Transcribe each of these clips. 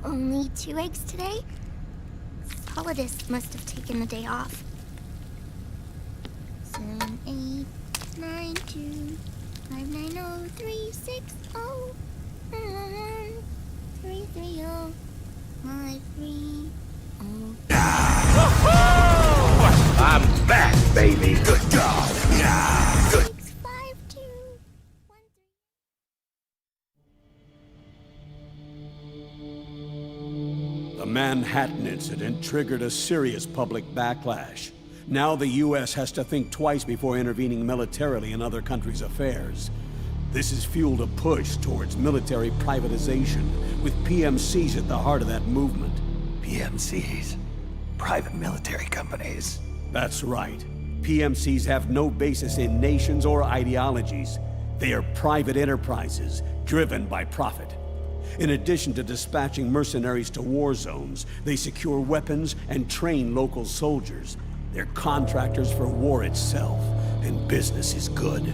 Only 2 eggs today? Solidus must have taken the day off. 7, 8, 9, 2, 5, 9, 0, 3, 6, 0, 3, 3, 0, 5, 3, 0. I'm back, baby. Good job. Good. 6, 5, 2, 1, 3. The Manhattan incident triggered a serious public backlash. Now the U.S. has to think twice before intervening militarily in other countries' affairs. This has fueled a push towards military privatization, with PMCs at the heart of that movement. PMCs? Private military companies? That's right. PMCs have no basis in nations or ideologies. They are private enterprises, driven by profit. In addition to dispatching mercenaries to war zones, they secure weapons and train local soldiers. They're contractors for war itself, and business is good.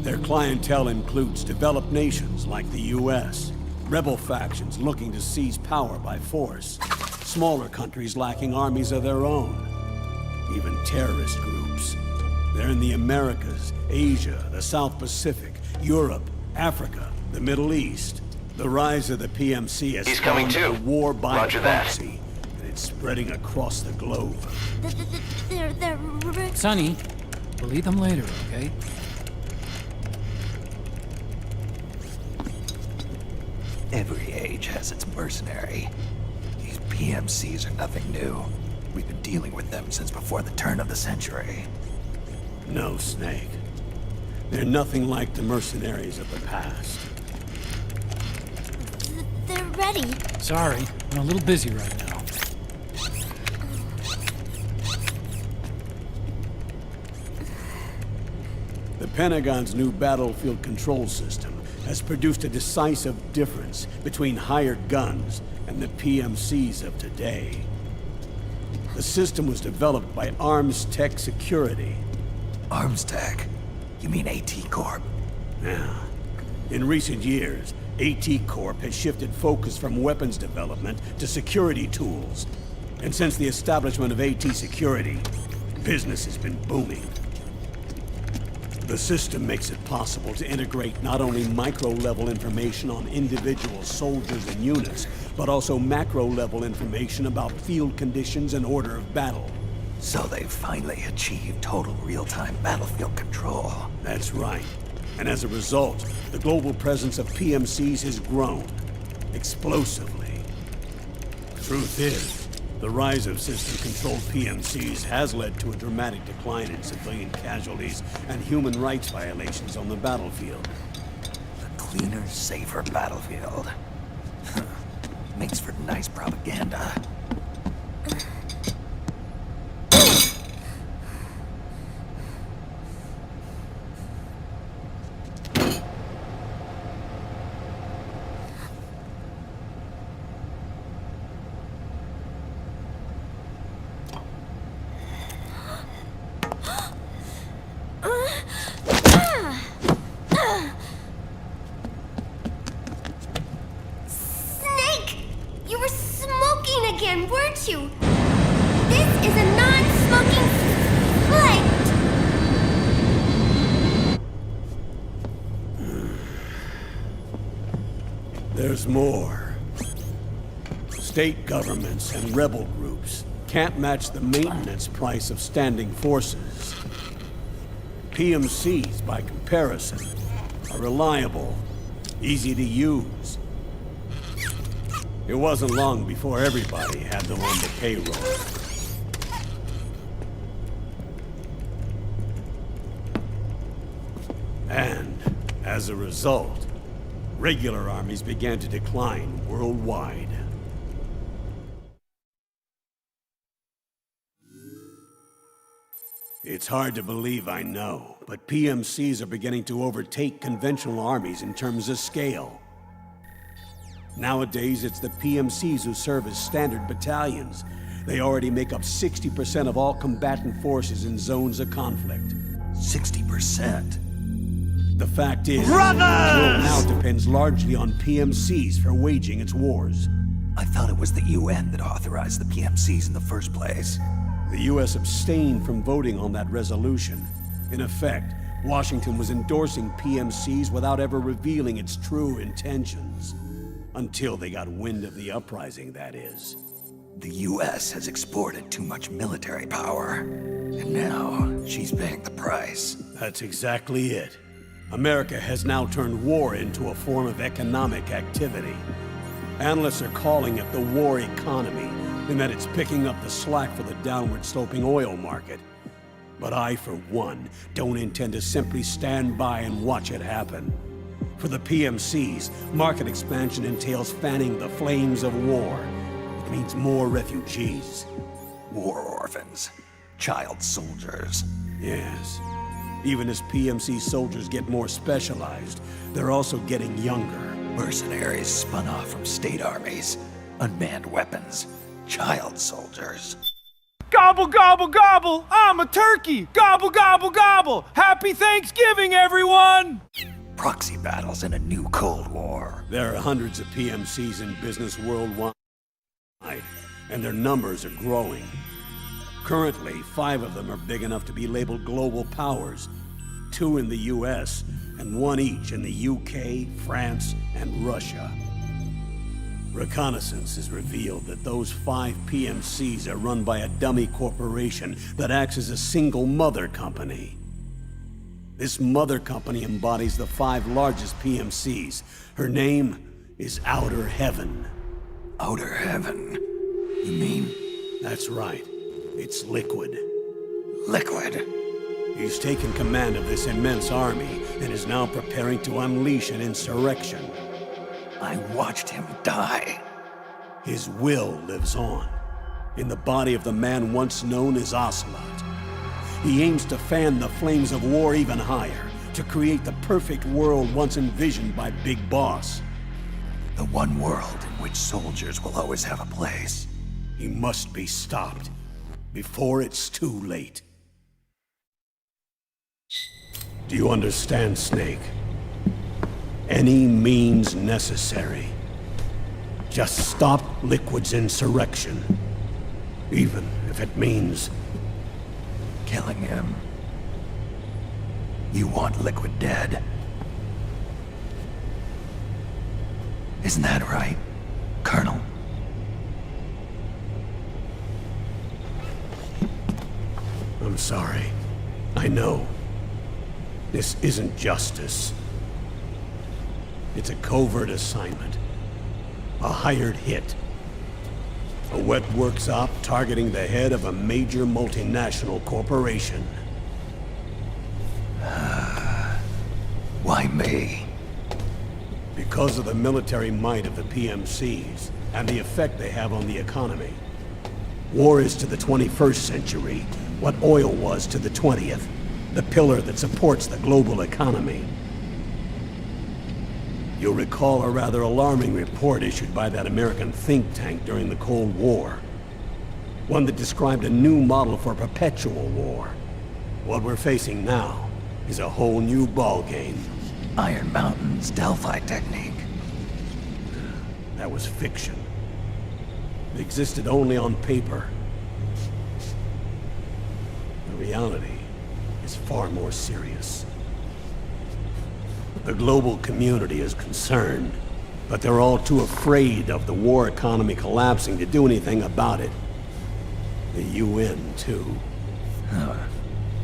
Their clientele includes developed nations like the U.S., rebel factions looking to seize power by force, smaller countries lacking armies of their own, even terrorist groups. They're in the Americas, Asia, the South Pacific, Europe, Africa, the Middle East. The rise of the PMC has spawned a war by proxy, and it's spreading across the globe. Sonny, we'll eat them later, okay? Every age has its mercenary. These PMCs are nothing new. We've been dealing with them since before the turn of the century. No, Snake. They're nothing like the mercenaries of the past. They're ready. Sorry, I'm a little busy right now. The Pentagon's new battlefield control system has produced a decisive difference between hired guns and the PMCs of today. The system was developed by Arms Tech Security. Arms Tech? You mean AT Corp? Yeah. In recent years, AT Corp has shifted focus from weapons development to security tools. And since the establishment of AT Security, business has been booming. The system makes it possible to integrate not only micro-level information on individual soldiers and units, but also macro-level information about field conditions and order of battle. So they've finally achieved total real-time battlefield control. That's right. And as a result, the global presence of PMCs has grown explosively. Truth is, the rise of system-controlled PMCs has led to a dramatic decline in civilian casualties and human rights violations on the battlefield. The cleaner, safer battlefield. Makes for nice propaganda. Snake! You were smoking again, weren't you? This is a non-smoking flight! There's more. State governments and rebel groups can't match the maintenance price of standing forces. PMCs, by comparison, are reliable, easy to use. It wasn't long before everybody had them on the payroll. And, as a result, regular armies began to decline worldwide. It's hard to believe, I know, but PMCs are beginning to overtake conventional armies in terms of scale. Nowadays, it's the PMCs who serve as standard battalions. They already make up 60% of all combatant forces in zones of conflict. 60%? The fact is, the world now depends largely on PMCs for waging its wars. I thought it was the UN that authorized the PMCs in the first place. The US abstained from voting on that resolution. In effect, Washington was endorsing PMCs without ever revealing its true intentions. Until they got wind of the uprising, that is. The US has exported too much military power, and now she's paying the price. That's exactly it. America has now turned war into a form of economic activity. Analysts are calling it the war economy, in that it's picking up the slack for the downward-sloping oil market. But I, for one, don't intend to simply stand by and watch it happen. For the PMCs, market expansion entails fanning the flames of war. It means more refugees. War orphans. Child soldiers. Yes. Even as PMC soldiers get more specialized, they're also getting younger. Mercenaries spun off from state armies. Unmanned weapons. Child soldiers. Gobble, gobble, gobble! I'm a turkey! Gobble, gobble, gobble! Happy Thanksgiving, everyone! Proxy battles in a new Cold War. There are hundreds of PMCs in business worldwide, and their numbers are growing. Currently, 5 of them are big enough to be labeled global powers, 2 in the US, and 1 each in the UK, France, and Russia. Reconnaissance has revealed that those 5 PMCs are run by a dummy corporation that acts as a single mother company. This mother company embodies the 5 largest PMCs. Her name is Outer Heaven. Outer Heaven? You mean? That's right. It's Liquid. Liquid? He's taken command of this immense army and is now preparing to unleash an insurrection. I watched him die. His will lives on, in the body of the man once known as Ocelot. He aims to fan the flames of war even higher, to create the perfect world once envisioned by Big Boss. The one world in which soldiers will always have a place. He must be stopped, before it's too late. Do you understand, Snake? Any means necessary. Just stop Liquid's insurrection. Even if it means killing him. You want Liquid dead? Isn't that right, Colonel? I'm sorry. I know. This isn't justice. It's a covert assignment. A hired hit. A wet works op targeting the head of a major multinational corporation. Why me? Because of the military might of the PMCs and the effect they have on the economy. War is to the 21st century what oil was to the 20th, the pillar that supports the global economy. You'll recall a rather alarming report issued by that American think tank during the Cold War. One that described a new model for perpetual war. What we're facing now is a whole new ballgame. Iron Mountain's Delphi technique. That was fiction. It existed only on paper. The reality is far more serious. The global community is concerned, but they're all too afraid of the war economy collapsing to do anything about it. The UN, too.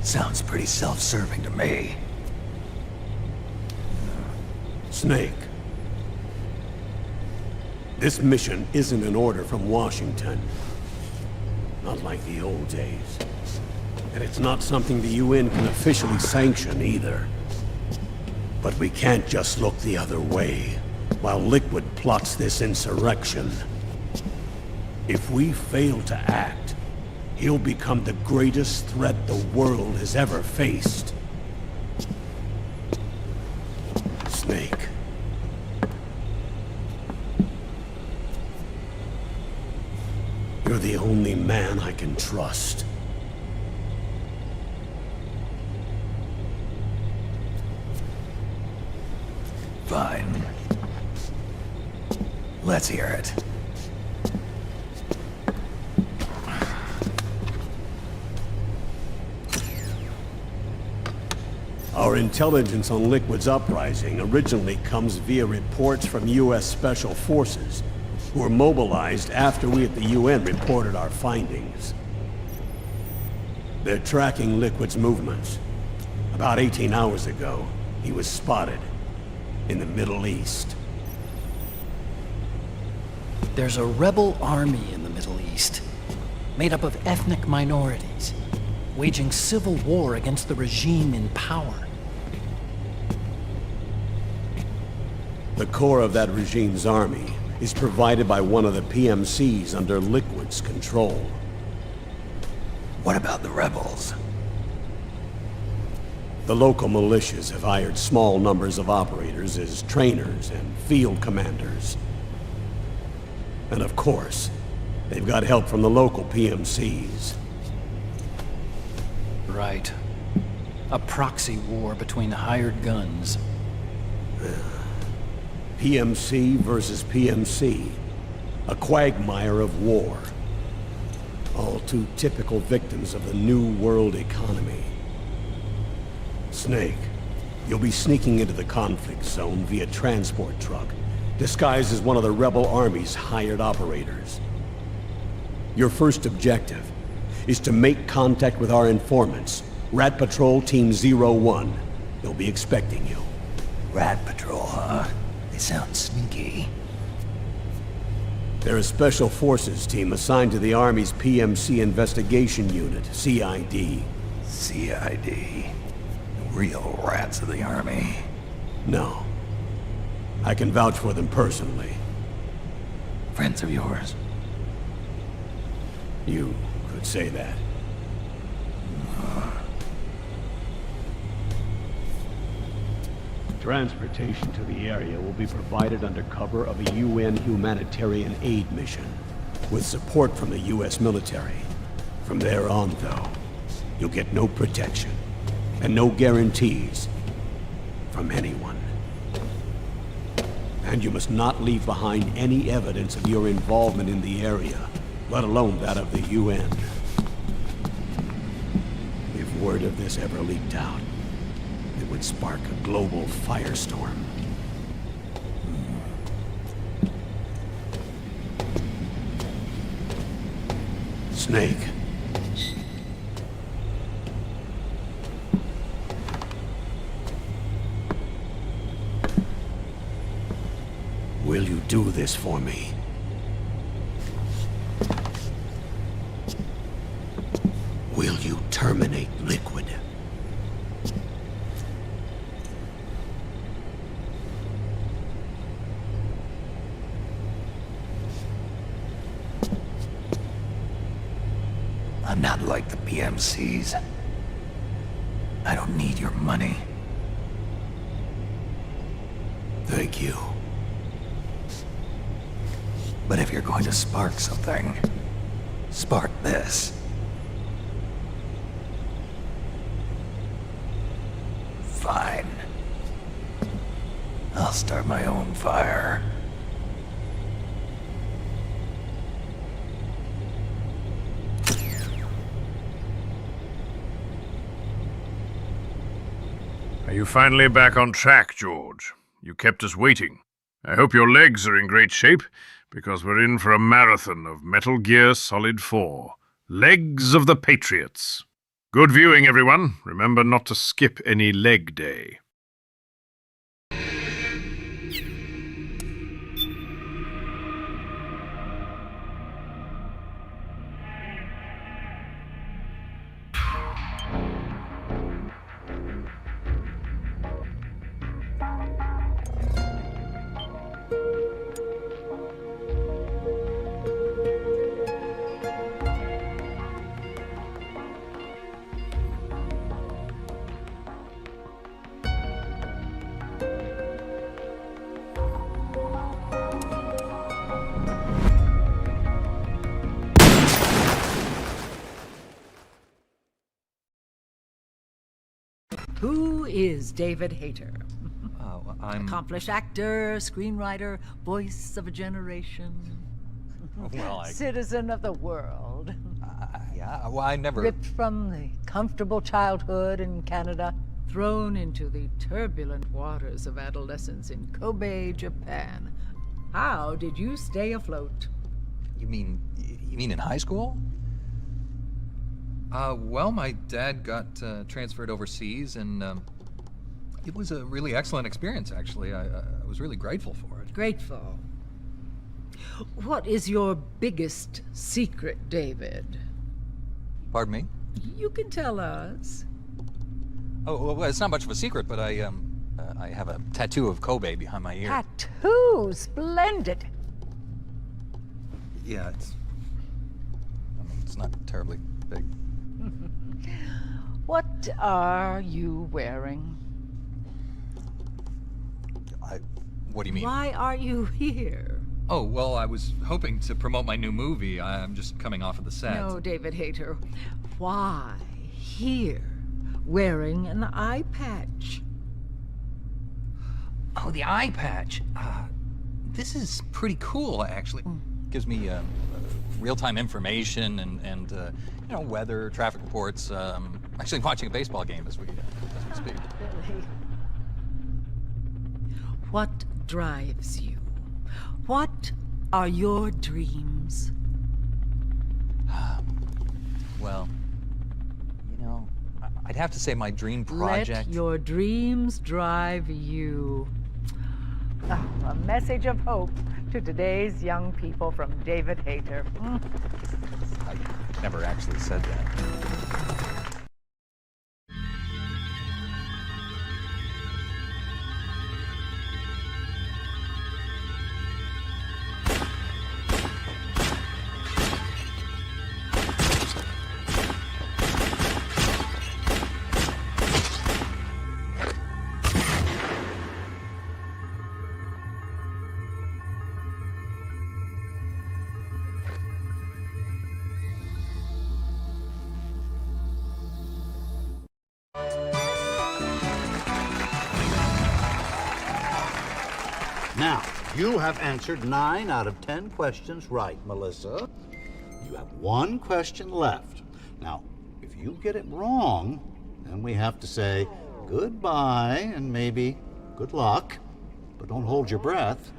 Sounds pretty self-serving to me. Snake. This mission isn't an order from Washington. Not like the old days. And it's not something the UN can officially sanction either. But we can't just look the other way while Liquid plots this insurrection. If we fail to act, he'll become the greatest threat the world has ever faced. Snake. You're the only man I can trust. Fine. Let's hear it. Our intelligence on Liquid's uprising originally comes via reports from U.S. Special Forces, who were mobilized after we at the UN reported our findings. They're tracking Liquid's movements. About 18 hours ago, he was spotted in the Middle East. There's a rebel army in the Middle East, made up of ethnic minorities, waging civil war against the regime in power. The core of that regime's army is provided by one of the PMCs under Liquid's control. What about the rebels? The local militias have hired small numbers of operators as trainers and field commanders. And of course, they've got help from the local PMCs. Right. A proxy war between hired guns. PMC versus PMC. A quagmire of war. All too typical victims of the new world economy. Snake, you'll be sneaking into the conflict zone via transport truck, disguised as one of the rebel army's hired operators. Your first objective is to make contact with our informants, Rat Patrol Team 01. They'll be expecting you. Rat Patrol, huh? They sound sneaky. They're a special forces team assigned to the Army's PMC Investigation Unit, CID. CID. Real rats of the Army. No. I can vouch for them personally. Friends of yours? You could say that. Transportation to the area will be provided under cover of a UN humanitarian aid mission, with support from the US military. From there on, though, you'll get no protection, and no guarantees from anyone. And you must not leave behind any evidence of your involvement in the area, let alone that of the UN. If word of this ever leaked out, it would spark a global firestorm. Snake. Will you do this for me? Will you terminate Liquid? I'm not like the PMCs. I don't need your money. Thank you. But if you're going to spark something, spark this. Fine. I'll start my own fire. Are you finally back on track, George? You kept us waiting. I hope your legs are in great shape, because we're in for a marathon of Metal Gear Solid 4. Legs of the Patriots. Good viewing, everyone. Remember not to skip any leg day. Who is David Hayter? I'm... Accomplished actor, screenwriter, voice of a generation. Well, Citizen of the world. yeah, well, I never... Ripped from the comfortable childhood in Canada, thrown into the turbulent waters of adolescence in Kobe, Japan. How did you stay afloat? You mean in high school? Well, my dad got transferred overseas, and it was a really excellent experience, actually. I was really grateful for it. Grateful. What is your biggest secret, David? Pardon me? You can tell us. Oh, well, it's not much of a secret, but I have a tattoo of Kobe behind my ear. Tattoo! Splendid! Yeah, it's not terribly big. What are you wearing? What do you mean? Why are you here? Oh, well, I was hoping to promote my new movie. I'm just coming off of the set. No, David Hayter. Why here, wearing an eye patch? Oh, the eye patch. This is pretty cool, actually. Gives me real-time information and you know, weather, traffic reports. Actually watching a baseball game as we speak. Really? What drives you? What are your dreams? Well, you know, I'd have to say my dream project... Let your dreams drive you. A message of hope to today's young people from David Hayter. I never actually said that. Now, you have answered 9 out of 10 questions right, Melissa. You have 1 question left. Now, if you get it wrong, then we have to say goodbye and maybe good luck, but don't hold your breath.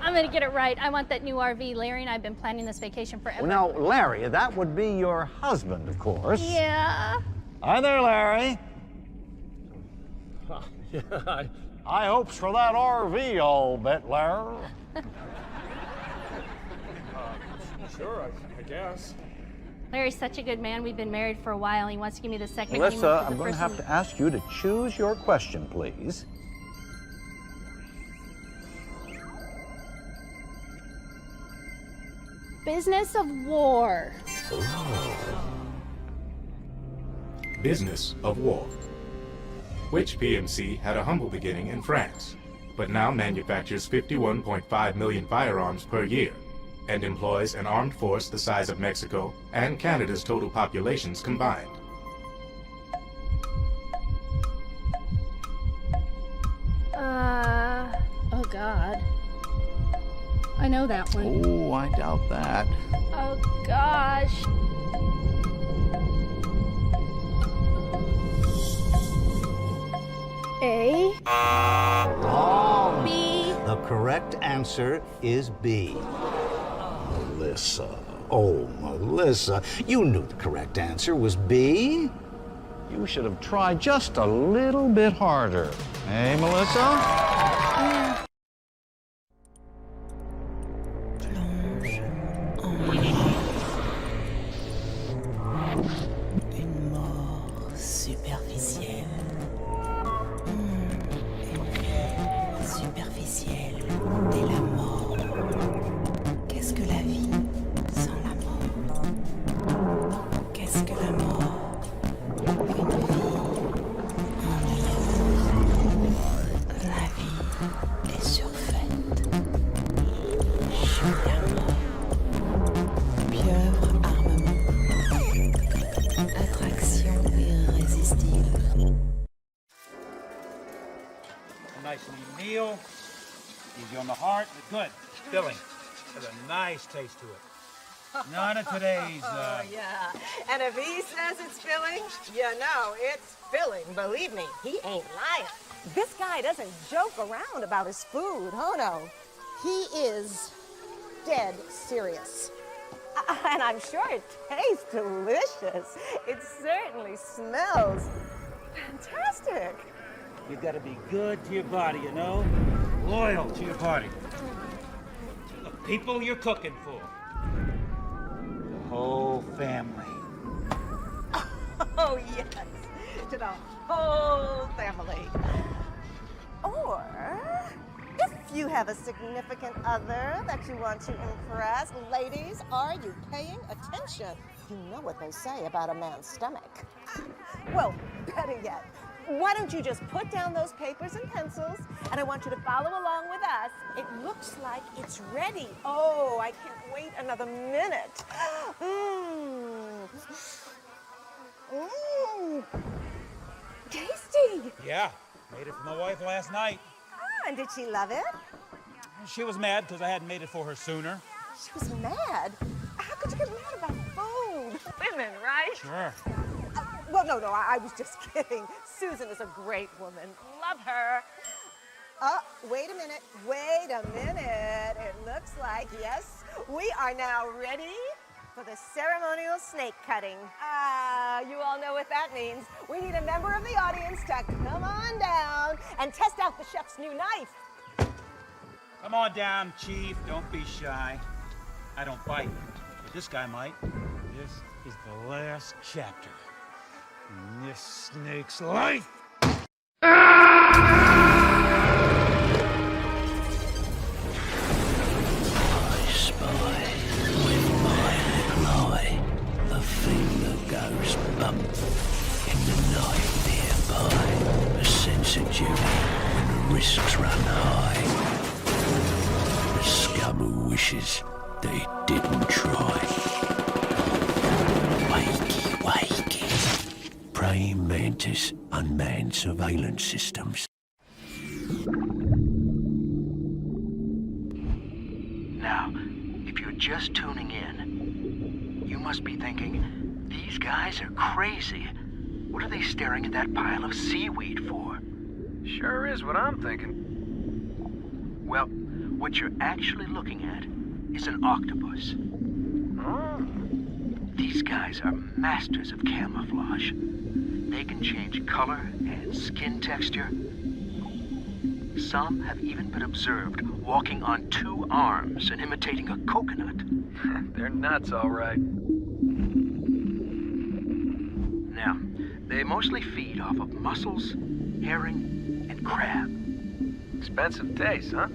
I'm gonna get it right. I want that new RV. Larry and I have been planning this vacation forever. Well, now, Larry, that would be your husband, of course. Yeah. Hi there, Larry. Yeah, I hopes for that RV, I'll bet, Larry. Sure, I guess. Larry's such a good man. We've been married for a while. He wants to give me the second Melissa, honeymoon for I'm the going to have person- to ask you to choose your question, please. Business of war. Business of war. Which PMC had a humble beginning in France, but now manufactures 51.5 million firearms per year, and employs an armed force the size of Mexico and Canada's total populations combined. Oh God. I know that one. Oh, I doubt that. Oh gosh. A. Wrong. B. The correct answer is B. Melissa. Oh, Melissa. You knew the correct answer was B. You should have tried just a little bit harder. Hey, Melissa? Une mort superficielle. Une superficielle et la mort. Qu'est-ce que la vie sans la mort? Qu'est-ce que la mort? Une vie ennuyeuse. La vie est surfaite. Chute à mort. Pieuvre armement. Attraction irrésistible. A nice neat meal, easy on the heart, but good, filling. Has a nice taste to it. None of today's, Oh, yeah. And if he says it's filling, you know it's filling. Believe me, he ain't lying. This guy doesn't joke around about his food. Oh, no. He is dead serious. And I'm sure it tastes delicious. It certainly smells fantastic. you got to be good to your body, you know? Loyal to your body. The people you're cooking for. The whole family. Oh, yes. To the whole family. Or if you have a significant other that you want to impress, ladies, are you paying attention? You know what they say about a man's stomach. Well, better yet, why don't you just put down those papers and pencils, and I want you to follow along with us. It looks like it's ready. Oh, I can't wait another minute. Tasty. Yeah, made it for my wife last night. Ah, and did she love it? She was mad because I hadn't made it for her sooner. She was mad? How could you get mad about food? Women, right? Sure. Well, no, I was just kidding. Susan is a great woman. Love her. Wait a minute. It looks like, yes, we are now ready for the ceremonial snake cutting. You all know what that means. We need a member of the audience to come on down and test out the chef's new knife. Come on down, Chief. Don't be shy. I don't bite, but this guy might. This is the last chapter in this snake's life. I spy with my little eye a thing that goes bump in the night nearby. A sense of duty when the risks run high. The scum who wishes that he didn't try. Wakey. Praying mantis unmanned surveillance systems. Now, if you're just tuning in, you must be thinking, these guys are crazy. What are they staring at that pile of seaweed for? Sure is what I'm thinking. Well, what you're actually looking at is an octopus. Oh. These guys are masters of camouflage. They can change color and skin texture. Some have even been observed walking on two arms and imitating a coconut. They're nuts, all right. Now, they mostly feed off of mussels, herring, and crab. Expensive taste, huh?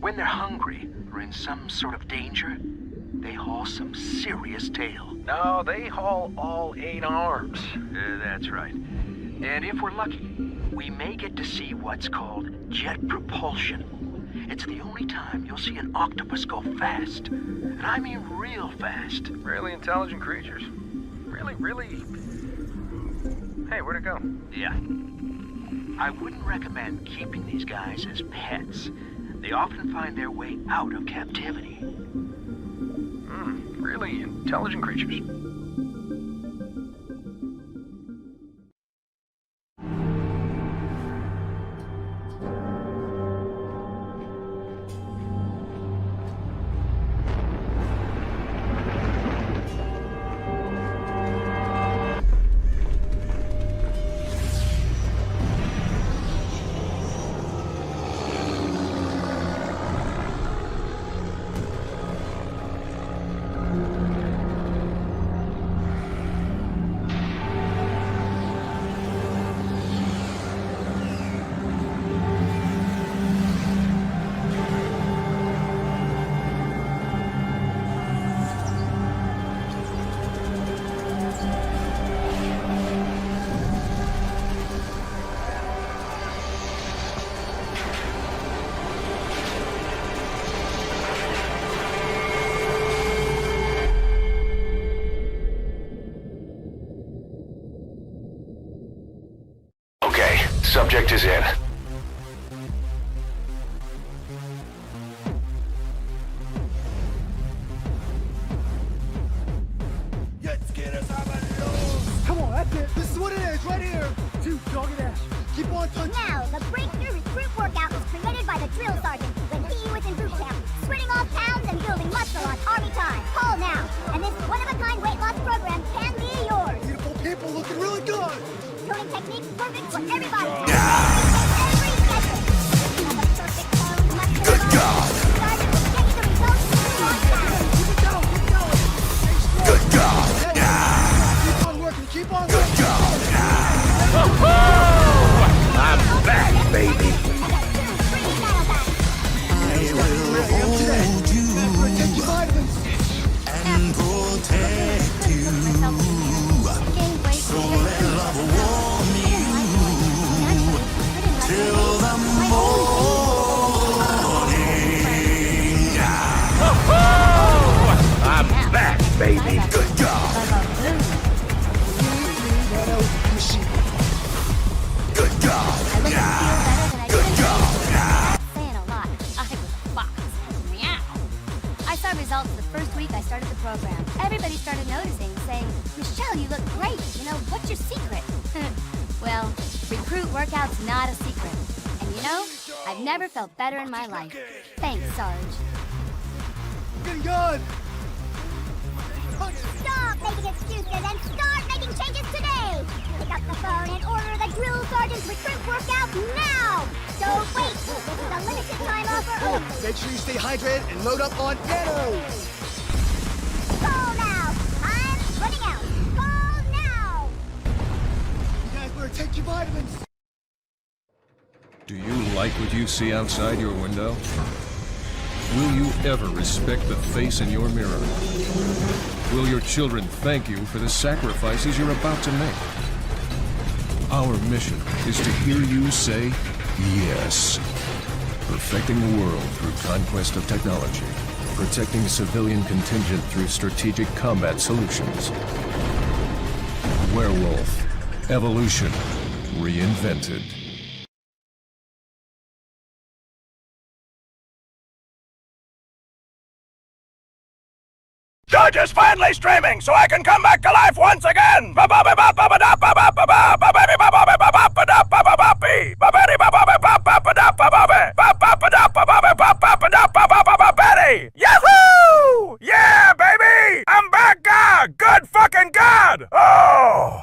When they're hungry or in some sort of danger, they haul some serious tail. No, they haul all 8 arms. That's right. And if we're lucky, we may get to see what's called jet propulsion. It's the only time you'll see an octopus go fast. And I mean real fast. Really intelligent creatures. Really... Hey, where'd it go? Yeah. I wouldn't recommend keeping these guys as pets. They often find their way out of captivity. Really intelligent creatures. Subject is in. Come on, that's it. This is what it is, right here. Dude, dog and dash. Keep on punching. Now, the breakthrough recruit workout was created by the drill sergeant when he was in boot camp, sweating off pounds and building muscle on Army time. Call now, and this one-of-a-kind weight loss program can be yours. Beautiful people looking really good. Toning technique perfect for everybody. Every schedule. And the perfect tone must be good God. Sergeant will get you the results on time. Keep it going, keep going. Good God. Keep on working, keep on working. Good God. I'm back, baby. I will hold you and protect you. So let love warm you till the morning. I'm back, baby. Good God. Good God. Good God. Saying a lot. I was a fox. Meow. I saw results the first week I started the program. Everybody started noticing, saying, Michelle, you look great. You know, what's your secret? Well, recruit workout's not a secret. And you know, I've never felt better in my life. Thanks, Sarge. Getting good. Stop making excuses and start making changes today. Pick up the phone and order the drill sergeant's recruit workout now. Don't wait. This is a limited time offer only. Make sure you stay hydrated and load up on Nano's. Call now. I'm running out. Call now. You guys better take your vitamins. Do you like what you see outside your window? Will you ever respect the face in your mirror? Will your children thank you for the sacrifices you're about to make? Our mission is to hear you say yes. Perfecting the world through conquest of technology. Protecting the civilian contingent through strategic combat solutions. Werewolf. Evolution. Reinvented. Judge is finally streaming, so I can come back to life once again! Yahoo! Yeah, baby! I'm back, God! Good fucking God! Oh!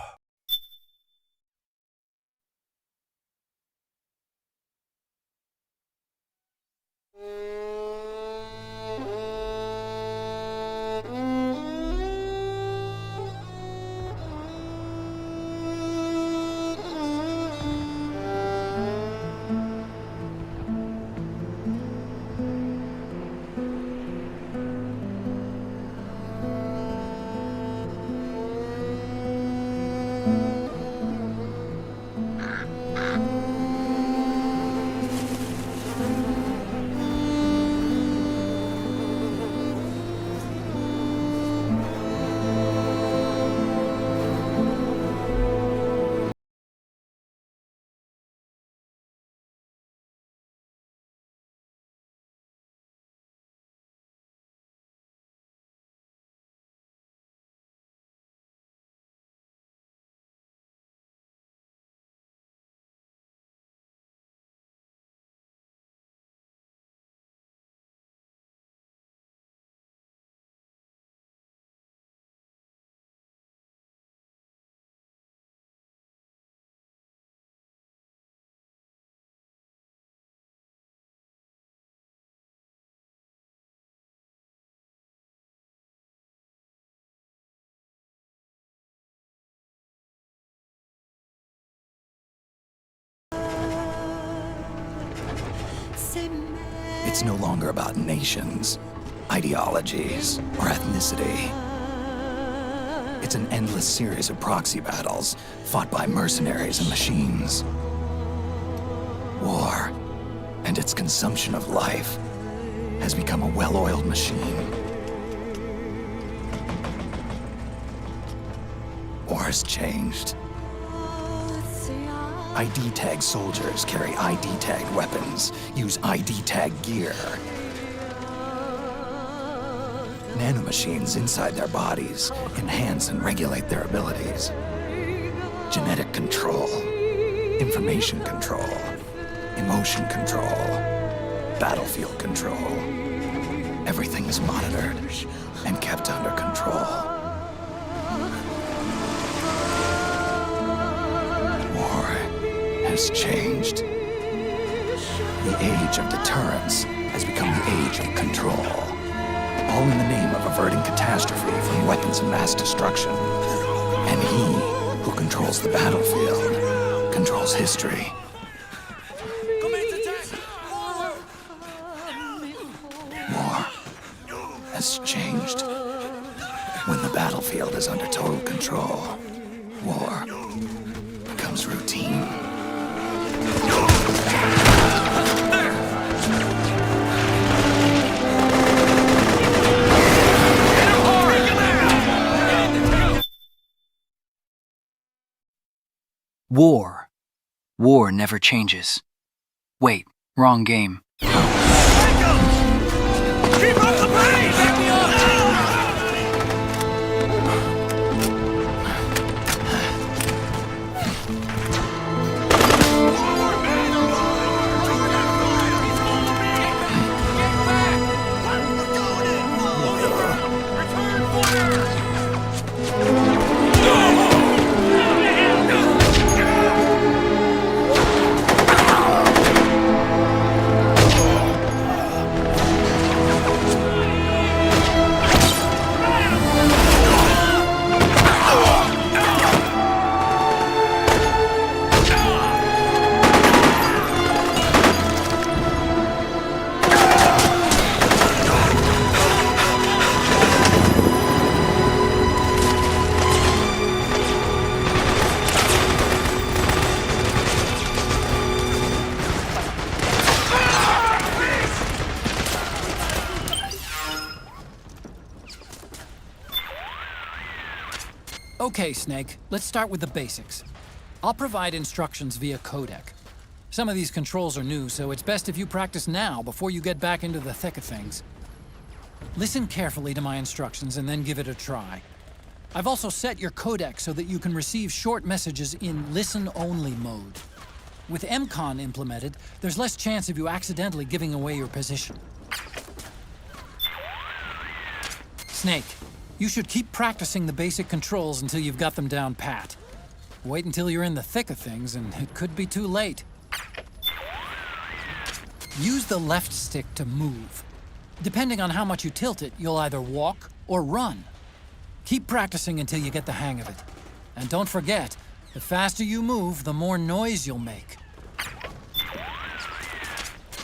It's no longer about nations, ideologies, or ethnicity. It's an endless series of proxy battles fought by mercenaries and machines. War and its consumption of life has become a well-oiled machine. War has changed. ID tag soldiers carry ID tagged weapons, use ID tag gear. Nanomachines inside their bodies enhance and regulate their abilities. Genetic control, information control, emotion control, battlefield control. Everything is monitored and kept under control. War has changed. The age of deterrence has become the age of control. All in the name of averting catastrophe from weapons of mass destruction. And he who controls the battlefield controls history. War has changed. When the battlefield is under total control, war becomes routine. War. War never changes. Wait, wrong game. Keep up the pace! Back me up! Okay, Snake, let's start with the basics. I'll provide instructions via codec. Some of these controls are new, so it's best if you practice now before you get back into the thick of things. Listen carefully to my instructions and then give it a try. I've also set your codec so that you can receive short messages in listen-only mode. With MCON implemented, there's less chance of you accidentally giving away your position. Snake, you should keep practicing the basic controls until you've got them down pat. Wait until you're in the thick of things, and it could be too late. Use the left stick to move. Depending on how much you tilt it, you'll either walk or run. Keep practicing until you get the hang of it. And don't forget, the faster you move, the more noise you'll make.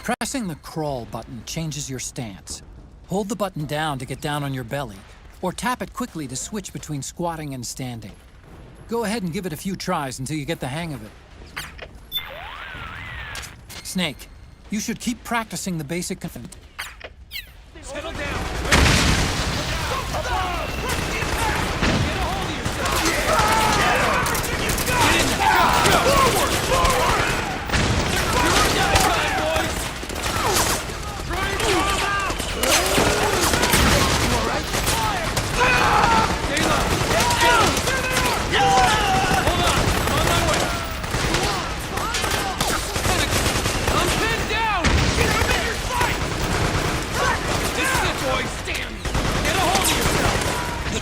Pressing the crawl button changes your stance. Hold the button down to get down on your belly, or tap it quickly to switch between squatting and standing. Go ahead and give it a few tries until you get the hang of it. Snake, you should keep practicing the basic... Settle down!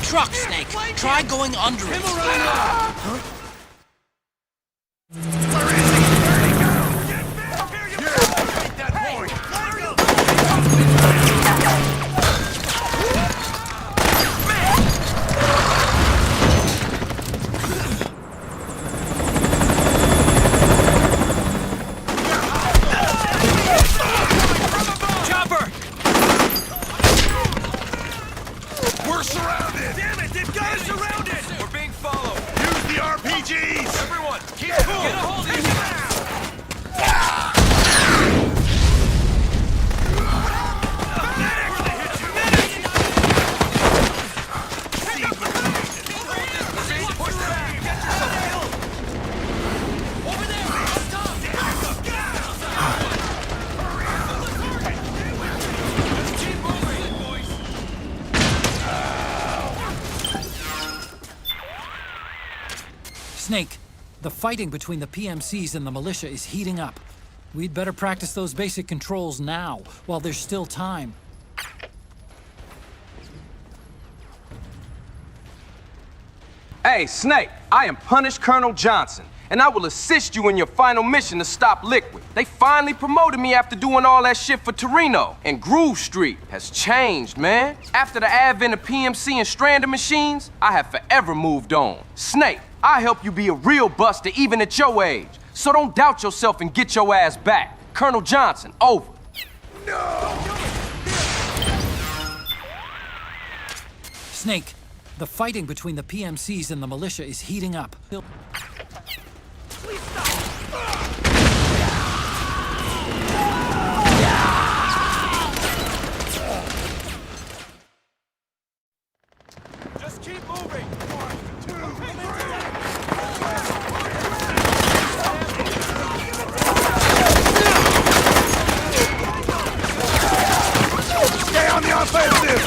Truck, Snake. Try going under it. Huh? Snake, the fighting between the PMCs and the militia is heating up. We'd better practice those basic controls now, while there's still time. Hey, Snake, I am Punished Colonel Johnson, and I will assist you in your final mission to stop Liquid. They finally promoted me after doing all that shit for Torino, and Groove Street has changed, man. After the advent of PMC and stranded machines, I have forever moved on. Snake, I help you be a real buster even at your age, so don't doubt yourself and get your ass back. Colonel Johnson, over. Snake, the fighting between the PMCs and the militia is heating up. Just keep moving. 1, 2, 3. Stay on the offensive.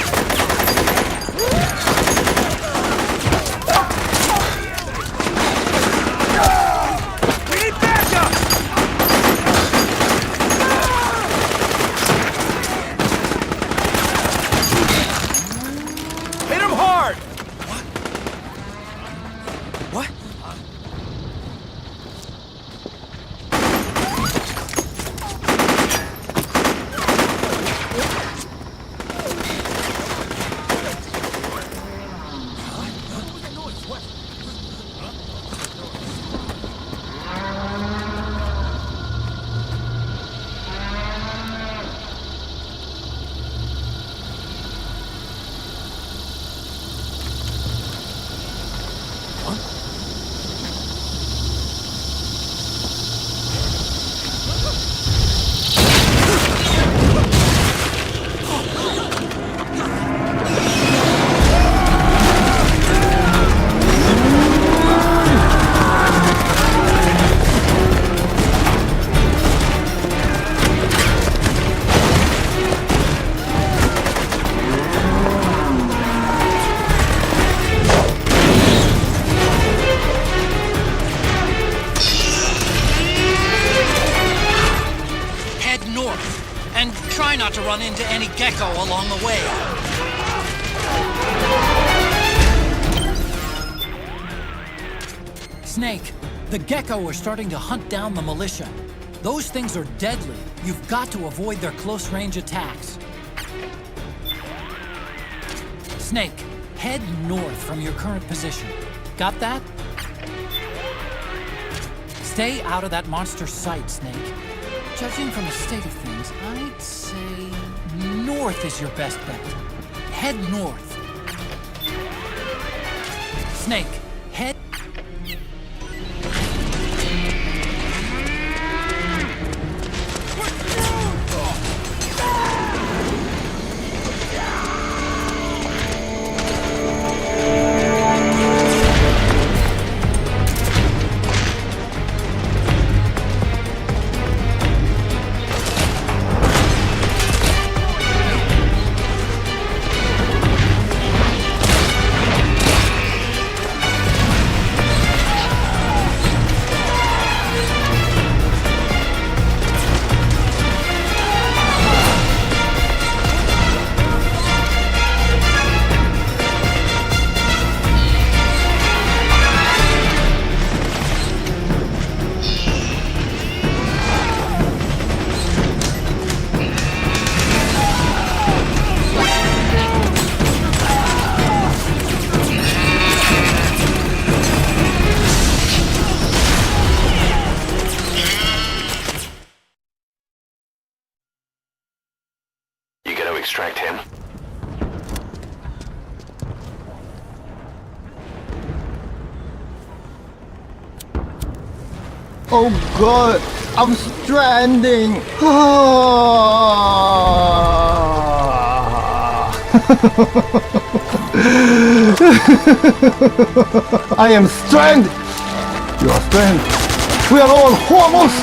And try not to run into any gecko along the way. Snake, the gecko are starting to hunt down the militia. Those things are deadly. You've got to avoid their close-range attacks. Snake, head north from your current position. Got that? Stay out of that monster's sight, Snake. Judging from the state of things, I'd say north is your best bet. Head north. Snake, head... Extract him. Oh god, I'm stranding. I am stranded. You are stranded. We are all homos.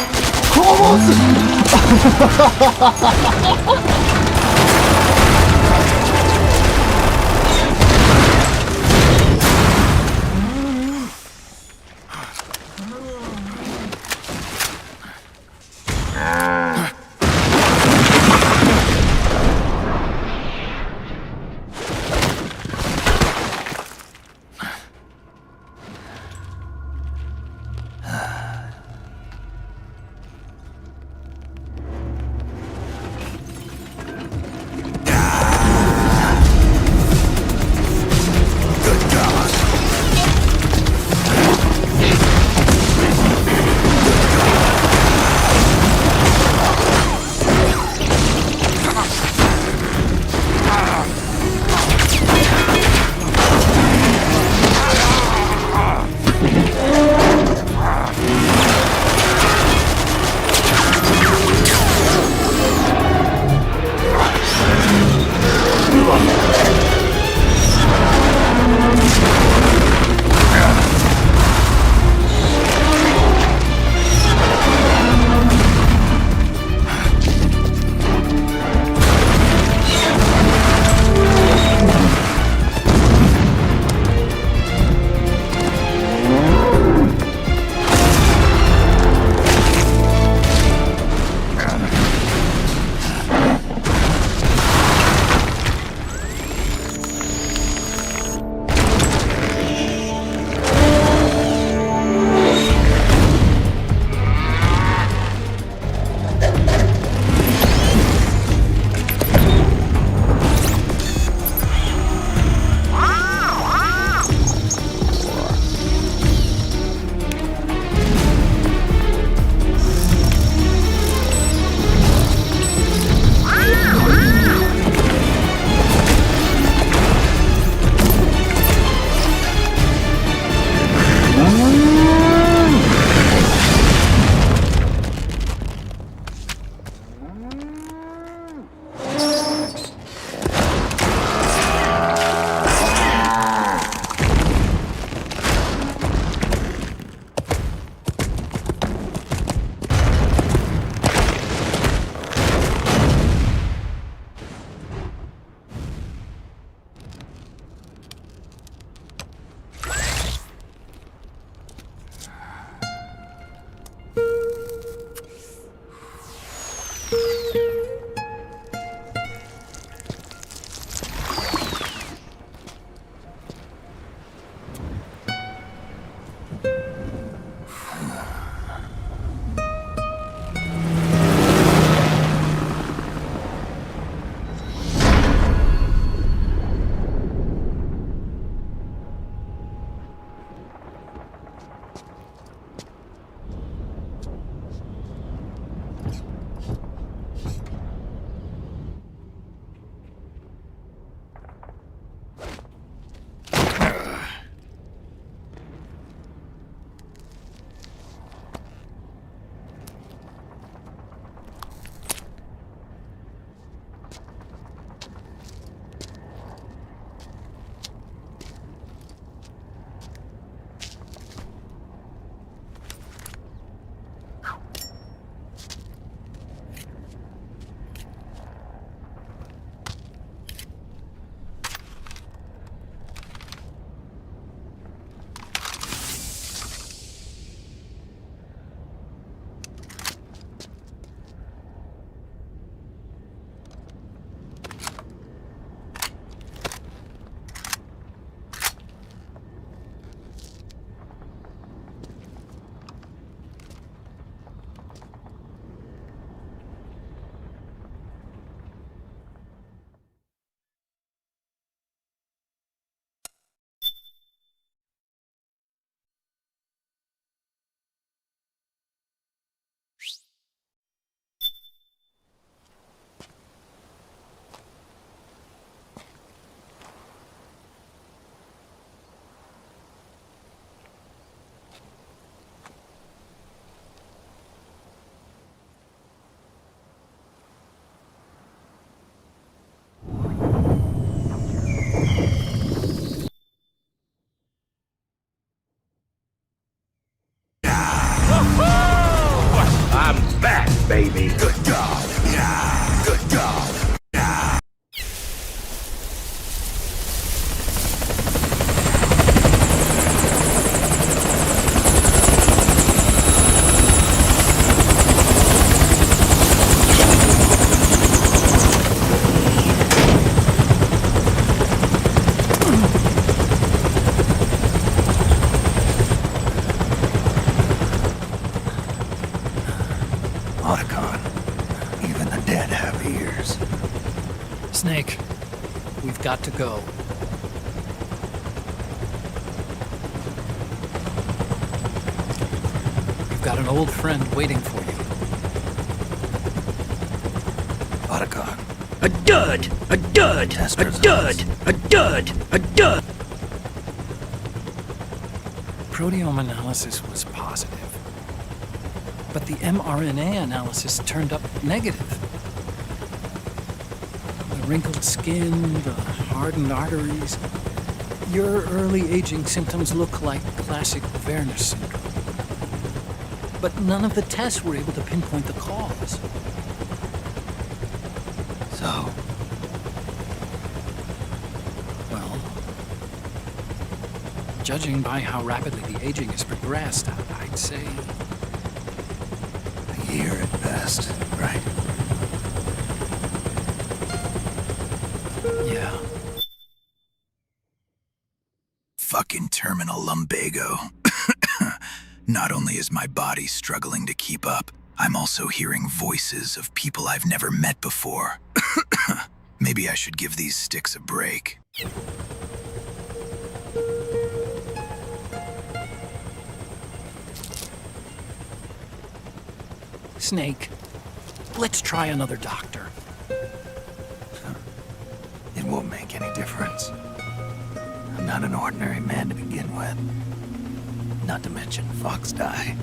God! Yeah! Good God! Yeah! Even the dead have ears. Snake, we've got to go. You've got an old friend waiting for you. Otacon. A dud! A dud! A dud! A dud! A dud! Proteome analysis was positive. But the mRNA analysis turned up negative. The wrinkled skin, the hardened arteries. Your early aging symptoms look like classic Werner syndrome. But none of the tests were able to pinpoint the cause. So? Well, judging by how rapidly the aging has progressed, I'd say... a year at best, right? Yeah. Fucking terminal lumbago. Not only is my body struggling to keep up, I'm also hearing voices of people I've never met before. Maybe I should give these sticks a break. Snake, let's try another doctor. It won't make any difference. I'm not an ordinary man to begin with. Not to mention Fox die.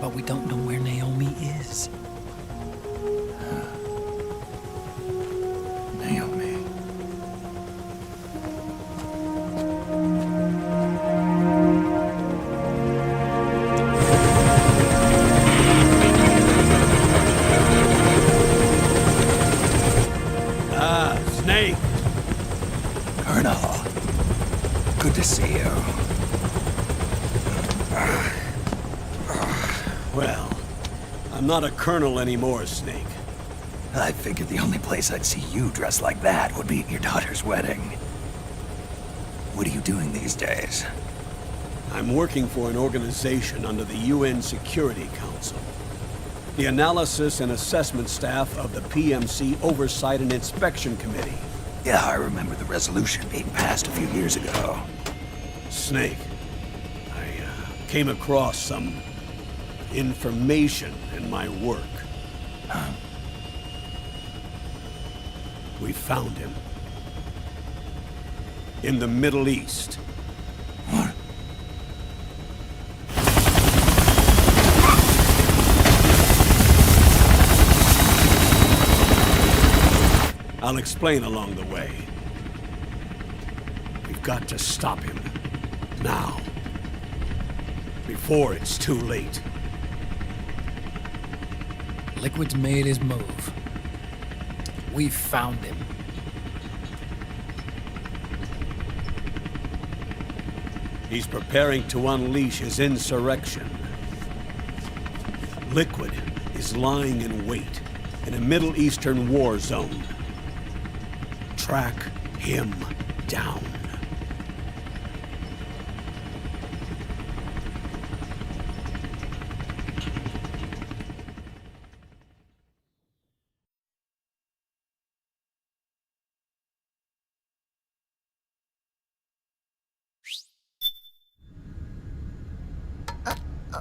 But we don't know where Naomi is. Naomi. Snake! Colonel. Good to see you. Well, I'm not a colonel anymore, Snake. I figured the only place I'd see you dressed like that would be at your daughter's wedding. What are you doing these days? I'm working for an organization under the UN Security Council. The Analysis and Assessment Staff of the PMC Oversight and Inspection Committee. Yeah, I remember the resolution being passed a few years ago. Snake, I came across some information in my work. Huh? We found him. In the Middle East. What? I'll explain along the way. We've got to stop him. Now. Before it's too late. Liquid's made his move. We found him. He's preparing to unleash his insurrection. Liquid is lying in wait in a Middle Eastern war zone. Track him down.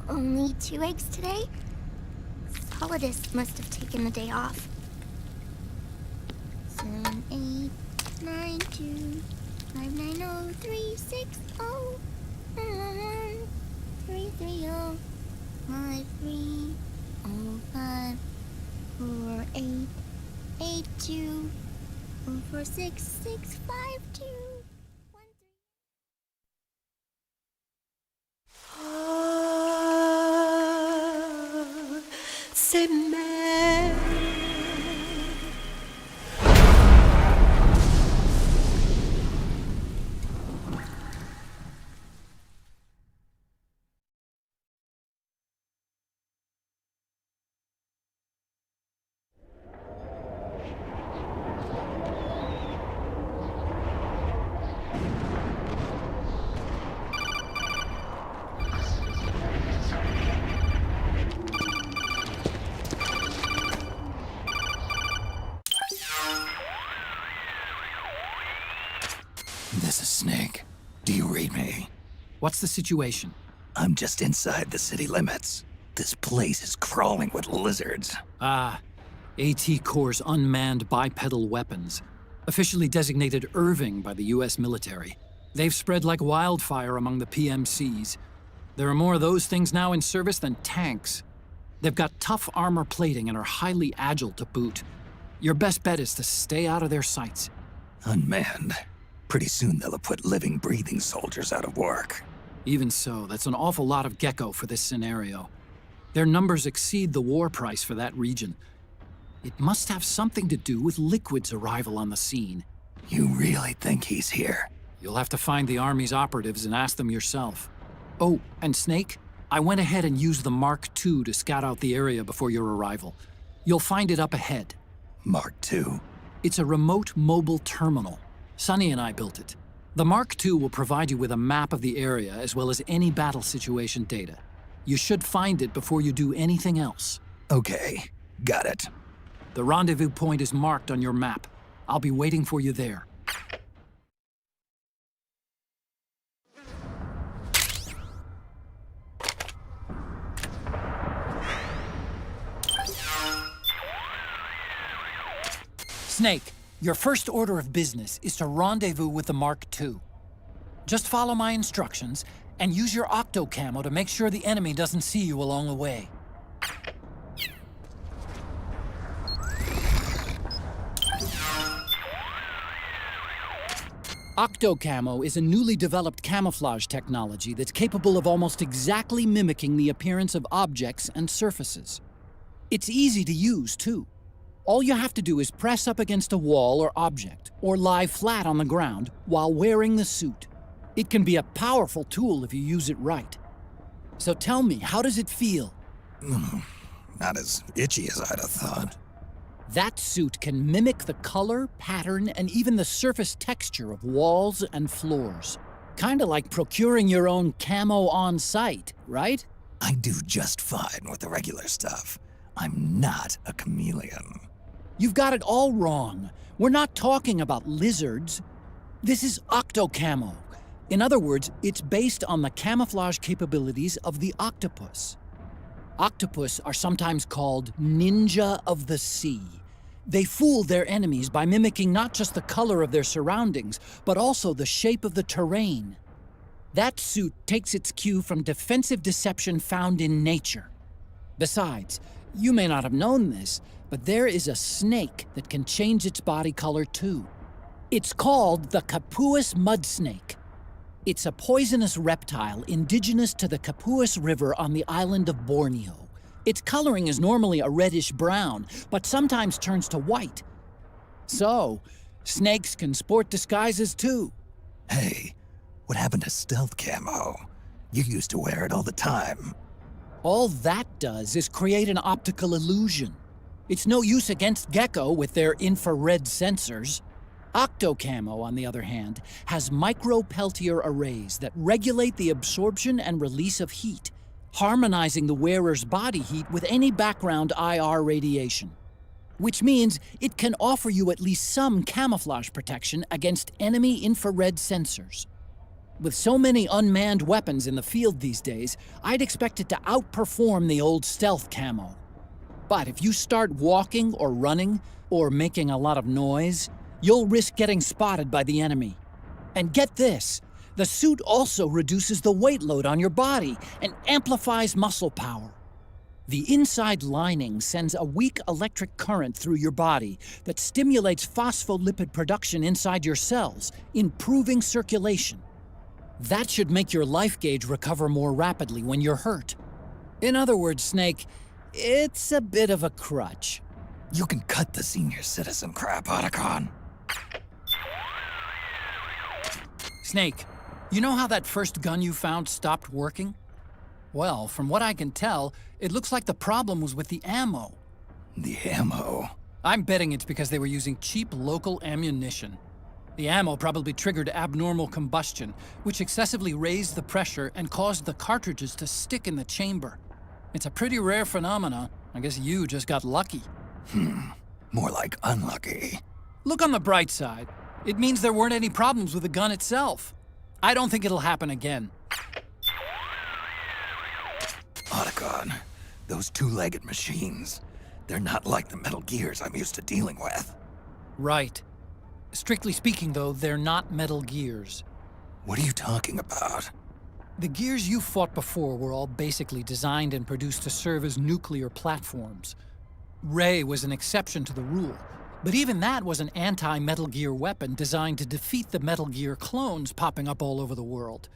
Only 2 eggs today? Solidus must have taken the day off. 7, 8, 9, 2, 5, 9, 0, 3, 6, 0, 3, 3, 0, 5, 3, 054882 46652. C'est mer. This is Snake. Do you read me? What's the situation? I'm just inside the city limits. This place is crawling with lizards. Ah, AT Corps' unmanned bipedal weapons, officially designated Irving by the US military. They've spread like wildfire among the PMCs. There are more of those things now in service than tanks. They've got tough armor plating and are highly agile to boot. Your best bet is to stay out of their sights. Unmanned. Pretty soon they'll have put living, breathing soldiers out of work. Even so, that's an awful lot of gecko for this scenario. Their numbers exceed the war price for that region. It must have something to do with Liquid's arrival on the scene. You really think he's here? You'll have to find the Army's operatives and ask them yourself. Oh, and Snake, I went ahead and used the Mark II to scout out the area before your arrival. You'll find it up ahead. Mark II? It's a remote mobile terminal. Sonny and I built it. The Mark II will provide you with a map of the area as well as any battle situation data. You should find it before you do anything else. Okay, got it. The rendezvous point is marked on your map. I'll be waiting for you there. Snake, your first order of business is to rendezvous with the Mark II. Just follow my instructions and use your octo camo to make sure the enemy doesn't see you along the way. Octo camo is a newly developed camouflage technology that's capable of almost exactly mimicking the appearance of objects and surfaces. It's easy to use, too. All you have to do is press up against a wall or object, or lie flat on the ground while wearing the suit. It can be a powerful tool if you use it right. So tell me, how does it feel? Not as itchy as I'd have thought. That suit can mimic the color, pattern, and even the surface texture of walls and floors. Kinda like procuring your own camo on site, right? I do just fine with the regular stuff. I'm not a chameleon. You've got it all wrong. We're not talking about lizards. This is octo camo. In other words, it's based on the camouflage capabilities of the octopus. Octopus are sometimes called ninja of the sea. They fool their enemies by mimicking not just the color of their surroundings, but also the shape of the terrain. That suit takes its cue from defensive deception found in nature. Besides, you may not have known this, but there is a snake that can change its body color too. It's called the Capuas mud snake. It's a poisonous reptile indigenous to the Capuas River on the island of Borneo. Its coloring is normally a reddish-brown, but sometimes turns to white. So, snakes can sport disguises too. Hey, what happened to stealth camo? You used to wear it all the time. All that does is create an optical illusion. It's no use against gecko with their infrared sensors. Octocamo, on the other hand, has micro-Peltier arrays that regulate the absorption and release of heat, harmonizing the wearer's body heat with any background IR radiation. Which means it can offer you at least some camouflage protection against enemy infrared sensors. With so many unmanned weapons in the field these days, I'd expect it to outperform the old stealth camo. But if you start walking or running, or making a lot of noise, you'll risk getting spotted by the enemy. And get this, the suit also reduces the weight load on your body and amplifies muscle power. The inside lining sends a weak electric current through your body that stimulates phospholipid production inside your cells, improving circulation. That should make your life gauge recover more rapidly when you're hurt. In other words, Snake, it's a bit of a crutch. You can cut the senior citizen crap, Otacon. Snake, you know how that first gun you found stopped working? Well, from what I can tell, it looks like the problem was with the ammo. The ammo? I'm betting it's because they were using cheap local ammunition. The ammo probably triggered abnormal combustion, which excessively raised the pressure and caused the cartridges to stick in the chamber. It's a pretty rare phenomenon. I guess you just got lucky. More like unlucky. Look on the bright side. It means there weren't any problems with the gun itself. I don't think it'll happen again. Otacon, those two-legged machines, they're not like the Metal Gears I'm used to dealing with. Right. Strictly speaking, though, they're not Metal Gears. What are you talking about? The gears you fought before were all basically designed and produced to serve as nuclear platforms. Ray was an exception to the rule, but even that was an anti-Metal Gear weapon designed to defeat the Metal Gear clones popping up all over the world.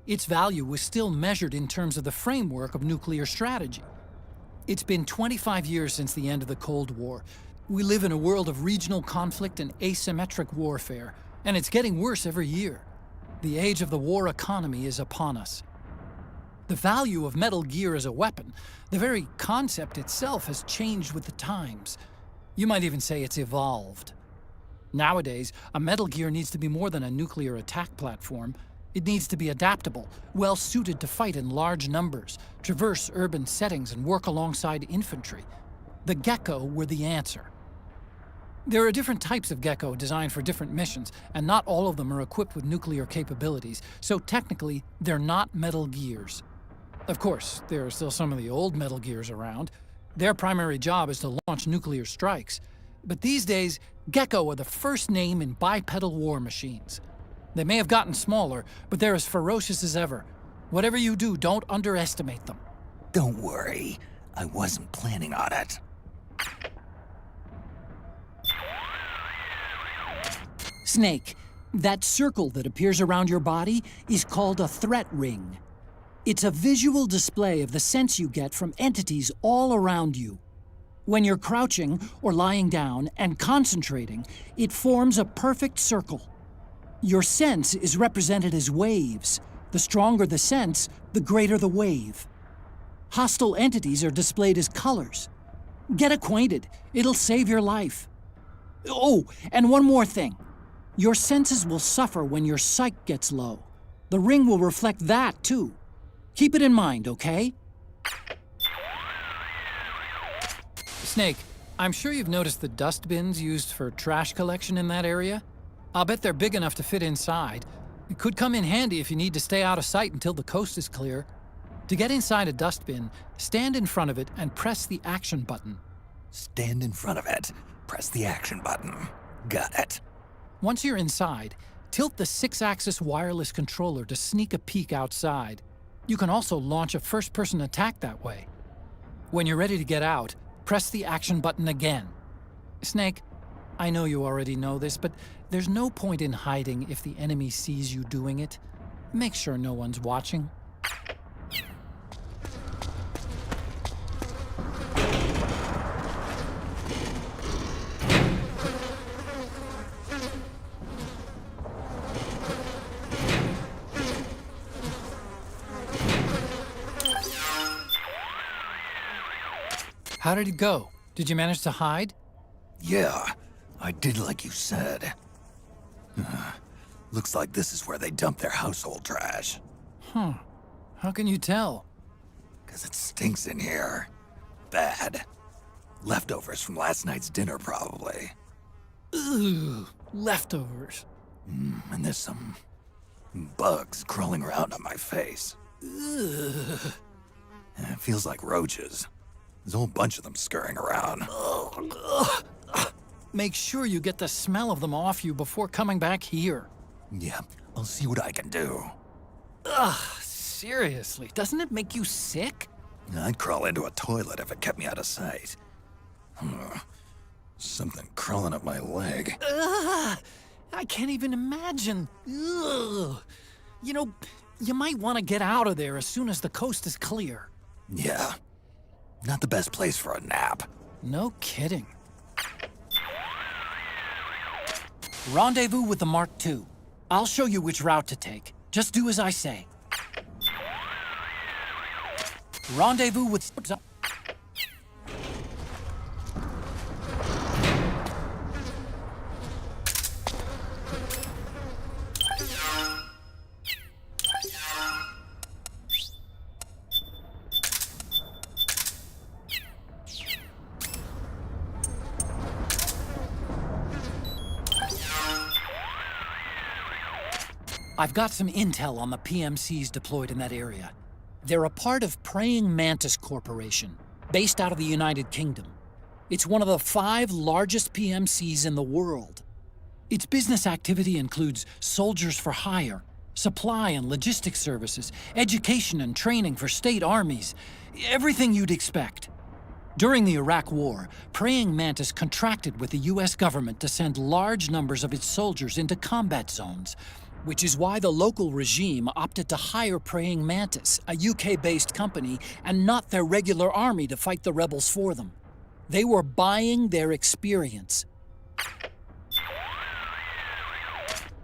Its value was still measured in terms of the framework of nuclear strategy. It's been 25 years since the end of the Cold War. We live in a world of regional conflict and asymmetric warfare, and it's getting worse every year. The age of the war economy is upon us. The value of Metal Gear as a weapon, the very concept itself, has changed with the times. You might even say it's evolved. Nowadays, a Metal Gear needs to be more than a nuclear attack platform. It needs to be adaptable, well-suited to fight in large numbers, traverse urban settings, and work alongside infantry. The Gecko were the answer. There are different types of Gecko designed for different missions, and not all of them are equipped with nuclear capabilities, so technically, they're not Metal Gears. Of course, there are still some of the old Metal Gears around. Their primary job is to launch nuclear strikes. But these days, Gecko are the first name in bipedal war machines. They may have gotten smaller, but they're as ferocious as ever. Whatever you do, don't underestimate them. Don't worry, I wasn't planning on it. Snake, that circle that appears around your body is called a threat ring. It's a visual display of the sense you get from entities all around you. When you're crouching or lying down and concentrating, it forms a perfect circle. Your sense is represented as waves. The stronger the sense, the greater the wave. Hostile entities are displayed as colors. Get acquainted. It'll save your life. Oh, and one more thing. Your senses will suffer when your psyche gets low. The ring will reflect that, too. Keep it in mind, okay? Snake, I'm sure you've noticed the dust bins used for trash collection in that area. I'll bet they're big enough to fit inside. It could come in handy if you need to stay out of sight until the coast is clear. To get inside a dustbin, stand in front of it and press the action button. Stand in front of it. Press the action button. Got it. Once you're inside, tilt the 6-axis wireless controller to sneak a peek outside. You can also launch a first-person attack that way. When you're ready to get out, press the action button again. Snake, I know you already know this, but there's no point in hiding if the enemy sees you doing it. Make sure no one's watching. How did it go? Did you manage to hide? Yeah, I did like you said. Looks like this is where they dump their household trash. Huh. How can you tell? 'Cause it stinks in here. Bad. Leftovers from last night's dinner, probably. Ugh, leftovers. And there's some bugs crawling around on my face. Ugh. It feels like roaches. There's a whole bunch of them scurrying around. Make sure you get the smell of them off you before coming back here. Yeah, I'll see what I can do. Ugh, seriously, doesn't it make you sick? I'd crawl into a toilet if it kept me out of sight. Something crawling up my leg. Ugh, I can't even imagine. Ugh. You know, you might want to get out of there as soon as the coast is clear. Yeah. Not the best place for a nap. No kidding. Rendezvous with the Mark II. I'll show you which route to take. Just do as I say. Rendezvous with... I've got some intel on the PMCs deployed in that area. They're a part of Praying Mantis Corporation, based out of the United Kingdom. It's one of the 5 largest PMCs in the world. Its business activity includes soldiers for hire, supply and logistics services, education and training for state armies, everything you'd expect. During the Iraq War, Praying Mantis contracted with the US government to send large numbers of its soldiers into combat zones, which is why the local regime opted to hire Praying Mantis, a UK-based company, and not their regular army to fight the rebels for them. They were buying their experience.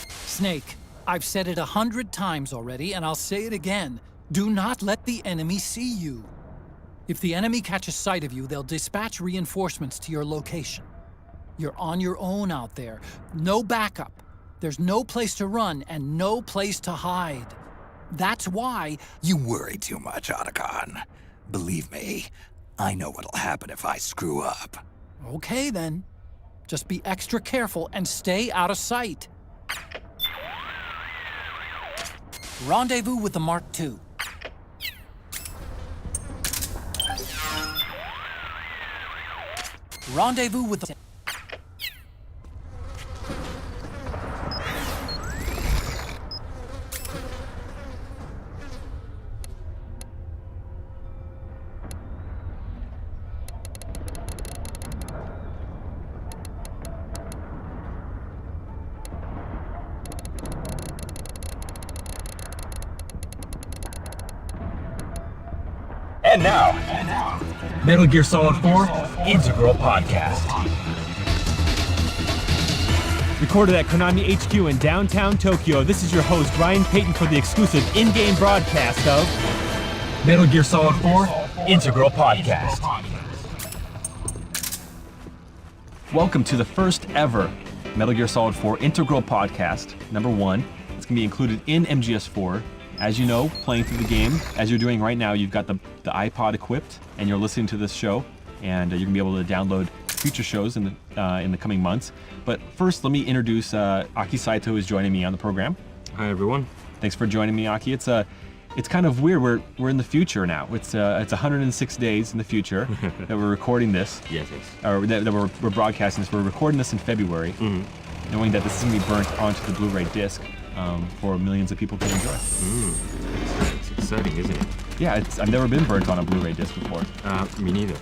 Snake, I've said it 100 times already, and I'll say it again. Do not let the enemy see you. If the enemy catches sight of you, they'll dispatch reinforcements to your location. You're on your own out there. No backup. There's no place to run and no place to hide. That's why... You worry too much, Otacon. Believe me, I know what'll happen if I screw up. Okay, then. Just be extra careful and stay out of sight. Rendezvous with the Mark II. Rendezvous with the... And now, Metal Gear Solid 4 Integral Podcast. Recorded at Konami HQ in downtown Tokyo, this is your host, Ryan Payton, for the exclusive in-game broadcast of Metal Gear Solid 4 Integral Podcast. Welcome to the first ever Metal Gear Solid 4 Integral Podcast, number 1. It's going to be included in MGS4. As you know, playing through the game, as you're doing right now, you've got the iPod equipped, and you're listening to this show, and you're gonna be able to download future shows in the coming months. But first, let me introduce Aki Saito, who's joining me on the program. Hi everyone. Thanks for joining me, Aki. It's kind of weird. We're in the future now. It's 106 days in the future that we're recording this. Yes. Or that we're broadcasting this. We're recording this in February, knowing that this is gonna be burnt onto the Blu-ray disc. For millions of people to enjoy. It's exciting, isn't it? Yeah, I've never been burnt on a Blu-ray disc before. Me neither.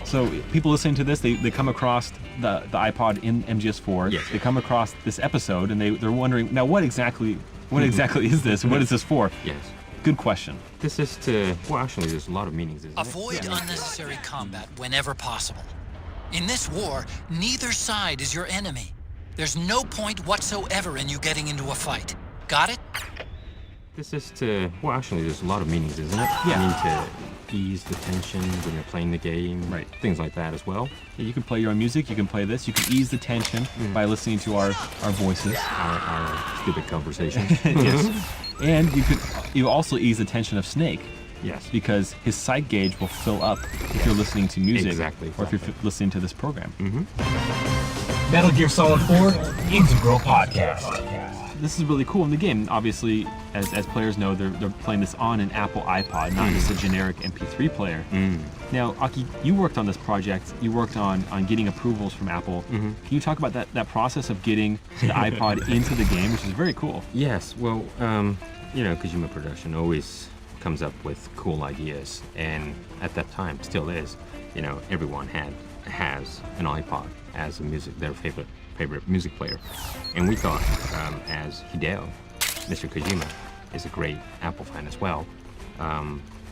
So people listening to this, they come across the iPod in MGS4. Yes. They come across this episode and they're wondering, now what exactly is this? What is this for? Yes. Good question. This is to, well actually there's a lot of meanings, isn't Avoid unnecessary combat whenever possible. In this war, neither side is your enemy. There's no point whatsoever in you getting into a fight. Got it? This is to, well actually there's a lot of meanings, isn't it? Yeah. I mean to ease the tension when you're playing the game. Right. Things like that as well. Yeah, you can play your own music, you can play this, you can ease the tension by listening to our voices. Our stupid conversations. Yes. And you also ease the tension of Snake. Yes. Because his sight gauge will fill up if you're listening to music. Exactly. Or if you're listening to this program. Metal Gear Solid 4 Integral Podcast. This is really cool in the game. Obviously, as players know, they're playing this on an Apple iPod, not just a generic MP3 player. Now, Aki, you worked on this project. You worked on getting approvals from Apple. Can you talk about that process of getting the iPod into the game, which is very cool? Yes. Well, you know, Kojima Production always comes up with cool ideas. And at that time, still is, you know, everyone has an iPod as their favorite music player. And we thought, as Hideo, Mr. Kojima is a great Apple fan as well,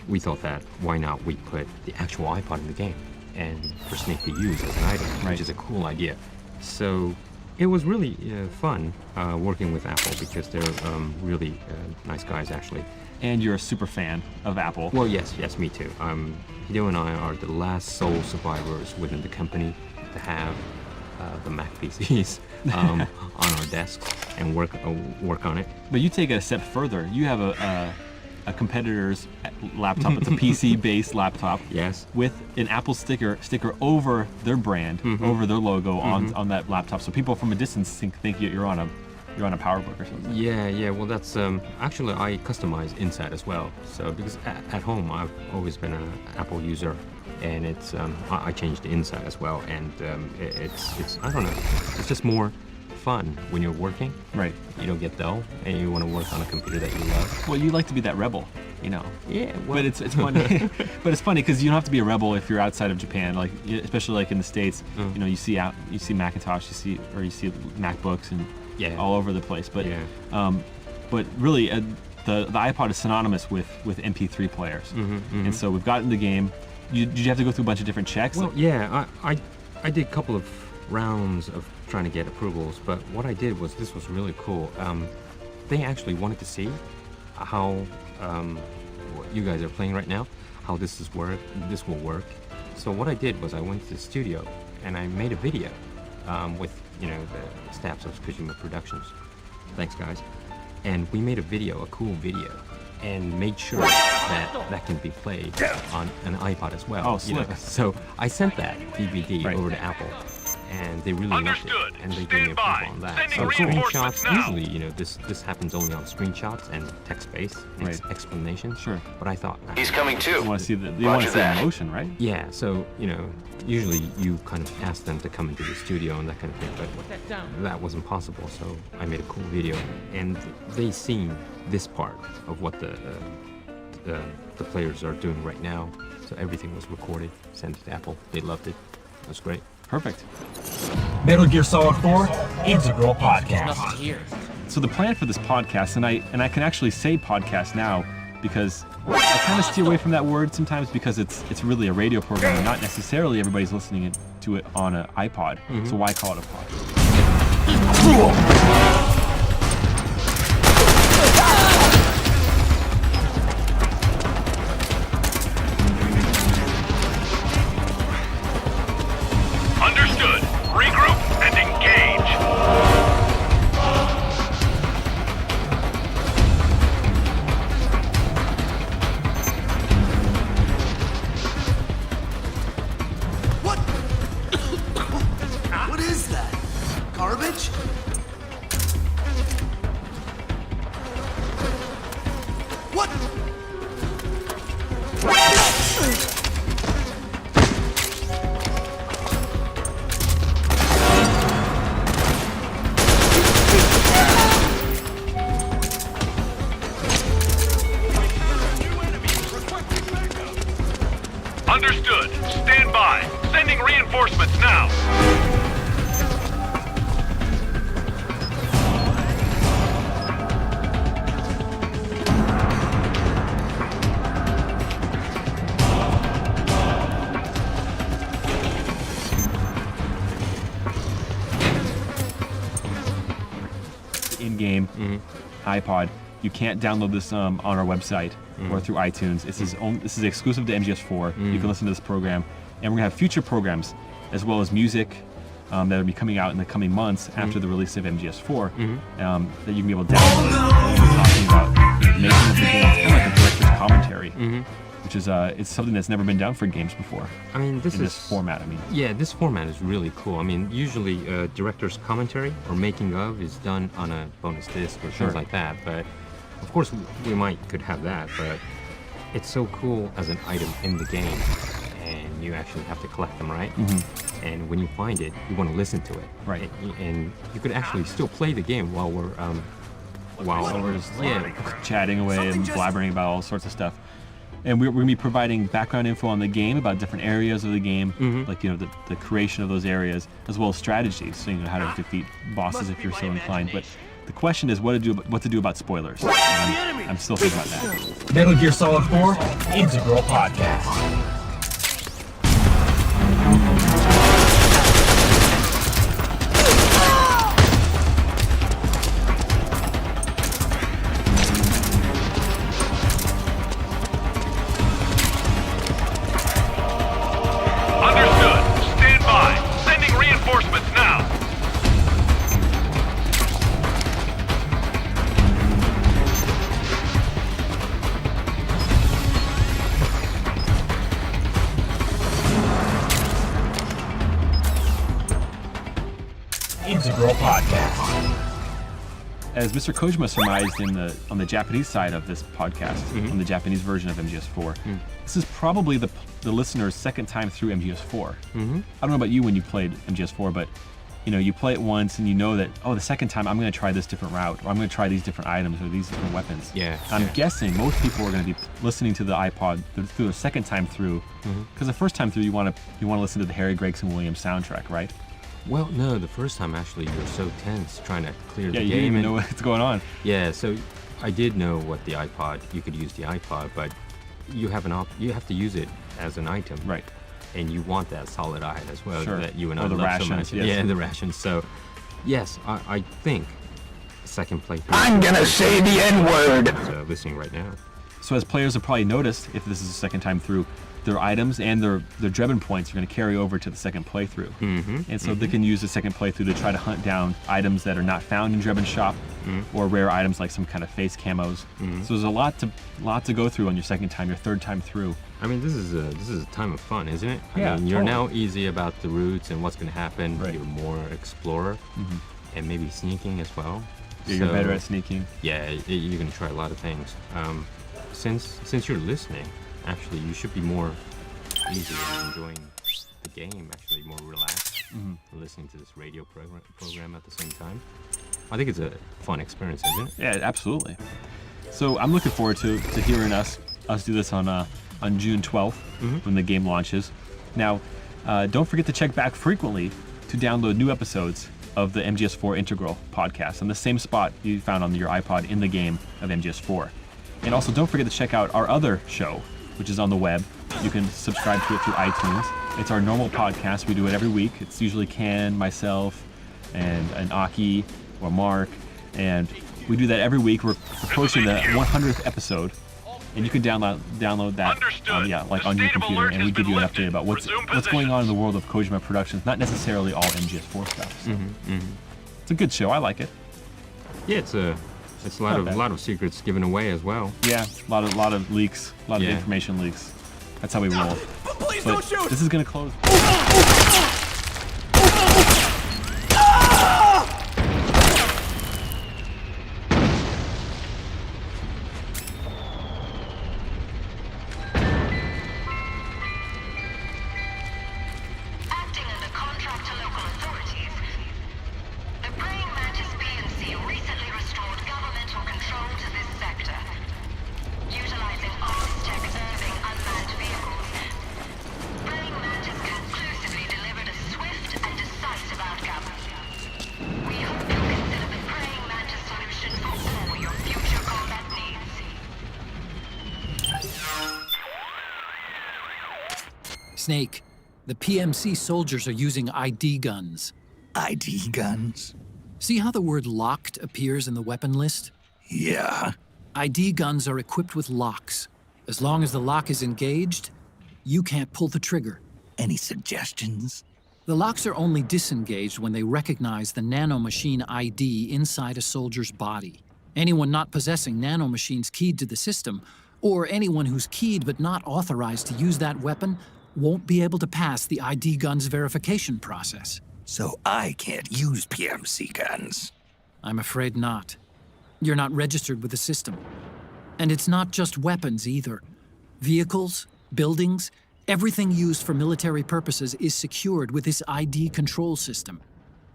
we thought that why not we put the actual iPod in the game and for Snake to use as an item, which is a cool idea. So it was really fun working with Apple because they're really nice guys, actually. And you're a super fan of Apple. Well, yes, me too. Hideo and I are the last sole survivors within the company to have the Mac PCs on our desks and work on it. But you take it a step further. You have a competitor's laptop. It's a PC-based laptop. Yes. With an Apple sticker over their brand, over their logo on that laptop, so people from a distance think you're on a PowerBook or something. Yeah. Well, that's actually I customize inside as well. So because at home I've always been an Apple user, and it's I changed the inside as well, and it's I don't know, it's just more fun when you're working. Right. You don't get dull, and you want to work on a computer that you love. Well, you like to be that rebel, you know. Yeah. Well. But it's funny. But it's funny because you don't have to be a rebel if you're outside of Japan. Like especially like in the States, you know, you see Macintosh, you see MacBooks and all over the place. But but really the iPod is synonymous with MP3 players. And so we've gotten the game. Did you have to go through a bunch of different checks? Well, yeah, I did a couple of rounds of trying to get approvals, but what I did was, this was really cool. They actually wanted to see how what you guys are playing right now, how this will work. So what I did was I went to the studio and I made a video with the staffs of Kojima Productions. Thanks, guys. And we made a cool video, and made sure that can be played on an iPod as well. Oh, slick. So I sent that DVD over to Apple, and they really loved it, and they gave me approval on that. So screenshots, usually, this happens only on screenshots and text-based explanation. Sure. But I thought, he's coming too. You want to see the emotion, right? Yeah. So usually you kind of ask them to come into the studio and that kind of thing, but that wasn't possible. So I made a cool video, and they seen this part of what the players are doing right now. So everything was recorded, sent it to Apple. They loved it. It was great. Perfect. Metal Gear Solid 4 Integral Podcast. So the plan for this podcast, and I can actually say podcast now because I kind of steer away from that word sometimes because it's really a radio program and not necessarily everybody's listening to it on an iPod. So why call it a podcast? Understood. Regroup and engage. What? What is that? Garbage? What? Understood. Stand by. Sending reinforcements now. In-game iPod. You can't download this on our website or through iTunes. This is exclusive to MGS4. You can listen to this program, and we're gonna have future programs as well as music that will be coming out in the coming months after the release of MGS4 that you can be able to download. We're talking about the making of the games and like a director's commentary, which is it's something that's never been done for games before. I mean, this format. Yeah, this format is really cool. I mean, usually director's commentary or making of is done on a bonus disc or things like that. But of course, we could have that. But it's so cool as an item in the game, and you actually have to collect them, right? And when you find it, you want to listen to it, right? And you could actually still play the game while we're just chatting away and blabbering about all sorts of stuff. And we're going to be providing background info on the game about different areas of the game, like the creation of those areas, as well as strategies, so you know how to defeat bosses if you're so inclined. But the question is what to do about spoilers. And I'm still thinking about that. Metal Gear Solid 4 Integral Podcast. Integral Podcast. As Mr. Kojima surmised on the Japanese side of this podcast, on the Japanese version of MGS4, this is probably the listener's second time through MGS4. I don't know about you when you played MGS4, but you play it once and you know that, the second time I'm going to try this different route, or I'm going to try these different items or these different weapons. Yeah. I'm guessing most people are going to be listening to the iPod through the second time through, because the first time through you want to listen to the Harry Gregson Williams soundtrack, right? Well, no, the first time actually you're so tense trying to clear the game. Yeah, you didn't even know what's going on. Yeah, so I did know what the iPod, you could use the iPod, but you have you have to use it as an item. Right. And you want that solid eye as well, sure. that you and I love rations, so much. Yes. Yeah, the rations. So, yes, I think second playthrough. I'm gonna say the N-word. Listening right now. So as players have probably noticed, if this is the second time through, their items and their Drebin points are going to carry over to the second playthrough. And so they can use the second playthrough to try to hunt down items that are not found in Drebin's shop, or rare items like some kind of face camos. So there's a lot to go through on your second time, your third time through. I mean, this is a time of fun, isn't it? Yeah, I mean, you're totally. now easy about the routes and what's going to happen. Right. You're more explorer, and maybe sneaking as well. Yeah, you're better at sneaking. Yeah, you're going to try a lot of things. Since you're listening, actually, you should be more easy and enjoying the game, actually more relaxed, listening to this radio program at the same time. I think it's a fun experience, isn't it? Yeah, absolutely. So I'm looking forward to hearing us do this on June 12th when the game launches. Now, don't forget to check back frequently to download new episodes of the MGS4 Integral podcast on the same spot you found on your iPod in the game of MGS4. And also don't forget to check out our other show, which is on the web. You can subscribe to it through iTunes. It's our normal podcast. We do it every week. It's usually Ken, myself, and Aki or Mark. And we do that every week. We're approaching the 100th episode. And you can download that on your computer, and we give you an update about what's going on in the world of Kojima Productions, not necessarily all MGS4 stuff. So. It's a good show. I like it. Yeah, it's a lot of secrets given away as well. Yeah, a lot of leaks, a lot of information leaks. That's how we roll. Please but don't shoot! This is gonna close. Acting under contract to local authorities, the Praying Mantis PNC recently restored governmental control to this sector. Utilizing Arms-Tech-serving unmanned vehicles, Praying Mantis conclusively delivered a swift and decisive outcome. We hope you'll consider the Praying Mantis solution for all your future combat needs. Snake, the PMC soldiers are using ID guns. ID guns? See how the word locked appears in the weapon list? Yeah. ID guns are equipped with locks. As long as the lock is engaged, you can't pull the trigger. Any suggestions? The locks are only disengaged when they recognize the nanomachine ID inside a soldier's body. Anyone not possessing nanomachines keyed to the system, or anyone who's keyed but not authorized to use that weapon, won't be able to pass the ID gun's verification process. So I can't use PMC guns? I'm afraid not. You're not registered with the system. And it's not just weapons either. Vehicles, buildings, everything used for military purposes is secured with this ID control system.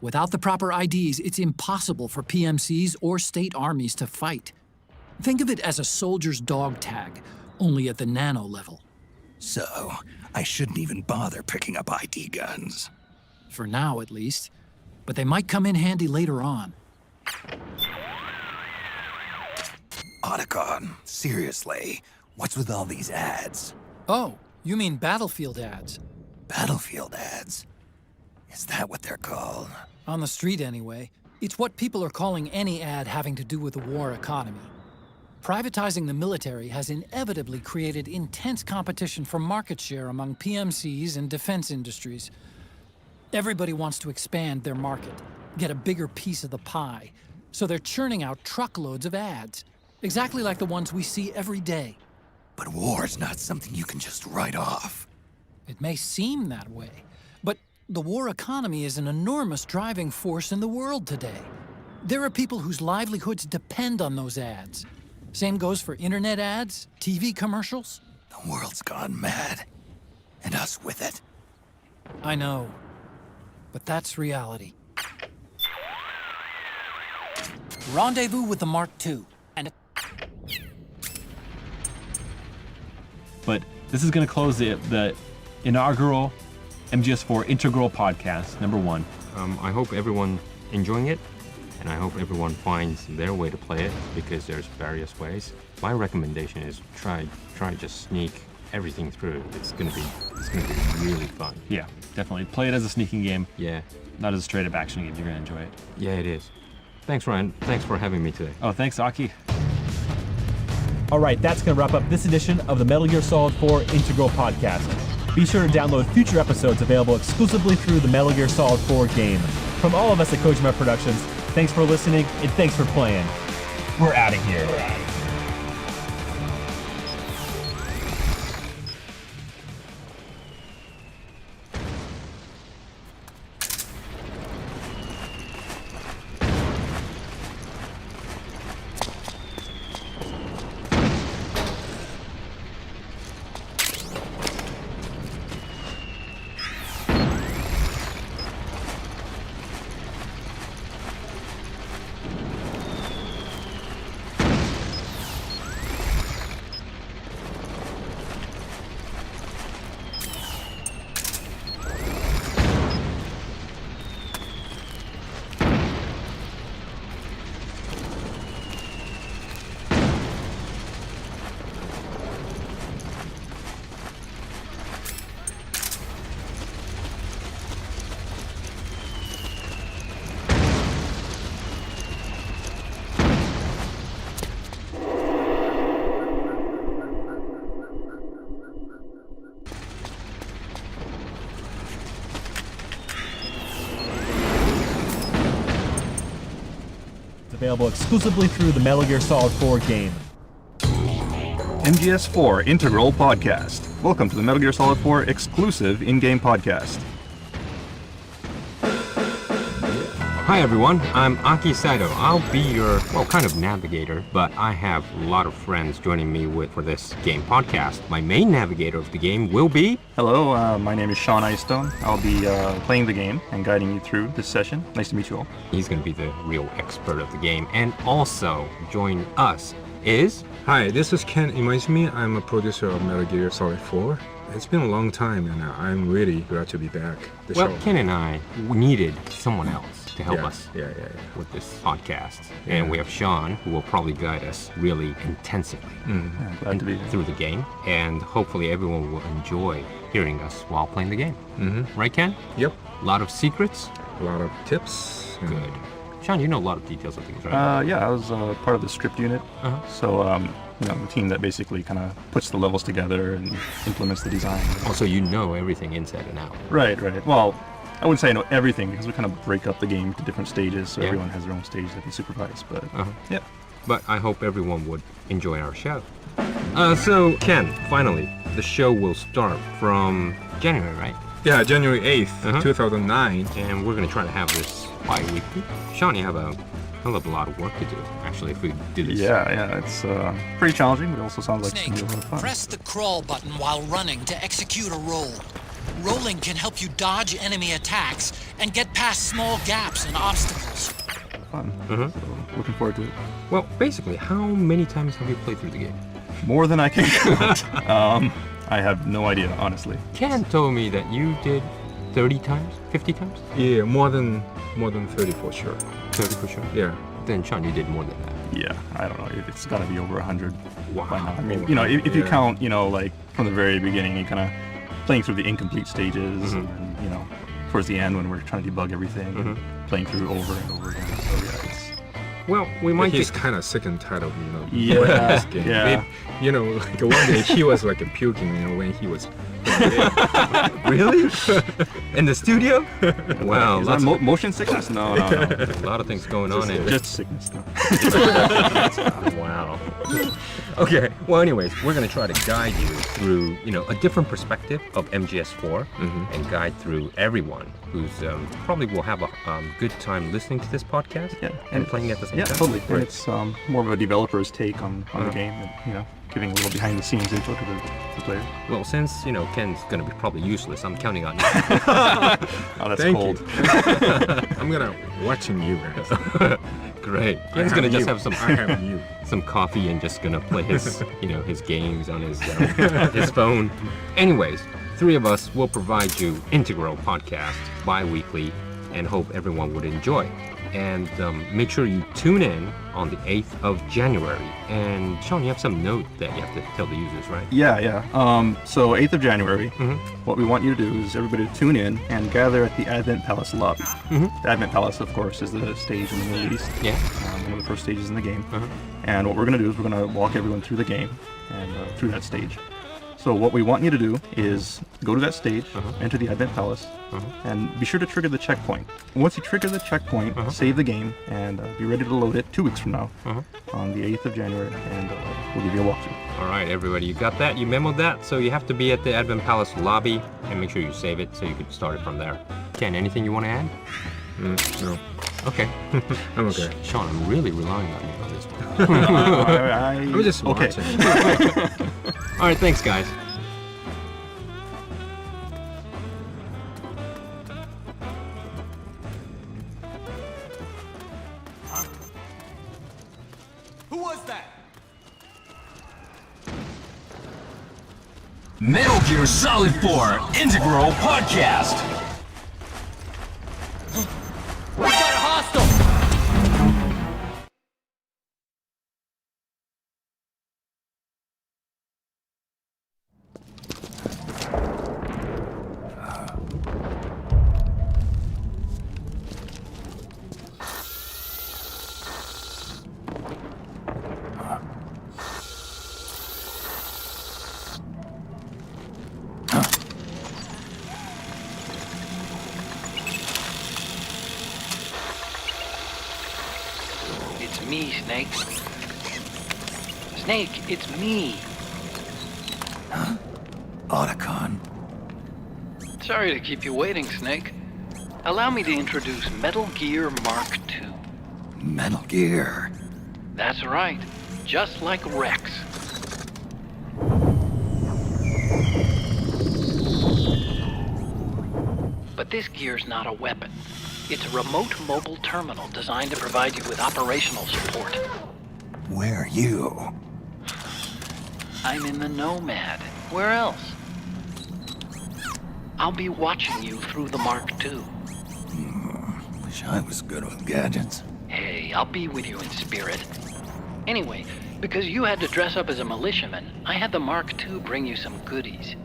Without the proper IDs, it's impossible for PMCs or state armies to fight. Think of it as a soldier's dog tag. only at the nano level. So, I shouldn't even bother picking up ID guns. For now, at least. But they might come in handy later on. Otacon, seriously, what's with all these ads? Oh, you mean Battlefield ads? Battlefield ads? Is that what they're called? On the street, anyway. It's what people are calling any ad having to do with the war economy. Privatizing the military has inevitably created intense competition for market share among PMCs and defense industries. Everybody wants to expand their market, get a bigger piece of the pie, so they're churning out truckloads of ads, exactly like the ones we see every day. But war's not something you can just write off. It may seem that way, but the war economy is an enormous driving force in the world today. There are people whose livelihoods depend on those ads. Same goes for internet ads, TV commercials. The world's gone mad, and us with it. I know, but that's reality. Rendezvous with the Mark II, and But this is going to close the inaugural MGS4 Integral Podcast, number 1. I hope everyone enjoying it, and I hope everyone finds their way to play it, because there's various ways. My recommendation is try to just sneak everything through. It's gonna be really fun. Yeah, definitely. Play it as a sneaking game. Yeah. Not as a straight up action game. You're gonna enjoy it. Yeah, it is. Thanks, Ryan. Thanks for having me today. Oh, thanks, Aki. All right, that's going to wrap up this edition of the Metal Gear Solid 4 Integral Podcast. Be sure to download future episodes available exclusively through the Metal Gear Solid 4 game. From all of us at Kojima Productions, thanks for listening and thanks for playing. We're out of here. Available exclusively through the Metal Gear Solid 4 game. MGS4 Integral Podcast. Welcome to the Metal Gear Solid 4 exclusive in-game podcast. Hi everyone, I'm Aki Saito. I'll be your, kind of navigator, but I have a lot of friends joining me for this game podcast. My main navigator of the game will be... Hello, my name is Sean Icestone. I'll be playing the game and guiding you through this session. Nice to meet you all. He's going to be the real expert of the game. And also join us is... Hi, this is Ken Imaizumi. I'm a producer of Metal Gear Solid 4. It's been a long time and I'm really glad to be back. Ken and I needed someone else to help us with this podcast. Yeah. And we have Sean, who will probably guide us really intensively glad to be through the game. And hopefully everyone will enjoy hearing us while playing the game. Right, Ken? Yep. A lot of secrets. A lot of tips. Good. Sean, you know a lot of details of things, right? Yeah, I was part of the script unit. So, the team that basically kind of puts the levels together and implements the design. Also, you know everything inside and out. Right. Well, I wouldn't say I know everything because we kind of break up the game to different stages, so everyone has their own stage that they supervise. But yeah. But I hope everyone would enjoy our show. So Ken, finally, the show will start from January, right? Yeah, January 8th, 2009. And we're gonna try to have this bi-weekly. Sean, you have a hell of a lot of work to do, actually, if we do this. Yeah, it's pretty challenging, but it also sounds like it's gonna be a lot of fun. Press the crawl button while running to execute a roll. Rolling can help you dodge enemy attacks and get past small gaps and obstacles. Fun. So looking forward to it. Well, basically, how many times have you played through the game? More than I can count. I have no idea, honestly. Ken told me that you did 30 times, 50 times? Yeah, more than 30 for sure. 30 for sure? Yeah. Then Sean, you did more than that. Yeah, I don't know. It's got to be over 100 Wow. by now. I mean, you know, if you count, you know, like from the very beginning, you kind of playing through the incomplete stages, and then, you know, towards the end when we're trying to debug everything, and playing through over and over again. So yeah, it's. Well, we might. He's kind of sick and tired of, you know, Yeah, this game. yeah. You know, like one day he was like puking, you know, when he was. Really? In the studio? Wow. Is that motion sickness? No. A lot of things going on in Just sickness. No. Wow. Okay. Well, anyways, we're gonna try to guide you through, you know, a different perspective of MGS4, and guide through everyone who's probably will have a good time listening to this podcast and playing at the same time. Yeah, totally. And it's more of a developer's take on the game, and, you know, giving a little behind-the-scenes info to the player. Well, since, you know, Ken's gonna be probably useless, I'm counting on you. Oh, that's Thank cold. I'm gonna watching you guys. Great. Ken's gonna just have I have you. some coffee and just gonna play his, you know, his games on his his phone. Anyways, three of us will provide you Integral podcast bi-weekly, and hope everyone would enjoy. And make sure you tune in on the 8th of January. And Sean, you have some note that you have to tell the users, right? Yeah. So 8th of January, what we want you to do is everybody to tune in and gather at the Advent Palace lobby. The Advent Palace, of course, is the stage in the Middle East. Yeah. One of the first stages in the game. And what we're going to do is we're going to walk everyone through the game and through that stage. So what we want you to do is go to that stage, enter the Advent Palace, and be sure to trigger the checkpoint. Once you trigger the checkpoint, save the game, and be ready to load it 2 weeks from now, on the 8th of January, and we'll give you a walkthrough. All right, everybody, you got that? You memoed that? So you have to be at the Advent Palace lobby, and make sure you save it so you can start it from there. Ken, anything you want to add? No. Okay. I'm okay. Sean, I'm really relying on you on this one. I'm just watching. All right, thanks, guys. Who was that? Metal Gear Solid 4 Integral Podcast. We got a hostile! It's me, Snake. Snake, it's me. Huh? Otacon. Sorry to keep you waiting, Snake. Allow me to introduce Metal Gear Mark II. Metal Gear. That's right. Just like Rex. But this gear's not a weapon. It's a remote mobile terminal designed to provide you with operational support. Where are you? I'm in the Nomad. Where else? I'll be watching you through the Mark II. Wish I was good with gadgets. Hey, I'll be with you in spirit. Anyway, because you had to dress up as a militiaman, I had the Mark II bring you some goodies.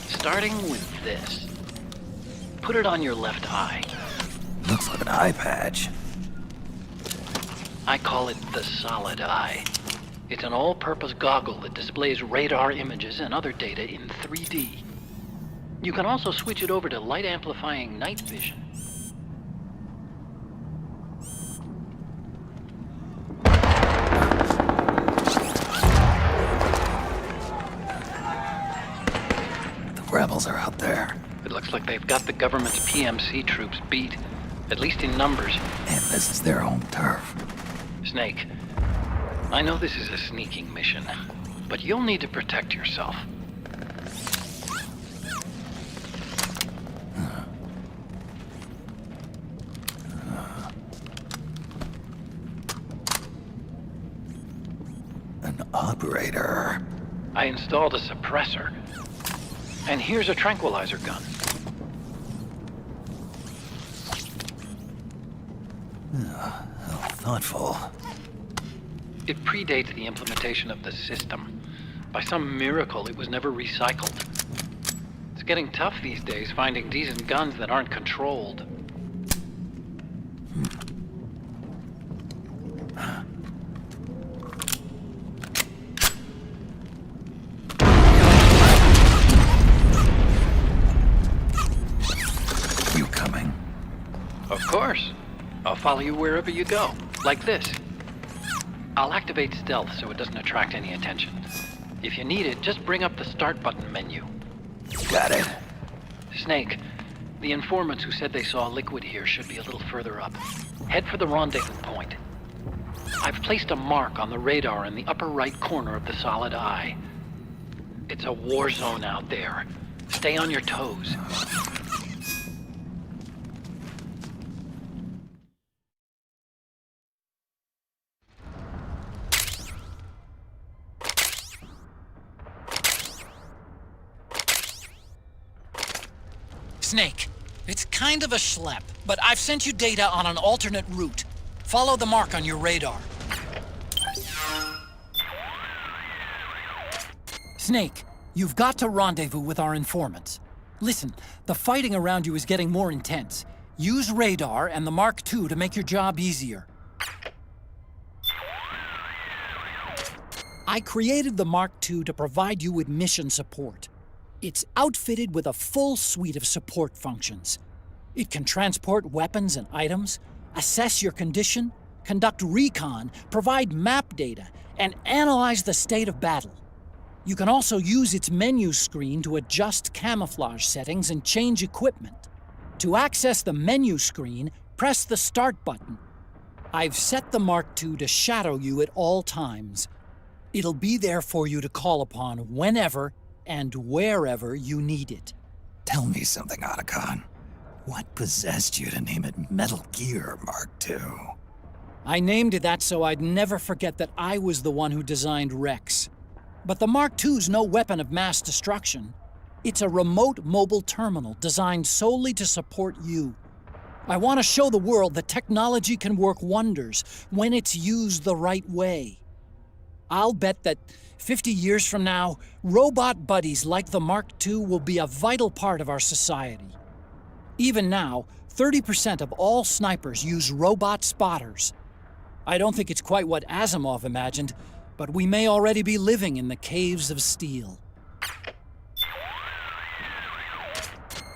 Starting with this. Put it on your left eye. Looks like an eye patch. I call it the Solid Eye. It's an all-purpose goggle that displays radar images and other data in 3D. You can also switch it over to light-amplifying night vision. The rebels are out there. It looks like they've got the government's PMC troops beat, at least in numbers. And this is their home turf. Snake, I know this is a sneaking mission, but you'll need to protect yourself. An Operator. I installed a suppressor. And here's a tranquilizer gun. How thoughtful. It predates the implementation of the system. By some miracle, it was never recycled. It's getting tough these days finding decent guns that aren't controlled. You coming? Of course. I'll follow you wherever you go. Like this. I'll activate stealth so it doesn't attract any attention. If you need it, just bring up the start button menu. Got it. Snake, the informants who said they saw Liquid here should be a little further up. Head for the rendezvous point. I've placed a mark on the radar in the upper right corner of the solid eye. It's a war zone out there. Stay on your toes. Snake, it's kind of a schlep, but I've sent you data on an alternate route. Follow the mark on your radar. Snake, you've got to rendezvous with our informants. Listen, the fighting around you is getting more intense. Use radar and the Mark II to make your job easier. I created the Mark II to provide you with mission support. It's outfitted with a full suite of support functions. It can transport weapons and items, assess your condition, conduct recon, provide map data, and analyze the state of battle. You can also use its menu screen to adjust camouflage settings and change equipment. To access the menu screen, press the Start button. I've set the Mark II to shadow you at all times. It'll be there for you to call upon whenever and wherever you need it. Tell me something, Otacon. What possessed you to name it Metal Gear Mark II? I named it that so I'd never forget that I was the one who designed Rex. But the Mark II's no weapon of mass destruction. It's a remote mobile terminal designed solely to support you. I want to show the world that technology can work wonders when it's used the right way. I'll bet that 50 years from now, robot buddies like the Mark II will be a vital part of our society. Even now, 30% of all snipers use robot spotters. I don't think it's quite what Asimov imagined, but we may already be living in the caves of steel.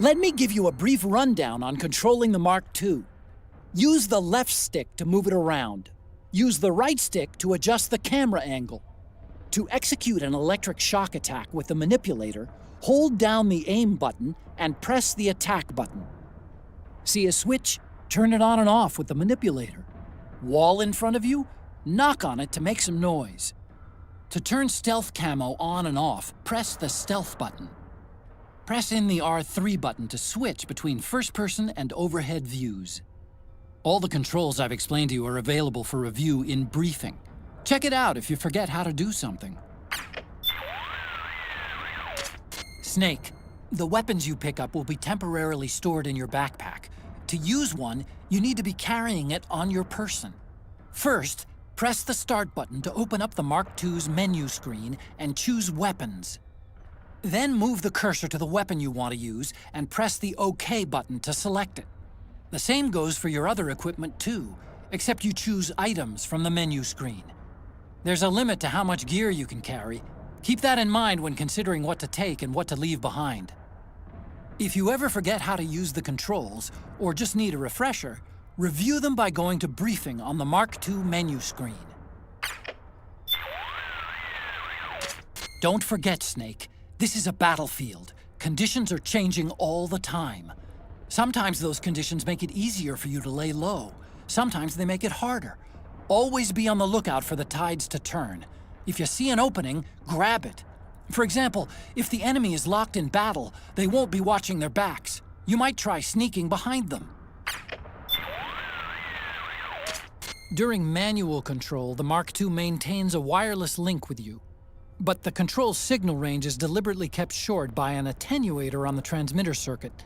Let me give you a brief rundown on controlling the Mark II. Use the left stick to move it around. Use the right stick to adjust the camera angle. To execute an electric shock attack with the manipulator, hold down the aim button and press the attack button. See a switch? Turn it on and off with the manipulator. Wall in front of you? Knock on it to make some noise. To turn stealth camo on and off, press the stealth button. Press in the R3 button to switch between first-person and overhead views. All the controls I've explained to you are available for review in briefing. Check it out if you forget how to do something. Snake, the weapons you pick up will be temporarily stored in your backpack. To use one, you need to be carrying it on your person. First, press the Start button to open up the Mark II's menu screen and choose Weapons. Then move the cursor to the weapon you want to use and press the OK button to select it. The same goes for your other equipment too, except you choose Items from the menu screen. There's a limit to how much gear you can carry. Keep that in mind when considering what to take and what to leave behind. If you ever forget how to use the controls, or just need a refresher, review them by going to Briefing on the Mark II menu screen. Don't forget, Snake, this is a battlefield. Conditions are changing all the time. Sometimes those conditions make it easier for you to lay low. Sometimes they make it harder. Always be on the lookout for the tides to turn. If you see an opening, grab it. For example, if the enemy is locked in battle, they won't be watching their backs. You might try sneaking behind them. During manual control, the Mark II maintains a wireless link with you. But the control signal range is deliberately kept short by an attenuator on the transmitter circuit.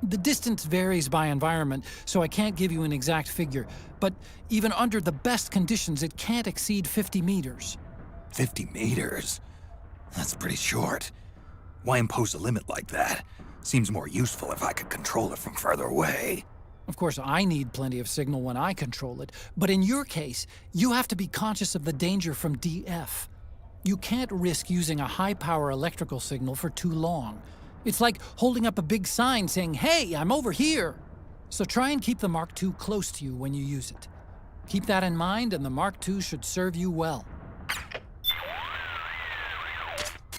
The distance varies by environment, so I can't give you an exact figure, but even under the best conditions, it can't exceed 50 meters. 50 meters? That's pretty short. Why impose a limit like that? Seems more useful if I could control it from further away. Of course, I need plenty of signal when I control it, but in your case, you have to be conscious of the danger from DF. You can't risk using a high-power electrical signal for too long. It's like holding up a big sign saying, "Hey, I'm over here!" So try and keep the Mark II close to you when you use it. Keep that in mind, and the Mark II should serve you well.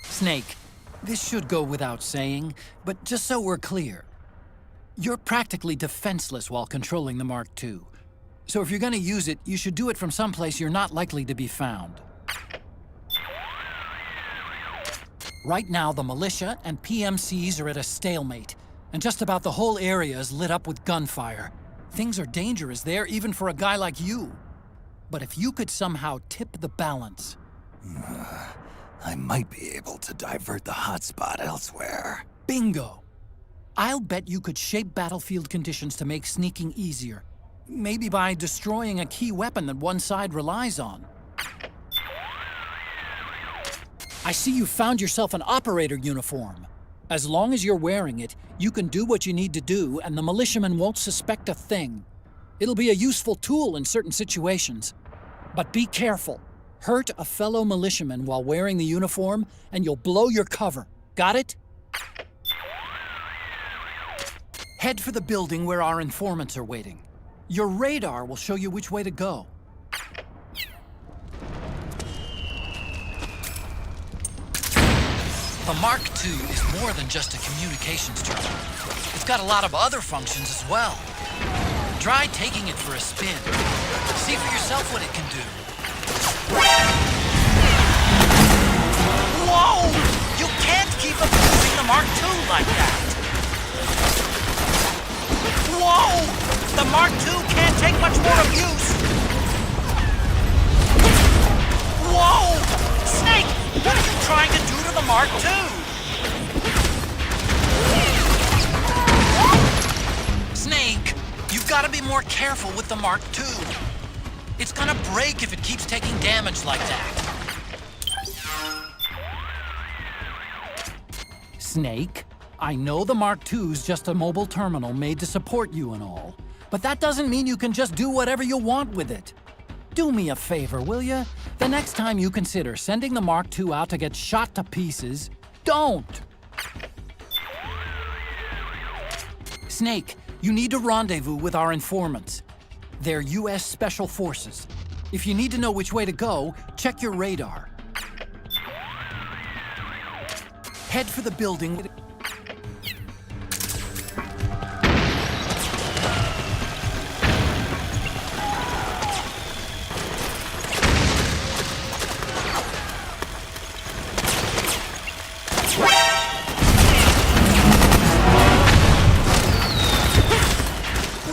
Snake, this should go without saying, but just so we're clear, you're practically defenseless while controlling the Mark II. So if you're gonna use it, you should do it from someplace you're not likely to be found. Right now, the militia and PMCs are at a stalemate, and just about the whole area is lit up with gunfire. Things are dangerous there, even for a guy like you. But if you could somehow tip the balance... I might be able to divert the hotspot elsewhere. Bingo! I'll bet you could shape battlefield conditions to make sneaking easier. Maybe by destroying a key weapon that one side relies on. I see you found yourself an operator uniform. As long as you're wearing it, you can do what you need to do, and the militiamen won't suspect a thing. It'll be a useful tool in certain situations. But be careful. Hurt a fellow militiaman while wearing the uniform, and you'll blow your cover. Got it? Head for the building where our informants are waiting. Your radar will show you which way to go. The Mark II is more than just a communications terminal. It's got a lot of other functions as well. Try taking it for a spin. See for yourself what it can do. Whoa! You can't keep abusing the Mark II like that! Whoa! The Mark II can't take much more abuse! Whoa! Snake! What are you trying to do to the Mark II? Snake, you've got to be more careful with the Mark II. It's gonna break if it keeps taking damage like that. Snake, I know the Mark II's just a mobile terminal made to support you and all, but that doesn't mean you can just do whatever you want with it. Do me a favor, will ya? The next time you consider sending the Mark II out to get shot to pieces, don't! Snake, you need to rendezvous with our informants. They're U.S. Special Forces. If you need to know which way to go, check your radar. Head for the building.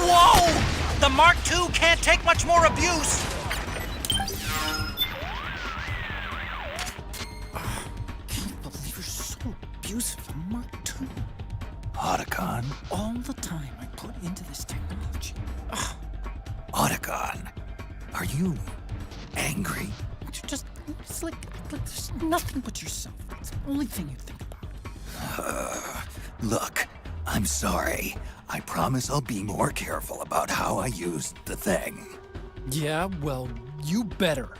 Whoa! The Mark II can't take much more abuse! Abusive, Mark II. Otacon? All the time I put into this technology. Ugh. Otacon, are you angry? It's like there's nothing but yourself. It's the only thing you think about. Look, I'm sorry. I promise I'll be more careful about how I use the thing. Yeah, well, you better.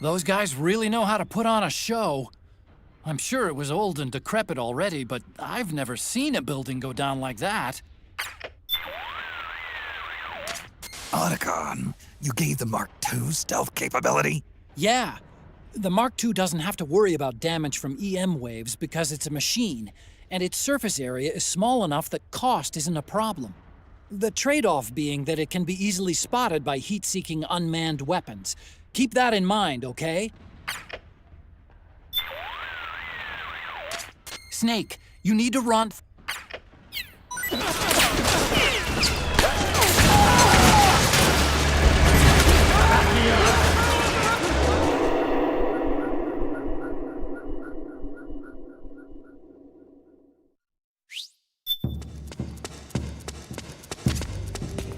Those guys really know how to put on a show. I'm sure it was old and decrepit already, but I've never seen a building go down like that. Otacon, you gave the Mark II stealth capability? Yeah. The Mark II doesn't have to worry about damage from EM waves because it's a machine, and its surface area is small enough that cost isn't a problem. The trade-off being that it can be easily spotted by heat-seeking unmanned weapons. Keep that in mind, okay? Snake, you need to run.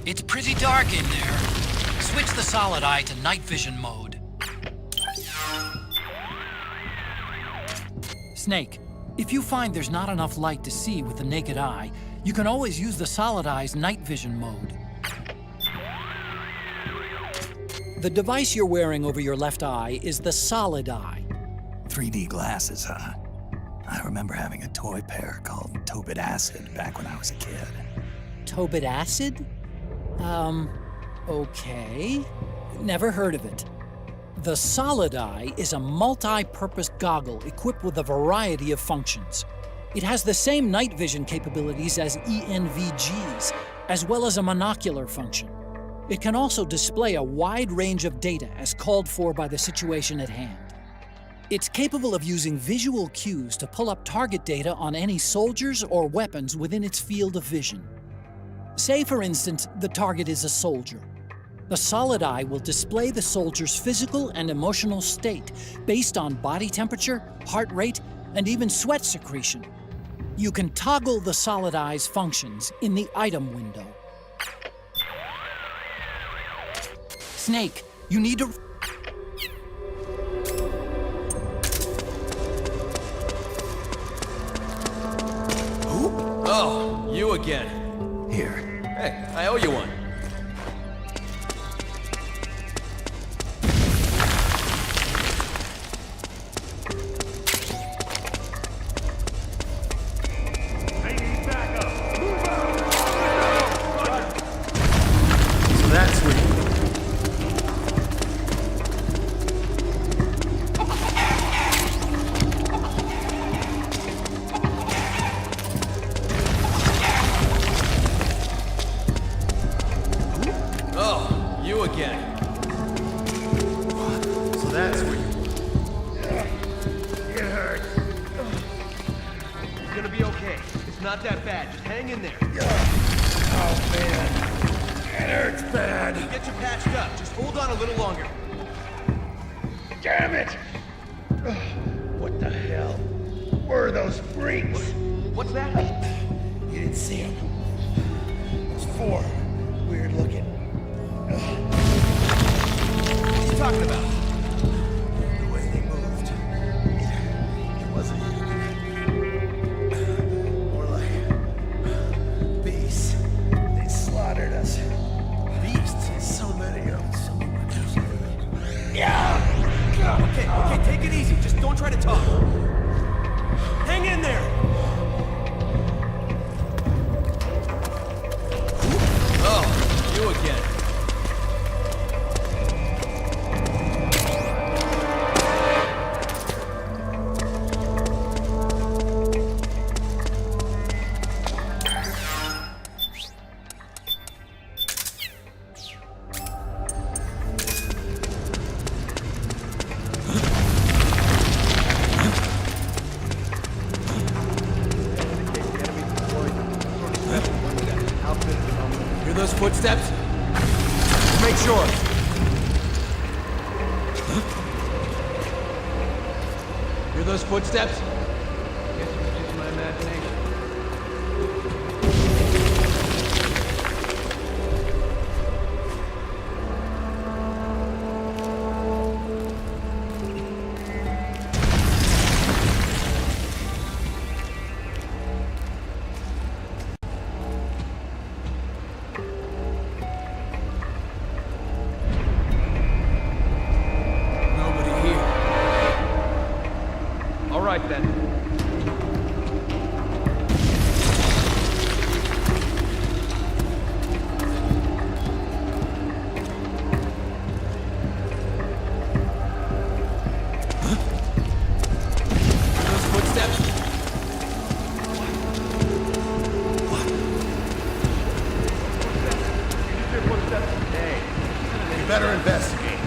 It's pretty dark in there. Switch the solid eye to night vision mode. Snake, if you find there's not enough light to see with the naked eye, you can always use the solid eye's night vision mode. The device you're wearing over your left eye is the solid eye. 3D glasses, huh? I remember having a toy pair called Tobit Acid back when I was a kid. Tobit Acid? Okay. Never heard of it. The solid eye is a multi-purpose goggle equipped with a variety of functions. It has the same night vision capabilities as ENVGs, as well as a monocular function. It can also display a wide range of data as called for by the situation at hand. It's capable of using visual cues to pull up target data on any soldiers or weapons within its field of vision. Say, for instance, the target is a soldier. The solid eye will display the soldier's physical and emotional state based on body temperature, heart rate, and even sweat secretion. You can toggle the solid eye's functions in the item window. Snake, you need to... Oh, you again. Here. Hey, I owe you one. So that's where you... again. So that's where you... It hurts. You're gonna be okay. It's not that bad. Just hang in there. Oh, man. It hurts bad. We'll get you patched up. Just hold on a little longer. Damn it! What the hell were those freaks? What's that? You didn't see them. There's 4. Weird looking. What are you talking about? The way they moved. It wasn't more like beasts. They slaughtered us. Beasts? So many of them. Yeah! Okay, take it easy. Just don't try to talk. Hang in there! Oh, you again. Hear those footsteps? Make sure. Hear those footsteps? Guess it was just my imagination. Nobody We better investigate.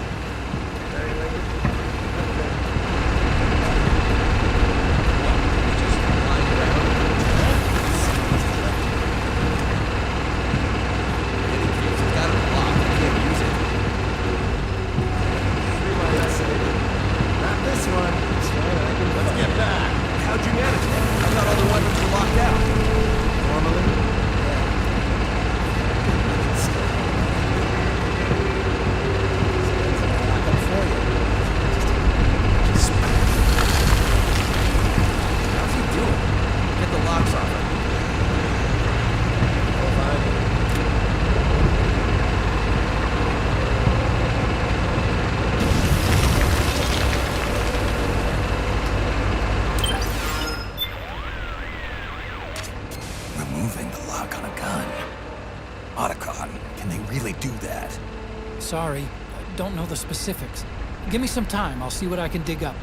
Sorry, don't know the specifics. Give me some time, I'll see what I can dig up.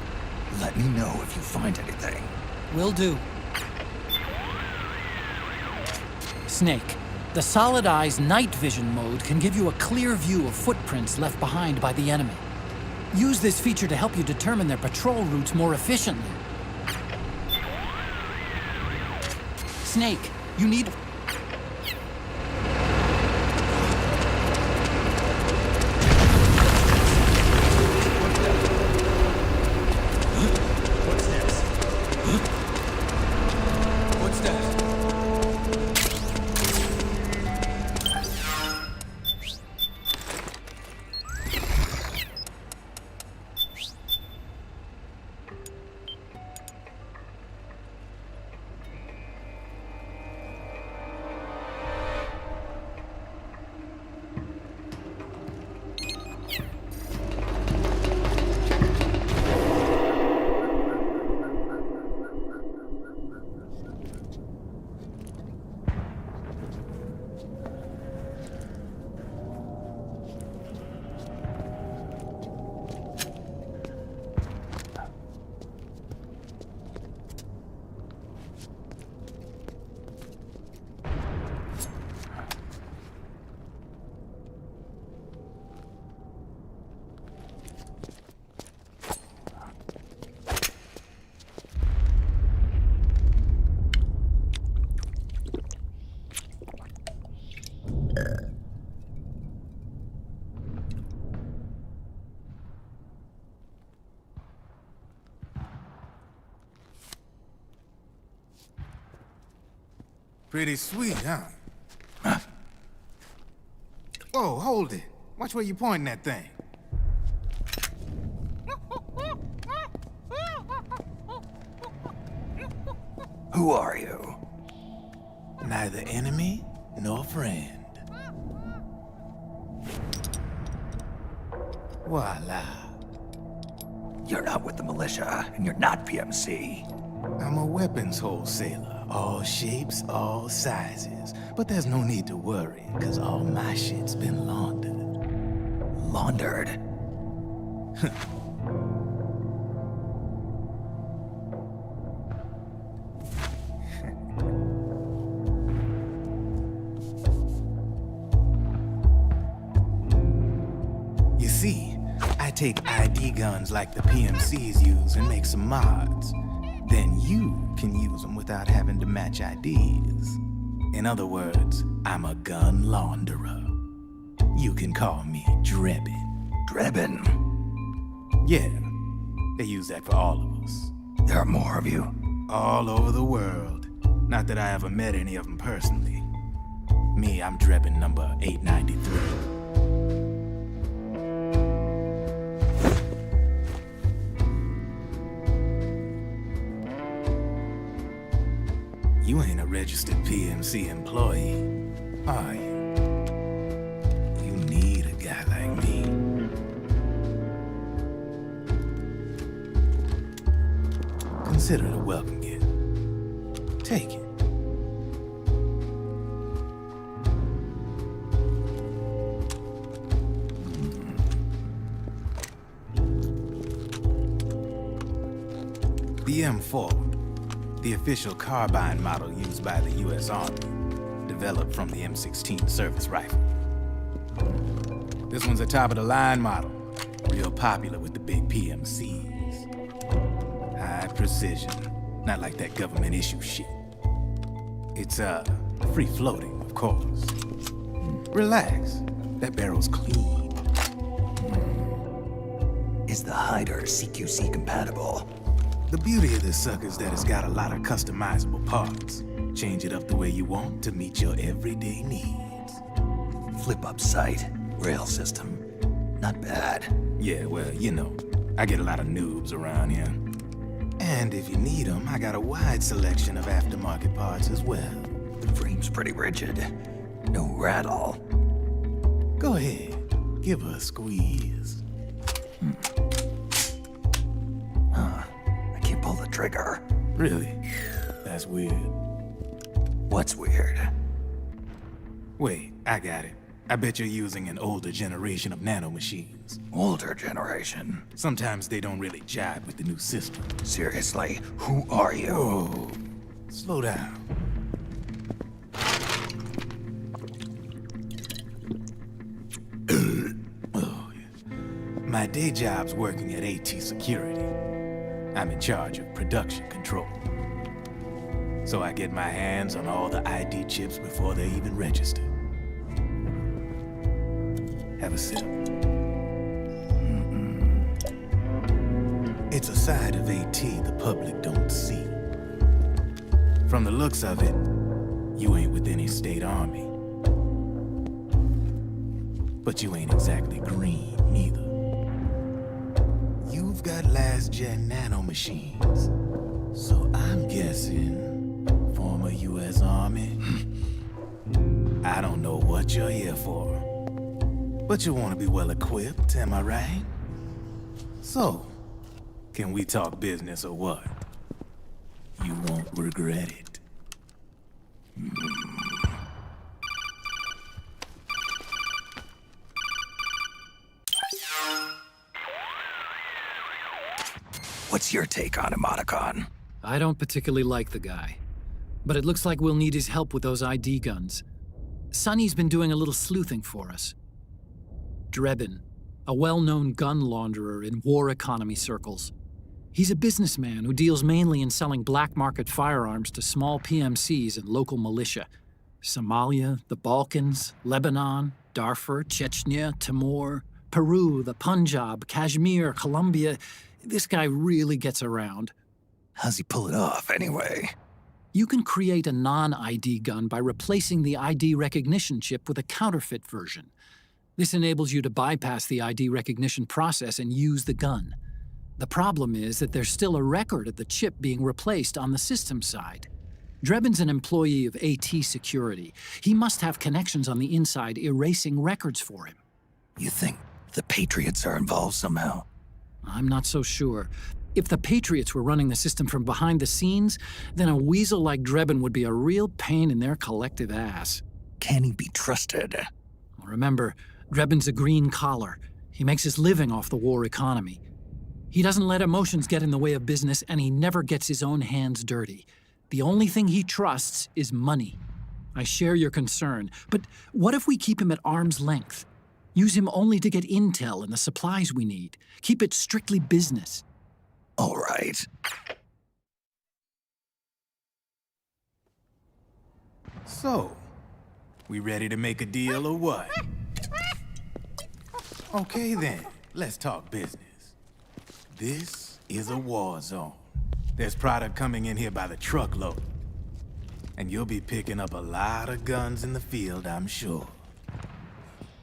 Let me know if you find anything. Will do. Snake, the Solid Eye's night vision mode can give you a clear view of footprints left behind by the enemy. Use this feature to help you determine their patrol routes more efficiently. Snake, you need... Pretty sweet, huh? Whoa, hold it. Watch where you pointing that thing. Who are you? Neither enemy nor friend. Voila. You're not with the militia, and you're not PMC. I'm a weapons wholesaler. All shapes, all sizes. But there's no need to worry, because all my shit's been laundered. Laundered? You see, I take ID guns like the PMCs use and make some mods. Then you can use them without having to match IDs. In other words, I'm a gun launderer. You can call me Drebin. Drebin? Yeah, they use that for all of us. There are more of you? All over the world. Not that I ever met any of them personally. Me, I'm Drebin number 893. You ain't a registered PMC employee, are you? You need a guy like me. Consider it a welcome gift. Take it. The M4. The official carbine model used by the U.S. Army, developed from the M16 service rifle. This one's a top-of-the-line model. Real popular with the big PMCs. High precision. Not like that government issue shit. It's, free-floating, of course. Relax. That barrel's clean. Is the hider CQC compatible? The beauty of this sucker is that it's got a lot of customizable parts. Change it up the way you want to meet your everyday needs. Flip-up sight, rail system. Not bad. Yeah, well, you know, I get a lot of noobs around here. And if you need them, I got a wide selection of aftermarket parts as well. The frame's pretty rigid. No rattle. Go ahead, give her a squeeze. I can't pull the trigger. Really? That's weird. What's weird? Wait, I got it. I bet you're using an older generation of nanomachines. Older generation? Sometimes they don't really jive with the new system. Seriously, who are you? Whoa. Slow down. Oh, yeah. My day job's working at AT Security. I'm in charge of production control. So I get my hands on all the ID chips before they even register. Have a sip. It's a side of AT the public don't see. From the looks of it, you ain't with any state army. But you ain't exactly green, neither. You've got last-gen nanomachines. So I'm guessing former U.S. Army. I don't know what you're here for. But you want to be well-equipped, am I right? So, can we talk business or what? You won't regret it. What's your take on Emoticon? I don't particularly like the guy. But it looks like we'll need his help with those ID guns. Sonny's been doing a little sleuthing for us. Drebin, a well-known gun launderer in war economy circles. He's a businessman who deals mainly in selling black market firearms to small PMCs and local militia. Somalia, the Balkans, Lebanon, Darfur, Chechnya, Timor, Peru, the Punjab, Kashmir, Colombia. This guy really gets around. How's he pull it off, anyway? You can create a non-ID gun by replacing the ID recognition chip with a counterfeit version. This enables you to bypass the ID recognition process and use the gun. The problem is that there's still a record of the chip being replaced on the system side. Drebin's an employee of AT Security. He must have connections on the inside erasing records for him. You think the Patriots are involved somehow? I'm not so sure. If the Patriots were running the system from behind the scenes, then a weasel like Drebin would be a real pain in their collective ass. Can he be trusted? Remember, Drebin's a green collar. He makes his living off the war economy. He doesn't let emotions get in the way of business, and he never gets his own hands dirty. The only thing he trusts is money. I share your concern, but what if we keep him at arm's length? Use him only to get intel and the supplies we need. Keep it strictly business. All right. So, we ready to make a deal or what? Okay then, let's talk business. This is a war zone. There's product coming in here by the truckload. And you'll be picking up a lot of guns in the field, I'm sure.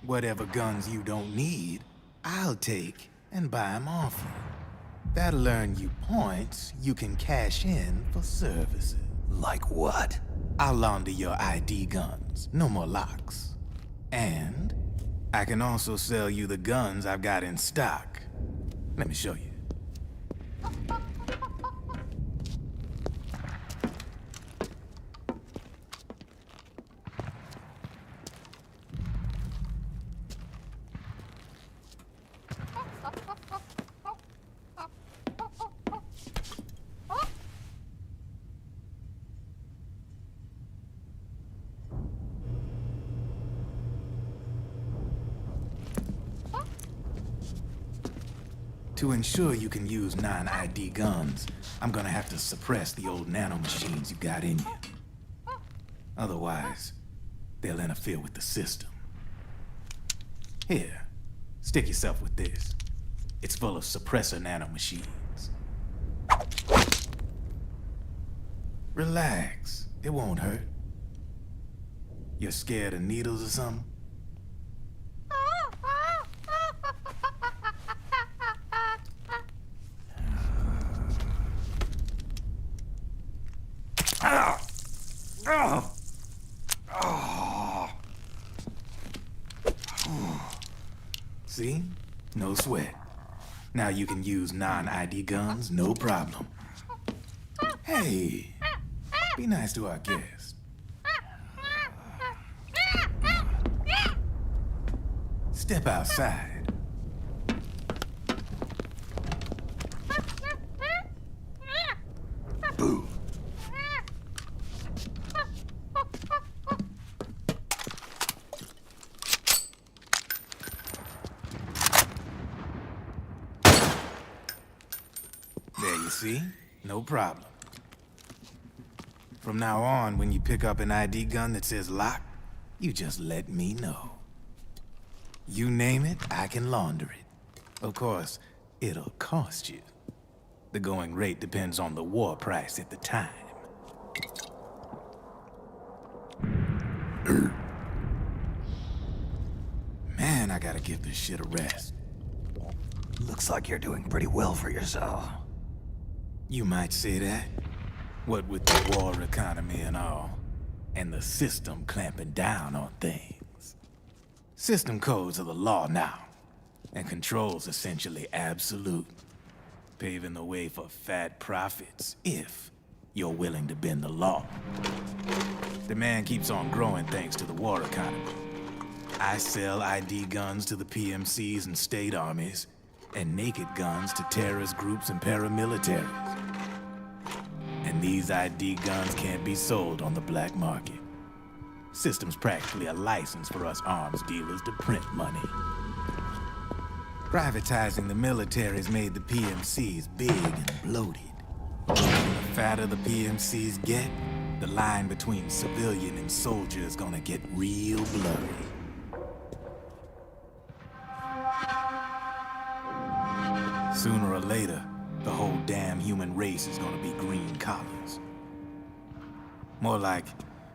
Whatever guns you don't need, I'll take and buy them off you. That'll earn you points you can cash in for services. Like what? I'll launder your ID guns, no more locks. And I can also sell you the guns I've got in stock. Let me show you. To ensure you can use non-ID guns, I'm gonna have to suppress the old nanomachines you got in you. Otherwise, they'll interfere with the system. Here, stick yourself with this. It's full of suppressor nanomachines. Relax, it won't hurt. You're scared of needles or something? See? No sweat. Now you can use non-ID guns, no problem. Hey, be nice to our guest. Step outside. Boo. There you see? No problem. From now on, when you pick up an ID gun that says lock, you just let me know. You name it, I can launder it. Of course, it'll cost you. The going rate depends on the war price at the time. Man, I gotta give this shit a rest. Looks like you're doing pretty well for yourself. You might say that. What with the war economy and all, and the system clamping down on things. System codes are the law now, and control's essentially absolute, paving the way for fat profits if you're willing to bend the law. Demand keeps on growing thanks to the war economy. I sell ID guns to the PMCs and state armies, and naked guns to terrorist groups and paramilitaries. And these ID guns can't be sold on the black market. System's practically a license for us arms dealers to print money. Privatizing the military's made the PMCs big and bloated. The fatter the PMCs get, the line between civilian and soldier is gonna get real blurry. Sooner or later, the whole damn human race is gonna be green collars. More like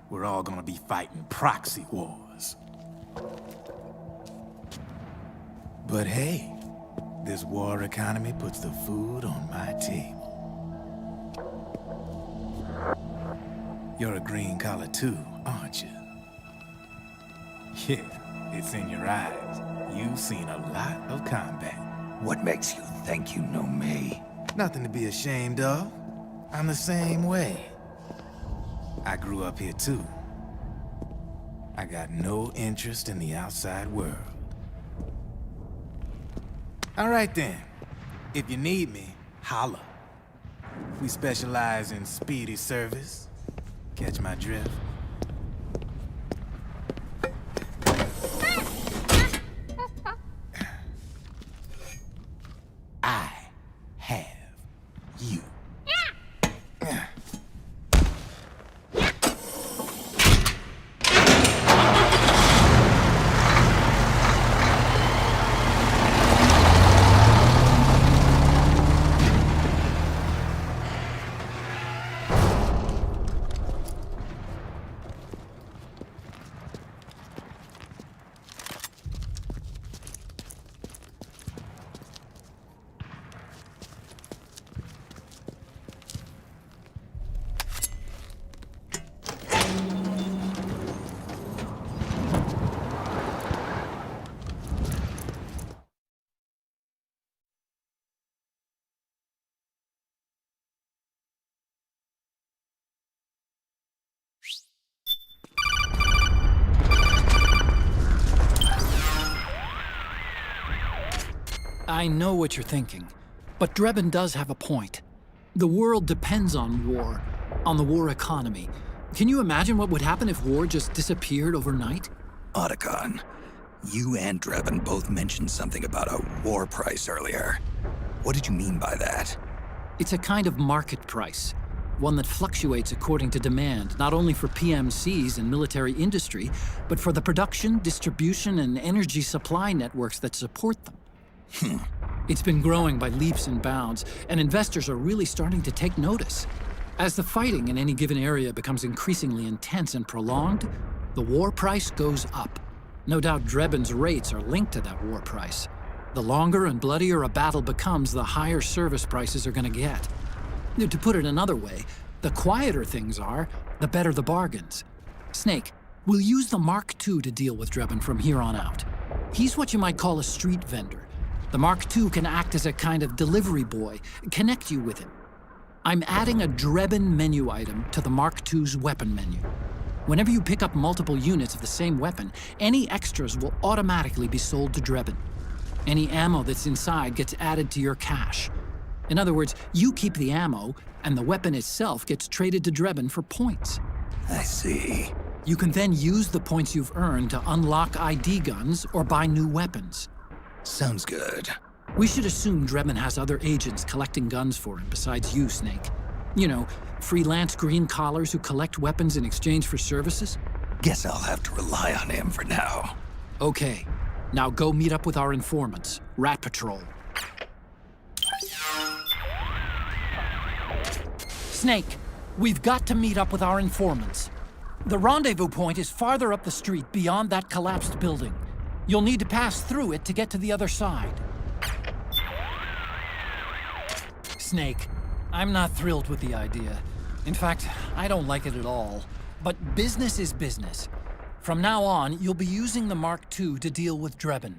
we're all gonna be fighting proxy wars. But hey, this war economy puts the food on my table. You're a green collar too, aren't you? Yeah, it's in your eyes. You've seen a lot of combat. What makes you think you know me? Nothing to be ashamed of. I'm the same way. I grew up here too. I got no interest in the outside world. All right then. If you need me, holla. We specialize in speedy service. Catch my drift? I have you. I know what you're thinking, but Drebin does have a point. The world depends on war, on the war economy. Can you imagine what would happen if war just disappeared overnight? Otacon, you and Drebin both mentioned something about a war price earlier. What did you mean by that? It's a kind of market price, one that fluctuates according to demand, not only for PMCs and military industry, but for the production, distribution, and energy supply networks that support them. It's been growing by leaps and bounds, and investors are really starting to take notice. As the fighting in any given area becomes increasingly intense and prolonged, the war price goes up. No doubt Drebin's rates are linked to that war price. The longer and bloodier a battle becomes, the higher service prices are going to get. To put it another way, the quieter things are, the better the bargains. Snake, we'll use the Mark II to deal with Drebin from here on out. He's what you might call a street vendor. The Mark II can act as a kind of delivery boy, connect you with him. I'm adding a Drebin menu item to the Mark II's weapon menu. Whenever you pick up multiple units of the same weapon, any extras will automatically be sold to Drebin. Any ammo that's inside gets added to your cache. In other words, you keep the ammo, and the weapon itself gets traded to Drebin for points. I see. You can then use the points you've earned to unlock ID guns or buy new weapons. Sounds good. We should assume Drebin has other agents collecting guns for him besides you, Snake. You know, freelance green collars who collect weapons in exchange for services? Guess I'll have to rely on him for now. Okay. Now go meet up with our informants, Rat Patrol. Snake, we've got to meet up with our informants. The rendezvous point is farther up the street beyond that collapsed building. You'll need to pass through it to get to the other side. Snake, I'm not thrilled with the idea. In fact, I don't like it at all. But business is business. From now on, you'll be using the Mark II to deal with Drebin.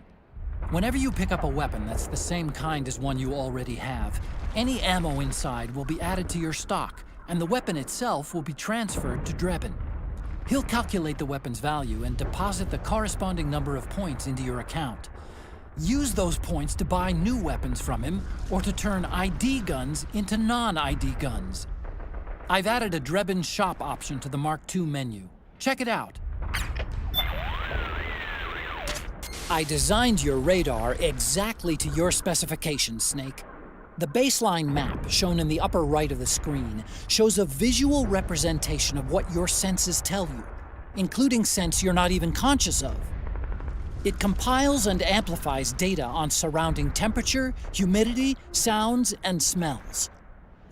Whenever you pick up a weapon that's the same kind as one you already have, any ammo inside will be added to your stock, and the weapon itself will be transferred to Drebin. He'll calculate the weapon's value and deposit the corresponding number of points into your account. Use those points to buy new weapons from him, or to turn ID guns into non-ID guns. I've added a Drebin shop option to the Mark II menu. Check it out. I designed your radar exactly to your specifications, Snake. The baseline map, shown in the upper right of the screen, shows a visual representation of what your senses tell you, including sense you're not even conscious of. It compiles and amplifies data on surrounding temperature, humidity, sounds, and smells.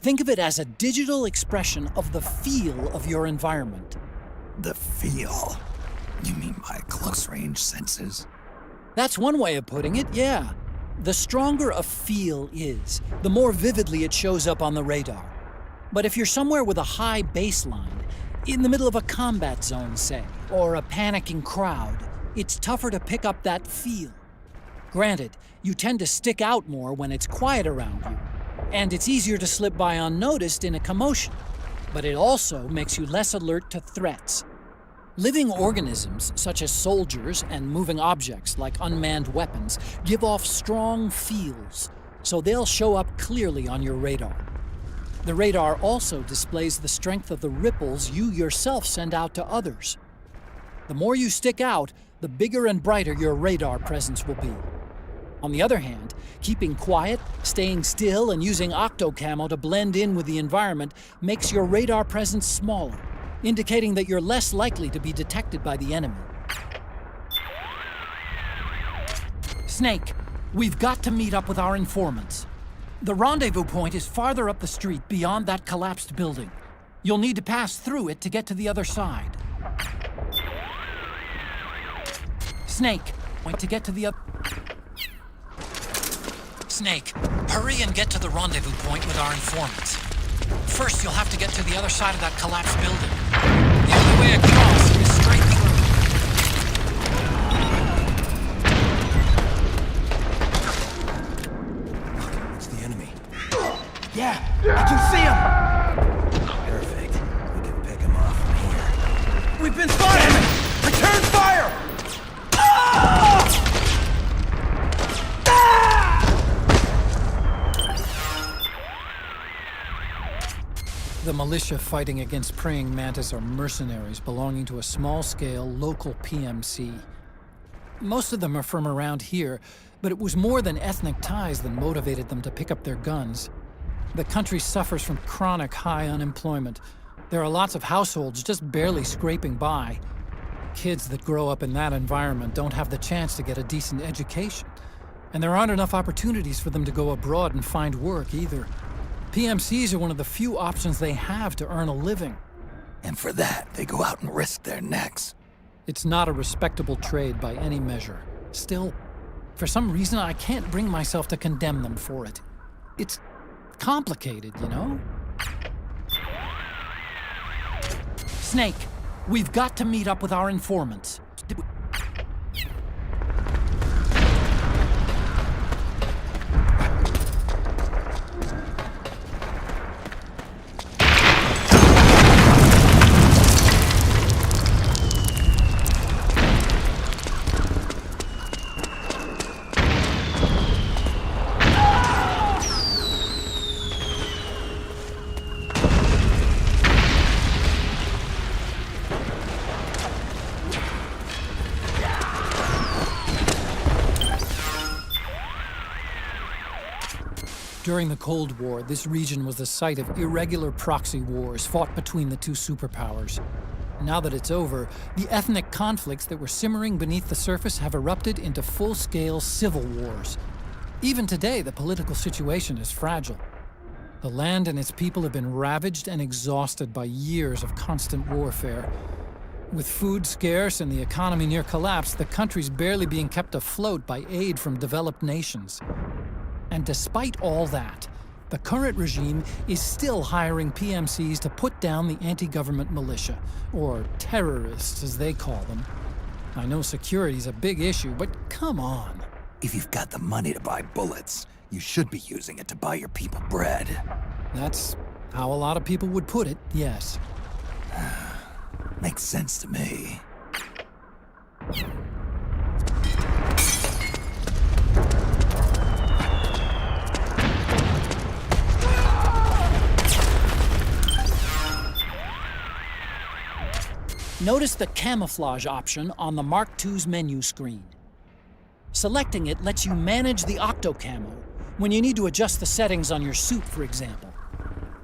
Think of it as a digital expression of the feel of your environment. The feel? You mean my close-range senses? That's one way of putting it, yeah. The stronger a feel is, the more vividly it shows up on the radar. But if you're somewhere with a high baseline, in the middle of a combat zone, say, or a panicking crowd, it's tougher to pick up that feel. Granted, you tend to stick out more when it's quiet around you, and it's easier to slip by unnoticed in a commotion, but it also makes you less alert to threats. Living organisms, such as soldiers and moving objects like unmanned weapons, give off strong feels, so they'll show up clearly on your radar. The radar also displays the strength of the ripples you yourself send out to others. The more you stick out, the bigger and brighter your radar presence will be. On the other hand, keeping quiet, staying still, and using octocamo to blend in with the environment makes your radar presence smaller, indicating that you're less likely to be detected by the enemy. Snake, we've got to meet up with our informants. The rendezvous point is farther up the street beyond that collapsed building. You'll need to pass through it to get to the other side. Snake, wait to get to the other... Snake, hurry and get to the rendezvous point with our informants. First, you'll have to get to the other side of that collapsed building. The only way across is straight through. It's the enemy. Yeah, I can see him! Perfect. We can pick him off from here. We've been spotted! Return fire! Ah! The militia fighting against praying mantis are mercenaries belonging to a small-scale local PMC. Most of them are from around here, but it was more than ethnic ties that motivated them to pick up their guns. The country suffers from chronic high unemployment. There are lots of households just barely scraping by. Kids that grow up in that environment don't have the chance to get a decent education. And there aren't enough opportunities for them to go abroad and find work either. PMCs are one of the few options they have to earn a living. And for that, they go out and risk their necks. It's not a respectable trade by any measure. Still, for some reason, I can't bring myself to condemn them for it. It's complicated, you know? Snake, we've got to meet up with our informants. During the Cold War, this region was the site of irregular proxy wars fought between the two superpowers. Now that it's over, the ethnic conflicts that were simmering beneath the surface have erupted into full-scale civil wars. Even today, the political situation is fragile. The land and its people have been ravaged and exhausted by years of constant warfare. With food scarce and the economy near collapse, the country's barely being kept afloat by aid from developed nations. And despite all that, the current regime is still hiring PMCs to put down the anti-government militia, or terrorists as they call them. I know security's a big issue, but come on. If you've got the money to buy bullets, you should be using it to buy your people bread. That's how a lot of people would put it, yes. Makes sense to me. Notice the camouflage option on the Mark II's menu screen. Selecting it lets you manage the octo-camo when you need to adjust the settings on your suit, for example.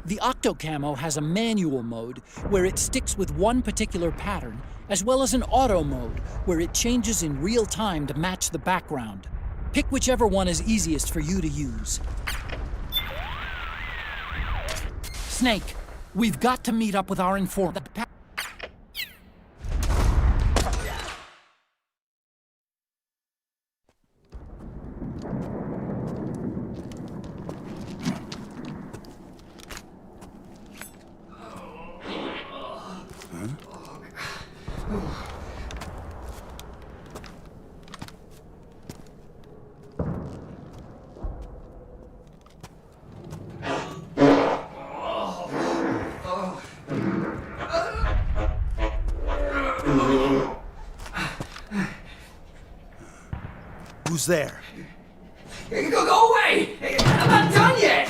The octo-camo has a manual mode where it sticks with one particular pattern, as well as an auto mode where it changes in real time to match the background. Pick whichever one is easiest for you to use. Snake, we've got to meet up with our informant. Who's there? Go away! I'm not done yet!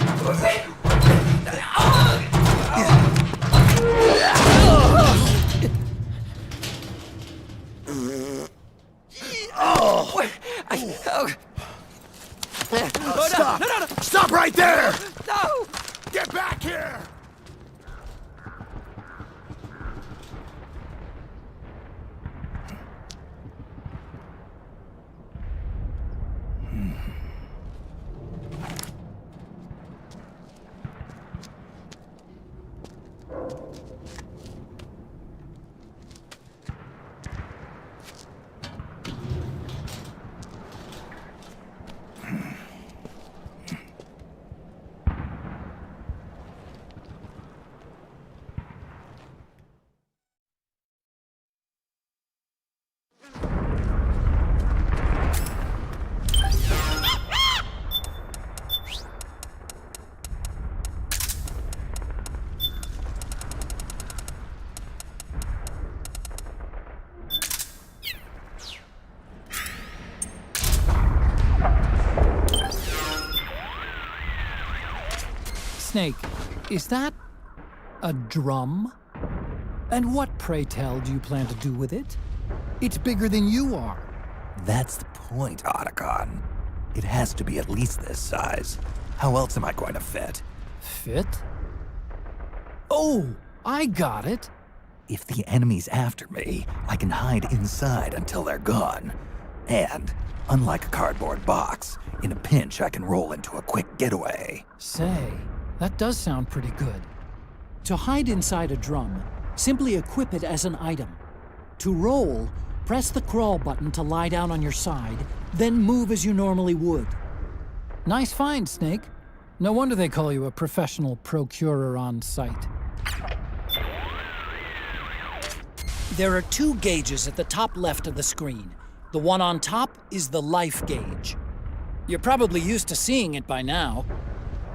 Stop! No. Stop right there! No! Get back here! Snake, is that a drum? And what, pray tell, do you plan to do with it? It's bigger than you are. That's the point, Otacon. It has to be at least this size. How else am I going to fit? Fit? Oh, I got it. If the enemy's after me, I can hide inside until they're gone. And, unlike a cardboard box, in a pinch I can roll into a quick getaway. Say, that does sound pretty good. To hide inside a drum, simply equip it as an item. To roll, press the crawl button to lie down on your side, then move as you normally would. Nice find, Snake. No wonder they call you a professional procurer on site. There are 2 gauges at the top left of the screen. The one on top is the life gauge. You're probably used to seeing it by now.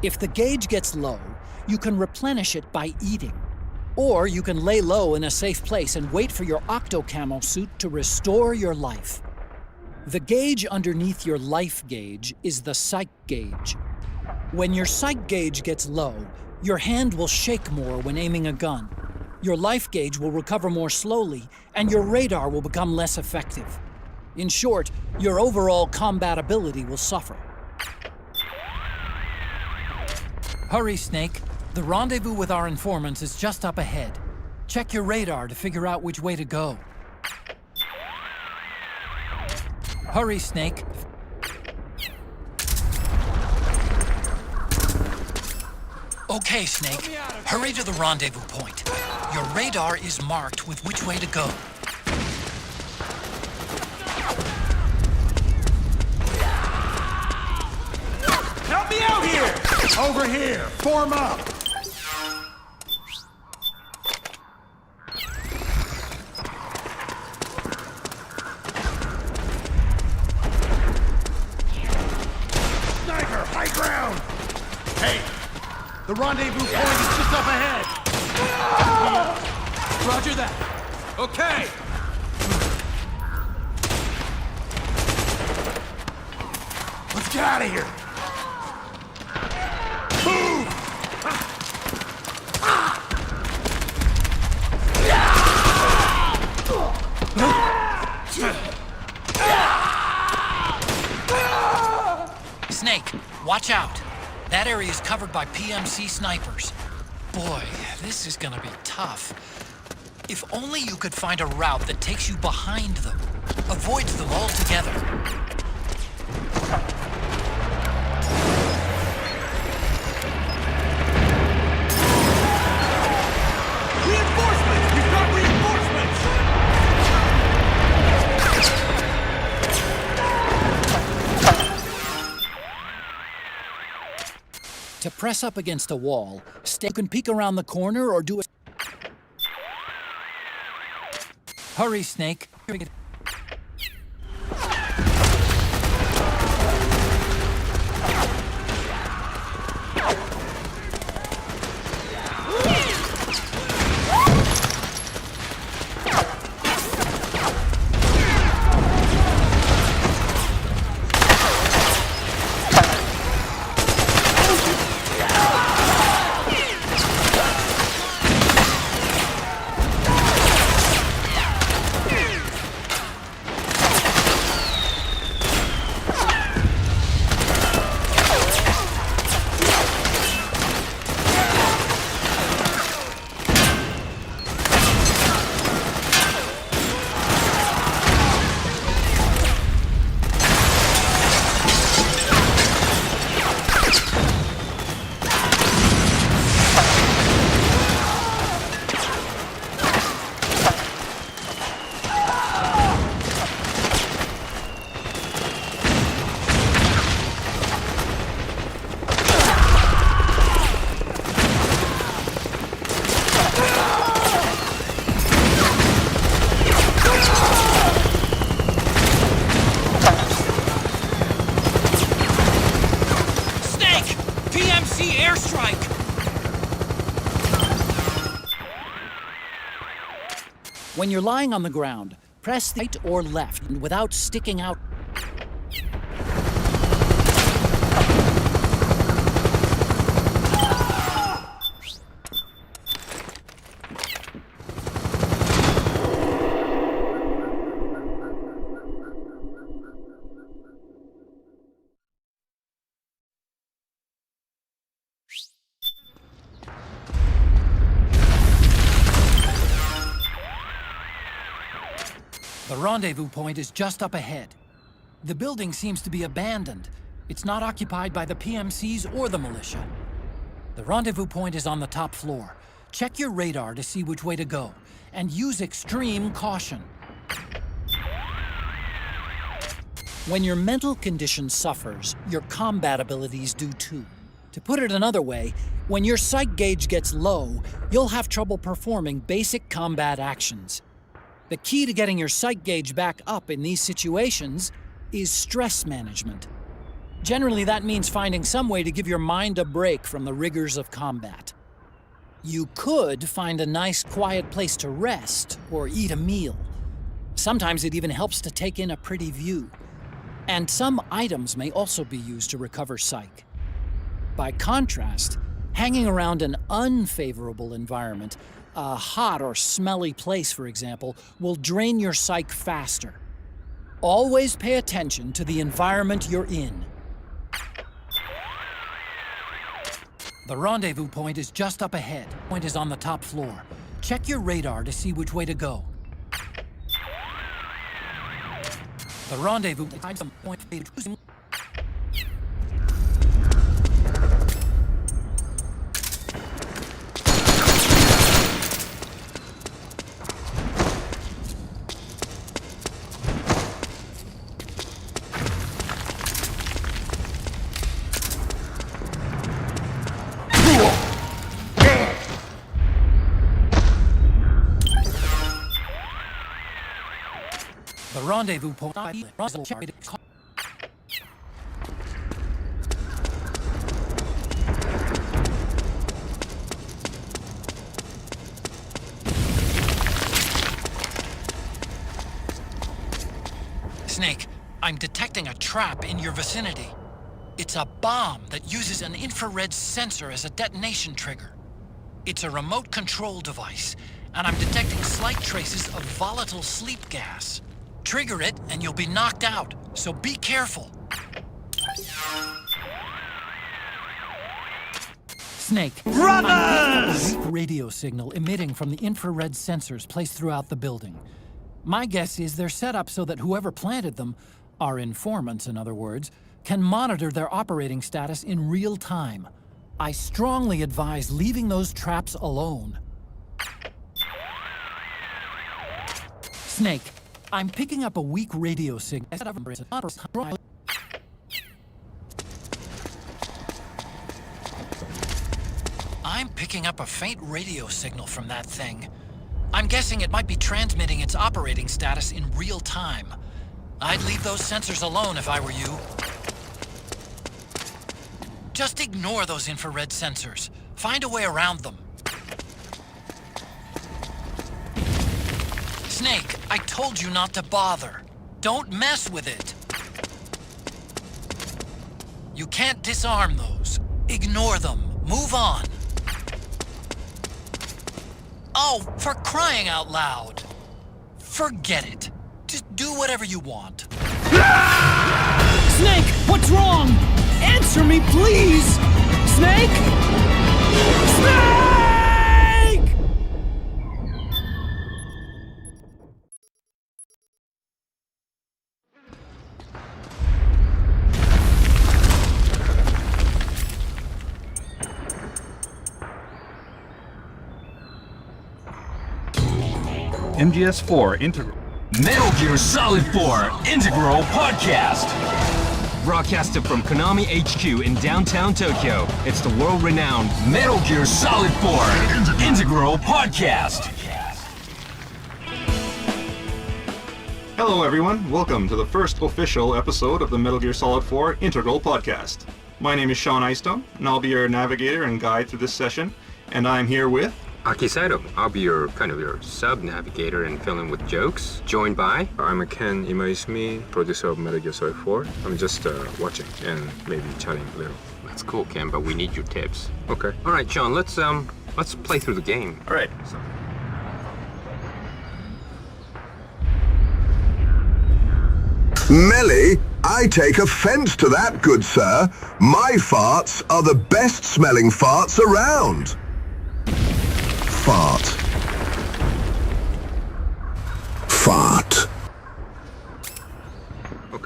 If the gauge gets low, you can replenish it by eating. Or you can lay low in a safe place and wait for your octo-camo suit to restore your life. The gauge underneath your life gauge is the psych gauge. When your psych gauge gets low, your hand will shake more when aiming a gun. Your life gauge will recover more slowly, and your radar will become less effective. In short, your overall combat ability will suffer. Hurry, Snake. The rendezvous with our informants is just up ahead. Check your radar to figure out which way to go. Hurry, Snake. Okay, Snake. Hurry to the rendezvous point. Your radar is marked with which way to go. Help me out here! Over here! Form up! Sniper, high ground! Hey, the rendezvous point is just up ahead! Roger that. Okay! Let's get out of here! Move! Snake, watch out. That area is covered by PMC snipers. Boy, this is gonna be tough. If only you could find a route that takes you behind them, avoids them altogether. Reinforcements! We've got reinforcements! To press up against a wall, you can peek around the corner or do a... Hurry, Snake. When you're lying on the ground, press the right or left without sticking out. The rendezvous point is just up ahead. The building seems to be abandoned. It's not occupied by the PMCs or the militia. The rendezvous point is on the top floor. Check your radar to see which way to go, and use extreme caution. When your mental condition suffers, your combat abilities do too. To put it another way, when your psych gauge gets low, you'll have trouble performing basic combat actions. The key to getting your psych gauge back up in these situations is stress management. Generally, that means finding some way to give your mind a break from the rigors of combat. You could find a nice, quiet place to rest or eat a meal. Sometimes it even helps to take in a pretty view. And some items may also be used to recover psych. By contrast, hanging around an unfavorable environment, a hot or smelly place, for example, will drain your psych faster. Always pay attention to the environment you're in. The rendezvous point is just up ahead. The point is on the top floor. Check your radar to see which way to go. The rendezvous point. The rendezvous point. Snake, I'm detecting a trap in your vicinity. It's a bomb that uses an infrared sensor as a detonation trigger. It's a remote control device, and I'm detecting slight traces of volatile sleep gas. Trigger it, and you'll be knocked out, so be careful. Snake. Brothers! A weak radio signal emitting from the infrared sensors placed throughout the building. My guess is they're set up so that whoever planted them, our informants in other words, can monitor their operating status in real time. I strongly advise leaving those traps alone. Snake, I'm picking up a weak radio signal. I'm picking up a faint radio signal from that thing. I'm guessing it might be transmitting its operating status in real time. I'd leave those sensors alone if I were you. Just ignore those infrared sensors. Find a way around them. Snake, I told you not to bother. Don't mess with it. You can't disarm those. Ignore them. Move on. Oh, for crying out loud. Forget it. Just do whatever you want. Snake, what's wrong? Answer me, please! Snake? Snake! MGS4 Integral. Metal Gear Solid 4 Integral Podcast. Broadcasted from Konami HQ in downtown Tokyo, it's the world-renowned Metal Gear Solid 4 Integral Podcast. Hello everyone, welcome to the first official episode of the Metal Gear Solid 4 Integral Podcast. My name is Sean Eystone, and I'll be your navigator and guide through this session, and I'm here with... Aki Saito. I'll be your sub-navigator and fill in with jokes. Joined by... I'm Ken Imaizumi, producer of Metal Gear Solid 4. I'm just watching and maybe chatting a little. That's cool, Ken, but we need your tips. Okay. All right, Sean, let's play through the game. All right. Melly, I take offense to that, good sir. My farts are the best smelling farts around. Fart. Fart.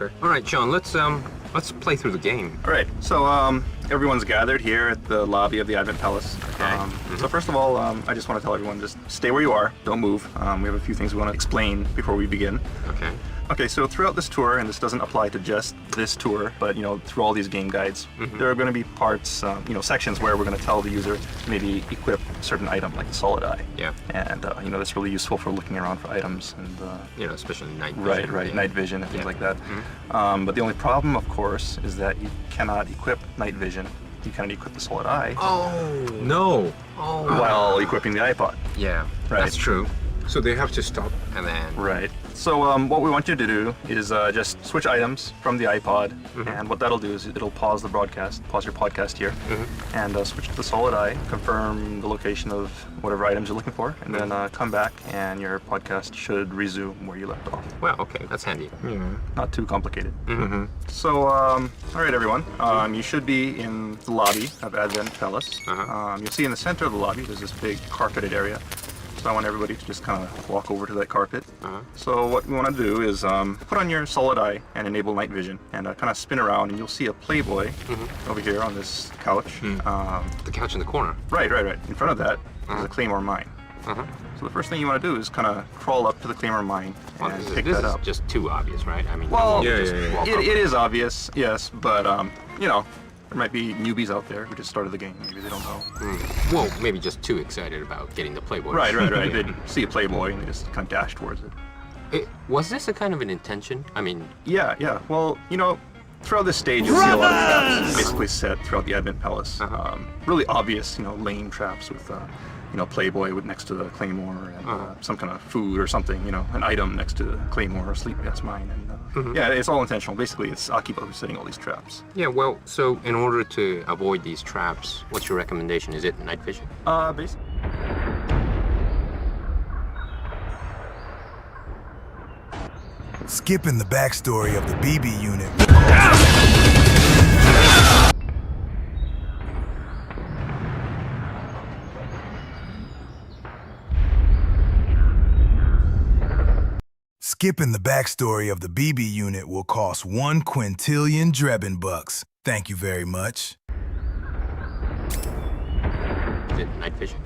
Okay. All right, Sean. Let's play through the game. All right. So everyone's gathered here at the lobby of the Advent Palace. Okay. So first of all, I just want to tell everyone, just stay where you are. Don't move. We have a few things we want to explain before we begin. Okay. Okay, so throughout this tour, and this doesn't apply to just this tour, but through all these game guides, there are going to be parts, sections where we're going to tell the user to maybe equip a certain item, like the solid eye. Yeah. And that's really useful for looking around for items and especially night vision. Right, night vision and things like that. Mm-hmm. But the only problem, of course, is that you cannot equip night vision. You cannot equip the solid eye. Oh no! Oh. While equipping the iPod. Yeah, right. That's true. So they have to stop. And then. Right. So what we want you to do is just switch items from the iPod, and what that'll do is it'll pause the broadcast, pause your podcast here, and switch to the solid eye, confirm the location of whatever items you're looking for, and then come back, and your podcast should resume where you left off. Well, okay, that's handy. Yeah. Not too complicated. So, all right, everyone, you should be in the lobby of Advent Palace. You'll see in the center of the lobby there's this big carpeted area. So I want everybody to just kind of walk over to that carpet. So what we want to do is put on your solid eye and enable night vision, and kind of spin around, and you'll see a Playboy over here on this couch. The couch in the corner. Right. In front of that is a Claymore mine. So the first thing you want to do is kind of crawl up to the Claymore mine and pick that up. This is just too obvious, right? I mean, well, it it is obvious, yes, but there might be newbies out there who just started the game. Maybe they don't know. Well, maybe just too excited about getting the Playboy. Right. They see a Playboy and they just kind of dash towards it. Was this a kind of an intention? I mean... Yeah. Well, throughout this stage, you'll see a lot of traps basically set throughout the Advent Palace. Really obvious, lame traps with, Playboy next to the Claymore and some kind of food or something, an item next to the Claymore or sleep gas mine. And yeah, it's all intentional. Basically, it's Akiba who's setting all these traps. Yeah, well, so in order to avoid these traps, what's your recommendation? Is it night vision? Basically. Skipping the backstory of the BB unit. Skipping the backstory of the BB unit will cost 1 quintillion Drebin bucks. Thank you very much. Is it night vision?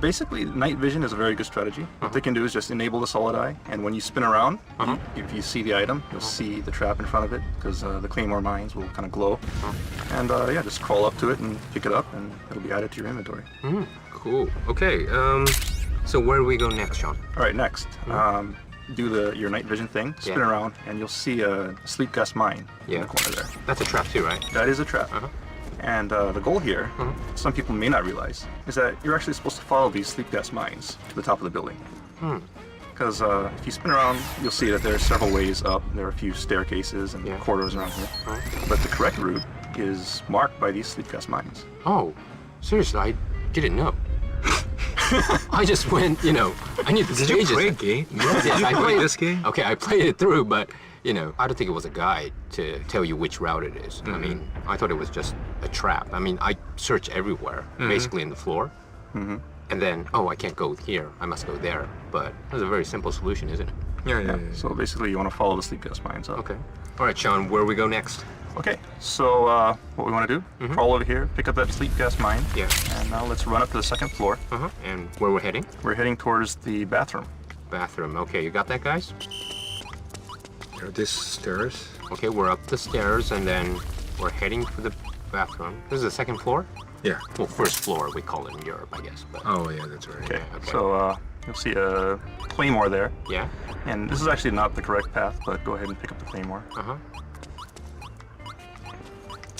Basically, night vision is a very good strategy. What they can do is just enable the solid eye, and when you spin around, if you see the item, you'll see the trap in front of it, because the Claymore mines will kind of glow. And yeah, just crawl up to it and pick it up, and it'll be added to your inventory. Cool. Okay, so where do we go next, Sean? All right, next. Do your night vision thing, spin around, and you'll see a sleep gas mine in the corner there. That's a trap too, right? That is a trap. And the goal here, some people may not realize, is that you're actually supposed to follow these sleep gas mines to the top of the building. Because if you spin around, you'll see that there are several ways up. There are a few staircases and corridors around here. But the correct route is marked by these sleep gas mines. Oh, seriously, I didn't know. I just went, I need the stages. Did you play a game? Yes, Did you play this game? Okay, I played it through, but, I don't think it was a guide to tell you which route it is. I mean, I thought it was just a trap. I mean, I searched everywhere, basically in the floor. And then, I can't go here. I must go there. But that's a very simple solution, isn't it? Yeah. So basically, you want to follow the sleep gas mines up. Okay. All right, Sean, where do we go next? Okay, so what we want to do, crawl over here, pick up that sleep gas mine. Yeah. And now let's run up to the second floor. And where we're heading? We're heading towards the bathroom. Bathroom. Okay, you got that, guys? These stairs. Okay, we're up the stairs, and then we're heading for the bathroom. This is the second floor? Yeah. Well, first floor, we call it in Europe, I guess. But... Oh, yeah, that's right. Okay, so you'll see a Claymore there. Yeah. And this is actually not the correct path, but go ahead and pick up the Claymore.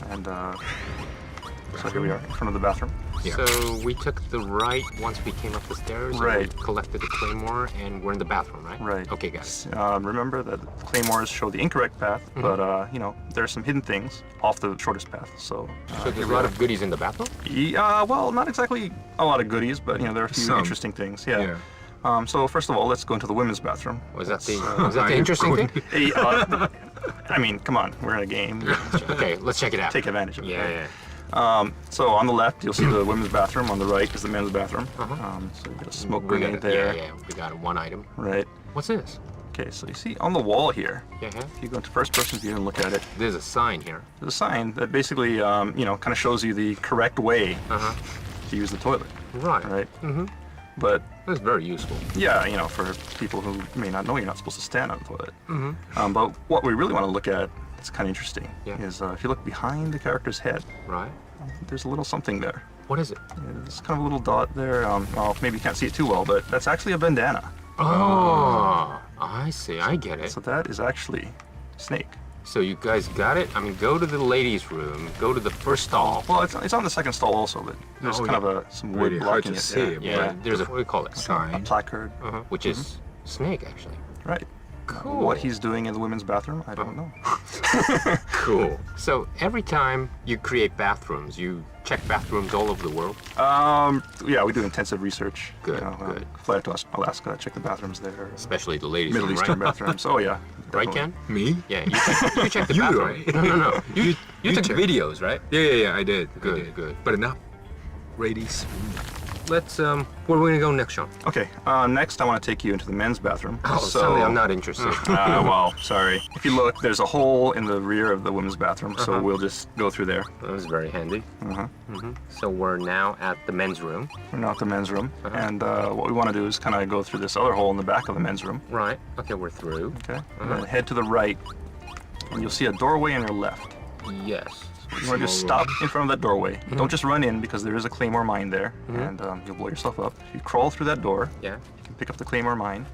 And so here we are, in front of the bathroom. Yeah. So we took the right once we came up the stairs, right. And we collected the Claymore, and we're in the bathroom, right? Right. Okay, guys. Remember that Claymores show the incorrect path, but there are some hidden things off the shortest path. So there's a lot of goodies in the bathroom? Yeah, well, not exactly a lot of goodies, but there are a few interesting things. Yeah. So first of all, let's go into the women's bathroom. Was that the interesting thing? I mean, come on, we're in a game. Okay, let's check it out. Take advantage of it. Yeah. So on the left, you'll see the women's bathroom. On the right is the men's bathroom. So you got a smoke grenade there. Yeah, we got one item. Right. What's this? Okay, so you see on the wall here, Yeah. if you go into first person view and look at it, There's a sign here. there's a sign that basically, kind of shows you the correct way to use the toilet. Right. Right? Mm-hmm. But That's very useful. yeah, for people who may not know, you're not supposed to stand on the toilet. Mm-hmm. But what we really want to look at, it's kind of interesting, Yeah. is if you look behind the character's head, Right. there's a little something there. What is it? There's kind of a little dot there. Well, maybe you can't see it too well, but that's actually a bandana. Oh, I see. I get it. So that is actually Snake. So you guys got it? I mean, go to the ladies' room. Go to the first stall. Well, it's on the second stall also, but there's Oh, kind yeah. of some wood Really hard blocking to it. see it, Yeah, Yeah. there's a, what do you call it? A placard. Which is Snake, actually. Right. Cool. What he's doing in the women's bathroom, I don't know. Cool. So every time you create bathrooms, you check bathrooms all over the world? Yeah, we do intensive research. Good, good. Fly out to Alaska, check the bathrooms there. Especially the ladies' Middle room, Eastern right? bathrooms. Oh yeah. Right, definitely. Ken? Me? Yeah, you check the You, bathroom. right? No. You took check. videos, right? Yeah, I did. Good, I did. good. But enough. Ladies. Let's, where are we gonna go next, Sean? Okay, next I want to take you into the men's bathroom. Oh, sorry, I'm not interested. Well, sorry. If you look, there's a hole in the rear of the women's bathroom, so we'll just go through there. That was very handy. So we're now at the men's room. We're now at the men's room, and what we want to do is kind of go through this other hole in the back of the men's room. Right. Okay, we're through. Okay. And then head to the right, and you'll see a doorway on your left. Yes. You want to just stop in front of that doorway. Don't just run in because there is a claymore mine there, and you'll blow yourself up. If you crawl through that door, Yeah. you can pick up the claymore mine,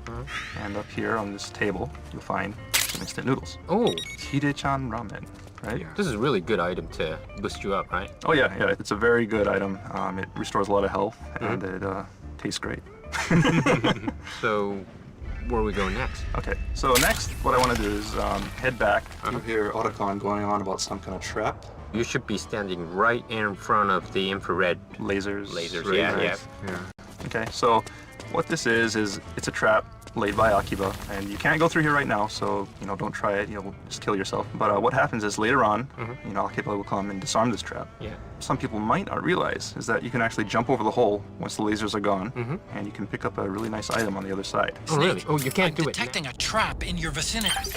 and up here on this table, you'll find some instant noodles. Oh, Hide-chan ramen, right? Yeah. this is a really good item to boost you up, right? Oh yeah, it's a very good item. It restores a lot of health, and it tastes great. So, where are we going next? Okay, so next, what I want to do is head back. You hear Otacon going on about some kind of trap. You should be standing right in front of the infrared Lasers. Yeah. Okay, so what this is it's a trap laid by Akiba, and you can't go through here right now, so don't try it. You'll just kill yourself. But what happens is later on, Akiba will come and disarm this trap. Yeah. Some people might not realize is that you can actually jump over the hole once the lasers are gone, and you can pick up a really nice item on the other side. Oh, really? Oh, you can't do it. Detecting a trap in your vicinity.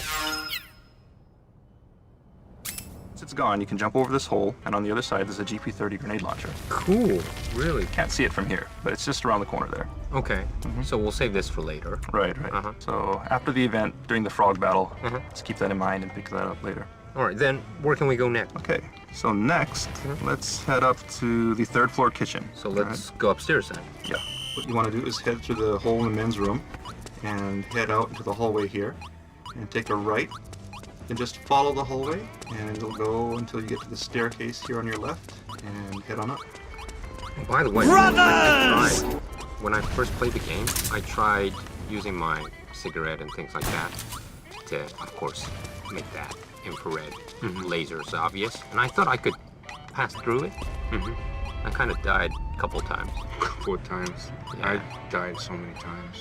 Once it's gone, you can jump over this hole, and on the other side there's a GP-30 grenade launcher. Cool. Really? Can't see it from here, but it's just around the corner there. Okay. So we'll save this for later. Right. So after the event, during the frog battle, let's keep that in mind and pick that up later. All right, then where can we go next? Okay, so next, let's head up to the third floor kitchen. So let's go upstairs then. Yeah. What you want to do is head through the hole in the men's room and head out into the hallway here and take a right. Then just follow the hallway and you'll go until you get to the staircase here on your left and head on up. By the way, brothers! When I first played the game, I tried using my cigarette and things like that to, of course, make that infrared lasers obvious. And I thought I could pass through it. I kind of died a couple times. 4 times. Yeah. I died so many times.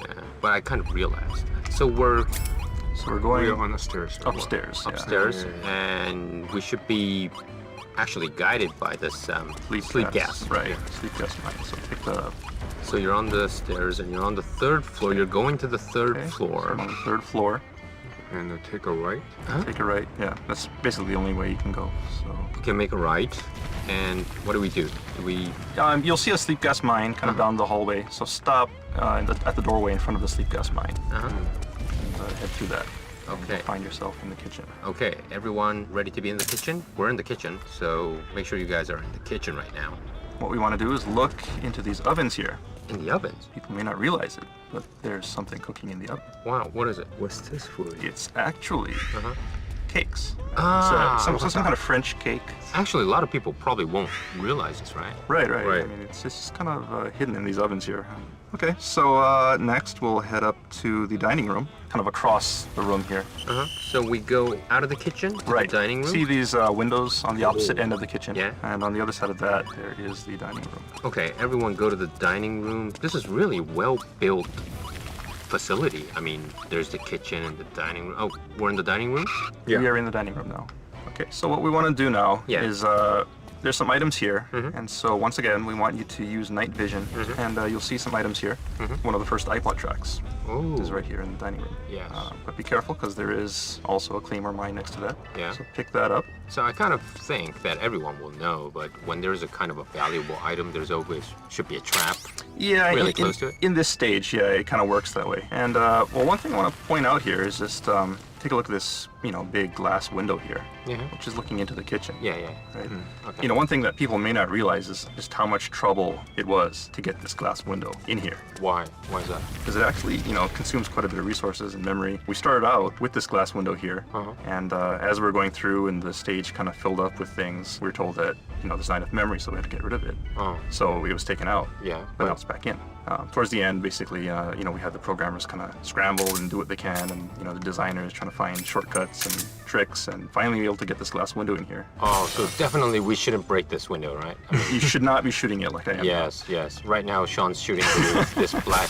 Yeah, but I kind of realized. So we're going We're on the stairs. upstairs. Yeah. upstairs, Yeah. and we should be actually guided by this sleep gas. Right. Sleep gas mine. So pick that up. So you're on the stairs, and you're on the 3rd floor. You're going to the 3rd floor. So I'm on the 3rd floor. And take a right. Take a right. Yeah, that's basically the only way you can go. So You can make a right, and what do we do? Do we? you'll see a sleep gas mine kind of down the hallway. So stop at the doorway in front of the sleep gas mine. And head through that. And Okay. you'll find yourself in the kitchen. Okay, everyone ready to be in the kitchen? We're in the kitchen, so make sure you guys are in the kitchen right now. What we want to do is look into these ovens here. In the ovens? People may not realize it, but there's something cooking in the oven. Wow, what is it? What's this food? It's actually cakes. Ah. It's some kind of French cake. Actually, a lot of people probably won't realize this, right? Right. Right. I mean, it's just kind of hidden in these ovens here. Okay, so next we'll head up to the dining room, kind of across the room here. So we go out of the kitchen to the dining room? See these windows on the opposite end of the kitchen? Yeah. And on the other side of that, there is the dining room. Okay, everyone go to the dining room. This is really well-built facility. I mean, there's the kitchen and the dining room. Oh, we're in the dining room? We are in the dining room now. Okay, so what we want to do now is there's some items here, and so once again, we want you to use night vision, and you'll see some items here. One of the first iPod tracks is right here in the dining room. Yes. But be careful, because there is also a claymore mine next to that. Yeah. So pick that up. So I kind of think that everyone will know, but when there's a kind of a valuable item, there's always should be a trap. Yeah, really close to it. In this stage, yeah, it kind of works that way. And well, one thing I want to point out here is just take a look at this, big glass window here, which is looking into the kitchen. Yeah. Right. Okay. One thing that people may not realize is just how much trouble it was to get this glass window in here. Why? Why is that? Because it actually, consumes quite a bit of resources and memory. We started out with this glass window here, and as we were going through and the stage kind of filled up with things, we were told that, there's not enough memory, so we had to get rid of it. So it was taken out. Yeah. But now it's back in. Towards the end, basically, we had the programmers kind of scramble and do what they can, and the designers trying to find shortcuts and tricks, and finally be able to get this glass window in here. Oh, so definitely we shouldn't break this window, right? I mean, you should not be shooting it like I am. Yes. Right now, Sean's shooting through this black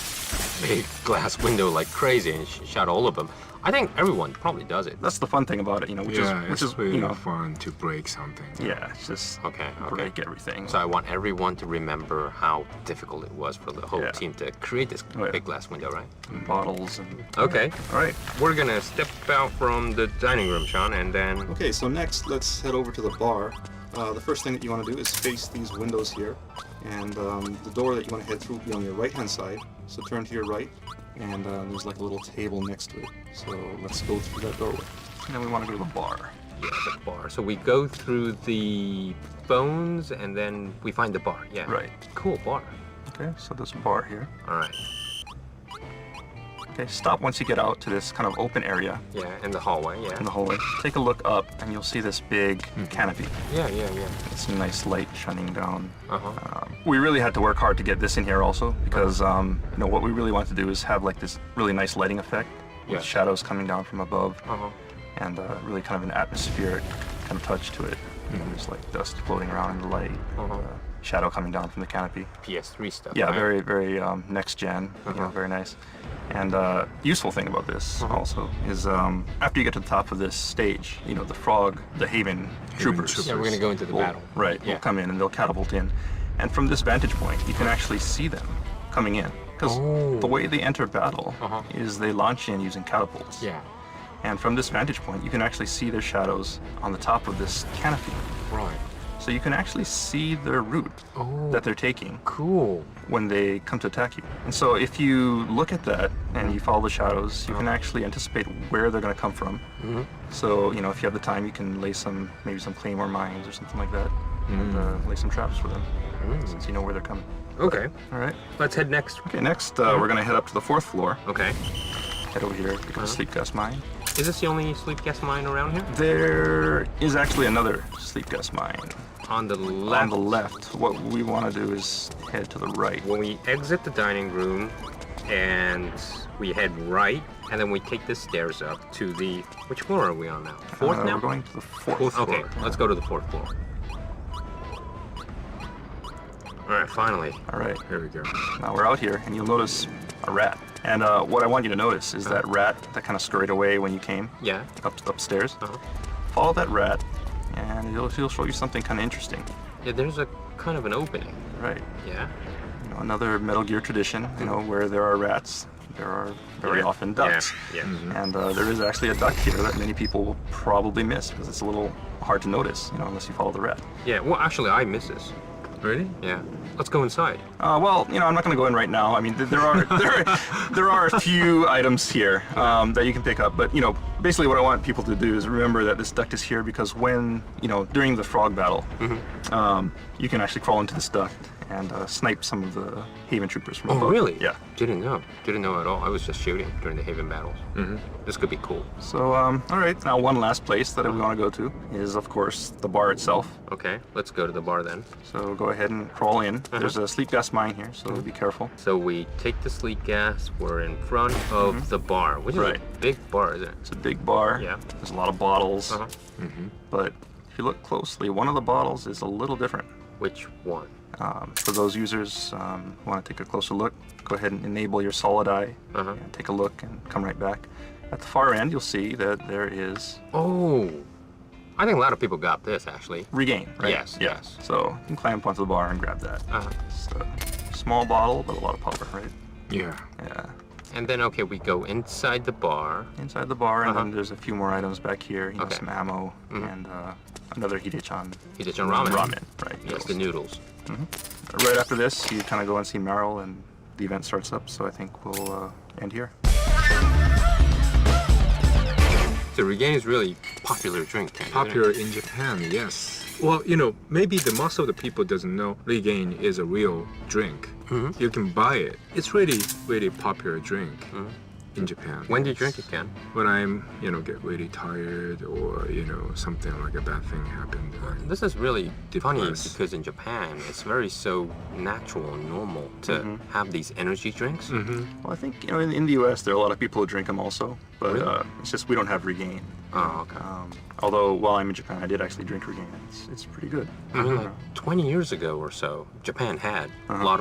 big glass window like crazy, and shot all of them. I think everyone probably does it. That's the fun thing about it, which is really fun to break something. Yeah, it's just break everything. So I want everyone to remember how difficult it was for the whole team to create this big glass window, right? And bottles and... Okay. All right. We're gonna step out from the dining room, Sean, and then... Okay, so next, let's head over to the bar. The first thing that you want to do is face these windows here, and the door that you want to head through will be on your right-hand side. So turn to your right, and there's like a little table next to it. So let's go through that doorway. And then we want to go to the bar. Yeah, the bar. So we go through the phones, and then we find the bar. Yeah. Right. Cool bar. Okay, so there's a bar here. All right. Okay, stop once you get out to this kind of open area. Yeah, in the hallway, yeah. In the hallway. Take a look up, and you'll see this big canopy. Yeah. It's some nice light shining down. We really had to work hard to get this in here also, because what we really want to do is have like this really nice lighting effect with shadows coming down from above, and really kind of an atmospheric kind of touch to it. There's like dust floating around in the light. Shadow coming down from the canopy. PS3 stuff. Yeah, right? very next gen. Very nice. And useful thing about this also is after you get to the top of this stage, the Haven troopers. Yeah, we're gonna go into the battle. Right. Will come in and they'll catapult in, and from this vantage point, you can actually see them coming in, because the way they enter battle is they launch in using catapults. Yeah. And from this vantage point, you can actually see their shadows on the top of this canopy. Right. So you can actually see their route that they're taking. Cool. When they come to attack you. And so if you look at that and you follow the shadows, you can actually anticipate where they're going to come from. So, if you have the time, you can lay maybe some claymore mines or something like that, and lay some traps for them, since you know where they're coming. Okay. All right. Let's head next. Okay, next we're going to head up to the 4th floor. Okay. Head over here, pick up a sleep gas mine. Is this the only sleep gas mine around here? There is actually another sleep gas mine. On the left? On the left. What we want to do is head to the right. When we exit the dining room and we head right, and then we take the stairs up to the... Which floor are we on now? 4th now? We're going to the 4th floor. Okay, let's go to the 4th floor. All right, finally. All right. Here we go. Now we're out here, and you'll notice a rat. And what I want you to notice is that rat that kind of scurried away when you came. Yeah. Upstairs. Follow that rat, and he'll show you something kind of interesting. Yeah, there's a kind of an opening. Right. Yeah. Another Metal Gear tradition, where there are rats, there are very often ducks. Yeah. And there is actually a duck here that many people will probably miss, because it's a little hard to notice, unless you follow the rat. Yeah, well, actually, I miss this. Really? Yeah. Let's go inside. Well, I'm not going to go in right now. I mean, there are a few items here that you can pick up, but basically what I want people to do is remember that this duct is here because when during the frog battle, you can actually crawl into this duct and snipe some of the Haven troopers from above. Oh, really? Yeah. Didn't know at all. I was just shooting during the Haven battles. This could be cool. So, all right. Now, one last place that we want to go to is, of course, the bar itself. Okay, let's go to the bar then. So go ahead and crawl in. There's a sleep gas mine here, so be careful. So we take the sleep gas. We're in front of the bar, which is a big bar, isn't it? It's a big bar. Yeah. There's a lot of bottles. But if you look closely, one of the bottles is a little different. Which one? For those users who want to take a closer look, go ahead and enable your solid eye and take a look and come right back. At the far end, you'll see that there is I think a lot of people got this, actually. Regain, right? Yes, Yeah. yes. So you can climb up onto the bar and grab that. It's a small bottle, but a lot of power, right? Yeah. Yeah. And then, okay, we go inside the bar. Inside the bar, and then there's a few more items back here. You know, some ammo and another Hidechan. Hidechan ramen. Ramen, right. Yes, the noodles. Right after this, you kind of go and see Meryl, and the event starts up. So I think we'll end here. The Regain is really popular drink. Popular in Japan, yes. Well, you know, maybe the most of the people doesn't know Regain is a real drink. You can buy it. It's really, really popular drink in Japan. When do you drink it, Ken? When I'm, you know, get really tired or, you know, something like a bad thing happened. This is really funny because in Japan, it's very so natural and normal to have these energy drinks. Well, I think, you know, in the U.S., there are a lot of people who drink them also, but Really? it's just we don't have Regain. Oh, okay. Although, while I'm in Japan, I did actually drink Regain. It's pretty good. I mean, like 20 years ago or so, Japan had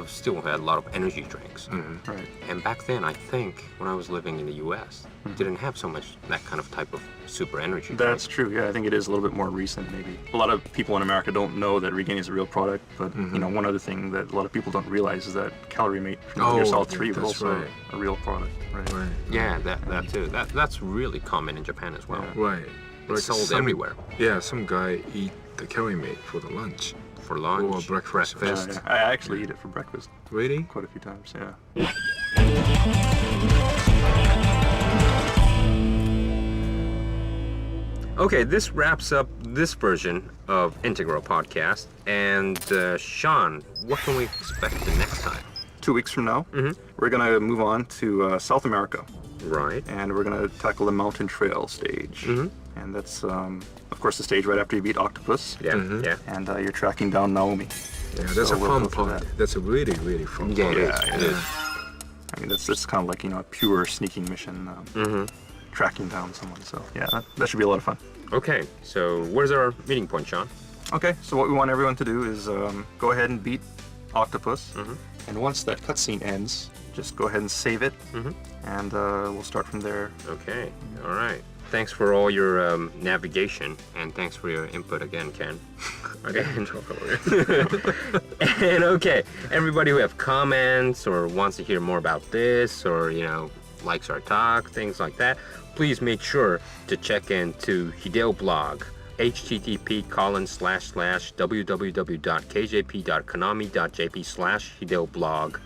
still had a lot of energy drinks. Right. And back then, I think, when I was living in the U.S., didn't have so much that kind of type of super energy drink. That's true. Yeah, I think it is a little bit more recent, maybe. A lot of people in America don't know that Regain is a real product, but you know, one other thing that a lot of people don't realize is that Calorie Mate from Metal Gear Solid 3 was also a real product. Right. Yeah, that too. That's really common in Japan as well. Right. It's sold everywhere. Yeah, some guy eat the Calorie Mate for the lunch. For lunch? Or breakfast. Yeah. I actually eat it for breakfast. Really? Quite a few times, yeah. Okay, this wraps up this version of Integral Podcast. And Sean, what can we expect the next time? 2 weeks from now, we're going to move on to South America. Right. And we're going to tackle the Mountain Trail stage. And that's, of course, the stage right after you beat Octopus. Yeah, yeah. And you're tracking down Naomi. Yeah, that's a fun part. That's a really, really fun part. Yeah, it is. I mean, that's kind of like, you know, a pure sneaking mission, tracking down someone. So, yeah, that should be a lot of fun. Okay, so where's our meeting point, Sean? Okay, so what we want everyone to do is go ahead and beat Octopus. And once that cutscene ends, just go ahead and save it. And we'll start from there. Okay, all right. Thanks for all your navigation, and thanks for your input again, Ken. And okay, everybody who have comments or wants to hear more about this, or you know, likes our talk, things like that, please make sure to check into Hideo blog, http://www.kjp.konami.jp/Hideo blog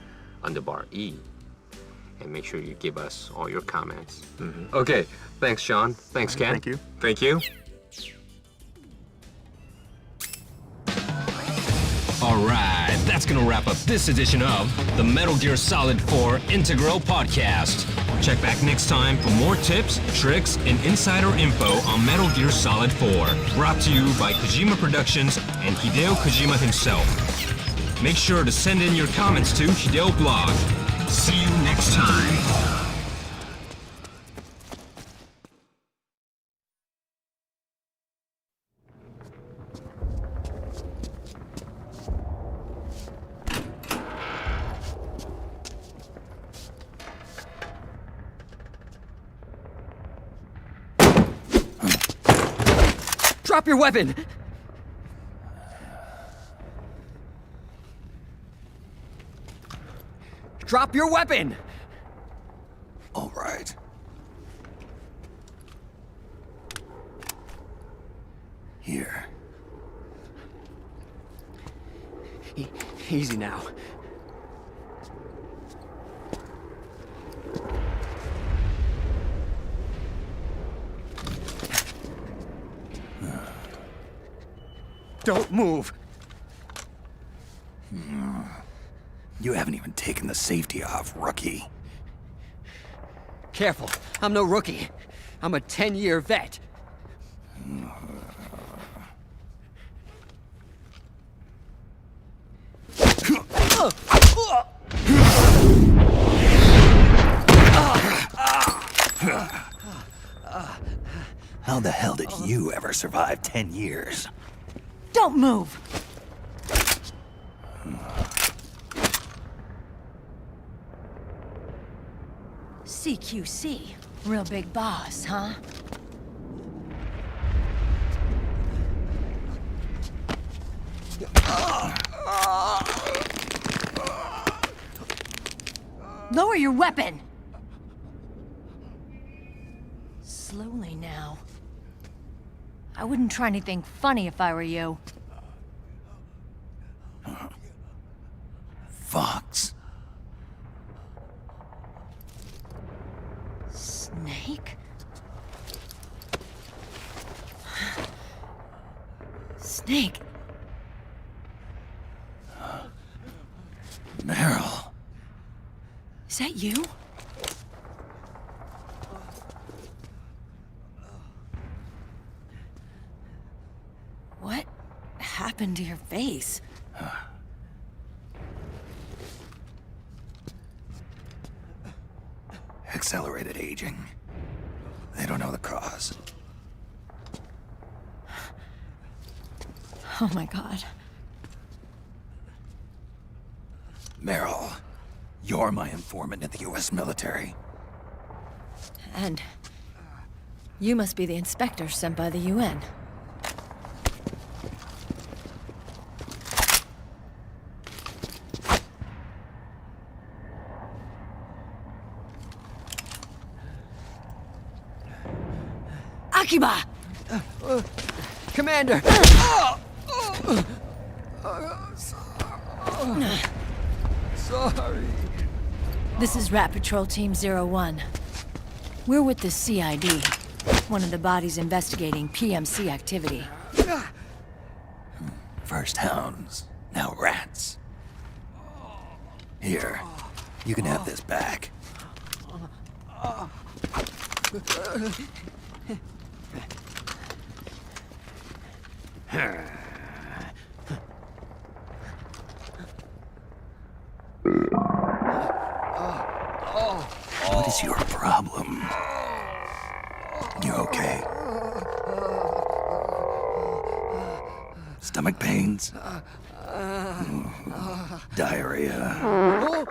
_E. And make sure you give us all your comments. Okay, thanks, Sean. Thanks, Ken. Thank you. Thank you. Alright, that's gonna wrap up this edition of the Metal Gear Solid 4 Integral Podcast. Check back next time for more tips, tricks, and insider info on Metal Gear Solid 4. Brought to you by Kojima Productions and Hideo Kojima himself. Make sure to send in your comments to Hideo blog. See you next time. Drop your weapon! Drop your weapon! All right. Here. Easy now. Don't move! You haven't even taken the safety off, rookie. Careful, I'm no rookie. I'm a 10-year vet. How the hell did you ever survive 10 years? Don't move! CQC. Real big boss, huh? Lower your weapon! Slowly now. I wouldn't try anything funny if I were you. Fox. Snake? Snake? Meryl. Is that you? What happened to your face? Accelerated aging. They don't know the cause. Oh my god. Meryl, you're my informant in the U.S. military. And you must be the inspector sent by the UN. Akiba! Commander! Sorry. This is Rat Patrol Team 01. We're with the CID, one of the bodies investigating PMC activity. First hounds, now rats. Here, you can have this back. What is your problem? You okay? Stomach pains? Diarrhea?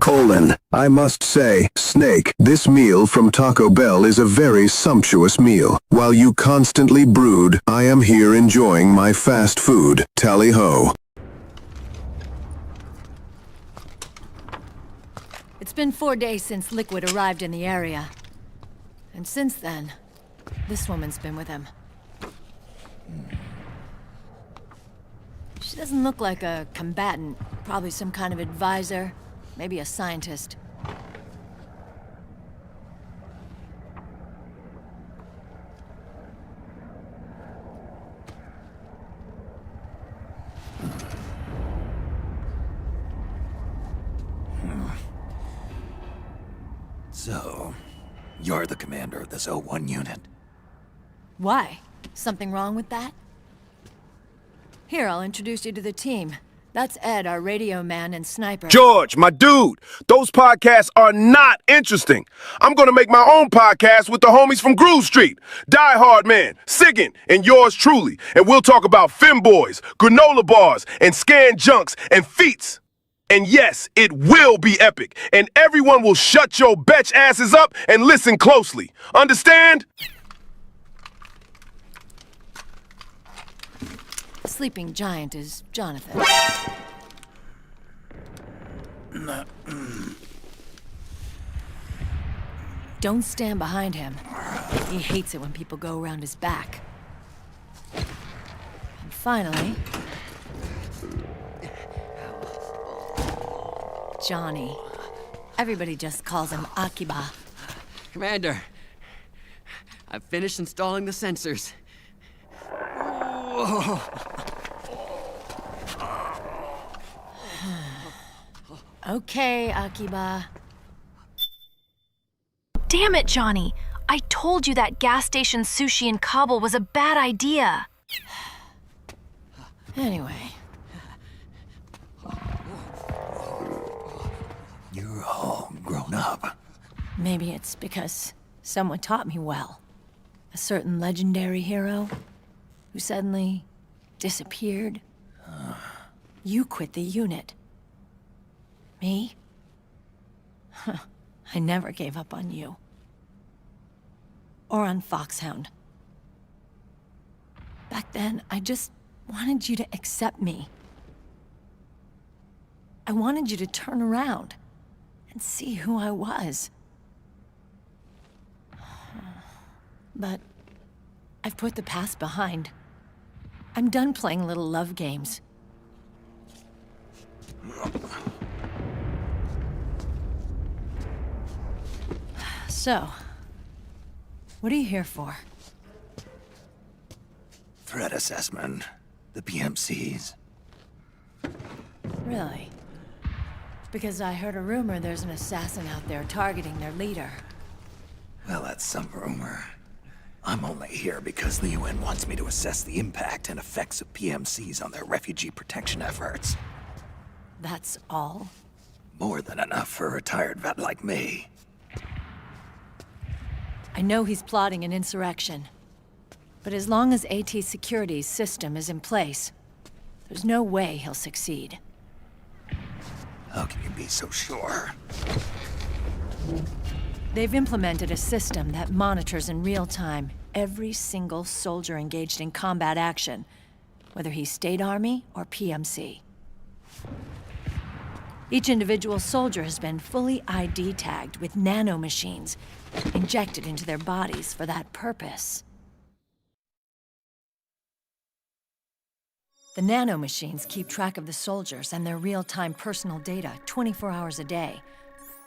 Colon, I must say, Snake, this meal from Taco Bell is a very sumptuous meal. While you constantly brood, I am here enjoying my fast food. Tally-ho. It's been 4 days since Liquid arrived in the area. And since then, this woman's been with him. She doesn't look like a combatant. Probably some kind of advisor. Maybe a scientist. So, you're the commander of this 01 unit. Why? Something wrong with that? Here, I'll introduce you to the team. That's Ed, our radio man and sniper. George, my dude, those podcasts are not interesting. I'm gonna make my own podcast with the homies from Groove Street, Die Hard Man, Siggin, and yours truly. And we'll talk about femboys, granola bars, and scan junks, and feats. And yes, it will be epic, and everyone will shut your betch asses up and listen closely. Understand? Sleeping giant is Jonathan. Don't stand behind him. He hates it when people go around his back. And finally, Johnny. Everybody just calls him Akiba. Commander, I've finished installing the sensors. Okay, Akiba. Damn it, Johnny. I told you that gas station sushi in Kabul was a bad idea. Anyway. You're all grown up. Maybe it's because someone taught me well. A certain legendary hero who suddenly disappeared. You quit the unit. Me? I never gave up on you. Or on Foxhound. Back then, I just wanted you to accept me. I wanted you to turn around and see who I was. But I've put the past behind. I'm done playing little love games. So, what are you here for? Threat assessment. The PMCs. Really? Because I heard a rumor there's an assassin out there targeting their leader. Well, that's some rumor. I'm only here because the UN wants me to assess the impact and effects of PMCs on their refugee protection efforts. That's all? More than enough for a retired vet like me. I know he's plotting an insurrection. But as long as AT Security's system is in place, there's no way he'll succeed. How can you be so sure? They've implemented a system that monitors in real time every single soldier engaged in combat action, whether he's State Army or PMC. Each individual soldier has been fully ID tagged with nanomachines injected into their bodies for that purpose. The nanomachines keep track of the soldiers and their real-time personal data 24 hours a day.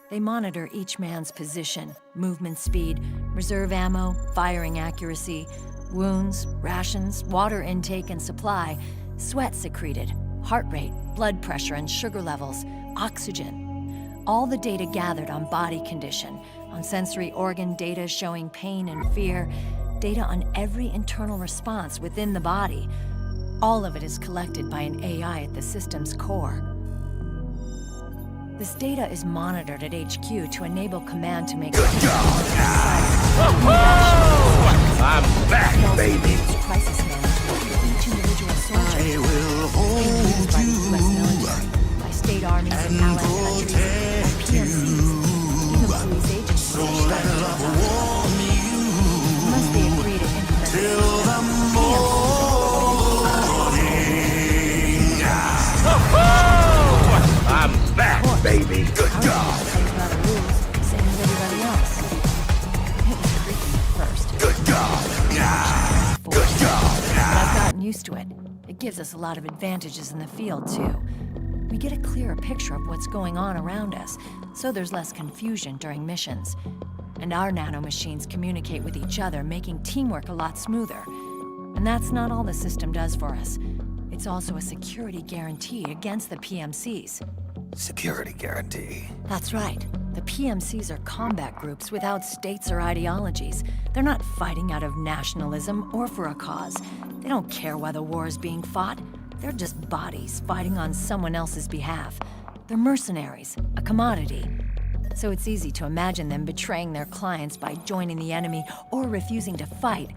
They monitor each man's position, movement speed, reserve ammo, firing accuracy, wounds, rations, water intake and supply, sweat secreted, heart rate, blood pressure and sugar levels, oxygen. All the data gathered on body condition, on sensory organ data showing pain and fear, data on every internal response within the body. All of it is collected by an AI at the system's core. This data is monitored at HQ to enable command to make I'm back, baby. Crisis management for each individual soldier. I will hold by the you US military, by state armies and allied countries, and PMCs, even police agencies. So let love warm you Unless they agree to implement till the morning. I'm back, baby. Good God. Plays by the rules, same as everybody else. It was creepy at first. Good God. Good God. But I've gotten used to it. It gives us a lot of advantages in the field, too. We get a clearer picture of what's going on around us, so there's less confusion during missions. And our nanomachines communicate with each other, making teamwork a lot smoother. And that's not all the system does for us. It's also a security guarantee against the PMCs. Security guarantee. That's right. The PMCs are combat groups without states or ideologies. They're not fighting out of nationalism or for a cause. They don't care why the war is being fought. They're just bodies fighting on someone else's behalf. They're mercenaries, a commodity. So it's easy to imagine them betraying their clients by joining the enemy or refusing to fight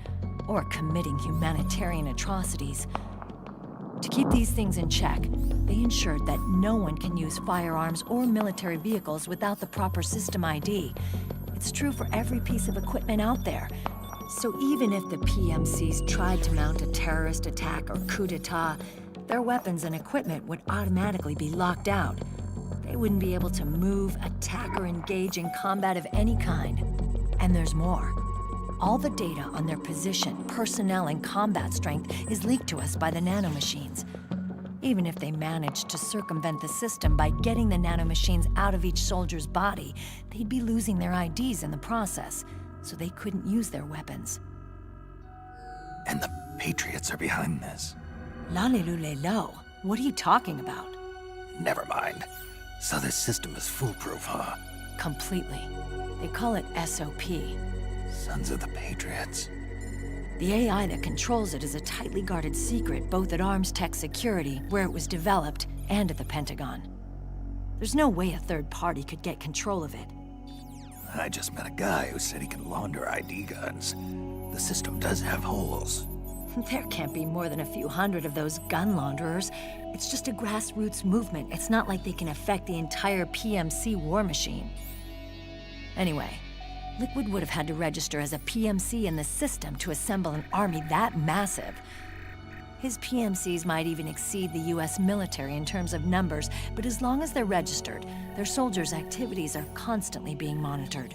or committing humanitarian atrocities. To keep these things in check, they ensured that no one can use firearms or military vehicles without the proper system ID. It's true for every piece of equipment out there. So even if the PMCs tried to mount a terrorist attack or coup d'etat, their weapons and equipment would automatically be locked out. They wouldn't be able to move, attack, or engage in combat of any kind. And there's more. All the data on their position, personnel, and combat strength is leaked to us by the nanomachines. Even if they managed to circumvent the system by getting the nanomachines out of each soldier's body, they'd be losing their IDs in the process, so they couldn't use their weapons. And the Patriots are behind this. Lalilulelo, what are you talking about? Never mind. So this system is foolproof, huh? Completely. They call it SOP. Sons of the Patriots. The AI that controls it is a tightly guarded secret both at Arms Tech Security, where it was developed, and at the Pentagon. There's no way a third party could get control of it. I just met a guy who said he can launder ID guns. The system does have holes. There can't be more than a few hundred of those gun launderers. It's just a grassroots movement. It's not like they can affect the entire PMC war machine. Anyway, Liquid would have had to register as a PMC in the system to assemble an army that massive. His PMCs might even exceed the US military in terms of numbers, but as long as they're registered, their soldiers' activities are constantly being monitored.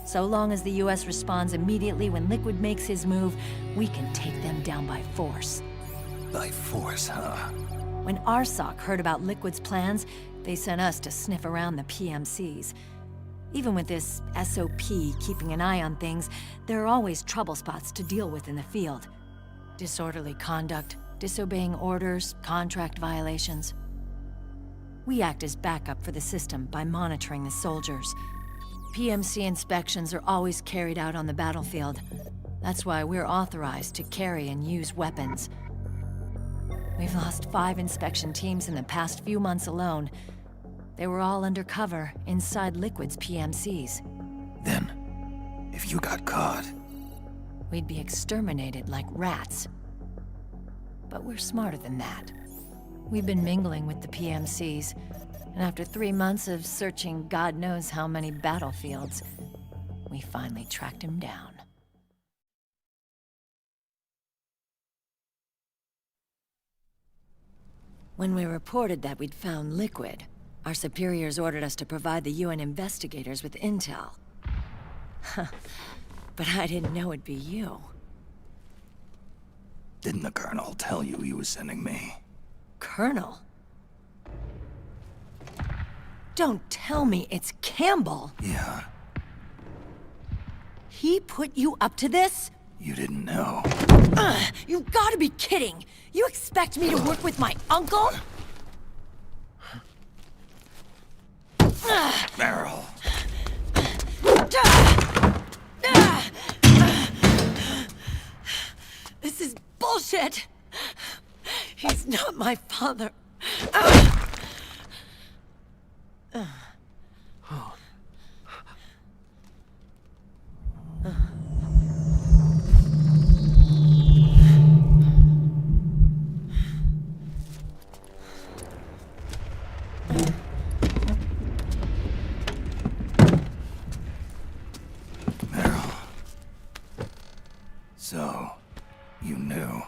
So long as the US responds immediately when Liquid makes his move, we can take them down by force. By force, huh? When RSOC heard about Liquid's plans, they sent us to sniff around the PMCs. Even with this SOP keeping an eye on things, there are always trouble spots to deal with in the field. Disorderly conduct, disobeying orders, contract violations. We act as backup for the system by monitoring the soldiers. PMC inspections are always carried out on the battlefield. That's why we're authorized to carry and use weapons. We've lost 5 inspection teams in the past few months alone. They were all undercover inside Liquid's PMCs. Then, if you got caught... we'd be exterminated like rats. But we're smarter than that. We've been mingling with the PMCs, and after 3 months of searching God knows how many battlefields, we finally tracked him down. When we reported that we'd found Liquid, our superiors ordered us to provide the UN investigators with intel. But I didn't know it'd be you. Didn't the Colonel tell you he was sending me? Colonel? Don't tell me it's Campbell! Yeah. He put you up to this? You didn't know. You gotta be kidding! You expect me to work with my uncle? Meryl. This is bullshit! He's not my father. So, you knew.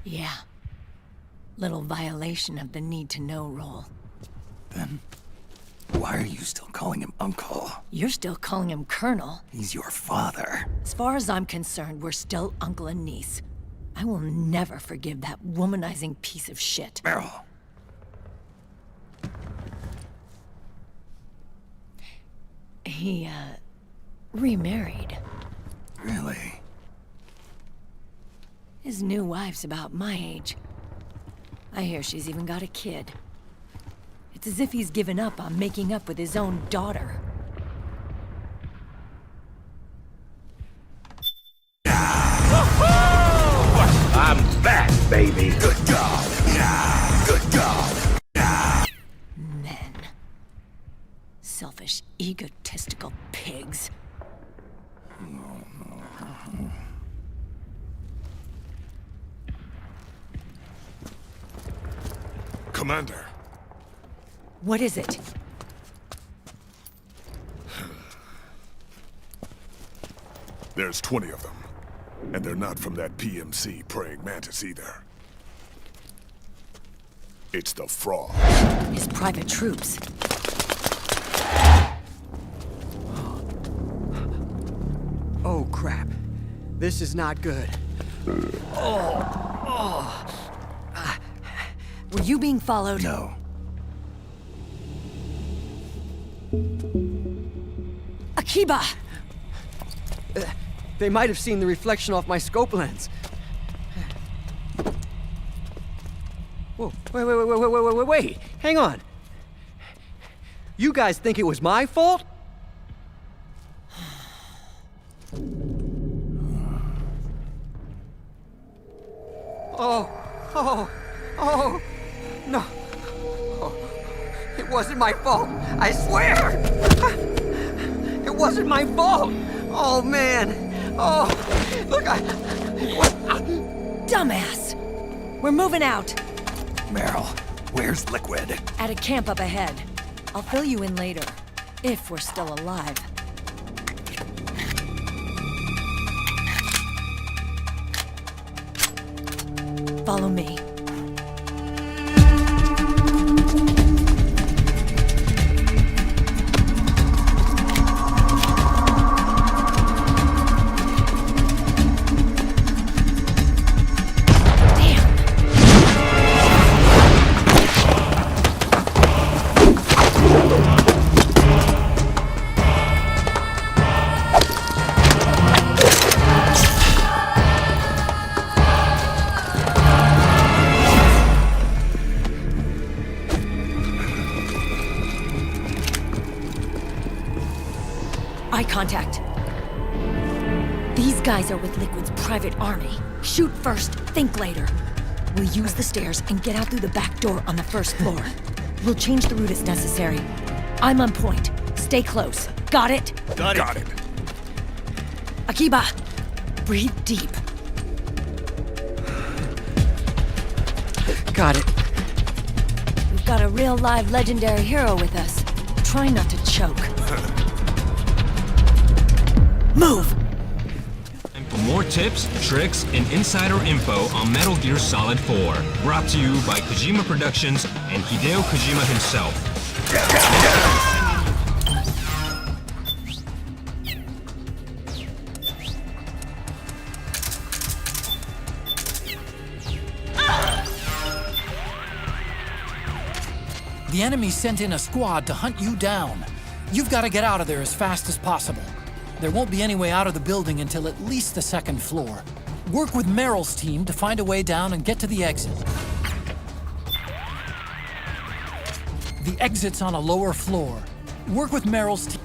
Yeah. Little violation of the need-to-know rule. Then, why are you still calling him Uncle? You're still calling him Colonel. He's your father. As far as I'm concerned, we're still uncle and niece. I will never forgive that womanizing piece of shit. Meryl. He, remarried. Really? His new wife's about my age. I hear she's even got a kid. It's as if he's given up on making up with his own daughter. I'm back, baby. Good God. Good God. Men. Selfish, egotistical pigs. Commander. What is it? There's 20 of them. And they're not from that PMC praying mantis either. It's the Frog. His private troops. Oh, crap. This is not good. Were you being followed? No. Akiba! They might have seen the reflection off my scope lens. Whoa, wait. Hang on. You guys think it was my fault? Oh, no. Oh, it wasn't my fault, I swear! It wasn't my fault! Oh, man. Oh, look, Dumbass! We're moving out. Meryl, where's Liquid? At a camp up ahead. I'll fill you in later. If we're still alive. Follow me. Eye contact. These guys are with Liquid's private army. Shoot first, think later. We'll use the stairs and get out through the back door on the first floor. We'll change the route as necessary. I'm on point. Stay close. Got it? Got it. Akiba, breathe deep. Got it. We've got a real live legendary hero with us. Try not to choke. Move! And for more tips, tricks, and insider info on Metal Gear Solid 4, brought to you by Kojima Productions and Hideo Kojima himself. The enemy sent in a squad to hunt you down. You've got to get out of there as fast as possible. There won't be any way out of the building until at least the second floor. Work with Meryl's team to find a way down and get to the exit. The exit's on a lower floor. Work with Meryl's team.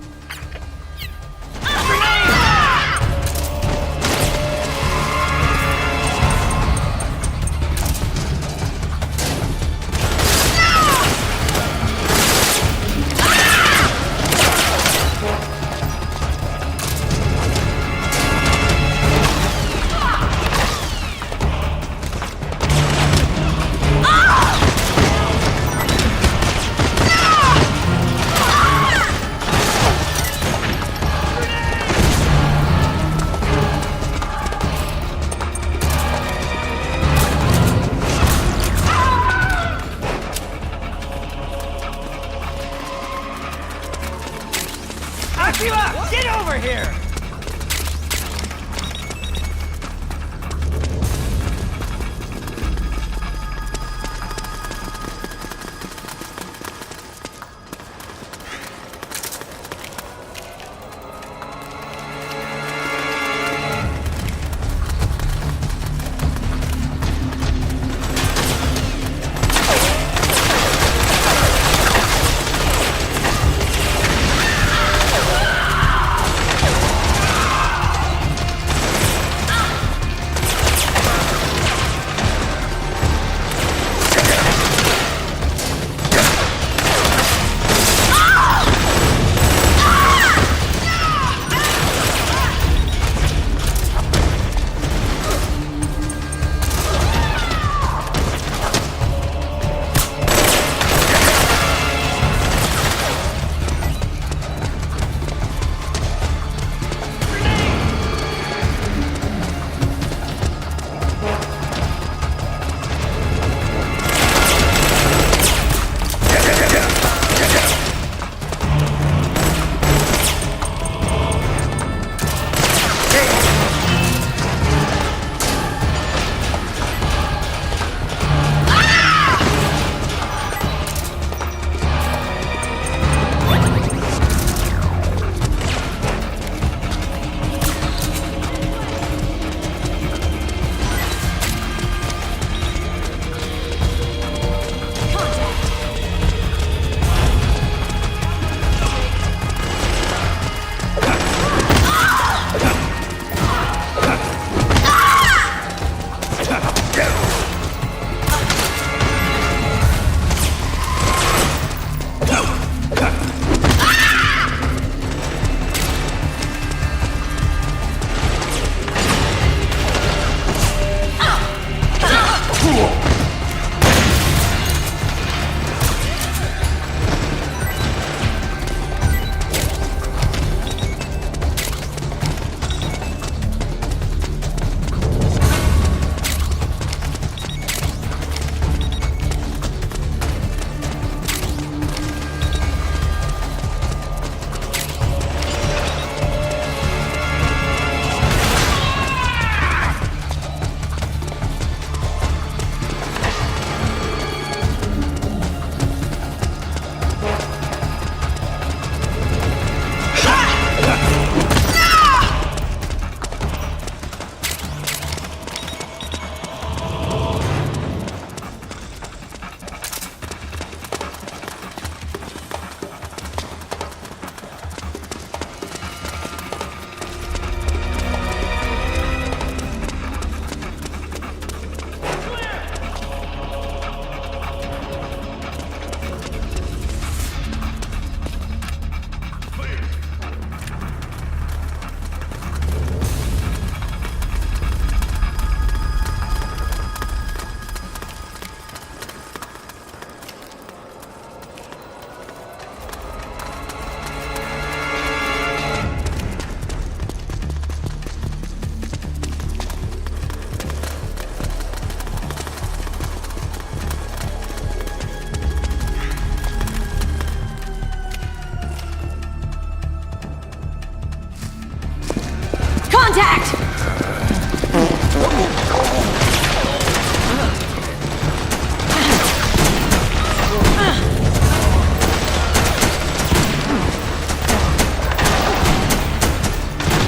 Contact!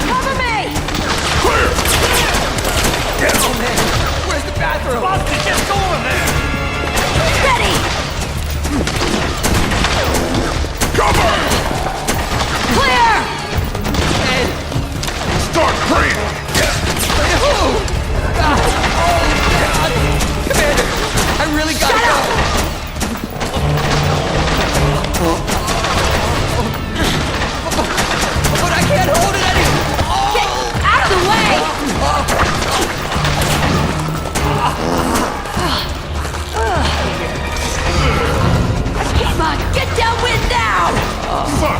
Cover me! Clear! Oh man, where's the bathroom? Boston, just go over there! Ready! Cover! Clear! Ed! Start praying! God! Commander, I really gotta go! But I can't hold it anymore! Get out of the way! Come on, get downwind now! Get out of the way!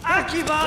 Akiba!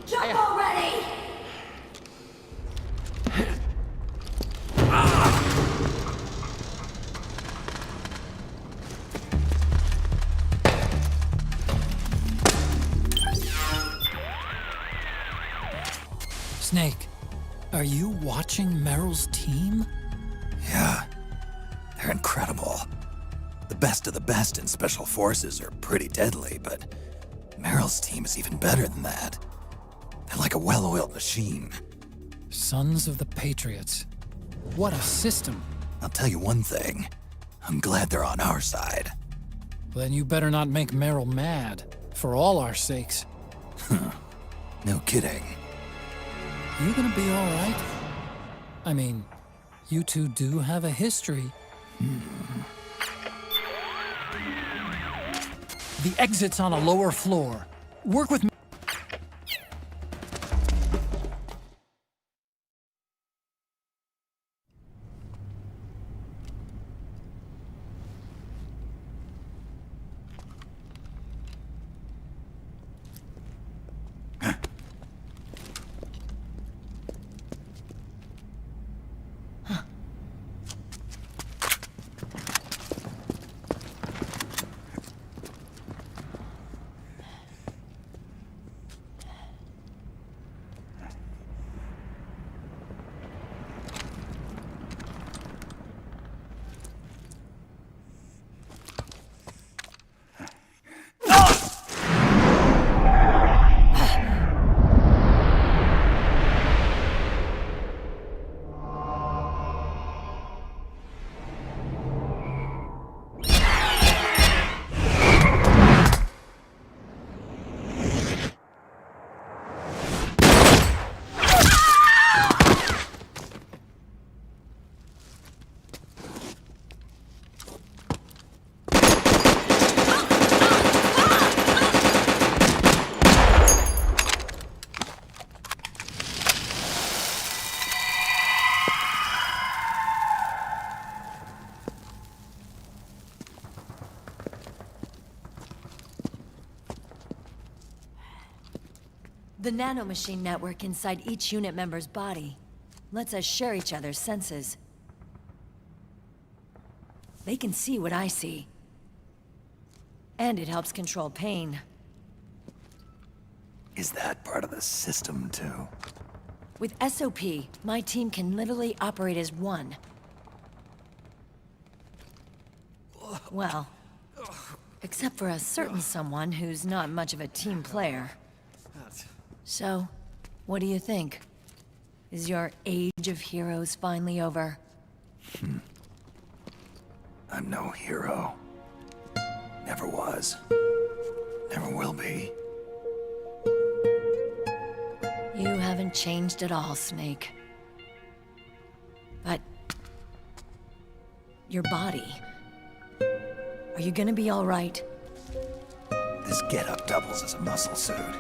Jump already! Snake, are you watching Meryl's team? Yeah, they're incredible. The best of the best in Special Forces are pretty deadly, but Meryl's team is even better than that. They're like a well-oiled machine. Sons of the Patriots. What a system. I'll tell you one thing. I'm glad they're on our side. Then you better not make Meryl mad, for all our sakes. No kidding. You gonna be all right? I mean, you two do have a history. The exit's on a lower floor. Work with me. The nanomachine network inside each unit member's body lets us share each other's senses. They can see what I see. And it helps control pain. Is that part of the system, too? With SOP, my team can literally operate as one. Well, except for a certain someone who's not much of a team player. So, what do you think? Is your age of heroes finally over? I'm no hero. Never was. Never will be. You haven't changed at all, Snake. But... your body... are you gonna be all right? This getup doubles as a muscle suit.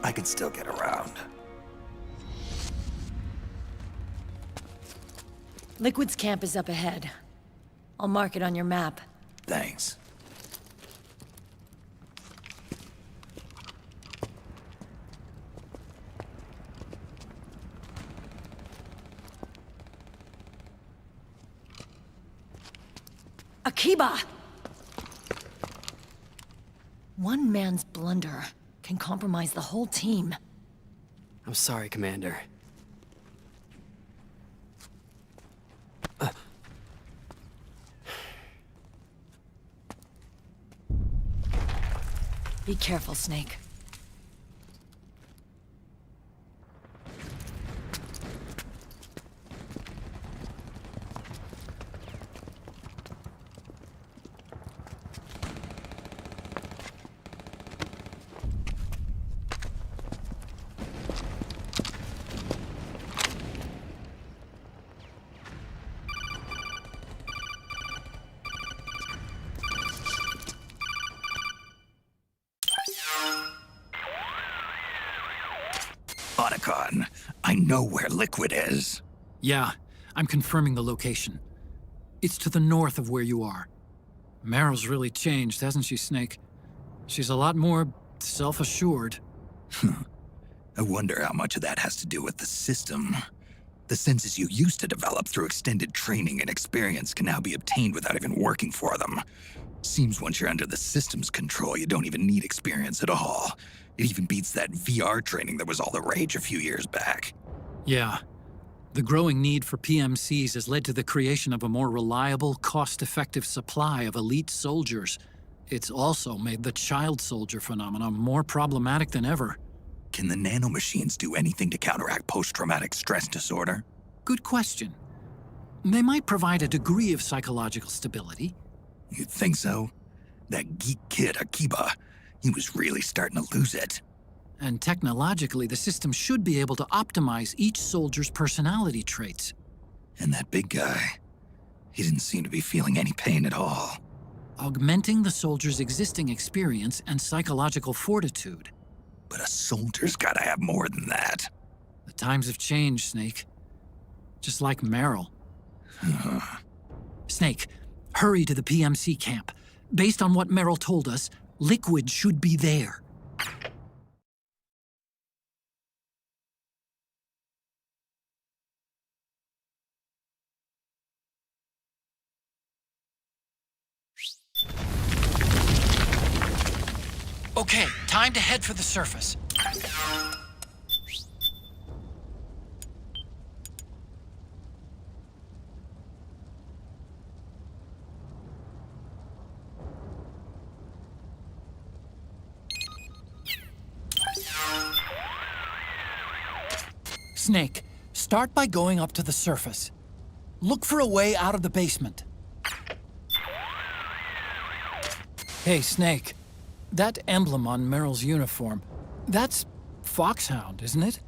I can still get around. Liquid's camp is up ahead. I'll mark it on your map. Thanks. Akiba! One man's blunder can compromise the whole team. I'm sorry, Commander. Be careful, Snake. Otacon, I know where Liquid is. Yeah, I'm confirming the location. It's to the north of where you are. Meryl's really changed, hasn't she, Snake? She's a lot more self-assured. I wonder how much of that has to do with the system. The senses you used to develop through extended training and experience can now be obtained without even working for them. Seems once you're under the system's control, you don't even need experience at all. It even beats that VR training that was all the rage a few years back. Yeah. The growing need for PMCs has led to the creation of a more reliable, cost-effective supply of elite soldiers. It's also made the child soldier phenomenon more problematic than ever. Can the nanomachines do anything to counteract post-traumatic stress disorder? Good question. They might provide a degree of psychological stability. You'd think so? That geek kid, Akiba, he was really starting to lose it. And technologically, the system should be able to optimize each soldier's personality traits. And that big guy, he didn't seem to be feeling any pain at all. Augmenting the soldier's existing experience and psychological fortitude. But a soldier's gotta have more than that. The times have changed, Snake. Just like Meryl. Snake, hurry to the PMC camp. Based on what Meryl told us, Liquid should be there. Okay, time to head for the surface. Snake, start by going up to the surface. Look for a way out of the basement. Hey, Snake. That emblem on Meryl's uniform, that's Foxhound, isn't it?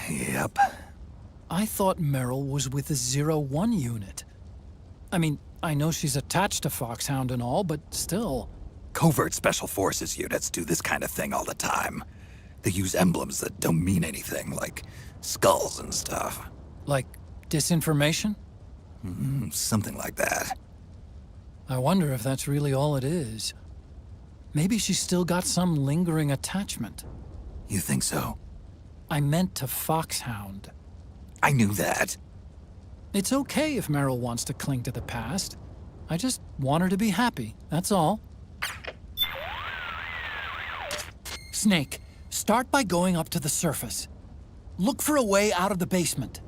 Yep. I thought Meryl was with the 01 unit. I mean, I know she's attached to Foxhound and all, but still. Covert Special Forces units do this kind of thing all the time. They use emblems that don't mean anything, like skulls and stuff. Like disinformation? Something like that. I wonder if that's really all it is. Maybe she's still got some lingering attachment. You think so? I meant to Foxhound. I knew that. It's okay if Meryl wants to cling to the past. I just want her to be happy, that's all. Snake, start by going up to the surface. Look for a way out of the basement.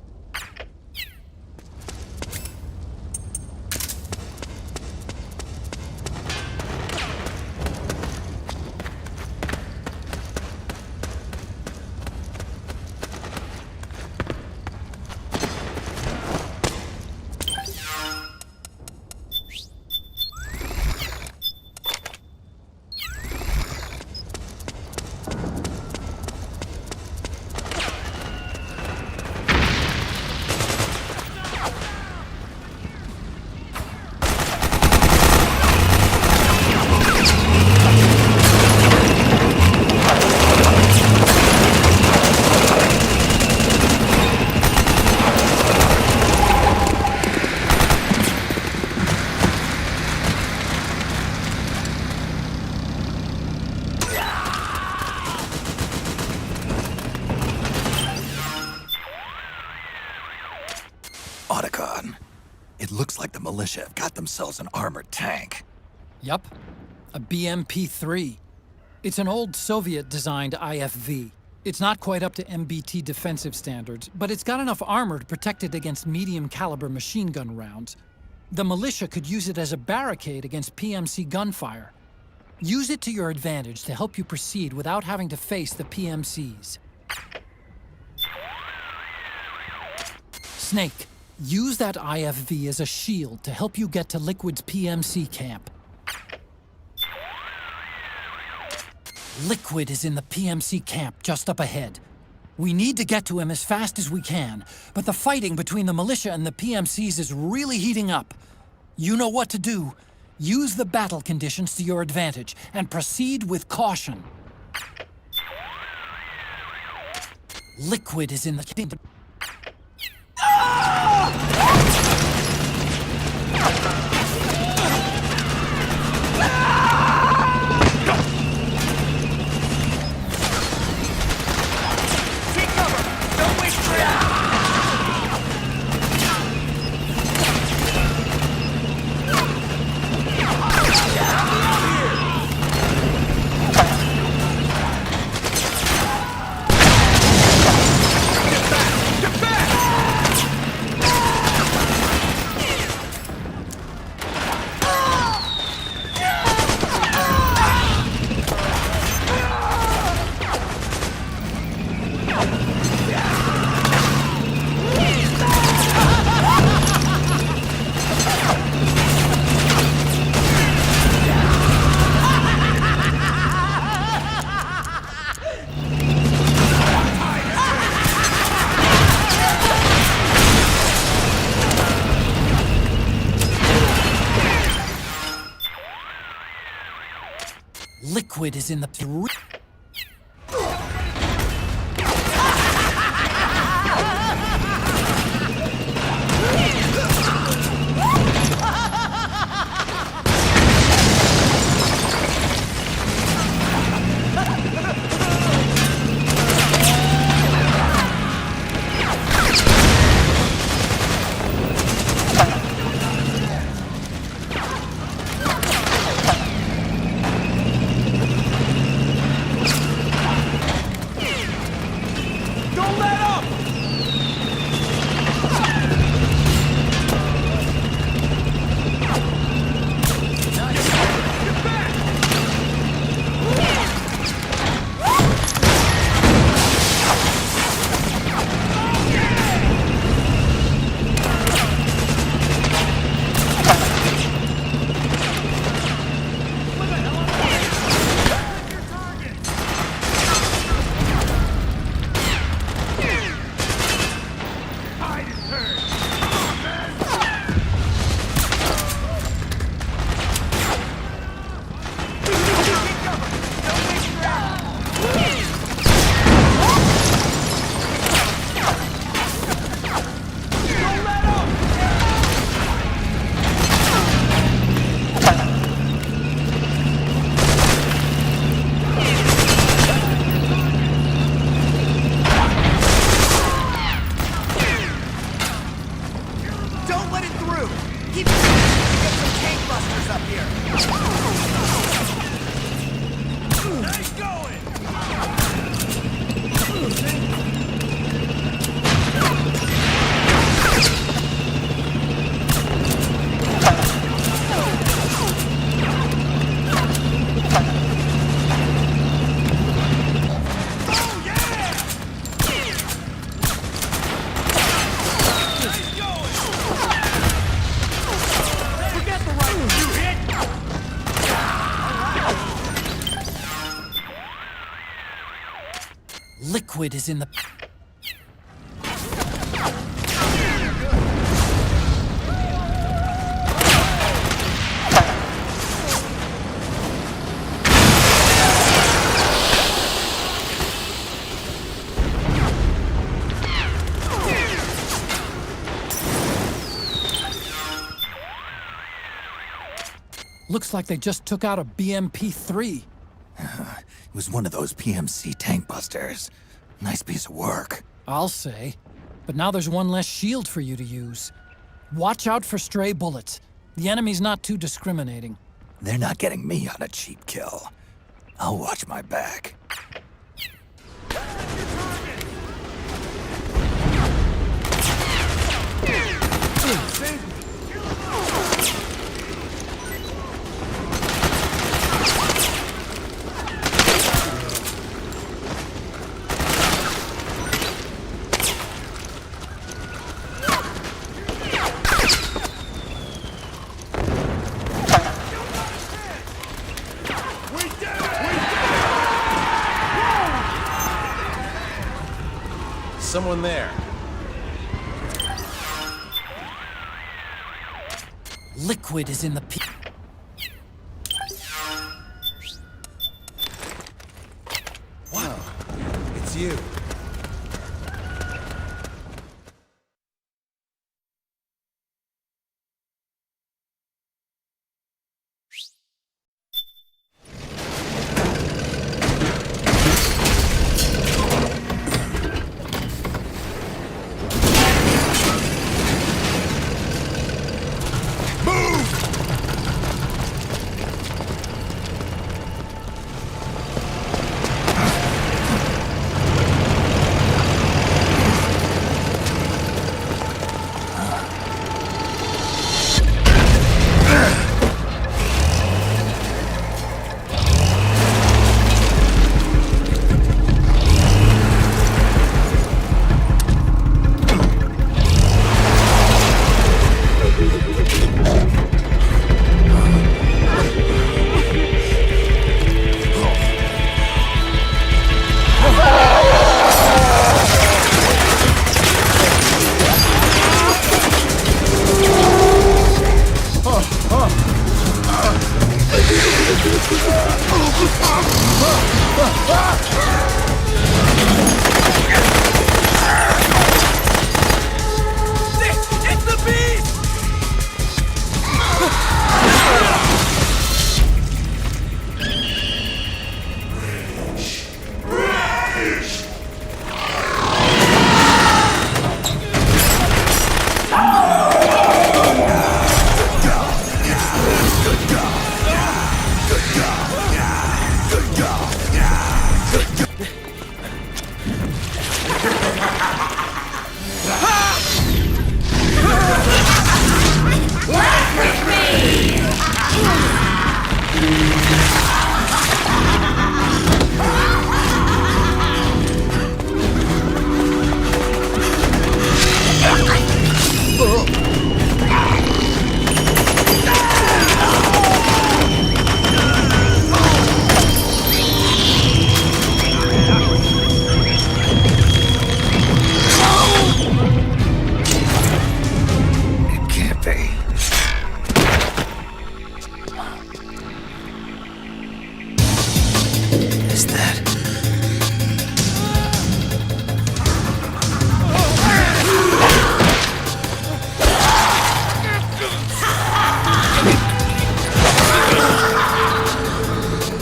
It looks like the militia have got themselves an armored tank. Yup, a BMP-3. It's an old Soviet-designed IFV. It's not quite up to MBT defensive standards, but it's got enough armor to protect it against medium-caliber machine gun rounds. The militia could use it as a barricade against PMC gunfire. Use it to your advantage to help you proceed without having to face the PMCs. Snake, use that IFV as a shield to help you get to Liquid's PMC camp. Liquid is in the PMC camp just up ahead. We need to get to him as fast as we can, but the fighting between the militia and the PMCs is really heating up. You know what to do. Use the battle conditions to your advantage and proceed with caution. Liquid is in the... Liquid is in the... Liquid is in the... Looks like they just took out a BMP-3. It was one of those PMC tank busters. Nice piece of work. I'll say. But now there's one less shield for you to use. Watch out for stray bullets. The enemy's not too discriminating. They're not getting me on a cheap kill. I'll watch my back. Someone there. Liquid is in the... Wow, it's you.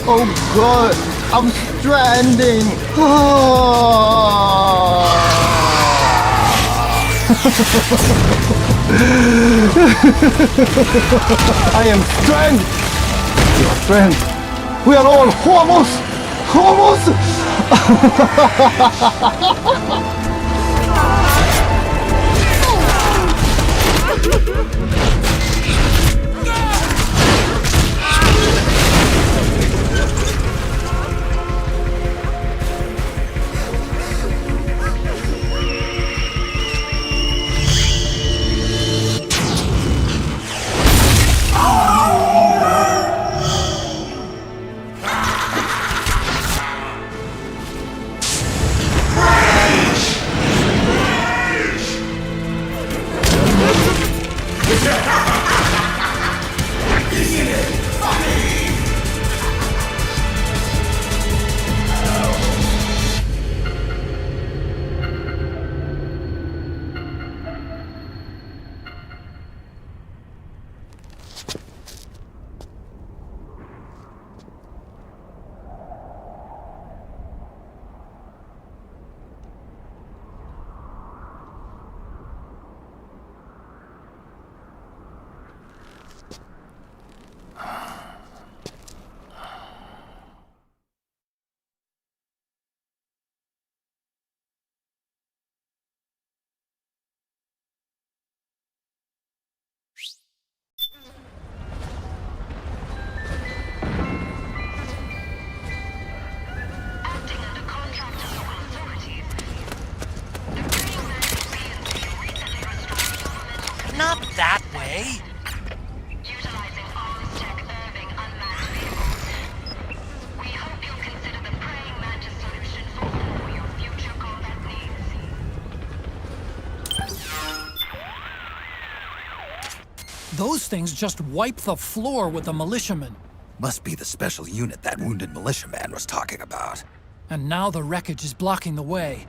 Oh God, I'm stranding. I am stranded. Your friend. We are all homos. Homos. Not that way. Those things just wipe the floor with the militiamen. Must be the special unit that wounded militiaman was talking about. And now the wreckage is blocking the way.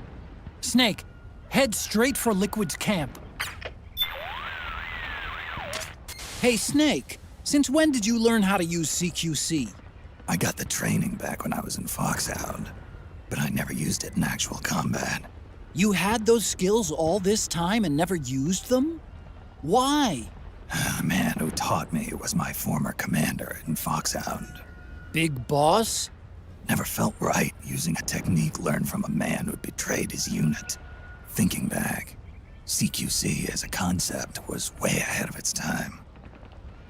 Snake, head straight for Liquid's camp. Hey, Snake, since when did you learn how to use CQC? I got the training back when I was in Foxhound, but I never used it in actual combat. You had those skills all this time and never used them? Why? The man who taught me was my former commander in Foxhound. Big Boss? Never felt right using a technique learned from a man who'd betrayed his unit. Thinking back, CQC as a concept was way ahead of its time.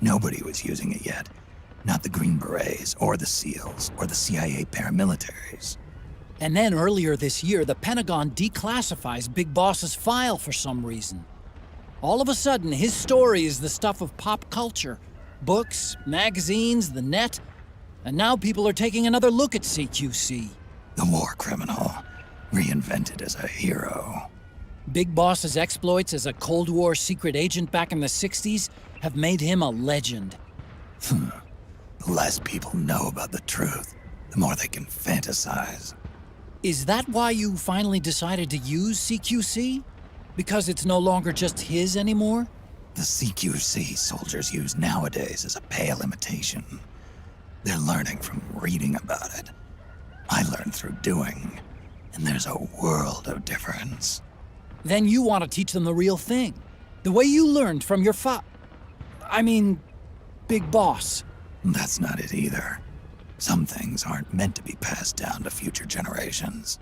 Nobody was using it yet. Not the Green Berets, or the SEALs, or the CIA paramilitaries. And then earlier this year, the Pentagon declassifies Big Boss's file for some reason. All of a sudden, his story is the stuff of pop culture. Books, magazines, the net. And now people are taking another look at CQC. The war criminal, reinvented as a hero. Big Boss's exploits as a Cold War secret agent back in the 60s have made him a legend. The less people know about the truth, the more they can fantasize. Is that why you finally decided to use CQC? Because it's no longer just his anymore? The CQC soldiers use nowadays is a pale imitation. They're learning from reading about it. I learned through doing, and there's a world of difference. Then you want to teach them the real thing. The way you learned from your Big Boss. That's not it either. Some things aren't meant to be passed down to future generations.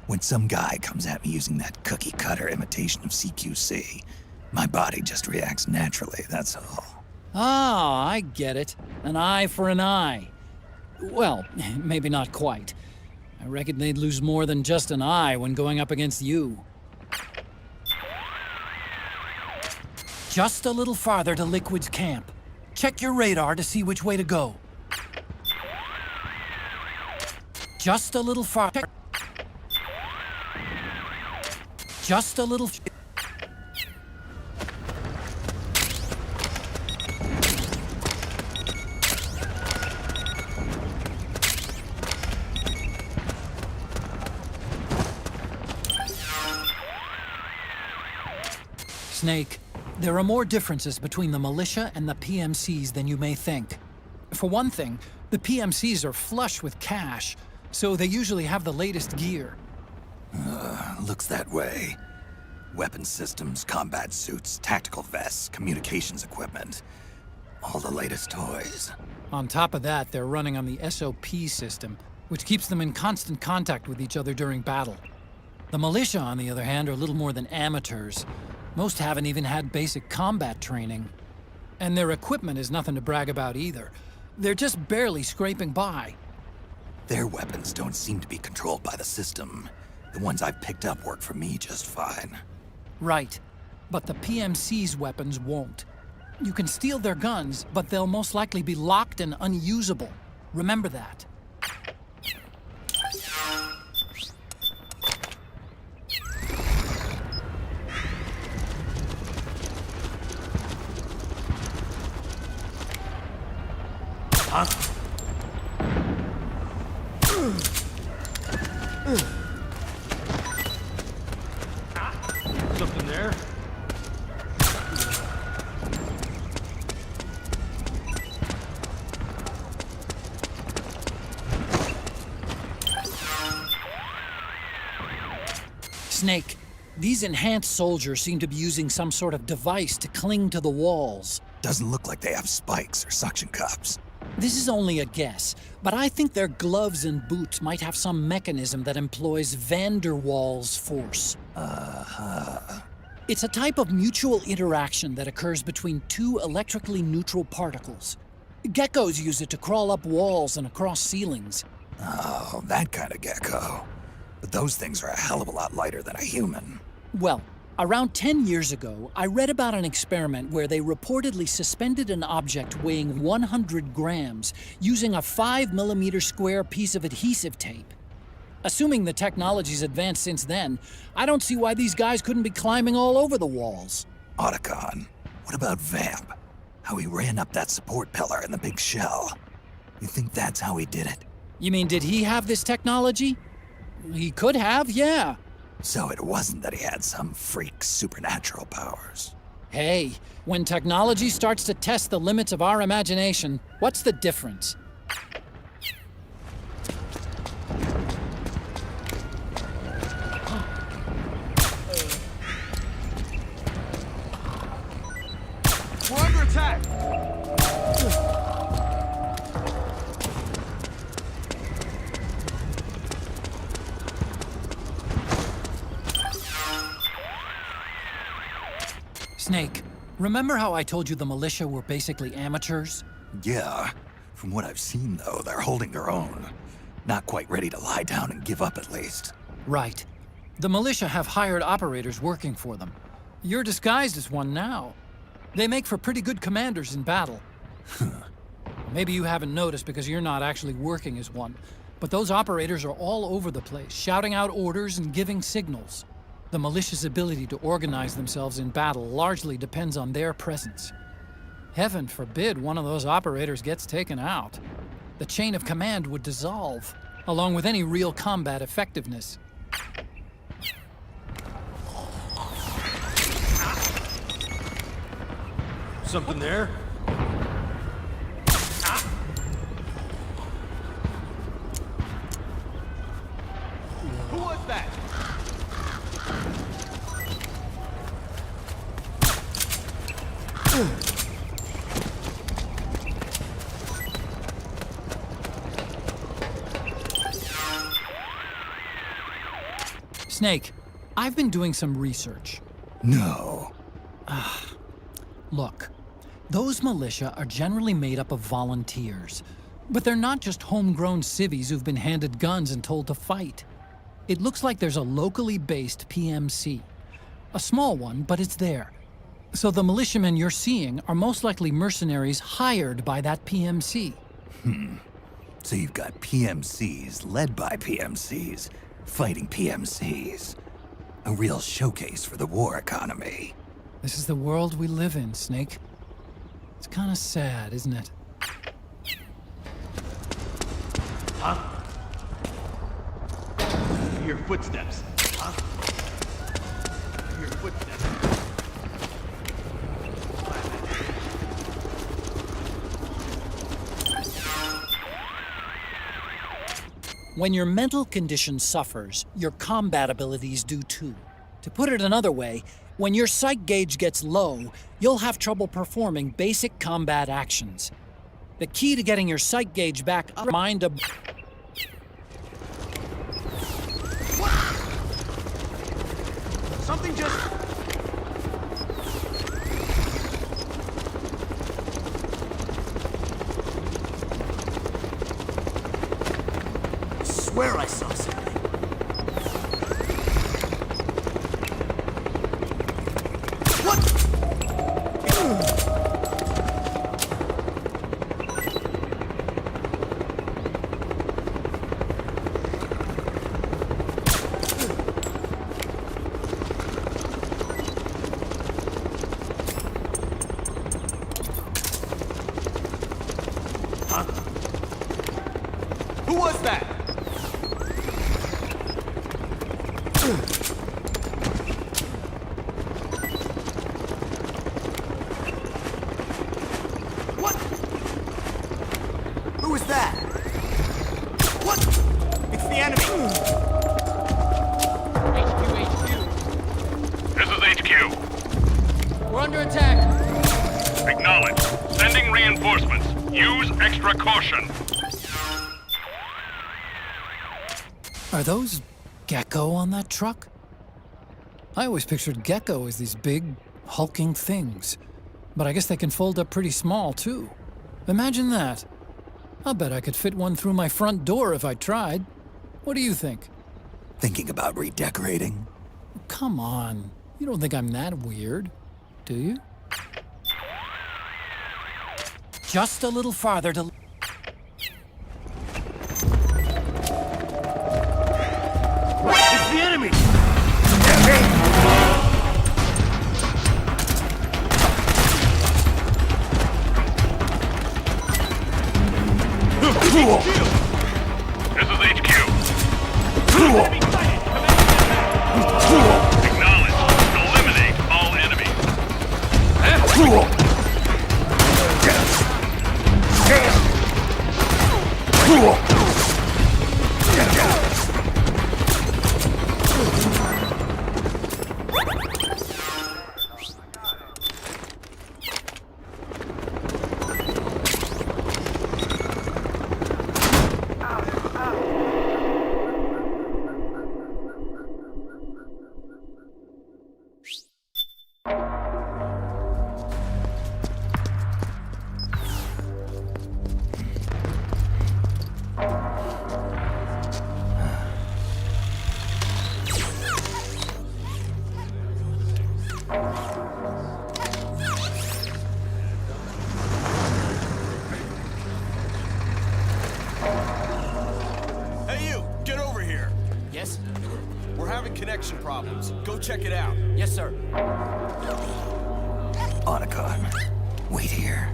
When some guy comes at me using that cookie-cutter imitation of CQC, my body just reacts naturally, that's all. Ah, I get it. An eye for an eye. Well, maybe not quite. I reckon they'd lose more than just an eye when going up against you. Just a little farther to Liquid's camp. Check your radar to see which way to go. Just a little farther. Just a little. Snake, there are more differences between the militia and the PMCs than you may think. For one thing, the PMCs are flush with cash, so they usually have the latest gear. Looks that way. Weapon systems, combat suits, tactical vests, communications equipment. All the latest toys. On top of that, they're running on the SOP system, which keeps them in constant contact with each other during battle. The militia, on the other hand, are little more than amateurs. Most haven't even had basic combat training. And their equipment is nothing to brag about either. They're just barely scraping by. Their weapons don't seem to be controlled by the system. The ones I've picked up work for me just fine. Right. But the PMC's weapons won't. You can steal their guns, but they'll most likely be locked and unusable. Remember that. Something there? Snake, these enhanced soldiers seem to be using some sort of device to cling to the walls. Doesn't look like they have spikes or suction cups. This is only a guess, but I think their gloves and boots might have some mechanism that employs van der Waals force. It's a type of mutual interaction that occurs between two electrically neutral particles. Geckos use it to crawl up walls and across ceilings. Oh, that kind of gecko. But those things are a hell of a lot lighter than a human. Well, around 10 years ago, I read about an experiment where they reportedly suspended an object weighing 100 grams using a 5mm square piece of adhesive tape. Assuming the technology's advanced since then, I don't see why these guys couldn't be climbing all over the walls. Otacon, what about Vamp? How he ran up that support pillar in the big shell. You think that's how he did it? You mean, did he have this technology? He could have, yeah. So it wasn't that he had some freak supernatural powers. Hey, when technology starts to test the limits of our imagination, what's the difference? We're under attack! Snake, remember how I told you the militia were basically amateurs? Yeah. From what I've seen, though, they're holding their own. Not quite ready to lie down and give up, at least. Right. The militia have hired operators working for them. You're disguised as one now. They make for pretty good commanders in battle. Maybe you haven't noticed because you're not actually working as one, but those operators are all over the place, shouting out orders and giving signals. The militia's ability to organize themselves in battle largely depends on their presence. Heaven forbid one of those operators gets taken out. The chain of command would dissolve, along with any real combat effectiveness. Something there? Who was that? Snake, I've been doing some research. No. Look, Those militia are generally made up of volunteers. But they're not just homegrown civvies who've been handed guns and told to fight. It looks like there's a locally based PMC. A small one, but it's there. So the militiamen you're seeing are most likely mercenaries hired by that PMC. So you've got PMCs led by PMCs, fighting PMCs. A real showcase for the war economy. This is the world we live in, Snake. It's kind of sad, isn't it? Huh? I hear footsteps. Huh? I hear footsteps. When your mental condition suffers, your combat abilities do too. To put it another way, when your psych gauge gets low, you'll have trouble performing basic combat actions. The key to getting your psych gauge back up, mind a... Something just... I swear I saw something. Who was that? What? Who is that? What? It's the enemy. This is HQ. We're under attack. Acknowledge. Sending reinforcements. Use extra caution. Are those gecko on that truck? I always pictured gecko as these big, hulking things. But I guess they can fold up pretty small, too. Imagine that. I'll bet I could fit one through my front door if I tried. What do you think? Thinking about redecorating? Come on. You don't think I'm that weird, do you? Just a little farther to... It's the enemy! This is HQ. Acknowledge. Eliminate all enemies. Hey you, get over here. Yes? We're having connection problems. Go check it out. Yes, sir. Otacon, wait here.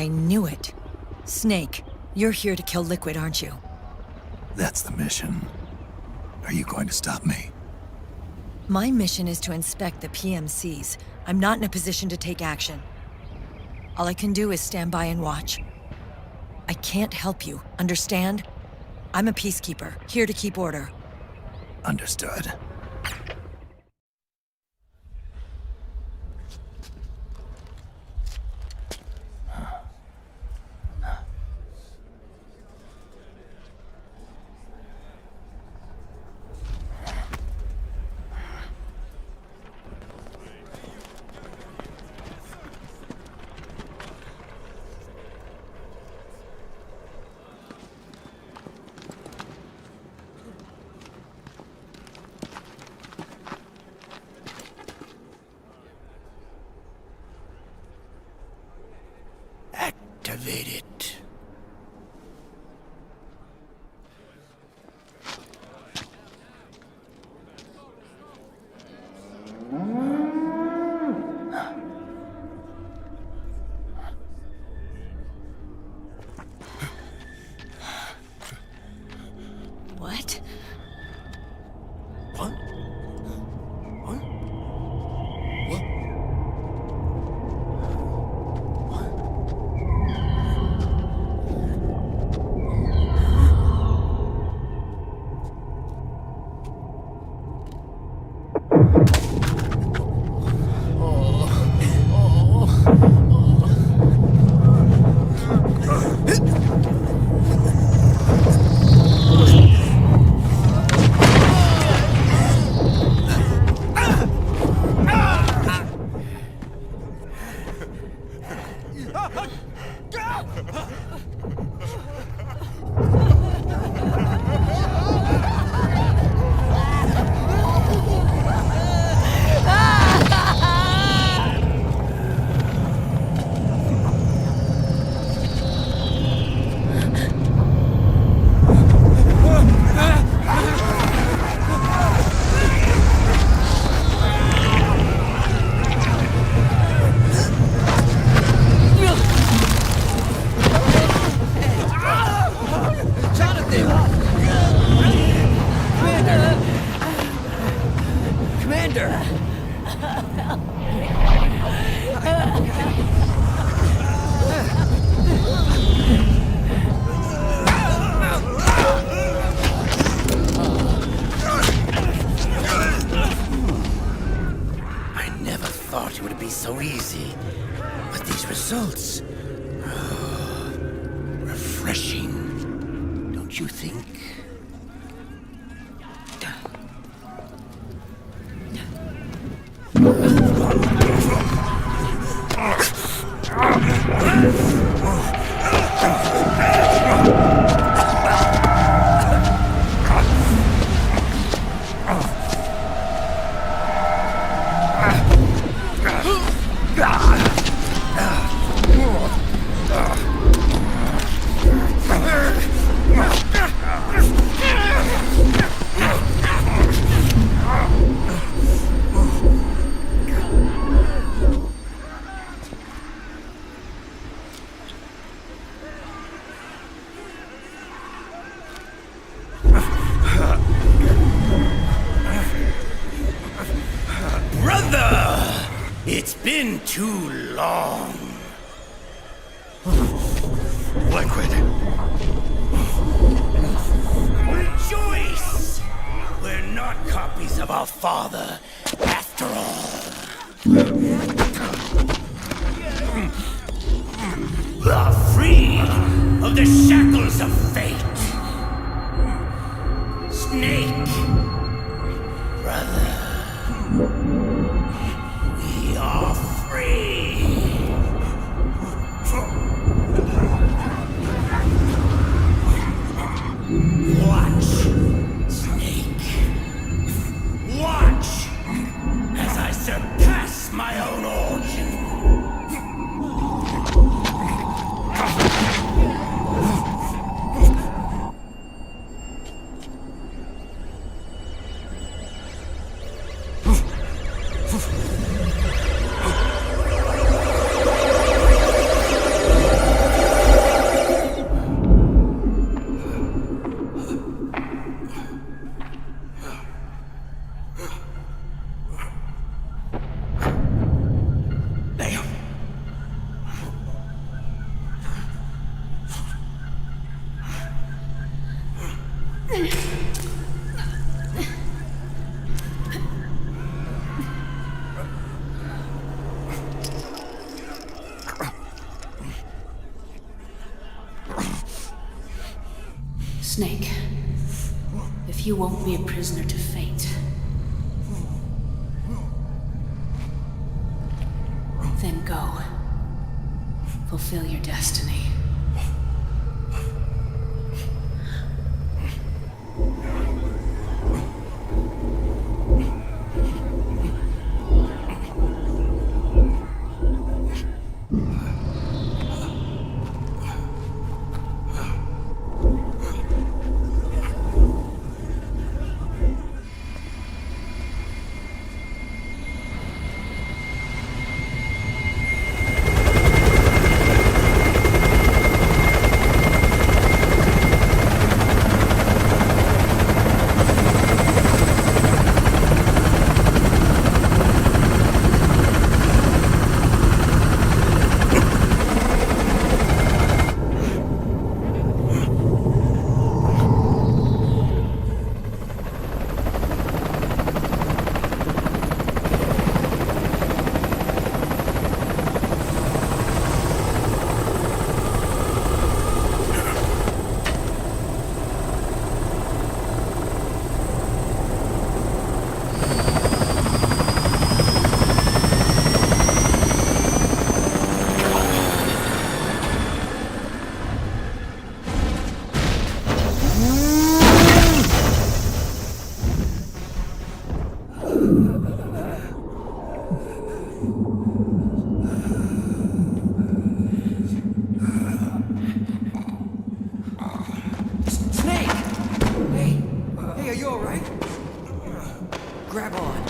I knew it. Snake, you're here to kill Liquid, aren't you? That's the mission. Are you going to stop me? My mission is to inspect the PMCs. I'm not in a position to take action. All I can do is stand by and watch. I can't help you, understand? I'm a peacekeeper, here to keep order. Understood. Activate it. What? What? So easy. But these results... Oh, refreshing, don't you think? It's been too long. Liquid. Rejoice! We're not copies of our father, after all. We are free of the shackles of fate. Snake, brother. We are free. Watch, Snake. Watch as I surpass my own origin. Snake, if you won't be a prisoner to fate, then go. Fulfill your destiny. Grab on.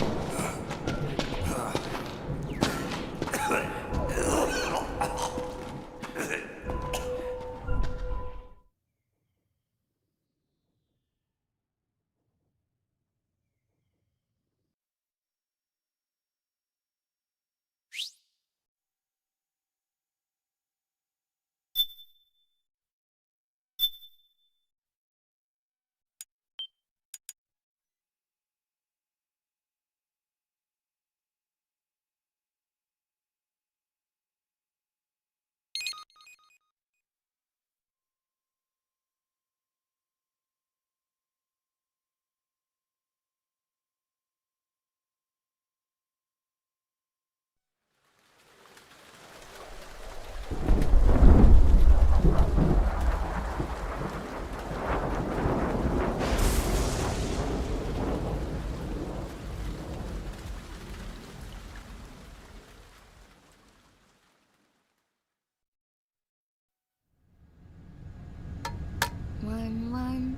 One,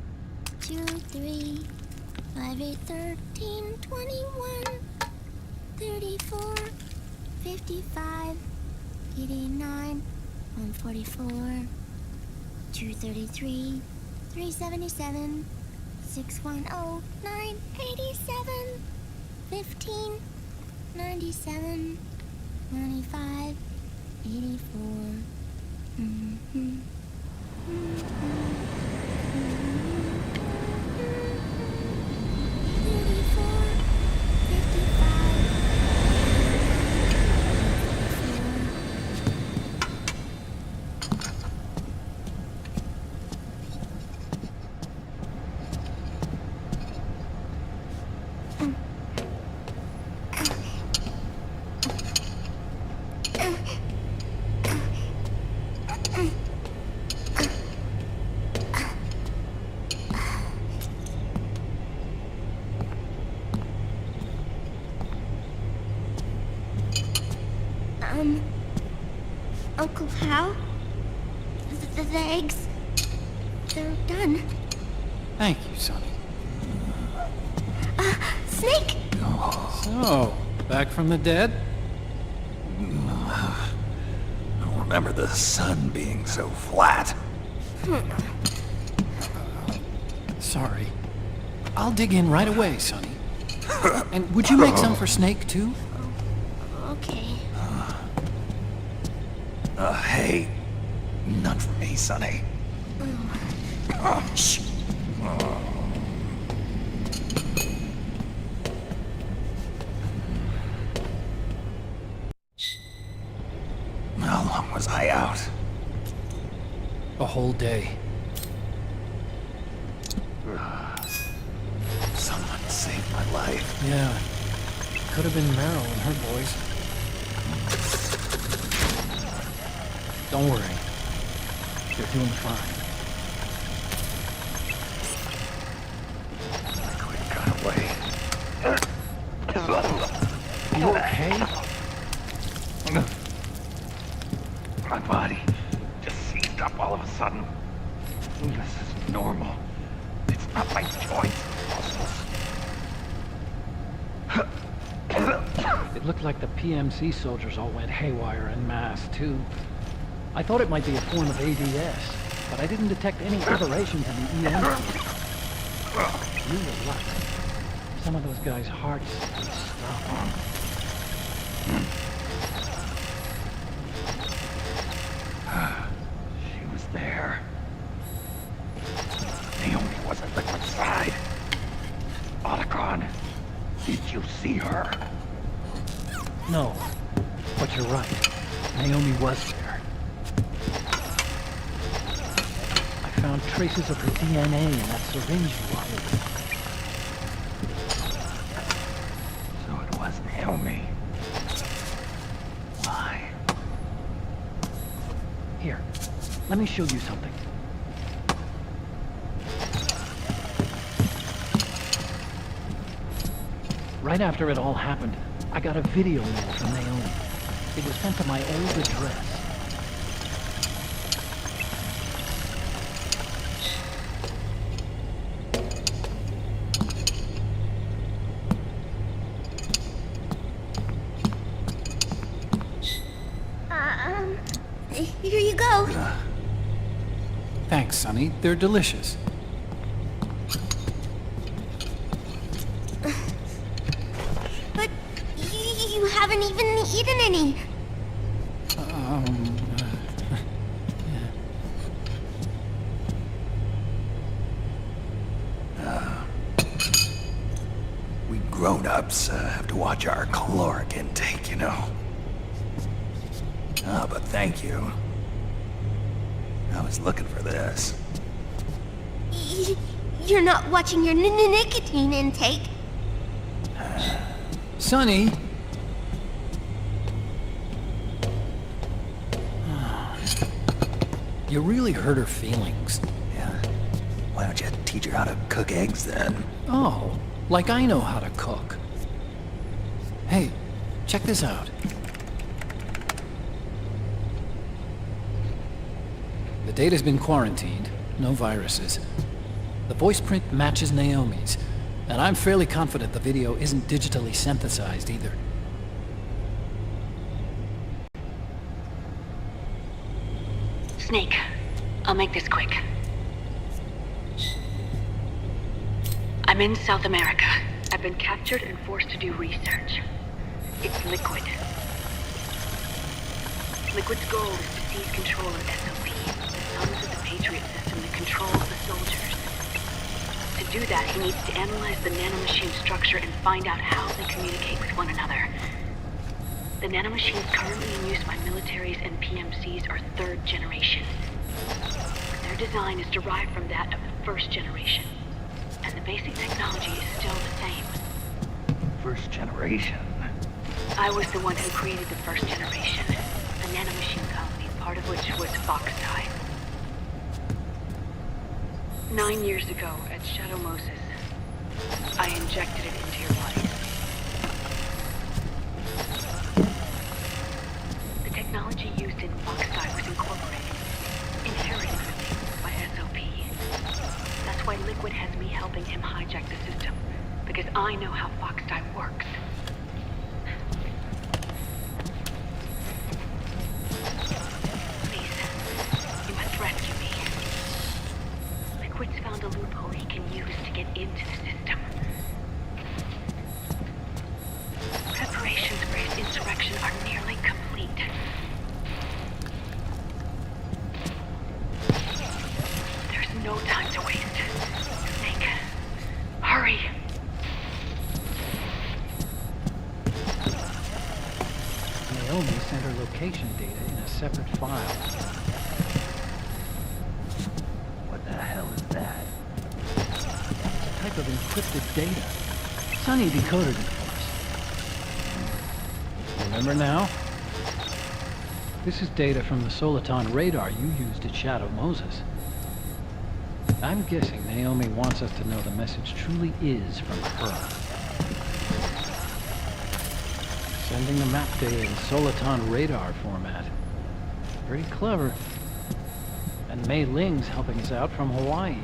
2, 3, 5, 8, 13, 21, 34, 55, 89, 144, 233, 377, 610, 987, 15, 97, 95, 84. Uncle Hal? The eggs? They're done. Thank you, Sonny. Snake! So, back from the dead? I don't remember the sun being so flat. Sorry. I'll dig in right away, Sonny. And would you make some for Snake, too? Okay. Hey, none for me, Sonny. Shh. die out? A whole day. Someone saved my life. Yeah. Could have been Meryl and her boys. Don't worry. They're doing fine. Liquid got away. You okay? My body just seized up all of a sudden. This is normal. It's not my choice. It looked like the PMC soldiers all went haywire en masse, too. I thought it might be a form of ADS, but I didn't detect any aberrations in the EM. You were lucky. Some of those guys' hearts would stop. She was there. Naomi was at Liquid's side. Otacon, did you see her? No, but you're right. Naomi was there. I found traces of her DNA in that syringe you were holding. So it was Naomi. Why? Here, let me show you something. Right after it all happened, I got a video mail from Naomi. It was sent to my old address. Here you go. Thanks, Sonny. They're delicious. But you haven't even eaten any. We grown-ups have to watch our caloric intake, you know. Ah, but thank you. I was looking for this. You're not watching your nicotine intake. Sonny! You really hurt her feelings. Yeah. Why don't you teach her how to cook eggs then? Oh, like I know how to cook. Hey, check this out. The data's been quarantined, no viruses. The voice print matches Naomi's, and I'm fairly confident the video isn't digitally synthesized either. Snake, I'll make this quick. I'm in South America. I've been captured and forced to do research. It's Liquid. Liquid's goal is to seize control of SOP, the sons of the Patriot system that controls the soldiers. To do that, he needs to analyze the nanomachine structure and find out how they communicate with one another. The nanomachines currently in use by militaries and PMCs are third generation. Their design is derived from that of the first generation, and the basic technology is still the same. First generation? I was the one who created the first generation, a nanomachine colony, part of which was Foxdie. 9 years ago, at Shadow Moses, I injected it into your bodies. The technology used in Foxdie was incorporated, inherited really, by SOP. That's why Liquid has me helping him hijack the system, because I know how Foxdie works. Please, you must rescue me. Liquid's found a loophole he can use to get into the system. Preparations for his insurrection are nearly complete. There's no time to waste. Snake, hurry! Naomi center location data in a separate file. What the hell is that? It's a type of encrypted data. Sonny decoded it for us. Remember now? This is data from the Soliton radar you used at Shadow Moses. I'm guessing Naomi wants us to know the message truly is from her. Sending the map data in Soliton radar format. Pretty clever. And Mei Ling's helping us out from Hawaii.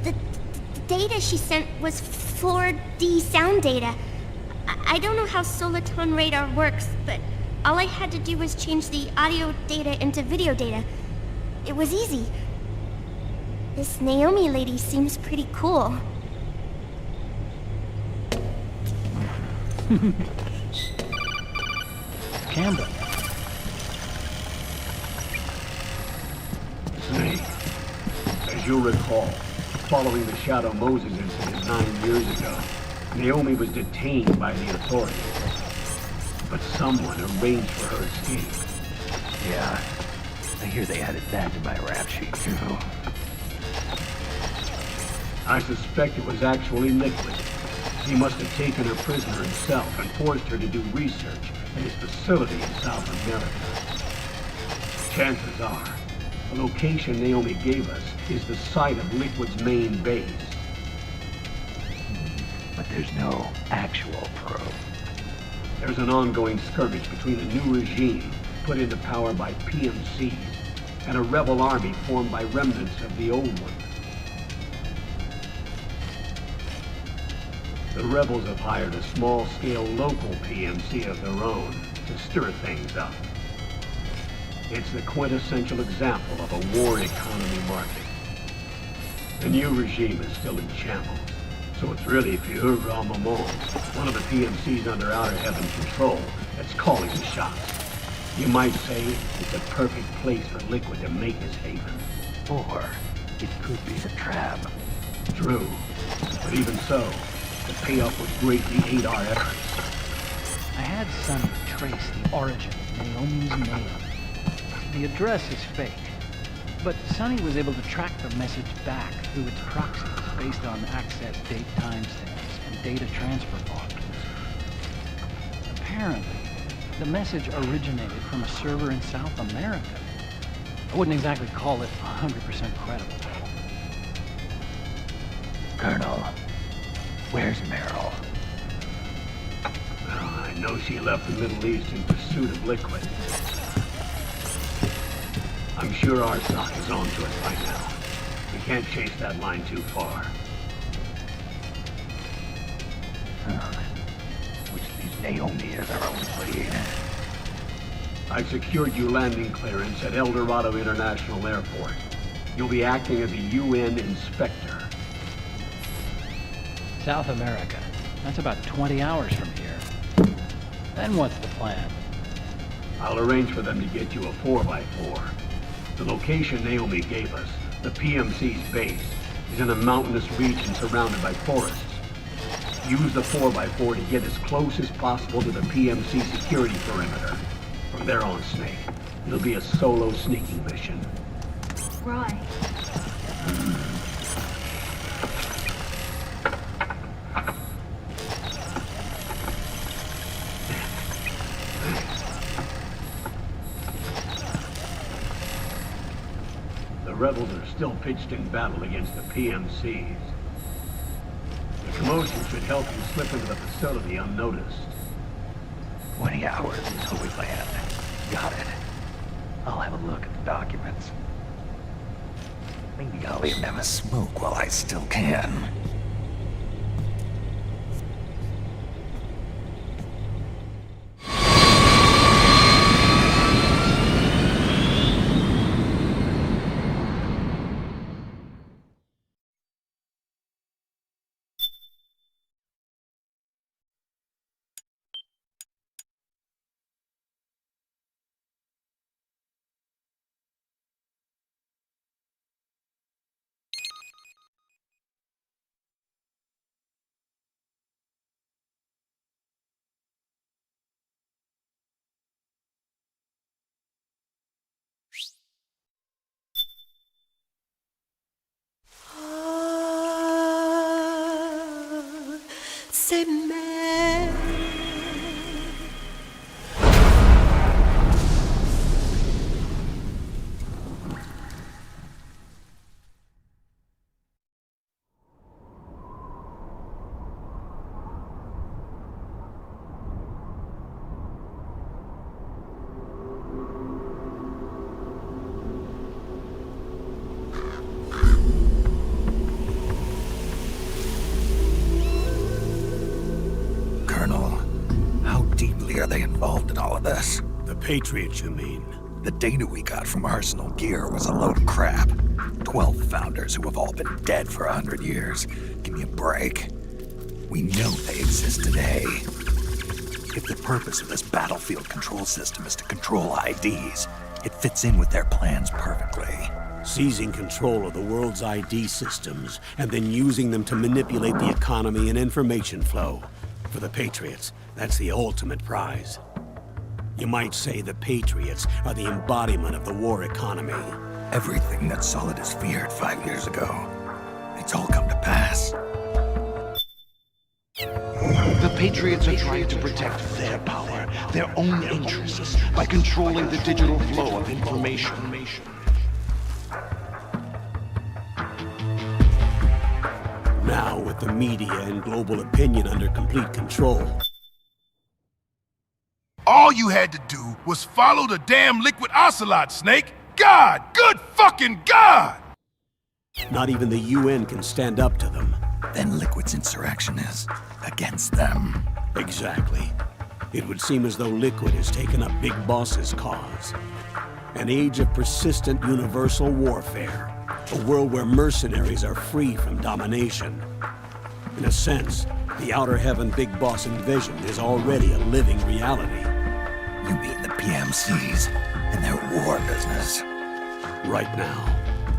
The data she sent was 4D sound data. I don't know how Soliton radar works, but all I had to do was change the audio data into video data. It was easy. This Naomi lady seems pretty cool. Campbell. Snake, as you'll recall, following the Shadow Moses incident 9 years ago, Naomi was detained by the authorities. But someone arranged for her escape. Yeah, I hear they added that to my rap sheet, too. I suspect it was actually Liquid. He must have taken her prisoner himself and forced her to do research at his facility in South America. Chances are, the location Naomi gave us is the site of Liquid's main base. But there's no actual proof. There's an ongoing skirmish between the new regime put into power by PMCs and a rebel army formed by remnants of the old one. The rebels have hired a small-scale local PMC of their own to stir things up. It's the quintessential example of a war economy market. The new regime is still in shambles, so it's really Pure Ramamon, one of the PMCs under Outer Heaven control, that's calling the shots. You might say it's a perfect place for Liquid to make his haven. Or it could be a trap. True, but even so, the payoff would greatly aid our efforts. I had Sonny trace the origin of Naomi's name. The address is fake, but Sonny was able to track the message back through its proxies based on access date timestamps and data transfer logs. Apparently, the message originated from a server in South America. I wouldn't exactly call it 100% credible. Colonel, where's Meryl? Well, I know she left the Middle East in pursuit of Liquid. I'm sure our sock is on to it by now. We can't chase that line too far. Which leaves Naomi as our only lead. I secured you landing clearance at El Dorado International Airport. You'll be acting as a UN inspector. South America. That's about 20 hours from here. Then what's the plan? I'll arrange for them to get you a 4x4. The location Naomi gave us, the PMC's base, is in a mountainous region surrounded by forests. Use the 4x4 to get as close as possible to the PMC security perimeter. From there on, Snake, it'll be a solo sneaking mission. Right. The rebels are still pitched in battle against the PMCs. The commotion should help you slip into the facility unnoticed. 20 hours until we land. Got it. I'll have a look at the documents. Maybe I'll even have a smoke while I still can. Save me. Are they involved in all of this? The Patriots, you mean? The data we got from Arsenal Gear was a load of crap. 12 founders who have all been dead for 100 years. Give me a break. We know they exist today. If the purpose of this battlefield control system is to control IDs, it fits in with their plans perfectly. Seizing control of the world's ID systems and then using them to manipulate the economy and information flow. For the Patriots, that's the ultimate prize. You might say the Patriots are the embodiment of the war economy. Everything that Solid has feared 5 years ago, it's all come to pass. The Patriots are trying to protect their power, their own interests, by controlling the digital flow of information. Now, with the media and global opinion under complete control, all you had to do was follow the damn Liquid Ocelot, Snake! God! Good fucking God! not even the UN can stand up to them. Then Liquid's insurrection is against them. Exactly. It would seem as though Liquid has taken up Big Boss's cause. An age of persistent universal warfare. A world where mercenaries are free from domination. In a sense, the Outer Heaven Big Boss envisioned is already a living reality. You mean the PMCs and their war business? Right now,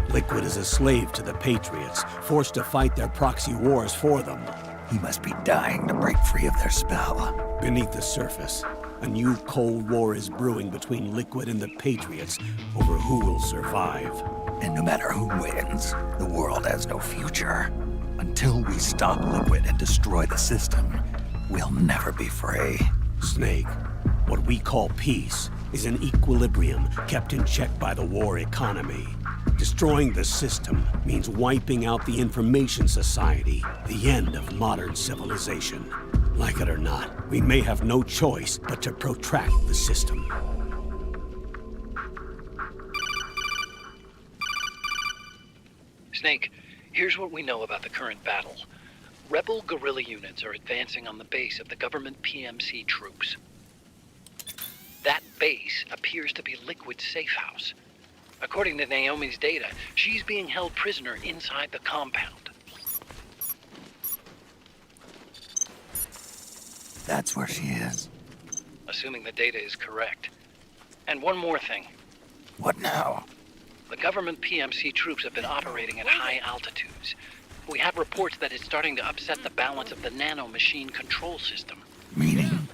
Liquid is a slave to the Patriots, forced to fight their proxy wars for them. He must be dying to break free of their spell. Beneath the surface, a new Cold War is brewing between Liquid and the Patriots over who will survive. And no matter who wins, the world has no future. Until we stop Liquid and destroy the system, we'll never be free. Snake, what we call peace is an equilibrium kept in check by the war economy. Destroying the system means wiping out the information society, the end of modern civilization. Like it or not, we may have no choice but to protract the system. Snake, here's what we know about the current battle. Rebel guerrilla units are advancing on the base of the government PMC troops. That base appears to be Liquid's safe house. According to Naomi's data, she's being held prisoner inside the compound. That's where she is. Assuming the data is correct. And one more thing. What now? The government PMC troops have been operating at high altitudes. We have reports that it's starting to upset the balance of the nano-machine control system. Meaning?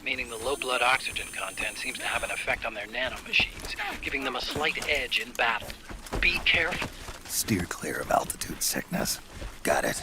Meaning the low blood oxygen content seems to have an effect on their nano-machines, giving them a slight edge in battle. Be careful. Steer clear of altitude sickness. Got it.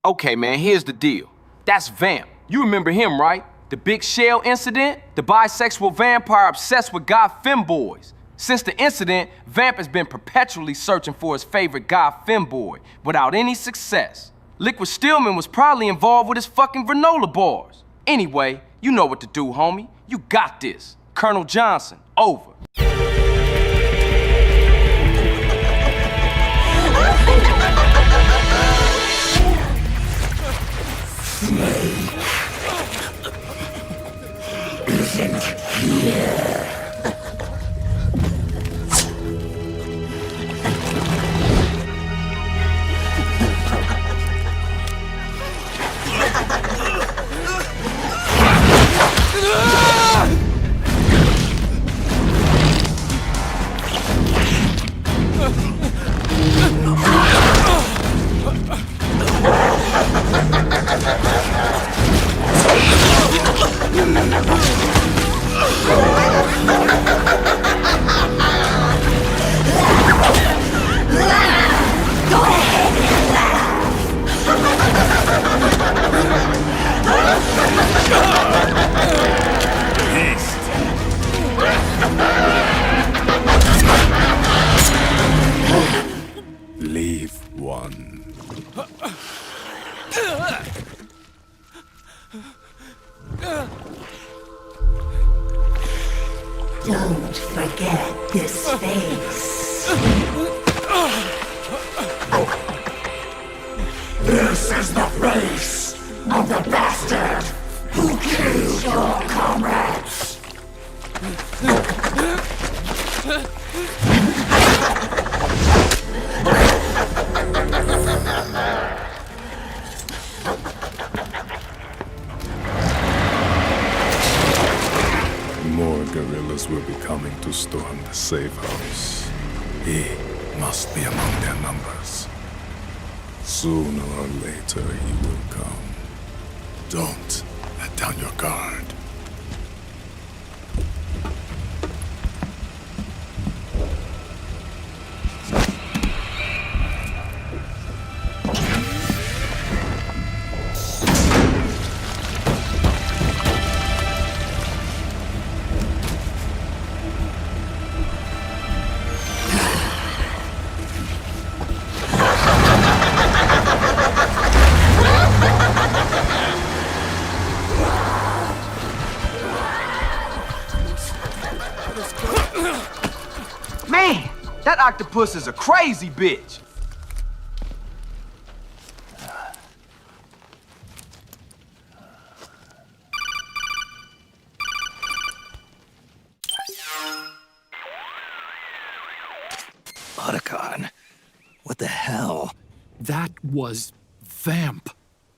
Okay, man, here's the deal. That's Vamp. You remember him, right? The big shell incident? The bisexual vampire obsessed with guy femboys. Since the incident, Vamp has been perpetually searching for his favorite guy femboy, without any success. Liquid Stillman was probably involved with his fucking granola bars. Anyway, you know what to do, homie. You got this. Colonel Johnson, over. Isn't here. Don't forget this face. This is the face of the bastard who killed your comrades. More guerrillas will be coming to storm the safe house. He must be among their numbers. Sooner or later, he will come. Don't let down your guard. Man, that octopus is a crazy bitch. Otacon, what the hell? That was Vamp.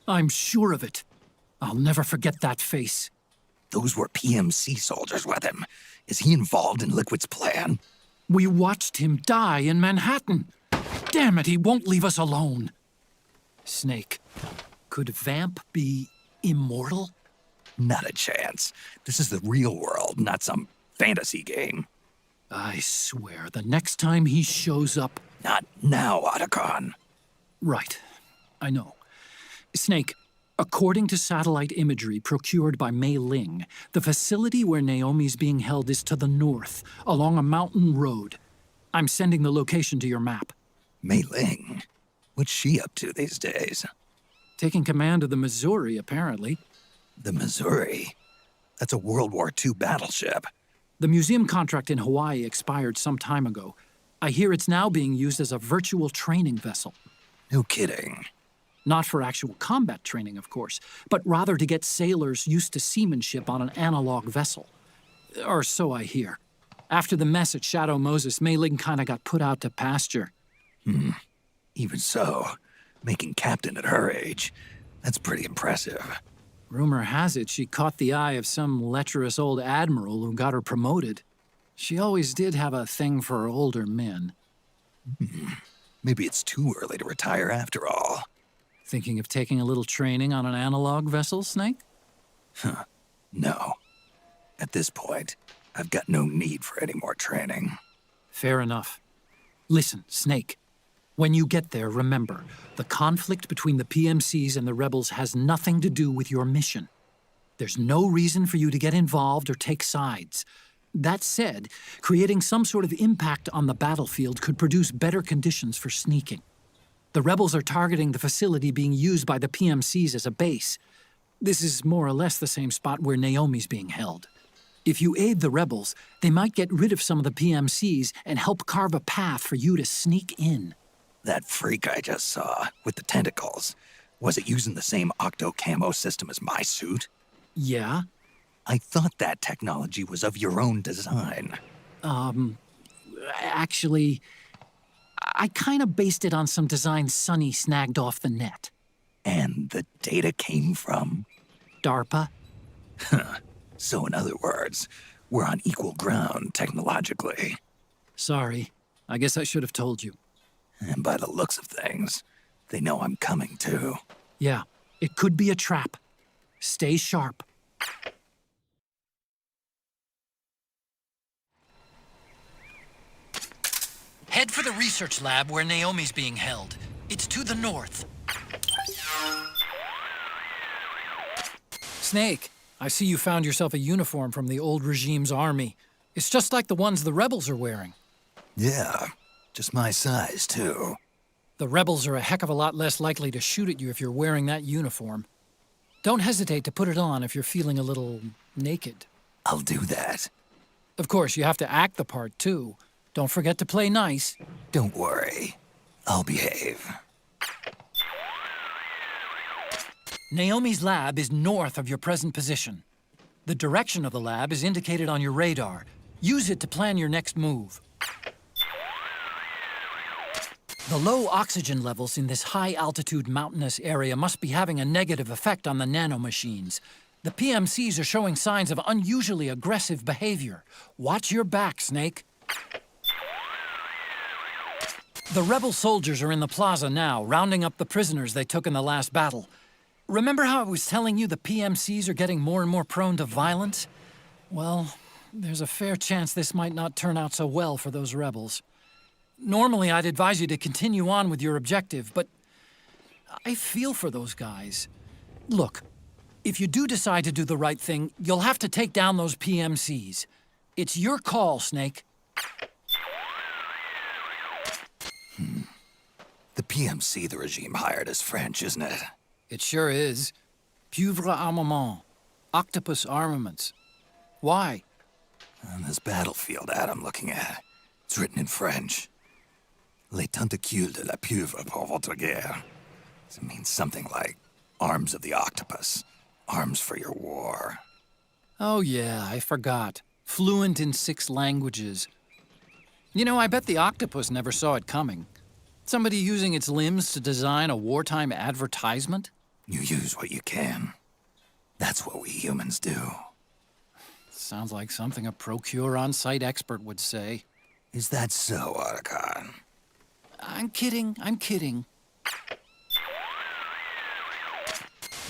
I'm sure of it. I'll never forget that face. Those were PMC soldiers with him. Is he involved in Liquid's plan? We watched him die in Manhattan. Damn it, he won't leave us alone. Snake, could Vamp be immortal? Not a chance. This is the real world, not some fantasy game. I swear, the next time he shows up... Not now, Otacon. Right. I know. Snake, according to satellite imagery procured by Mei Ling, the facility where Naomi's being held is to the north, along a mountain road. I'm sending the location to your map. Mei Ling? What's she up to these days? Taking command of the Missouri, apparently. The Missouri? That's a World War II battleship. The museum contract in Hawaii expired some time ago. I hear it's now being used as a virtual training vessel. No kidding. Not for actual combat training, of course, but rather to get sailors used to seamanship on an analog vessel. Or so I hear. After the mess at Shadow Moses, Mei Ling kinda got put out to pasture. Even so, making captain at her age, that's pretty impressive. Rumor has it she caught the eye of some lecherous old admiral who got her promoted. She always did have a thing for older men. Maybe it's too early to retire after all. Thinking of taking a little training on an analog vessel, Snake? No. At this point, I've got no need for any more training. Fair enough. Listen, Snake. When you get there, remember, the conflict between the PMCs and the rebels has nothing to do with your mission. There's no reason for you to get involved or take sides. That said, creating some sort of impact on the battlefield could produce better conditions for sneaking. The rebels are targeting the facility being used by the PMCs as a base. This is more or less the same spot where Naomi's being held. If you aid the rebels, they might get rid of some of the PMCs and help carve a path for you to sneak in. That freak I just saw, with the tentacles, was it using the same octo-camo system as my suit? Yeah? I thought that technology was of your own design. Actually, I kinda based it on some designs Sonny snagged off the net. And the data came from? DARPA. So in other words, we're on equal ground technologically. Sorry. I guess I should have told you. And by the looks of things, they know I'm coming too. Yeah, it could be a trap. Stay sharp. Head for the research lab where Naomi's being held. It's to the north. Snake, I see you found yourself a uniform from the old regime's army. It's just like the ones the rebels are wearing. Yeah, just my size, too. The rebels are a heck of a lot less likely to shoot at you if you're wearing that uniform. Don't hesitate to put it on if you're feeling a little naked. I'll do that. Of course, you have to act the part, too. Don't forget to play nice. Don't worry. I'll behave. Naomi's lab is north of your present position. The direction of the lab is indicated on your radar. Use it to plan your next move. The low oxygen levels in this high-altitude mountainous area must be having a negative effect on the nanomachines. The PMCs are showing signs of unusually aggressive behavior. Watch your back, Snake. The rebel soldiers are in the plaza now, rounding up the prisoners they took in the last battle. Remember how I was telling you the PMCs are getting more and more prone to violence? Well, there's a fair chance this might not turn out so well for those rebels. Normally, I'd advise you to continue on with your objective, but I feel for those guys. Look, if you do decide to do the right thing, you'll have to take down those PMCs. It's your call, Snake. The PMC the regime hired is French, isn't it? It sure is. Pieuvre Armament. Octopus Armaments. Why? On this battlefield ad I'm looking at, it's written in French. Les tentacules de la pieuvre pour votre guerre. It means something like arms of the octopus, arms for your war. Oh yeah, I forgot. Fluent in 6 languages. You know, I bet the octopus never saw it coming. Somebody using its limbs to design a wartime advertisement? You use what you can. That's what we humans do. Sounds like something a Procure on-site expert would say. Is that so, Otacon? I'm kidding, I'm kidding.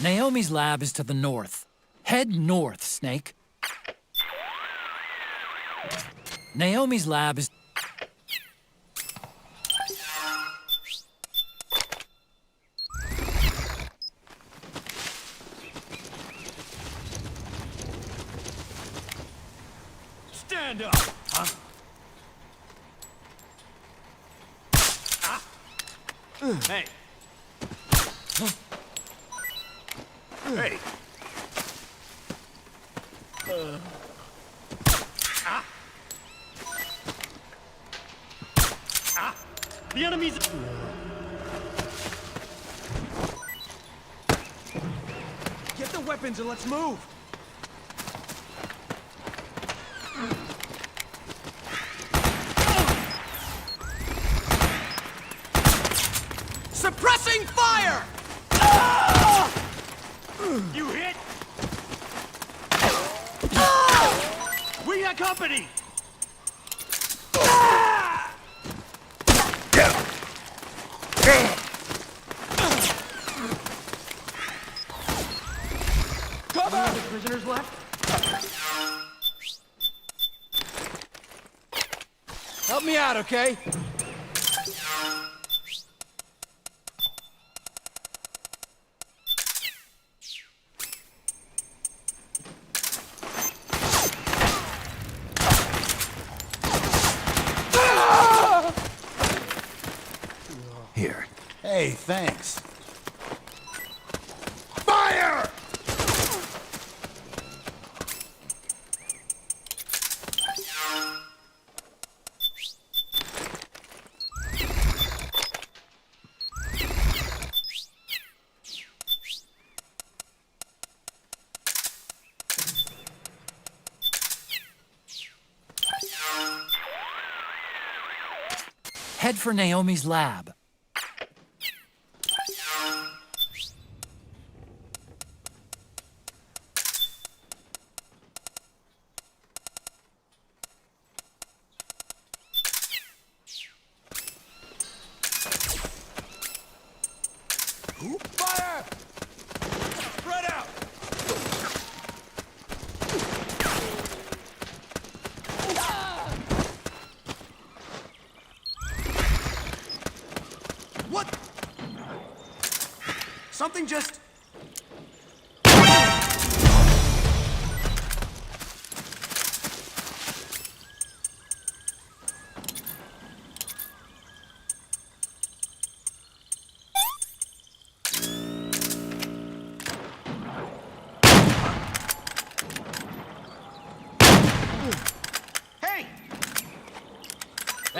Naomi's lab is to the north. Head north, Snake. Naomi's lab is... Stand up! Huh? Hey! Hey! The enemy's... Get the weapons and let's move! Suppressing fire! You hit? We got company! Cover! Any other prisoners left? Help me out, okay? Here. Hey, thanks. Fire! Head for Naomi's lab. Fire! Spread out! What? Something just...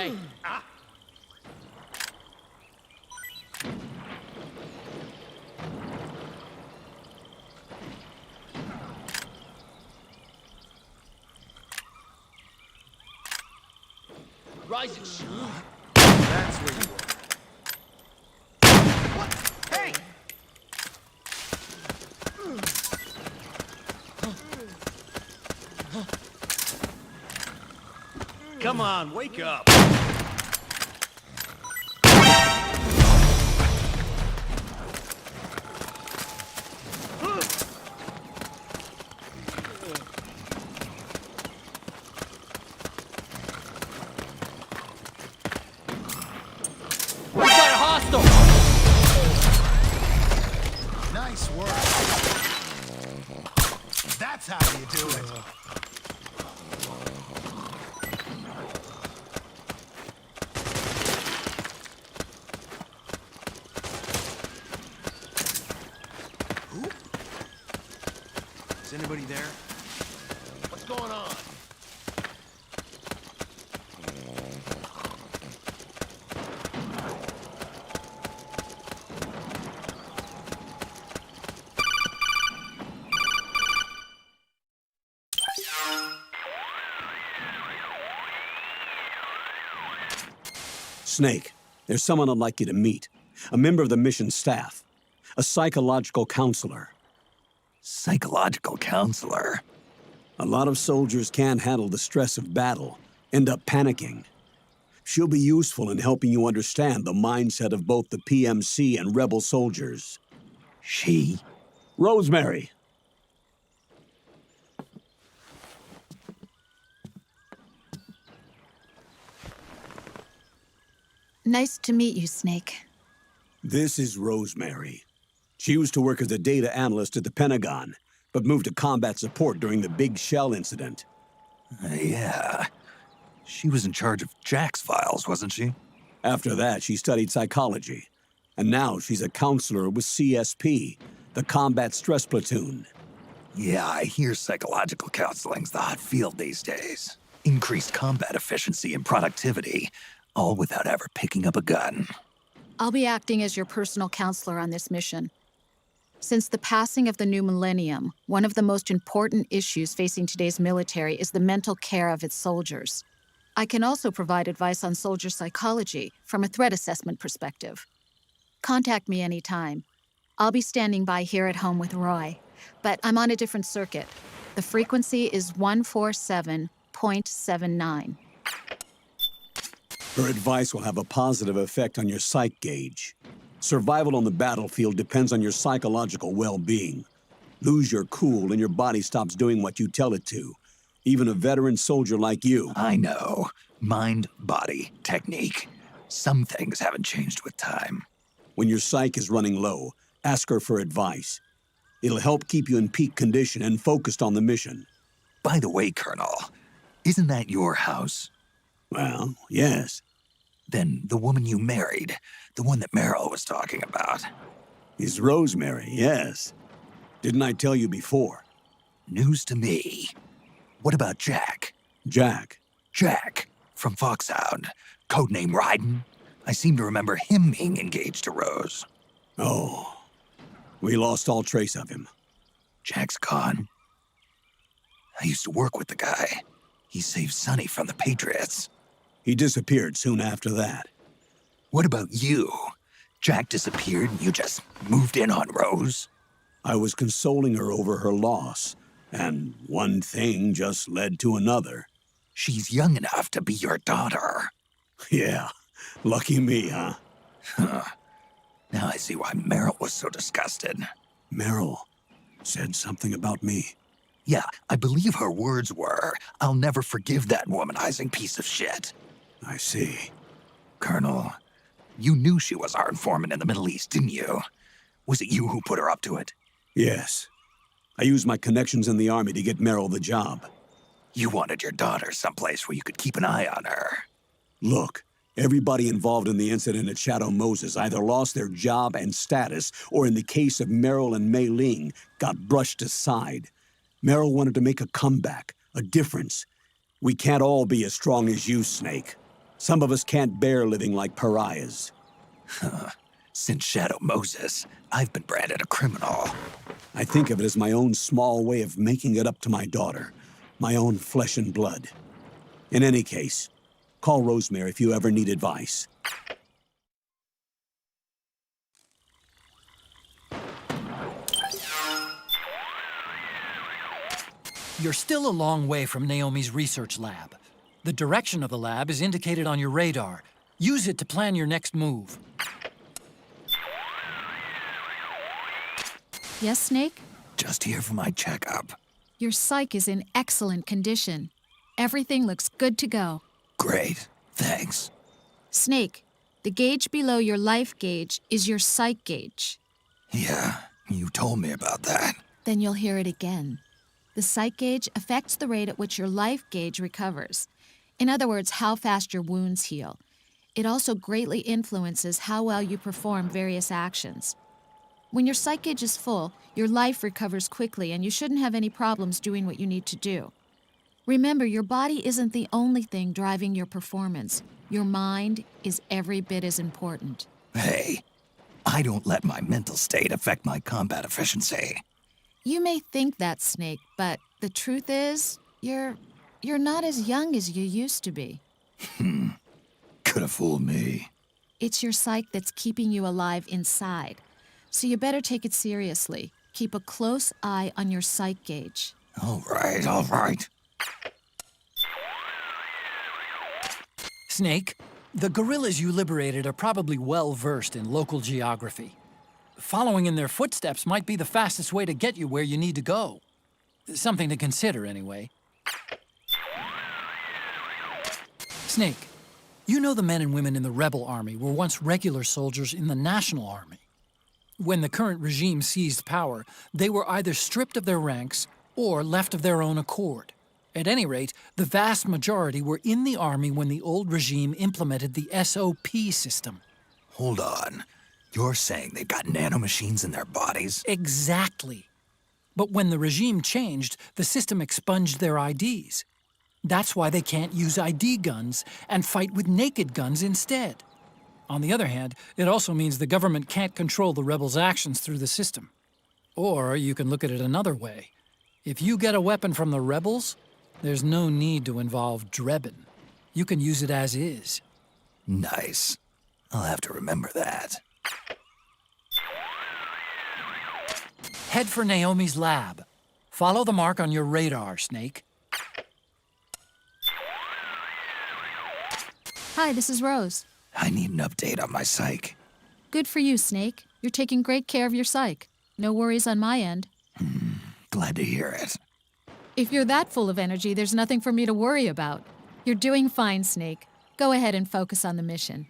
Hey. Rise and shoot. That's where you were. What? Hey! Come on, wake up. We got a hostile! Nice work. That's how you do it. Is anybody there? What's going on? Snake, there's someone I'd like you to meet. A member of the mission staff. A psychological counselor. Psychological counselor? A lot of soldiers can't handle the stress of battle, end up panicking. She'll be useful in helping you understand the mindset of both the PMC and rebel soldiers. She? Rosemary. Nice to meet you, Snake. This is Rosemary. She used to work as a data analyst at the Pentagon, but moved to combat support during the Big Shell incident. Yeah. She was in charge of Jack's files, wasn't she? After that, she studied psychology. And now she's a counselor with CSP, the Combat Stress Platoon. Yeah, I hear psychological counseling's the hot field these days. Increased combat efficiency and productivity, all without ever picking up a gun. I'll be acting as your personal counselor on this mission. Since the passing of the new millennium, one of the most important issues facing today's military is the mental care of its soldiers. I can also provide advice on soldier psychology from a threat assessment perspective. Contact me anytime. I'll be standing by here at home with Roy, but I'm on a different circuit. The frequency is 147.79. Her advice will have a positive effect on your psych gauge. Survival on the battlefield depends on your psychological well-being. Lose your cool and your body stops doing what you tell it to. Even a veteran soldier like you. I know. Mind, body, technique. Some things haven't changed with time. When your psyche is running low, ask her for advice. It'll help keep you in peak condition and focused on the mission. By the way, Colonel, isn't that your house? Well, yes. Then the woman you married, the one that Meryl was talking about. Is Rosemary, yes. Didn't I tell you before? News to me. What about Jack? Jack? Jack, from Foxhound. Codename Ryden. I seem to remember him being engaged to Rose. Oh. We lost all trace of him. Jack's gone. I used to work with the guy. He saved Sonny from the Patriots. He disappeared soon after that. What about you? Jack disappeared and you just moved in on Rose? I was consoling her over her loss, and one thing just led to another. She's young enough to be your daughter. Yeah, lucky me, huh? Now I see why Meryl was so disgusted. Meryl said something about me. Yeah, I believe her words were, "I'll never forgive that womanizing piece of shit." I see. Colonel, you knew she was our informant in the Middle East, didn't you? Was it you who put her up to it? Yes. I used my connections in the army to get Meryl the job. You wanted your daughter someplace where you could keep an eye on her. Look, everybody involved in the incident at Shadow Moses either lost their job and status, or in the case of Meryl and Mei Ling, got brushed aside. Meryl wanted to make a comeback, a difference. We can't all be as strong as you, Snake. Some of us can't bear living like pariahs. Since Shadow Moses, I've been branded a criminal. I think of it as my own small way of making it up to my daughter, my own flesh and blood. In any case, call Rosemary if you ever need advice. You're still a long way from Naomi's research lab. The direction of the lab is indicated on your radar. Use it to plan your next move. Yes, Snake? Just here for my checkup. Your psych is in excellent condition. Everything looks good to go. Great, thanks. Snake, the gauge below your life gauge is your psych gauge. Yeah, you told me about that. Then you'll hear it again. The psych gauge affects the rate at which your life gauge recovers. In other words, how fast your wounds heal. It also greatly influences how well you perform various actions. When your psych gauge is full, your life recovers quickly and you shouldn't have any problems doing what you need to do. Remember, your body isn't the only thing driving your performance. Your mind is every bit as important. Hey, I don't let my mental state affect my combat efficiency. You may think that, Snake, but the truth is, you're not as young as you used to be. Could have fooled me. It's your psyche that's keeping you alive inside. So you better take it seriously. Keep a close eye on your psych gauge. All right, all right. Snake, the guerrillas you liberated are probably well-versed in local geography. Following in their footsteps might be the fastest way to get you where you need to go. Something to consider, anyway. Snake, you know the men and women in the rebel army were once regular soldiers in the National Army. When the current regime seized power, they were either stripped of their ranks or left of their own accord. At any rate, the vast majority were in the army when the old regime implemented the SOP system. Hold on. You're saying they've got nanomachines in their bodies? Exactly. But when the regime changed, the system expunged their IDs. That's why they can't use ID guns and fight with naked guns instead. On the other hand, it also means the government can't control the rebels' actions through the system. Or you can look at it another way. If you get a weapon from the rebels, there's no need to involve Drebin. You can use it as is. Nice. I'll have to remember that. Head for Naomi's lab. Follow the mark on your radar, Snake. Hi, this is Rose. I need an update on my psych. Good for you, Snake. You're taking great care of your psych. No worries on my end. Glad to hear it. If you're that full of energy, there's nothing for me to worry about. You're doing fine, Snake. Go ahead and focus on the mission.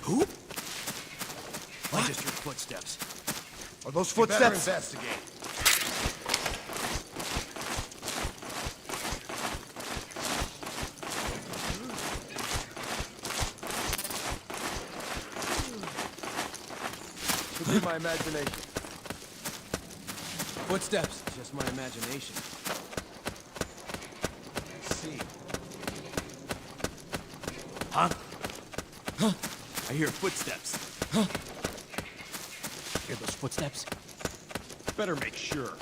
Who? I just heard footsteps. Are those You better footsteps? investigate. Could be my imagination. Footsteps. Just my imagination. Let's see. Huh? Huh? I hear footsteps. Huh? Hear those footsteps? Better make sure.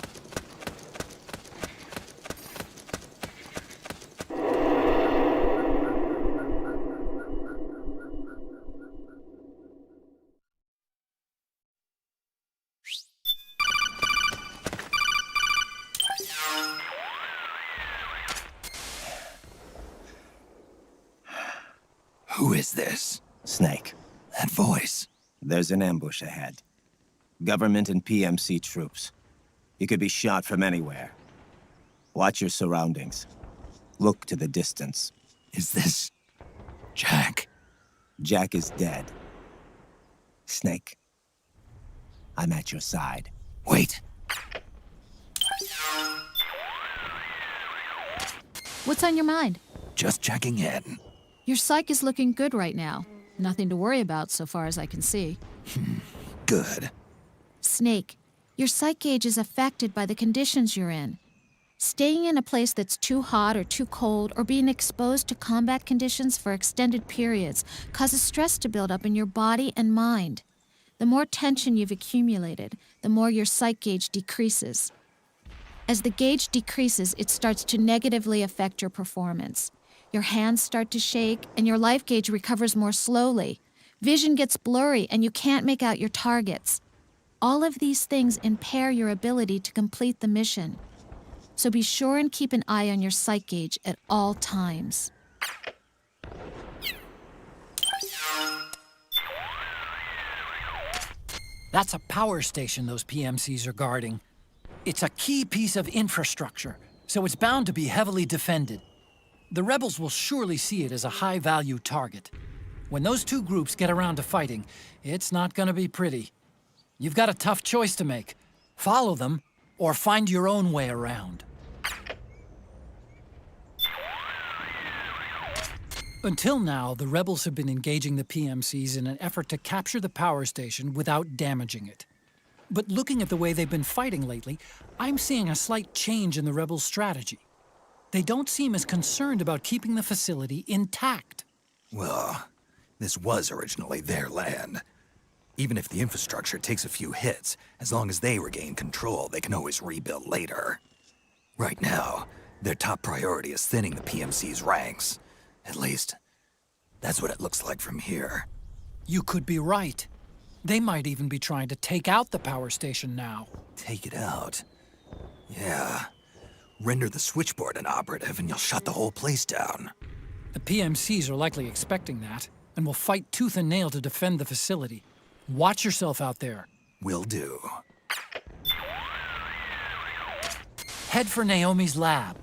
Who is this? Snake. That voice. There's an ambush ahead. Government and PMC troops. You could be shot from anywhere. Watch your surroundings. Look to the distance. Is this Jack? Jack is dead. Snake. I'm at your side. Wait. What's on your mind? Just checking in. Your psych is looking good right now. Nothing to worry about so far as I can see. Good. Snake, your psych gauge is affected by the conditions you're in. Staying in a place that's too hot or too cold or being exposed to combat conditions for extended periods causes stress to build up in your body and mind. The more tension you've accumulated, the more your psych gauge decreases. As the gauge decreases, it starts to negatively affect your performance. Your hands start to shake, and your life gauge recovers more slowly. Vision gets blurry, and you can't make out your targets. All of these things impair your ability to complete the mission. So be sure and keep an eye on your psych gauge at all times. That's a power station those PMCs are guarding. It's a key piece of infrastructure, so it's bound to be heavily defended. The rebels will surely see it as a high-value target. When those two groups get around to fighting, it's not gonna be pretty. You've got a tough choice to make. Follow them, or find your own way around. Until now, the rebels have been engaging the PMCs in an effort to capture the power station without damaging it. But looking at the way they've been fighting lately, I'm seeing a slight change in the rebels' strategy. They don't seem as concerned about keeping the facility intact. Well, this was originally their land. Even if the infrastructure takes a few hits, as long as they regain control, they can always rebuild later. Right now, their top priority is thinning the PMC's ranks. At least, that's what it looks like from here. You could be right. They might even be trying to take out the power station now. Take it out? Yeah. Render the switchboard inoperative and you'll shut the whole place down. The PMCs are likely expecting that, and will fight tooth and nail to defend the facility. Watch yourself out there. Will do. Head for Naomi's lab.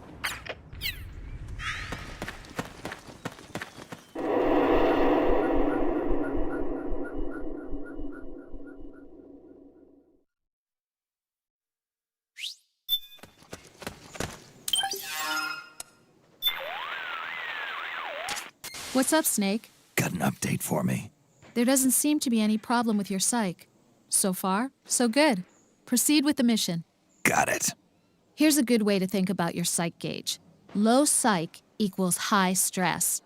What's up, Snake? Got an update for me? There doesn't seem to be any problem with your psych. So far, so good. Proceed with the mission. Got it. Here's a good way to think about your psych gauge. Low psych equals high stress.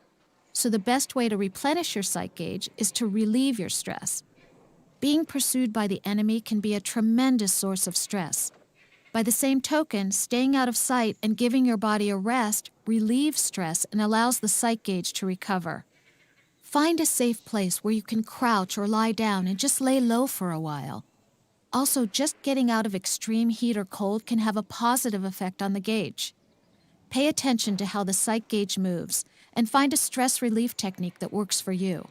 So the best way to replenish your psych gauge is to relieve your stress. Being pursued by the enemy can be a tremendous source of stress. By the same token, staying out of sight and giving your body a rest relieves stress and allows the psych gauge to recover. Find a safe place where you can crouch or lie down and just lay low for a while. Also, just getting out of extreme heat or cold can have a positive effect on the gauge. Pay attention to how the psych gauge moves and find a stress relief technique that works for you.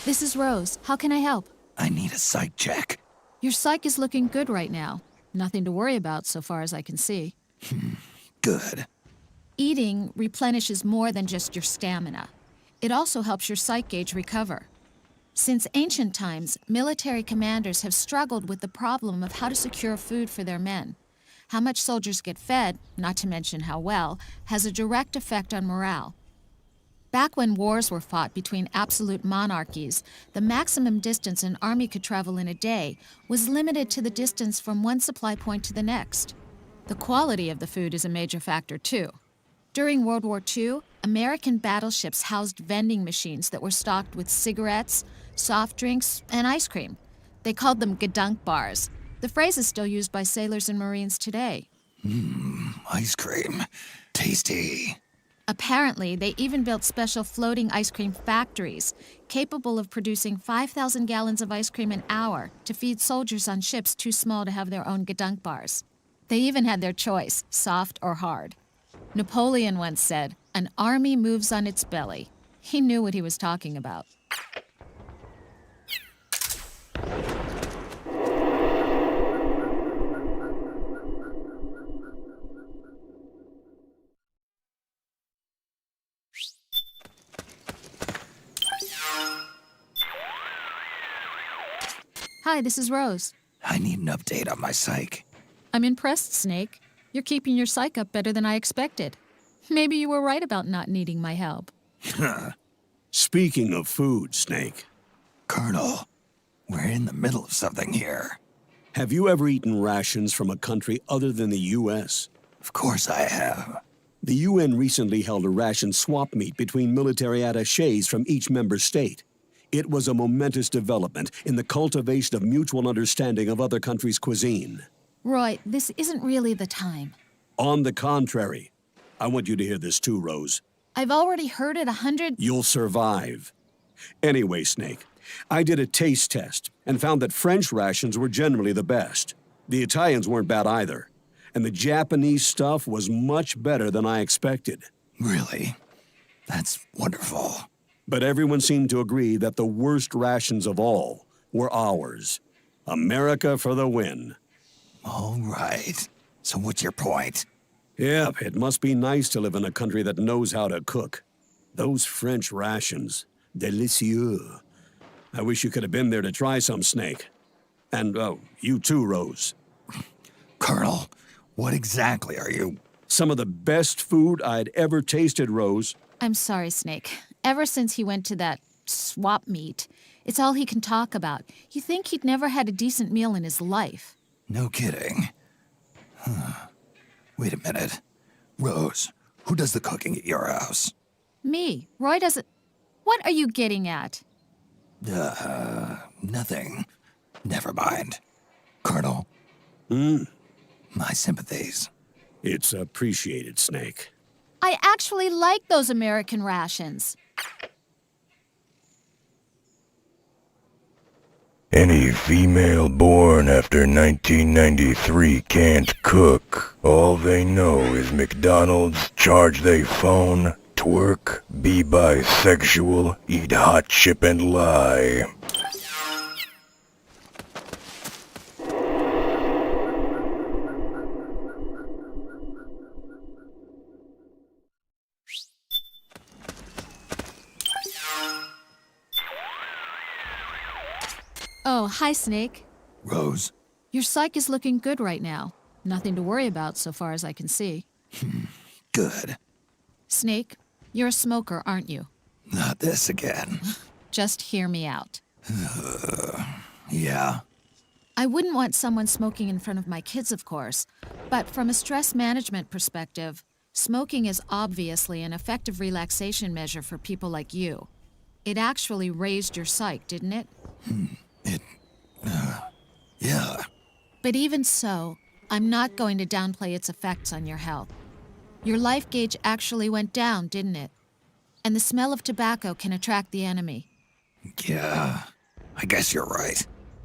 This is Rose. How can I help? I need a psych check. Your psych is looking good right now. Nothing to worry about so far as I can see. Good. Eating replenishes more than just your stamina. It also helps your psych gauge recover. Since ancient times, military commanders have struggled with the problem of how to secure food for their men. How much soldiers get fed, not to mention how well, has a direct effect on morale. Back when wars were fought between absolute monarchies, the maximum distance an army could travel in a day was limited to the distance from one supply point to the next. The quality of the food is a major factor, too. During World War II, American battleships housed vending machines that were stocked with cigarettes, soft drinks, and ice cream. They called them Gedunk bars. The phrase is still used by sailors and Marines today. Ice cream. Tasty. Apparently, they even built special floating ice cream factories, capable of producing 5,000 gallons of ice cream an hour to feed soldiers on ships too small to have their own Gedunk bars. They even had their choice, soft or hard. Napoleon once said, "An army moves on its belly." He knew what he was talking about. Hi, this is Rose. I need an update on my psych. I'm impressed, Snake. You're keeping your psych up better than I expected. Maybe you were right about not needing my help. Speaking of food, Snake. Colonel, we're in the middle of something here. Have you ever eaten rations from a country other than the U.S.? Of course I have. The UN recently held a ration swap meet between military attachés from each member state. It was a momentous development in the cultivation of mutual understanding of other countries' cuisine. Roy, this isn't really the time. On the contrary. I want you to hear this too, Rose. I've already heard it 100... You'll survive. Anyway, Snake, I did a taste test and found that French rations were generally the best. The Italians weren't bad either. And the Japanese stuff was much better than I expected. Really? That's wonderful. But everyone seemed to agree that the worst rations of all were ours. America for the win. All right. So what's your point? Yep, it must be nice to live in a country that knows how to cook. Those French rations, délicieux. I wish you could have been there to try some, Snake. And, you too, Rose. Colonel, what exactly are you? Some of the best food I'd ever tasted, Rose. I'm sorry, Snake. Ever since he went to that swap meet, it's all he can talk about. You think he'd never had a decent meal in his life. No kidding. Wait a minute. Rose, who does the cooking at your house? Me. Roy doesn't... What are you getting at? Nothing. Never mind. Colonel? My sympathies. It's appreciated, Snake. I actually like those American rations. Any female born after 1993 can't cook. All they know is McDonald's, charge they phone, twerk, be bisexual, eat hot chip and lie. Oh, hi, Snake. Rose? Your psych is looking good right now. Nothing to worry about so far as I can see. Good. Snake, you're a smoker, aren't you? Not this again. Just hear me out. Yeah. I wouldn't want someone smoking in front of my kids, of course. But from a stress management perspective, smoking is obviously an effective relaxation measure for people like you. It actually raised your psych, didn't it? Yeah. But even so, I'm not going to downplay its effects on your health. Your life gauge actually went down, didn't it? And the smell of tobacco can attract the enemy. Yeah, I guess you're right.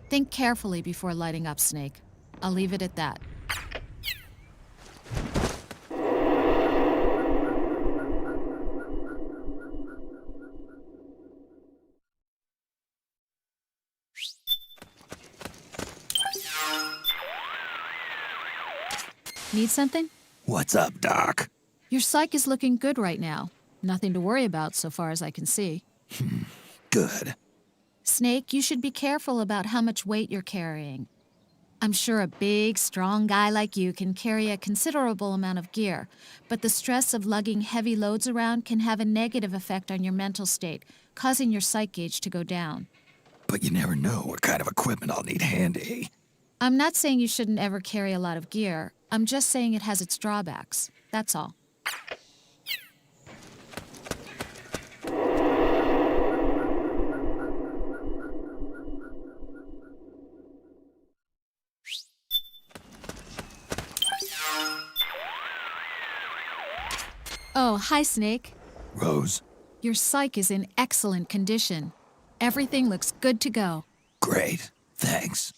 Think carefully before lighting up, Snake. I'll leave it at that. Need something? What's up, Doc? Your psych is looking good right now. Nothing to worry about so far as I can see. Good. Snake, you should be careful about how much weight you're carrying. I'm sure a big, strong guy like you can carry a considerable amount of gear, but the stress of lugging heavy loads around can have a negative effect on your mental state, causing your psych gauge to go down. But you never know what kind of equipment I'll need handy. I'm not saying you shouldn't ever carry a lot of gear. I'm just saying it has its drawbacks. That's all. Oh, hi, Snake. Rose? Your psych is in excellent condition. Everything looks good to go. Great. Thanks.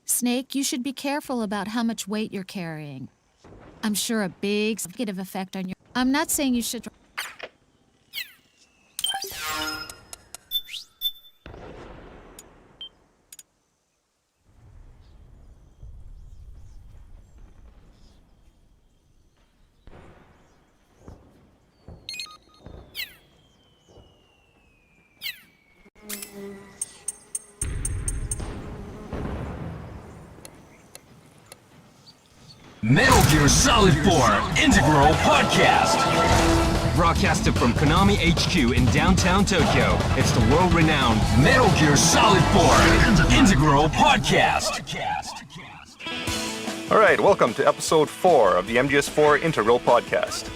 Snake, you should be careful about how much weight you're carrying. I'm sure a big negative effect on your... I'm not saying you should... Metal Gear Solid 4 Integral Podcast. Broadcasted from Konami HQ in downtown Tokyo, it's the world-renowned Metal Gear Solid 4 Integral Podcast. All right, welcome to episode 4 of the MGS4 Integral Podcast.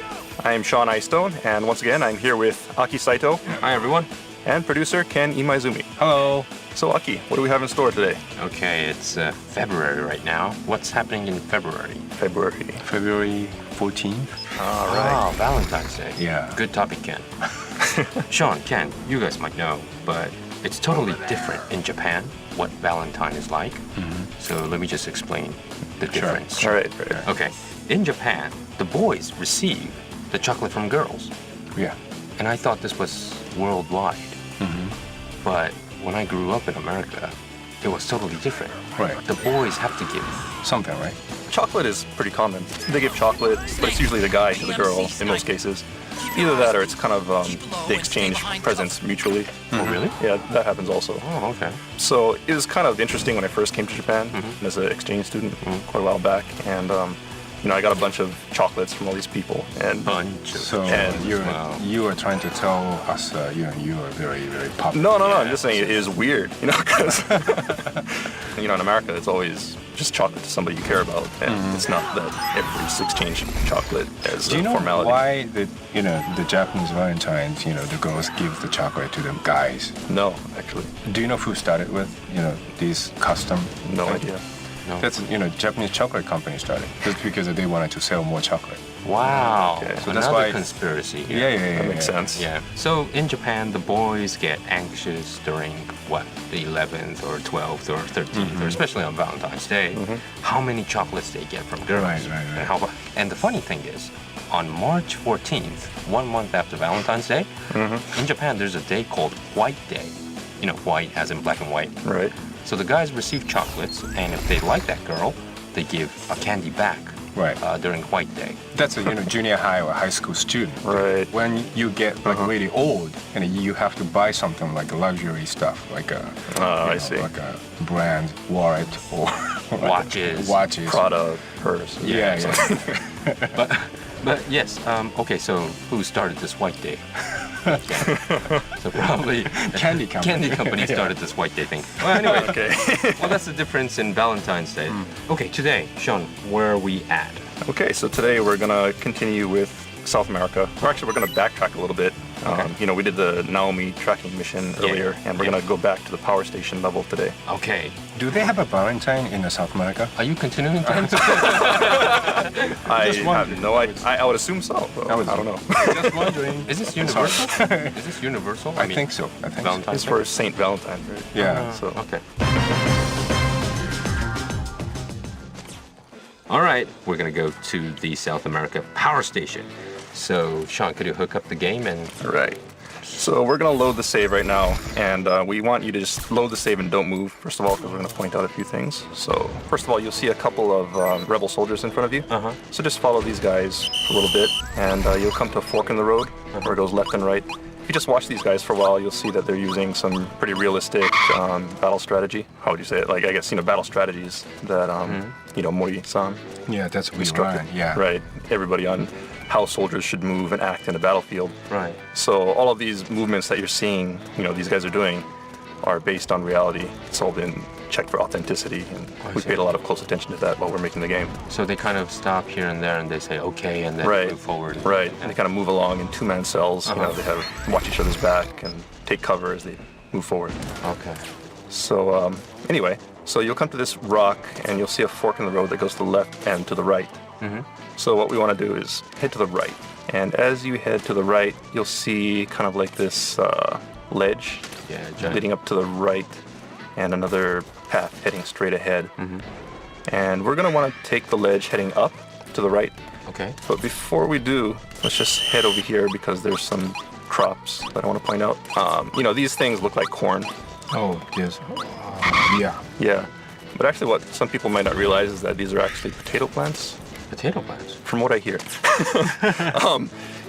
I am Sean Eyestone, and once again, I'm here with Aki Saito. Hi, everyone. And producer Ken Imaizumi. Hello. So, Aki, what do we have in store today? Okay, it's February right now. What's happening in February? February 14th. All right. Oh, Valentine's Day. Yeah. Good topic, Ken. Sean, Ken, you guys might know, but it's totally different in Japan, what Valentine is like. So let me just explain the difference. All right. Okay, in Japan, the boys receive the chocolate from girls. Yeah. And I thought this was worldwide. But when I grew up in America, it was totally different. Right. The boys have to give something, right? Chocolate is pretty common. They give chocolate, but it's usually the guy to the girl in most cases. Either that or it's kind of they exchange presents mutually. Oh, really? Yeah, that happens also. Oh, okay. So it was kind of interesting when I first came to Japan as an exchange student quite a while back, and I got a bunch of chocolates from all these people. So you were trying to tell us, you are very, very popular. No. I'm just saying it is weird, because in America it's always just chocolate to somebody you care about, and it's not that everybody's exchanging chocolate as a formality. Do you know why the Japanese Valentines, the girls give the chocolate to the guys? No, actually. Do you know who started with, these custom? No idea. No. That's, Japanese chocolate company started just because they wanted to sell more chocolate. Wow. Okay. So that's another why conspiracy. Yeah. That makes sense. Yeah. So in Japan, the boys get anxious during the 11th or 12th or 13th, or especially on Valentine's Day, how many chocolates they get from girls. Right. And the funny thing is, on March 14th, 1 month after Valentine's Day, in Japan, there's a day called White Day. White as in black and white. Right. So the guys receive chocolates, and if they like that girl, they give a candy back. Right. During White Day. That's a junior high or high school student. Right. When you get really old, and you have to buy something like luxury stuff, like a like a brand wallet or watches, Prada purse. Yeah. But yes. Okay. So who started this White Day? So probably Candy Company started this White Day thing. Well, anyway. Okay. Well, that's the difference in Valentine's Day. Okay, today, Sean, where are we at? Okay, so today we're gonna continue with South America. Or actually, we're gonna backtrack a little bit. Okay. We did the Naomi tracking mission earlier, and we're gonna go back to the power station level today. Okay. Do they have a Valentine in South America? Are you continuing to I have no idea. I would assume so. I don't know. Just wondering. Is this universal? Is this universal? I think so. Valentine's it's for Saint Valentine, right? Yeah. So okay. All right, we're gonna go to the South America power station. So, Sean, could you hook up the game and... All right. So we're gonna load the save right now, and we want you to just load the save and don't move, first of all, because we're gonna point out a few things. So, first of all, you'll see a couple of rebel soldiers in front of you. So just follow these guys for a little bit, and you'll come to a fork in the road, where it goes left and right. If you just watch these guys for a while, you'll see that they're using some pretty realistic battle strategy. How would you say it? Like, I guess, battle strategies that, Mori-san. Yeah, that's what we instructed. Yeah. Right. Everybody on how soldiers should move and act in a battlefield. Right. So all of these movements that you're seeing, these guys are doing, are based on reality. It's all been checked for authenticity, and we paid a lot of close attention to that while we're making the game. So they kind of stop here and there, and they say okay, and then move forward. Right. And they kind of move along in two-man cells. They have watch each other's back and take cover as they move forward. Okay. So anyway, so you'll come to this rock, and you'll see a fork in the road that goes to the left and to the right. So what we want to do is head to the right. And as you head to the right, you'll see kind of like this ledge leading up to the right, and another path heading straight ahead. And we're going to want to take the ledge heading up to the right. Okay. But before we do, let's just head over here because there's some crops that I want to point out. These things look like corn. Oh, yes. Yeah. Yeah. But actually what some people might not realize is that these are actually potato plants. Potato plants? From what I hear.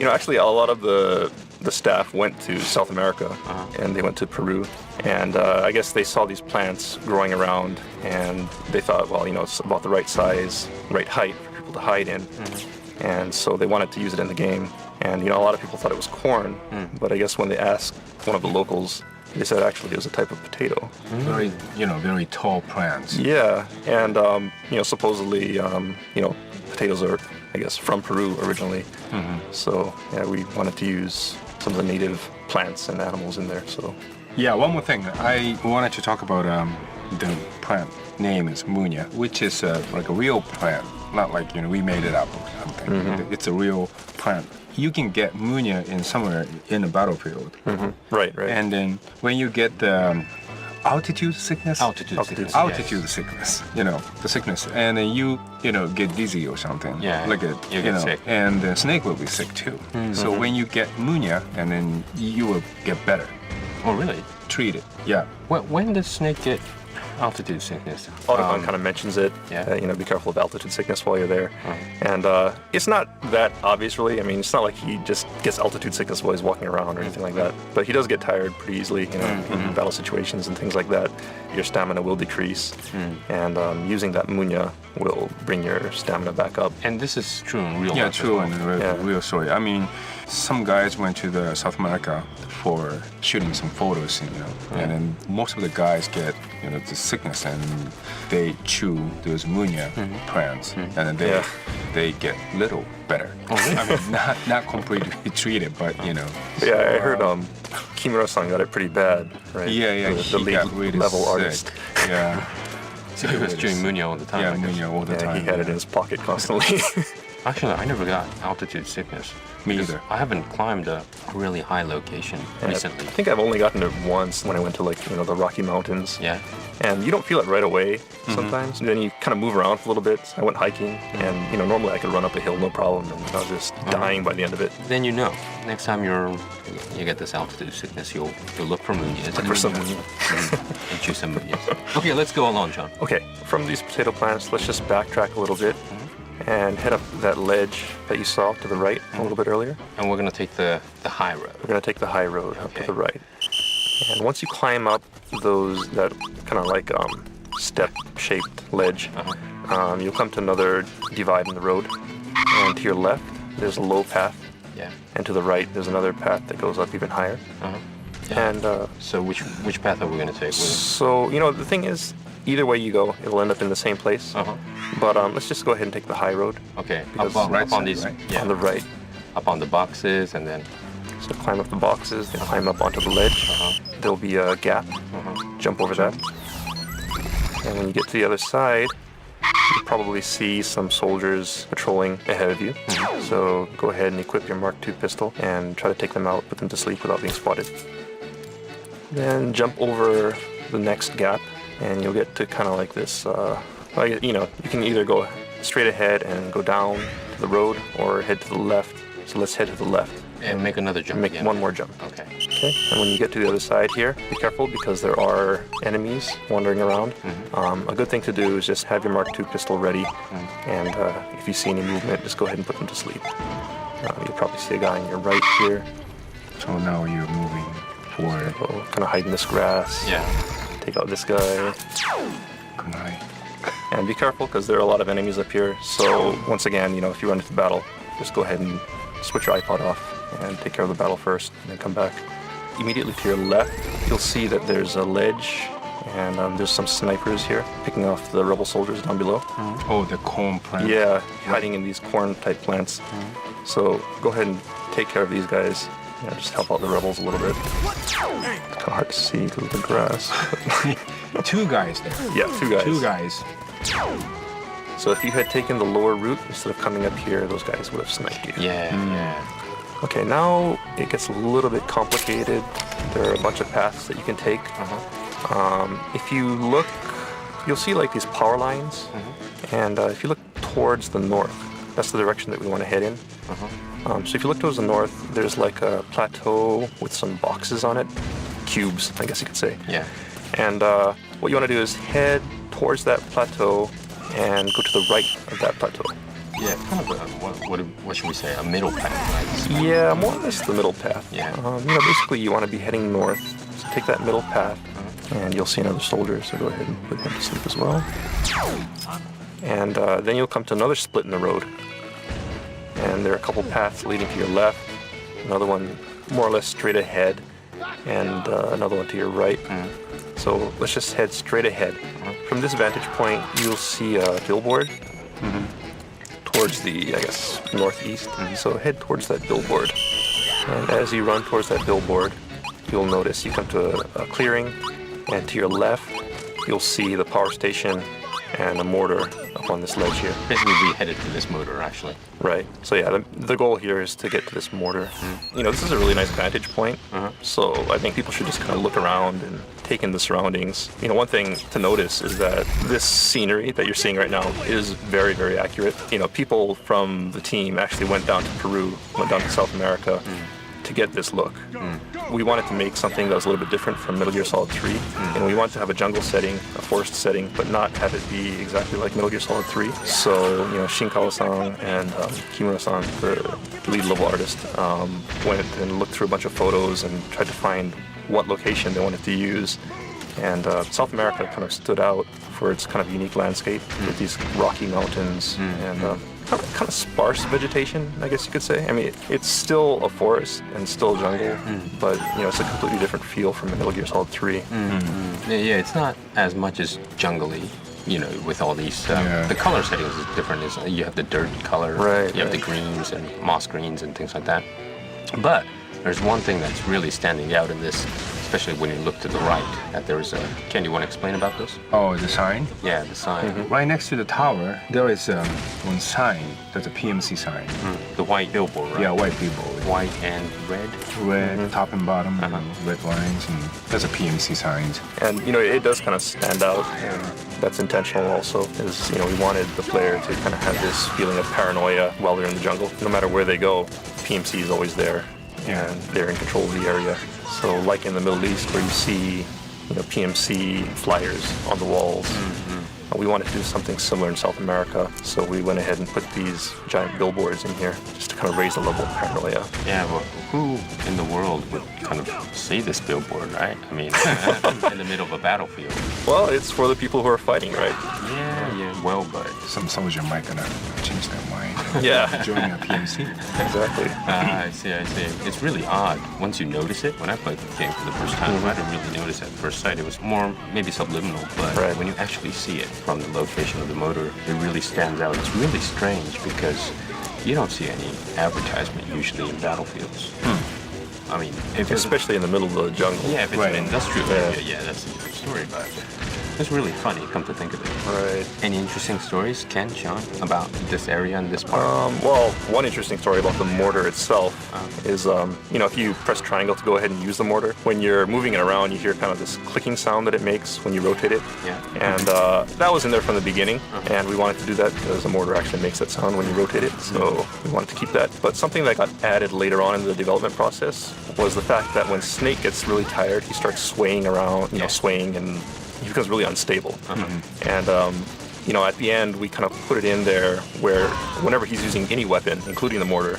Actually a lot of the staff went to South America, and they went to Peru. And I guess they saw these plants growing around, and they thought, well, it's about the right size, right height for people to hide in. And so they wanted to use it in the game. And, you know, a lot of people thought it was corn, but I guess when they asked one of the locals, they said actually it was a type of potato. Very, very tall plants. Yeah, and, you know, supposedly, you know, potatoes are, I guess, from Peru originally. So, yeah, we wanted to use some of the native plants and animals in there, so. Yeah, one more thing. I wanted to talk about the plant name is munya, which is like a real plant, not like, we made it up or something. It's a real plant. You can get munya in somewhere in a battlefield. Right. And then when you get the altitude sickness, Altitude sickness, the sickness, and then you get dizzy or something. Yeah, like you get sick. And the snake will be sick too. So when you get munya, and then you will get better. Oh, really? Treat it. Yeah. When does snake get altitude sickness? Audubon kind of mentions it. Yeah. Be careful of altitude sickness while you're there. And it's not that obvious, really. I mean, it's not like he just gets altitude sickness while he's walking around or anything like that. But he does get tired pretty easily, in battle situations and things like that. Your stamina will decrease. And using that munya will bring your stamina back up. And this is true in real life. Yeah, true in real story. I mean, some guys went to the South America for shooting some photos, and then most of the guys get, the sickness, and they chew those munya plants, and then they get little better. Oh, really? I mean, not completely treated, but Yeah, I heard Kimura-san got it pretty bad, right? Yeah, the he got really level sick. artist. Yeah. So he was chewing munya all the time. Yeah, munya all the time. He had it in his pocket constantly. Actually, I never got altitude sickness. Me either. I haven't climbed a really high location recently. I think I've only gotten it once when I went to the Rocky Mountains. Yeah. And you don't feel it right away sometimes. Then you kind of move around for a little bit. I went hiking, and normally I could run up a hill no problem, and I was just dying by the end of it. Then next time you get this altitude sickness, you'll look for munyas. Look for some munya. And chew some munyas. Okay, let's go along, John. Okay, from these potato plants, let's just backtrack a little bit and head up that ledge that you saw to the right a little bit earlier. And we're going to take the high road. We're going to take the high road up to the right. And once you climb up that kind of like step-shaped ledge, you'll come to another divide in the road. And to your left, there's a low path. Yeah. And to the right, there's another path that goes up even higher. Yeah. And so which path are we going to take? So, the thing is, either way you go, it'll end up in the same place. But let's just go ahead and take the high road. Okay. Because up on these, right? Yeah. On the right. Up on the boxes, and then. So climb up the boxes, then climb up onto the ledge. There'll be a gap. Jump over that. And when you get to the other side, you'll probably see some soldiers patrolling ahead of you. So go ahead and equip your Mark II pistol and try to take them out, put them to sleep without being spotted. Then jump over the next gap, and you'll get to kind of like this, you can either go straight ahead and go down to the road or head to the left. So let's head to the left. And make another jump. Make one more jump. Okay. And when you get to the other side here, be careful because there are enemies wandering around. A good thing to do is just have your Mark II pistol ready, and if you see any movement, just go ahead and put them to sleep. You'll probably see a guy on your right here. So now you're moving forward. Kind of hide in this grass. Yeah. Take out this guy. Good night. And be careful because there are a lot of enemies up here. So once again, if you run into battle, just go ahead and switch your iPod off and take care of the battle first, and then come back. Immediately to your left, you'll see that there's a ledge, and there's some snipers here picking off the rebel soldiers down below. Oh, the corn plant. Yeah, hiding in these corn-type plants. So go ahead and take care of these guys. Just help out the rebels a little bit. It's kind of hard to see because of the grass. Two guys there. Yeah, two guys. Two guys. So if you had taken the lower route instead of coming up here, those guys would have sniped you. Yeah. Okay, now it gets a little bit complicated. There are a bunch of paths that you can take. If you look, you'll see like these power lines. And if you look towards the north, that's the direction that we want to head in. So if you look towards the north, there's like a plateau with some boxes on it. Cubes, I guess you could say. Yeah. And what you want to do is head towards that plateau and go to the right of that plateau. Yeah, kind of what should we say, a middle path, right? Yeah, more or less the middle path. Yeah. Basically you want to be heading north. So take that middle path, and you'll see another soldier, so go ahead and put him to sleep as well. And then you'll come to another split in the road. And there are a couple paths leading to your left, another one more or less straight ahead, and another one to your right. So let's just head straight ahead. From this vantage point, you'll see a billboard towards the, I guess, northeast. So head towards that billboard. And as you run towards that billboard, you'll notice you come to a clearing, and to your left, you'll see the power station and a mortar up on this ledge here. Basically, we headed to this motor, actually. Right. So yeah, the goal here is to get to this mortar. You know, this is a really nice vantage point. So I think people should just kind of look around and take in the surroundings. You know, one thing to notice is that this scenery that you're seeing right now is very, very accurate. You know, people from the team actually went down to Peru, went down to South America to get this look. We wanted to make something that was a little bit different from Metal Gear Solid 3. And we wanted to have a jungle setting, a forest setting, but not have it be exactly like Metal Gear Solid 3. So, you know, Shin Kawa-san and Kimura-san, the lead level artist, went and looked through a bunch of photos and tried to find what location they wanted to use. And South America kind of stood out for its kind of unique landscape with these rocky mountains and kind of sparse vegetation, I guess you could say. I mean, it's still a forest and still a jungle, but you know, it's a completely different feel from Metal Gear Solid 3. Yeah, it's not as much as jungly, you know, with all these. The color settings is different. You have the dirt color, you have the greens and moss greens and things like that. But there's one thing that's really standing out in this, especially when you look to the right, that there is a... Ken, you want to explain about this? Oh, the sign? Yeah, the sign. Right next to the tower, there is one sign. That's a PMC sign. The white billboard, right? Yeah, white billboard. White and red? Red, top and bottom, red lines, and that's a PMC sign. And, you know, it does kind of stand out, and that's intentional also, is, you know, we wanted the player to kind of have this feeling of paranoia while they're in the jungle. No matter where they go, PMC is always there, and they're in control of the area. So like in the Middle East where you see, you know, PMC flyers on the walls, we wanted to do something similar in South America. So we went ahead and put these giant billboards in here just to kind of raise the level of paranoia. Yeah, well, who in the world would kind of see this billboard, right? I mean, in the middle of a battlefield. Well, it's for the people who are fighting, right? Yeah, well, but... Some soldier might gonna change their mind. Joining a PMC. Exactly. I see. It's really odd once you notice it. When I played the game for the first time, I didn't really notice at first sight. It was more maybe subliminal, but when you actually see it from the location of the motor, it really stands out. It's really strange because you don't see any advertisement usually in battlefields. I mean, especially in the middle of the jungle. Yeah, if it's an industrial area, that's a different story, but it's really funny, come to think of it. Right. Any interesting stories, Ken, Sean, about this area and this part? Well, one interesting story about the mortar itself is, you know, if you press triangle to go ahead and use the mortar, when you're moving it around, you hear kind of this clicking sound that it makes when you rotate it. And that was in there from the beginning, and we wanted to do that because the mortar actually makes that sound when you rotate it, so we wanted to keep that. But something that got added later on in the development process was the fact that when Snake gets really tired, he starts swaying around, you know, swaying, and he becomes really unstable. And, you know, at the end, we kind of put it in there where whenever he's using any weapon, including the mortar,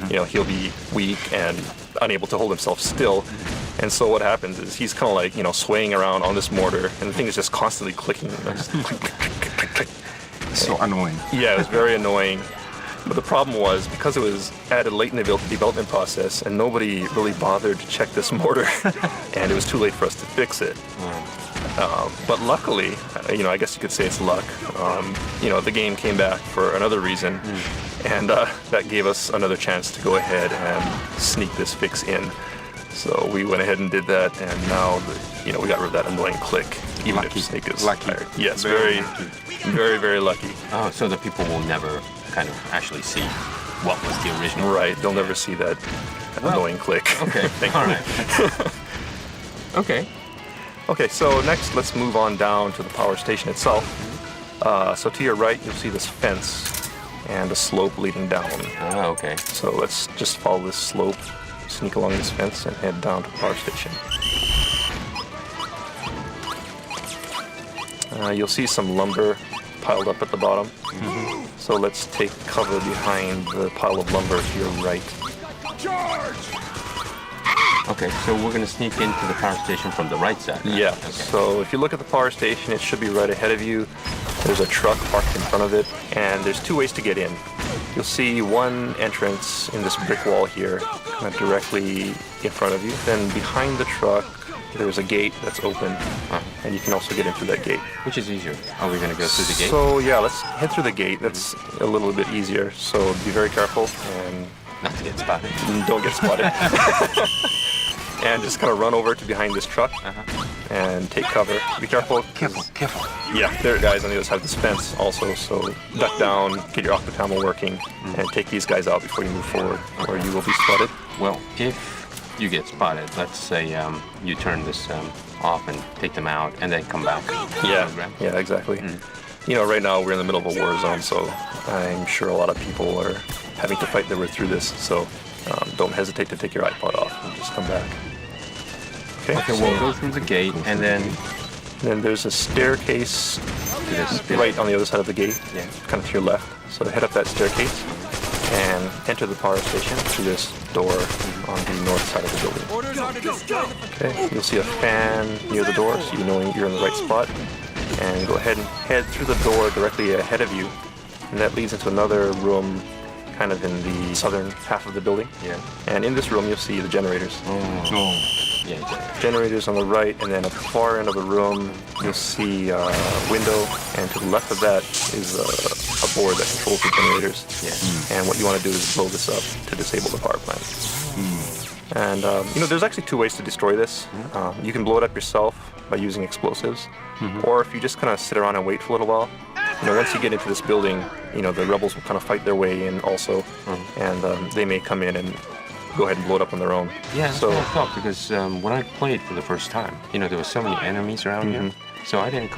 you know, he'll be weak and unable to hold himself still. And so what happens is he's kind of like, you know, swaying around on this mortar, and the thing is just constantly clicking. So annoying. Yeah, it was very annoying. But the problem was, because it was added late in the development process, and nobody really bothered to check this mortar, and it was too late for us to fix it. But luckily, you know, I guess you could say it's luck, you know, the game came back for another reason, and that gave us another chance to go ahead and sneak this fix in. So we went ahead and did that, and now, you know, we got rid of that annoying click, even if Snake is tired. Yes, very, very, very lucky. Oh, so the people will never kind of actually see what was the original. Right, they'll never see that annoying click. Okay, all right. Okay. Okay, so next let's move on down to the power station itself. So to your right, you'll see this fence and a slope leading down. Oh, okay. So let's just follow this slope, sneak along this fence, and head down to the power station. You'll see some lumber piled up at the bottom. So let's take cover behind the pile of lumber to your right. Charge! Okay, so we're going to sneak into the power station from the right side. Right? Yeah, okay. So if you look at the power station, it should be right ahead of you. There's a truck parked in front of it, and there's two ways to get in. You'll see one entrance in this brick wall here, kind of directly in front of you. Then behind the truck, there's a gate that's open, and you can also get in through that gate. Which is easier? Are we going to go through the gate? So yeah, let's head through the gate. That's a little bit easier, so be very careful and not to get spotted. Don't get spotted. And just kind of run over to behind this truck and take cover. Be careful. Careful. Yeah, there are guys on the other side of this fence also, so duck down, get your octocamo working, and take these guys out before you move forward, or you will be spotted. Well, if you get spotted, let's say you turn this off and take them out, and then come back. Yeah, exactly. You know, right now we're in the middle of a war zone, so I'm sure a lot of people are having to fight their way through this, so don't hesitate to take your iPod off and just come back. Okay, we'll go through the gate, and then there's a staircase right on the other side of the gate, kind of to your left. So head up that staircase and enter the power station through this door on the north side of the building. Okay, you'll see a fan near the door, so you know you're in the right spot. And go ahead and head through the door directly ahead of you, and that leads into another room kind of in the southern half of the building. Yeah. And in this room, you'll see the generators. Yeah. Generators on the right, and then at the far end of the room, you'll see a window, and to the left of that is a board that controls the generators. Yeah. And what you want to do is blow this up to disable the power plant. And you know, there's actually two ways to destroy this. You can blow it up yourself by using explosives, or if you just kind of sit around and wait for a little while. You know, once you get into this building, you know, the rebels will kind of fight their way in also, and they may come in and go ahead and blow it up on their own. Yeah, that's what I thought, because when I played for the first time, you know, there were so many enemies around here, so I didn't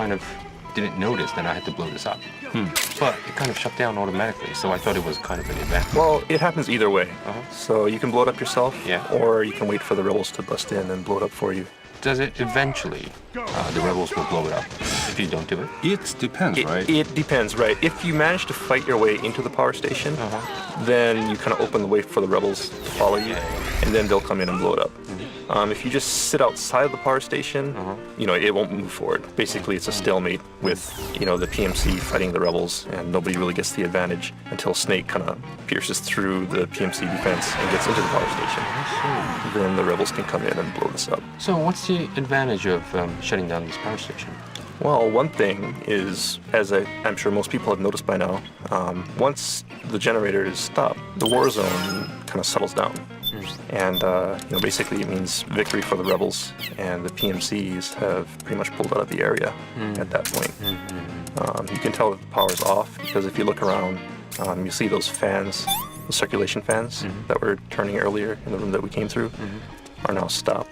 notice that I had to blow this up. But it kind of shut down automatically, so I thought it was kind of an advantage. Well, it happens either way. So you can blow it up yourself, or you can wait for the rebels to bust in and blow it up for you. Does it eventually, the rebels will blow it up if you don't do it? It depends, right? It depends, right. If you manage to fight your way into the power station, then you kind of open the way for the rebels to follow you, and then they'll come in and blow it up. If you just sit outside of the power station, you know, it won't move forward. Basically, it's a stalemate with, you know, the PMC fighting the rebels, and nobody really gets the advantage until Snake kind of pierces through the PMC defense and gets into the power station. Then the rebels can come in and blow this up. So what's the advantage of shutting down this power station? Well, one thing is, as I'm sure most people have noticed by now, once the generator is stopped, the war zone kind of settles down. And, you know, basically it means victory for the rebels, and the PMCs have pretty much pulled out of the area at that point. You can tell that the power's off, because if you look around, you see those fans, the circulation fans that were turning earlier in the room that we came through, are now stopped.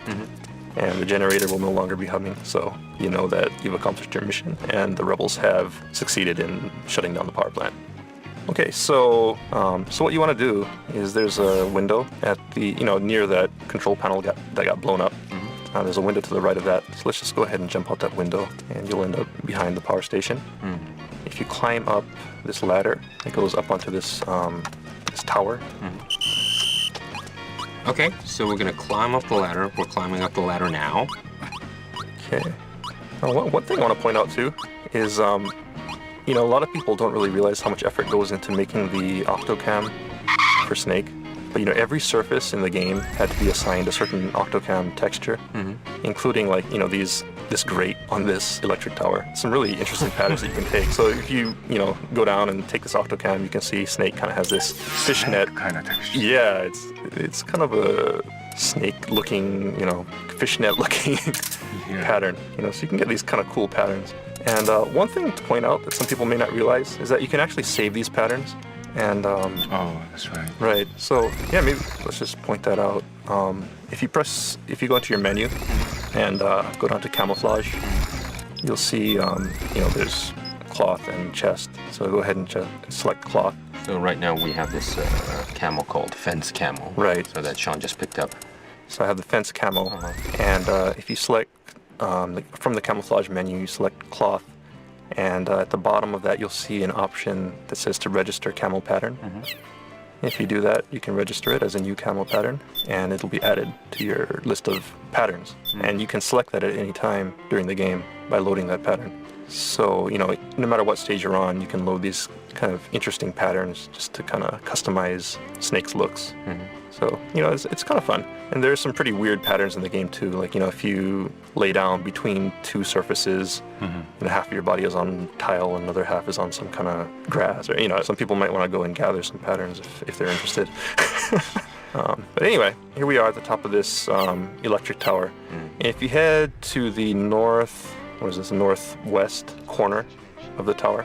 And the generator will no longer be humming, so you know that you've accomplished your mission, and the rebels have succeeded in shutting down the power plant. Okay, so what you want to do is there's a window at the, you know, near that control panel that got blown up. There's a window to the right of that, so let's just go ahead and jump out that window, and you'll end up behind the power station. If you climb up this ladder, it goes up onto this this tower. Okay, so we're gonna climb up the ladder. We're climbing up the ladder now. Okay. One thing I want to point out too is, you know, a lot of people don't really realize how much effort goes into making the octocam for Snake. But, you know, every surface in the game had to be assigned a certain octocam texture, including, like, you know, this grate on this electric tower. Some really interesting patterns that you can take. So if you know, go down and take this octocam, you can see Snake kind of has this fishnet kind of texture. Yeah, it's kind of a snake-looking, you know, fishnet-looking pattern. You know, so you can get these kind of cool patterns. And one thing to point out that some people may not realize is that you can actually save these patterns. And oh, that's right. Right. So yeah, maybe let's just point that out. If you go into your menu and go down to camouflage, you'll see you know, there's cloth and chest. So go ahead and select cloth. So right now we have this camo called fence camo. Right. So that Sean just picked up. So I have the fence camo, and if you select from the camouflage menu, you select cloth. And at the bottom of that, you'll see an option that says to register camo pattern. If you do that, you can register it as a new camo pattern, and it'll be added to your list of patterns. And you can select that at any time during the game by loading that pattern. So, you know, no matter what stage you're on, you can load these kind of interesting patterns just to kind of customize Snake's looks. So, it's kind of fun. And there's some pretty weird patterns in the game too. Like, if you lay down between two surfaces, half of your body is on tile and another half is on some kind of grass. Or, some people might want to go and gather some patterns if they're interested. But anyway, here we are at the top of this electric tower. And if you head to the northwest corner of the tower,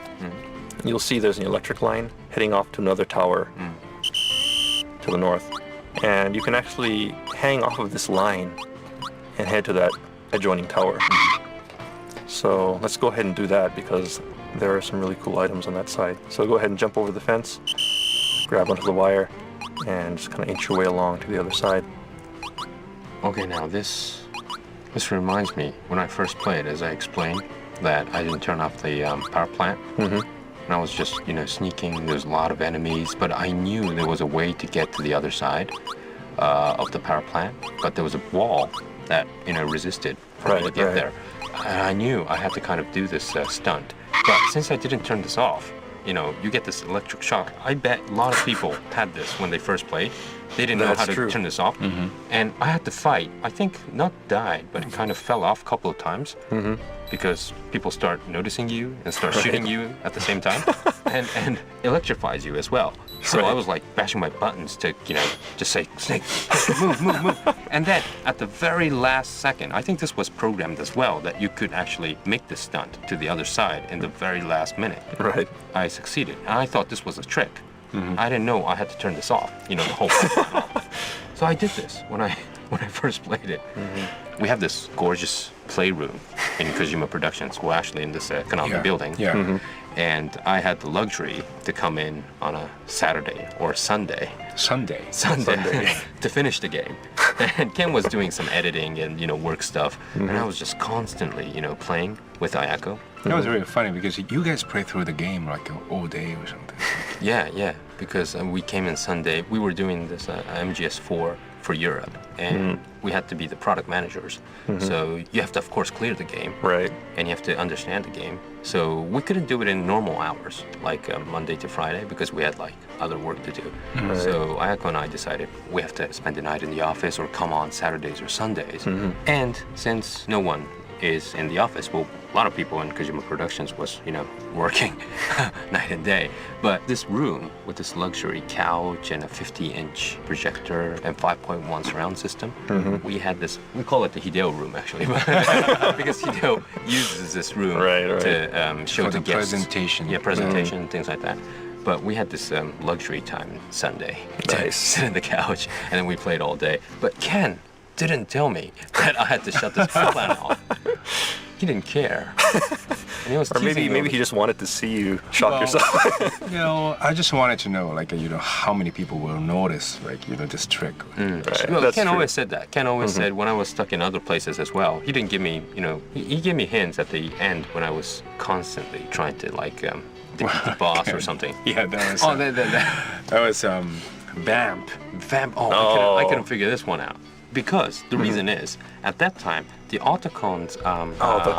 you'll see there's an electric line heading off to another tower to the north. And you can actually hang off of this line and head to that adjoining tower. So let's go ahead and do that because there are some really cool items on that side. So go ahead and jump over the fence, grab onto the wire, and just kind of inch your way along to the other side. Okay, now this reminds me, when I first played, as I explained, that I didn't turn off the power plant. And I was just, sneaking. There's a lot of enemies, but I knew there was a way to get to the other side of the power plant. But there was a wall that, resisted for me to get there. And I knew I had to kind of do this stunt. But since I didn't turn this off, you get this electric shock. I bet a lot of people had this when they first played. They didn't know how to turn this off. And I had to fight. I think not died, but it kind of fell off a couple of times. Because people start noticing you and start shooting you at the same time, and electrifies you as well. So I was like bashing my buttons to, just say, Snake, move. And then at the very last second, I think this was programmed as well, that you could actually make this stunt to the other side in the very last minute. I succeeded, and I thought this was a trick. I didn't know I had to turn this off, the whole time off. So I did this when I first played it. We have this gorgeous playroom in Kojima Productions, well, actually in this Konami building. And I had the luxury to come in on a Saturday or Sunday to finish the game. And Ken was doing some editing and work stuff, and I was just constantly playing with Ayako. That was really funny because you guys played through the game like all day or something. Yeah, because we came in Sunday. We were doing this MGS4 for Europe, and we had to be the product managers. So you have to, of course, clear the game, and you have to understand the game. So we couldn't do it in normal hours, like Monday to Friday, because we had like other work to do. So Ayako and I decided we have to spend the night in the office or come on Saturdays or Sundays. And since no one is in the office, well, a lot of people in Kojima Productions was, working night and day. But this room with this luxury couch and a 50-inch projector and 5.1 surround system, we had this, we call it the Hideo room actually, because Hideo uses this room to show the guests. Presentation. Yeah, presentation and things like that. But we had this luxury time Sunday to sit on the couch, and then we played all day. But Ken didn't tell me that I had to shut this power plant off. He didn't care. And he was or maybe he just wanted to see you shock yourself. I just wanted to know, like, how many people will notice, like, this trick. Well, Ken always said that. Ken always said when I was stuck in other places as well. He didn't give me, he gave me hints at the end when I was constantly trying to, like, defeat the boss or something. Yeah, that was. That was Vamp. Vamp. I couldn't figure this one out. Because the reason is, at that time, the Autocon's the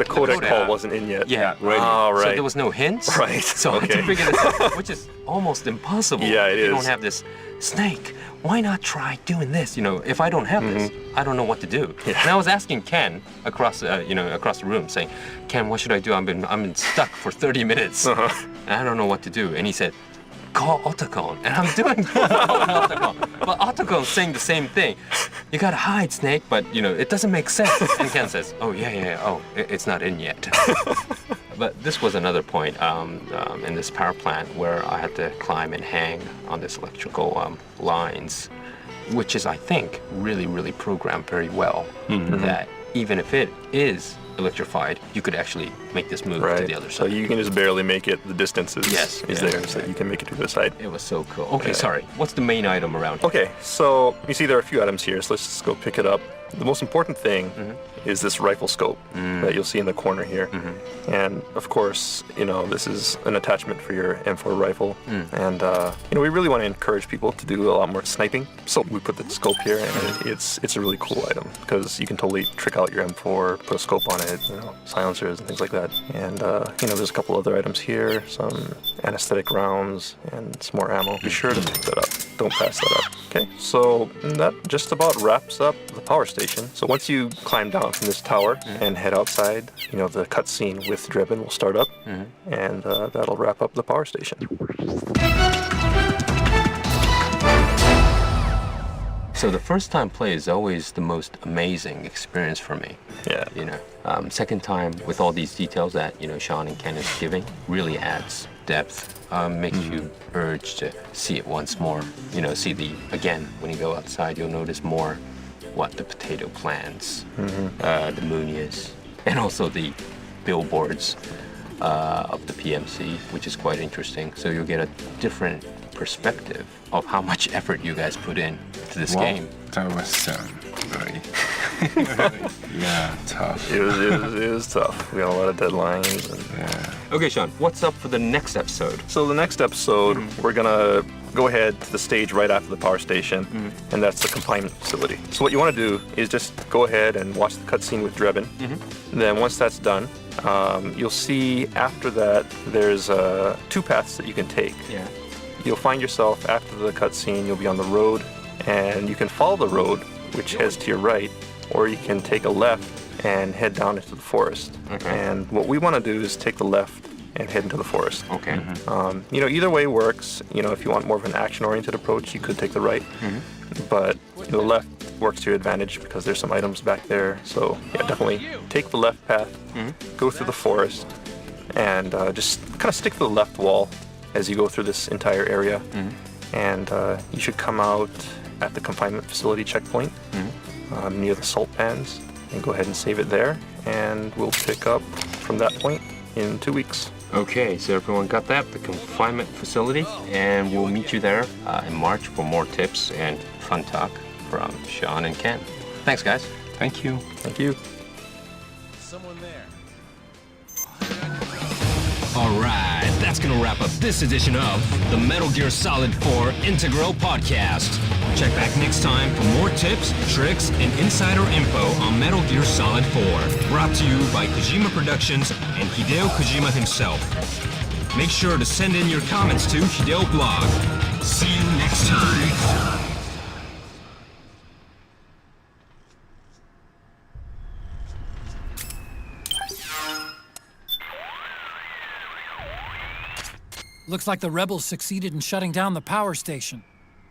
codec call wasn't in yet. Yeah, right. So there was no hints. Right. So I had to figure this out, which is almost impossible. Yeah, it is. You is. don't have this Snake. Why not try doing this? If I don't have this, I don't know what to do. Yeah. And I was asking Ken across the room, saying, Ken, what should I do? I've been stuck for 30 minutes, and I don't know what to do. And he said, call Autocon, and I'm doing Autocon. But Autocon's saying the same thing. You gotta hide, Snake, but it doesn't make sense. And Ken says, oh yeah, it's not in yet. But this was another point in this power plant where I had to climb and hang on this electrical lines, which is, I think, really, really programmed very well. That even if it is electrified, you could actually make this move to the other side. So you can just barely make it. The distance is there, exactly. so you can make it to the side. It was so cool. Okay, sorry. What's the main item around here? Okay, so you see there are a few items here, so let's just go pick it up. The most important thing is this rifle scope that you'll see in the corner here. And of course, this is an attachment for your M4 rifle. And we really want to encourage people to do a lot more sniping. So we put the scope here, and it's a really cool item because you can totally trick out your M4, put a scope on it, silencers and things like that. And there's a couple other items here, some anesthetic rounds and some more ammo. Be sure to pick that up. Don't pass that up. Okay, so that just about wraps up the power station. So once you climb down from this tower and head outside, the cutscene with Drebin will start up, and that'll wrap up the power station. So the first time play is always the most amazing experience for me. Yeah. Second time with all these details that Sean and Ken is giving really adds depth. Makes you urge to see it once more. Again, when you go outside, you'll notice more what the potato plants, the Munias, and also the billboards of the PMC, which is quite interesting. So you'll get a different perspective of how much effort you guys put in to this game. That was very tough. It was tough. We got a lot of deadlines. Okay, Sean, what's up for the next episode? So the next episode, we're gonna go ahead to the stage right after the power station, and that's the confinement facility. So what you want to do is just go ahead and watch the cutscene with Drebin. Then once that's done, you'll see after that there's 2 paths that you can take. Yeah. You'll find yourself after the cutscene, you'll be on the road, and you can follow the road, which heads to your right, or you can take a left and head down into the forest. And what we want to do is take the left and head into the forest. Okay. Either way works. If you want more of an action-oriented approach, you could take the right. But the left works to your advantage because there's some items back there. So yeah, definitely take the left path, go through the forest, and just kind of stick to the left wall as you go through this entire area. And you should come out at the confinement facility checkpoint near the salt pans and go ahead and save it there. And we'll pick up from that point in 2 weeks. Okay, so everyone got that, the confinement facility, and we'll meet you there in March for more tips and fun talk from Sean and Ken. Thanks, guys. Thank you. Thank you. Someone there. All right, that's gonna wrap up this edition of the Metal Gear Solid 4 Integral Podcast. Check back next time for more tips, tricks, and insider info on Metal Gear Solid 4. Brought to you by Kojima Productions and Hideo Kojima himself. Make sure to send in your comments to Hideo Blog. See you next time. Looks like the rebels succeeded in shutting down the power station.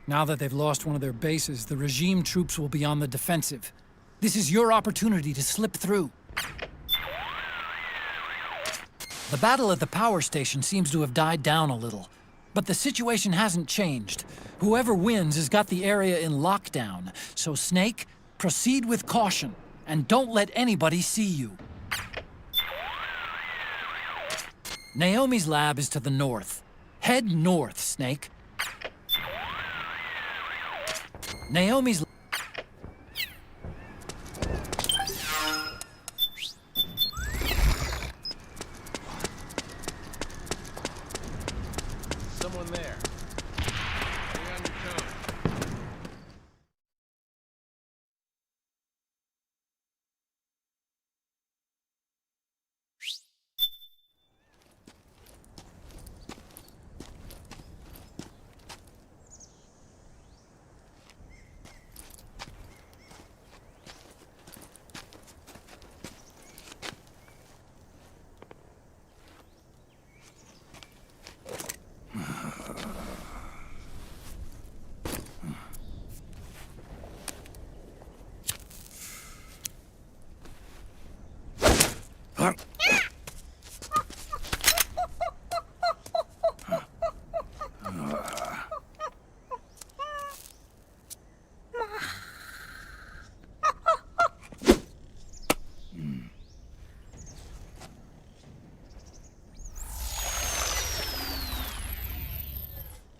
Now that they've lost one of their bases, the regime troops will be on the defensive. This is your opportunity to slip through. The battle at the power station seems to have died down a little, but the situation hasn't changed. Whoever wins has got the area in lockdown, so Snake, proceed with caution, and don't let anybody see you. Naomi's lab is to the north. Head north, Snake. Naomi's... Someone there. Stay on your toes.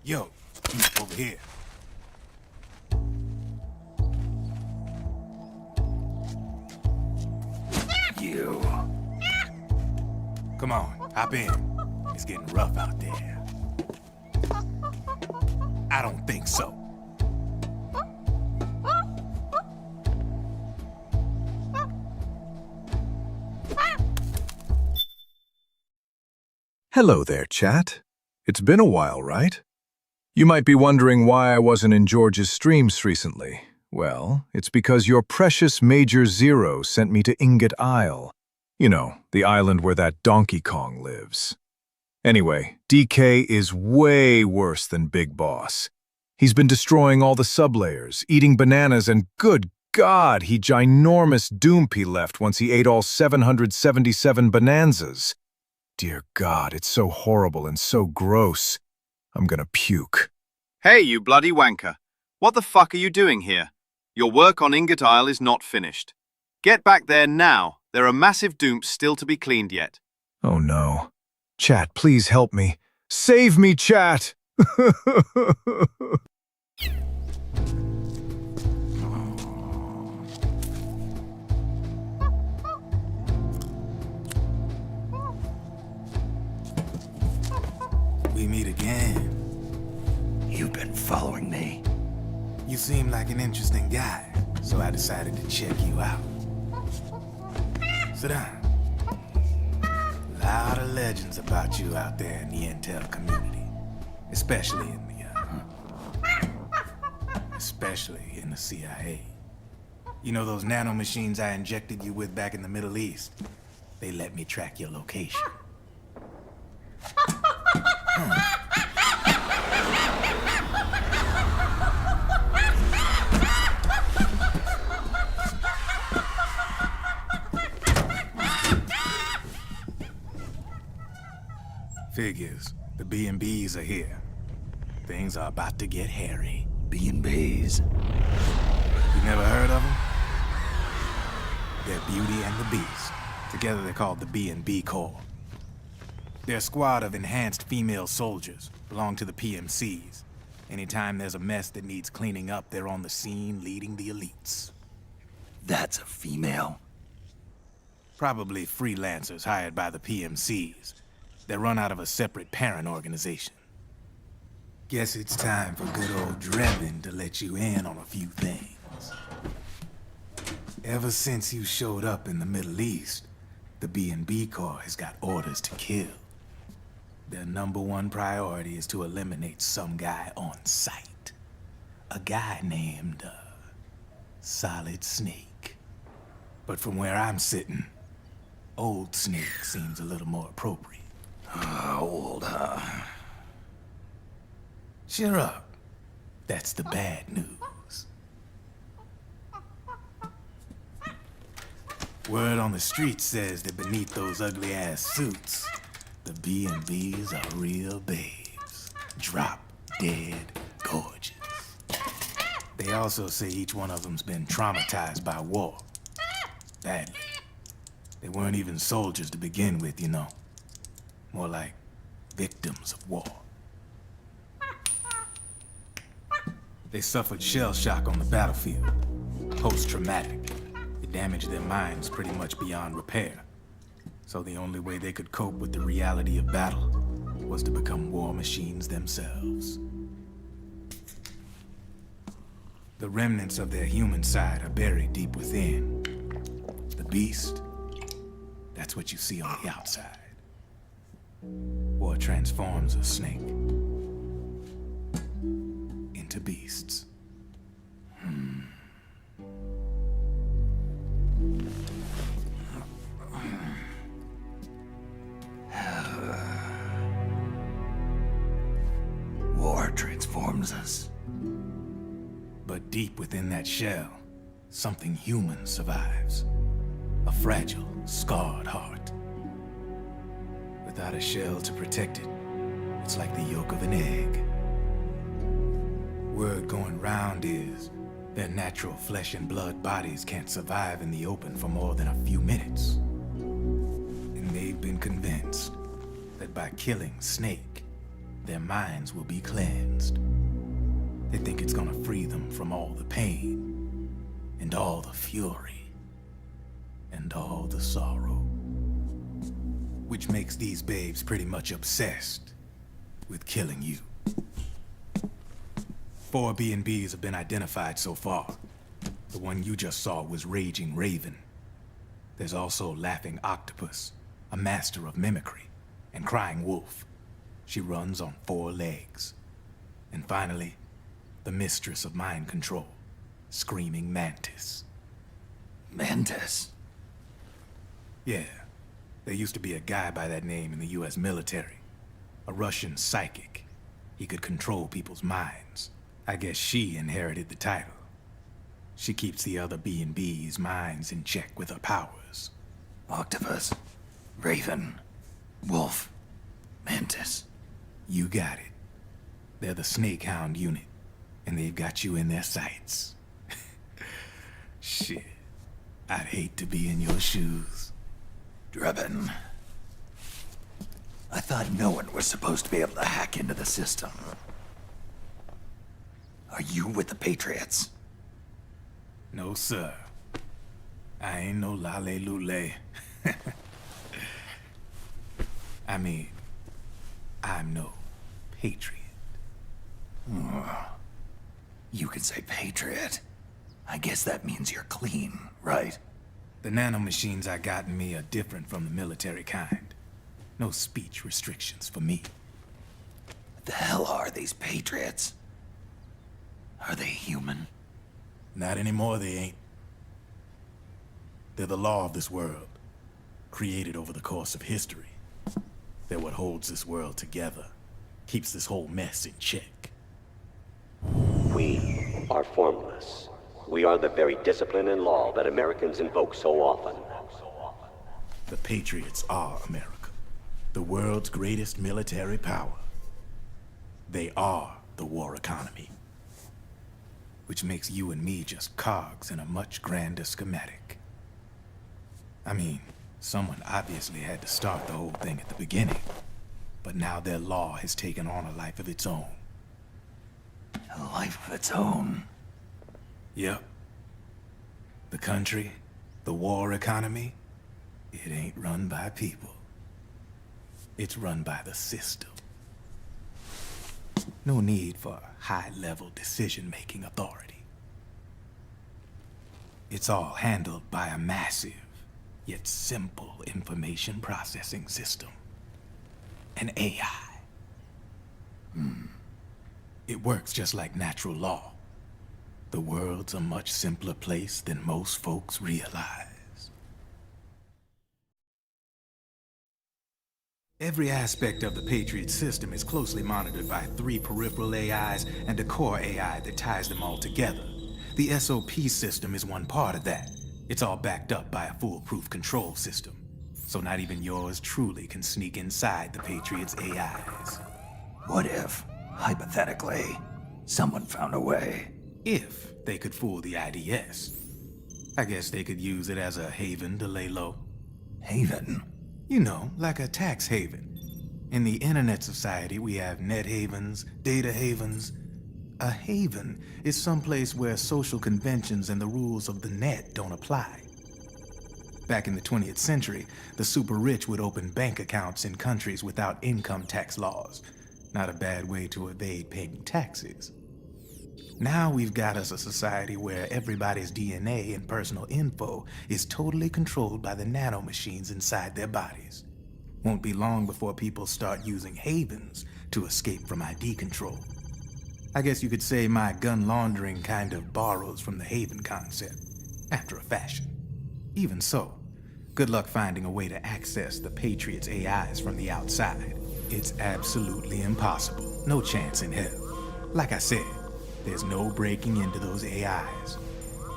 Yo, over here. you. Come on, hop in. It's getting rough out there. I don't think so. Hello there, chat. It's been a while, right? You might be wondering why I wasn't in George's streams recently. Well, it's because your precious Major Zero sent me to Ingot Isle. You know, the island where that Donkey Kong lives. Anyway, DK is way worse than Big Boss. He's been destroying all the sublayers, eating bananas, and good God, he ginormous doomp he left once he ate all 777 bonanzas. Dear God, it's so horrible and so gross. I'm gonna puke. Hey, you bloody wanker. What the fuck are you doing here? Your work on Ingot Isle is not finished. Get back there now. There are massive doomps still to be cleaned yet. Oh no. Chat, please help me. Save me, chat! We meet again. You've been following me. You seem like an interesting guy, so I decided to check you out. Sit down. A lot of legends about you out there in the intel community, especially in the CIA. You know those nanomachines I injected you with back in the Middle East? They let me track your location. Figures. The B&Bs are here. Things are about to get hairy. B&Bs? You never heard of them? They're Beauty and the Beast. Together they're called the B&B Corps. They're a squad of enhanced female soldiers, belong to the PMCs. Anytime there's a mess that needs cleaning up, they're on the scene leading the elites. That's a female? Probably freelancers hired by the PMCs. They're run out of a separate parent organization. Guess it's time for good old Drebin to let you in on a few things. Ever since you showed up in the Middle East, the B&B Corps has got orders to kill. Their #1 priority is to eliminate some guy on sight. A guy named, Solid Snake. But from where I'm sitting, Old Snake seems a little more appropriate. Old, Cheer up. That's the bad news. Word on the street says that beneath those ugly-ass suits, the B&Bs are real babes. Drop dead gorgeous. They also say each one of them's been traumatized by war. Badly. They weren't even soldiers to begin with, you know. More like victims of war. They suffered shell shock on the battlefield. Post-traumatic. It damaged their minds pretty much beyond repair. So the only way they could cope with the reality of battle was to become war machines themselves. The remnants of their human side are buried deep within. The beast, that's what you see on the outside. War transforms a snake into beasts. War transforms us. But deep within that shell, something human survives. A fragile, scarred heart. Without a shell to protect it, it's like the yolk of an egg. Word going round is their natural flesh and blood bodies can't survive in the open for more than a few minutes. And they've been convinced that by killing Snake, their minds will be cleansed. They think it's gonna free them from all the pain and all the fury. and all the sorrow. Which makes these babes pretty much obsessed with killing you. 4 B&Bs have been identified so far. The one you just saw was Raging Raven. There's also Laughing Octopus, a master of mimicry, and Crying Wolf. She runs on 4 legs. And finally, the mistress of mind control, Screaming Mantis. Mantis? Yeah. There used to be a guy by that name in the US military. A Russian psychic. He could control people's minds. I guess she inherited the title. She keeps the other B&B's minds in check with her powers. Octopus, Raven, Wolf, Mantis. You got it. They're the Snake Hound unit, and they've got you in their sights. Shit. I'd hate to be in your shoes. Drebin. I thought no one was supposed to be able to hack into the system. Are you with the Patriots? No, sir. I ain't no lale-lule. I mean, I'm no patriot. You can say patriot. I guess that means you're clean, right? The nanomachines I got in me are different from the military kind. No speech restrictions for me. What the hell are these Patriots? Are they human? Not anymore, they ain't. They're the law of this world, created over the course of history. They're what holds this world together, keeps this whole mess in check. We are formless. We are the very discipline and law that Americans invoke so often. The Patriots are America, the world's greatest military power. They are the war economy, which makes you and me just cogs in a much grander schematic. I mean, someone obviously had to start the whole thing at the beginning, but now their law has taken on a life of its own. A life of its own? Yep. The country, the war economy, it ain't run by people. It's run by the system. No need for high-level decision-making authority. It's all handled by a massive, yet simple information processing system. An AI. It works just like natural law. The world's a much simpler place than most folks realize. Every aspect of the Patriot system is closely monitored by 3 peripheral AIs and a core AI that ties them all together. The SOP system is one part of that. It's all backed up by a foolproof control system. So not even yours truly can sneak inside the Patriots' AIs. What if, hypothetically, someone found a way? If they could fool the IDS. I guess they could use it as a haven to lay low. Haven? You know, like a tax haven. In the internet society, we have net havens, data havens. A haven is someplace where social conventions and the rules of the net don't apply. Back in the 20th century, the super rich would open bank accounts in countries without income tax laws. Not a bad way to evade paying taxes. Now we've got us a society where everybody's DNA and personal info is totally controlled by the nanomachines inside their bodies. Won't be long before people start using havens to escape from ID control. I guess you could say my gun laundering kind of borrows from the haven concept, after a fashion. Even so, good luck finding a way to access the Patriots' AIs from the outside. It's absolutely impossible. No chance in hell. Like I said, there's no breaking into those AIs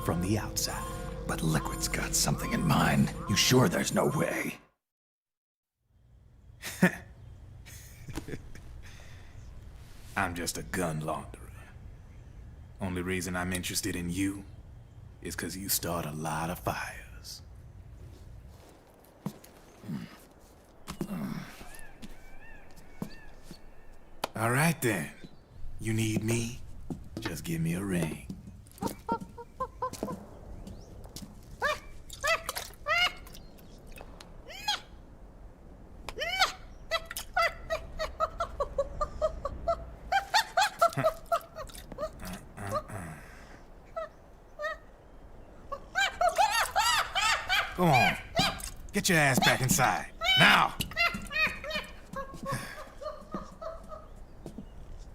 from the outside. But Liquid's got something in mind. You sure there's no way? I'm just a gun launderer. Only reason I'm interested in you is because you start a lot of fires. All right then. You need me? Just give me a ring. Go on. Get your ass back inside. Now!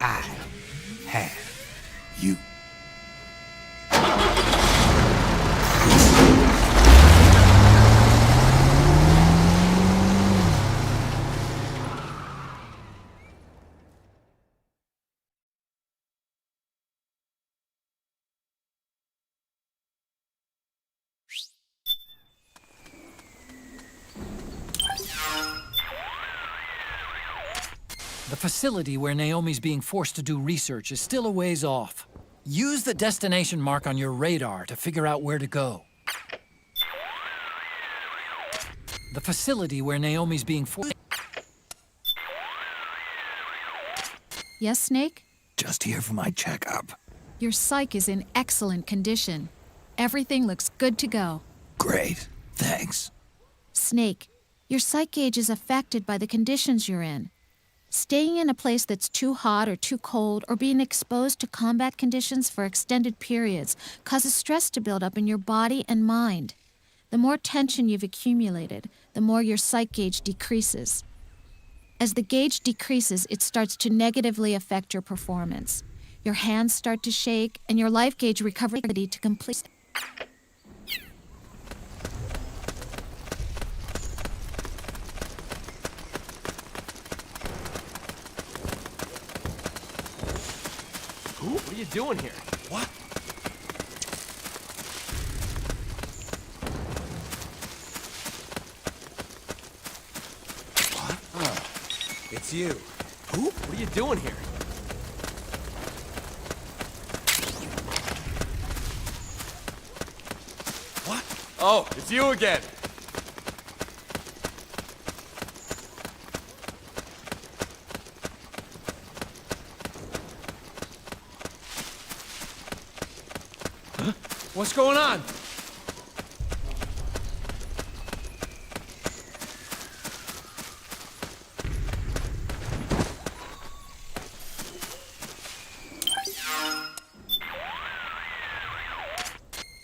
I have you. The facility where Naomi's being forced to do research is still a ways off. Use the destination mark on your radar to figure out where to go. The facility where Naomi's being forced... Yes, Snake? Just here for my checkup. Your psych is in excellent condition. Everything looks good to go. Great. Thanks. Snake, your psych gauge is affected by the conditions you're in. Staying in a place that's too hot or too cold or being exposed to combat conditions for extended periods causes stress to build up in your body and mind. The more tension you've accumulated, the more your psych gauge decreases. As the gauge decreases, it starts to negatively affect your performance. Your hands start to shake, and your life gauge recovery to complete. What are you doing here? What? It's you. Who? What are you doing here? What? Oh, it's you again. What's going on?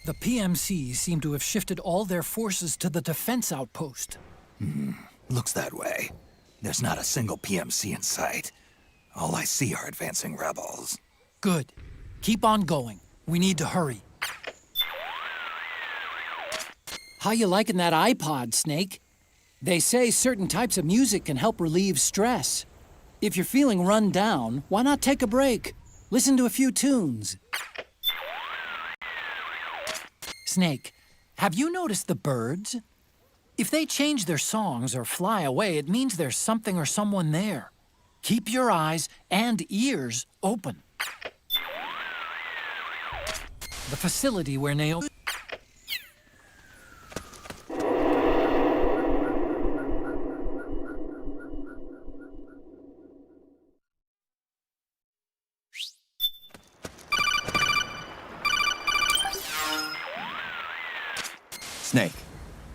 The PMCs seem to have shifted all their forces to the defense outpost. Looks that way. There's not a single PMC in sight. All I see are advancing rebels. Good. Keep on going. We need to hurry. How you liking that iPod, Snake? They say certain types of music can help relieve stress. If you're feeling run down, why not take a break? Listen to a few tunes. Snake, have you noticed the birds? If they change their songs or fly away, it means there's something or someone there. Keep your eyes and ears open. The facility where Naomi... Snake,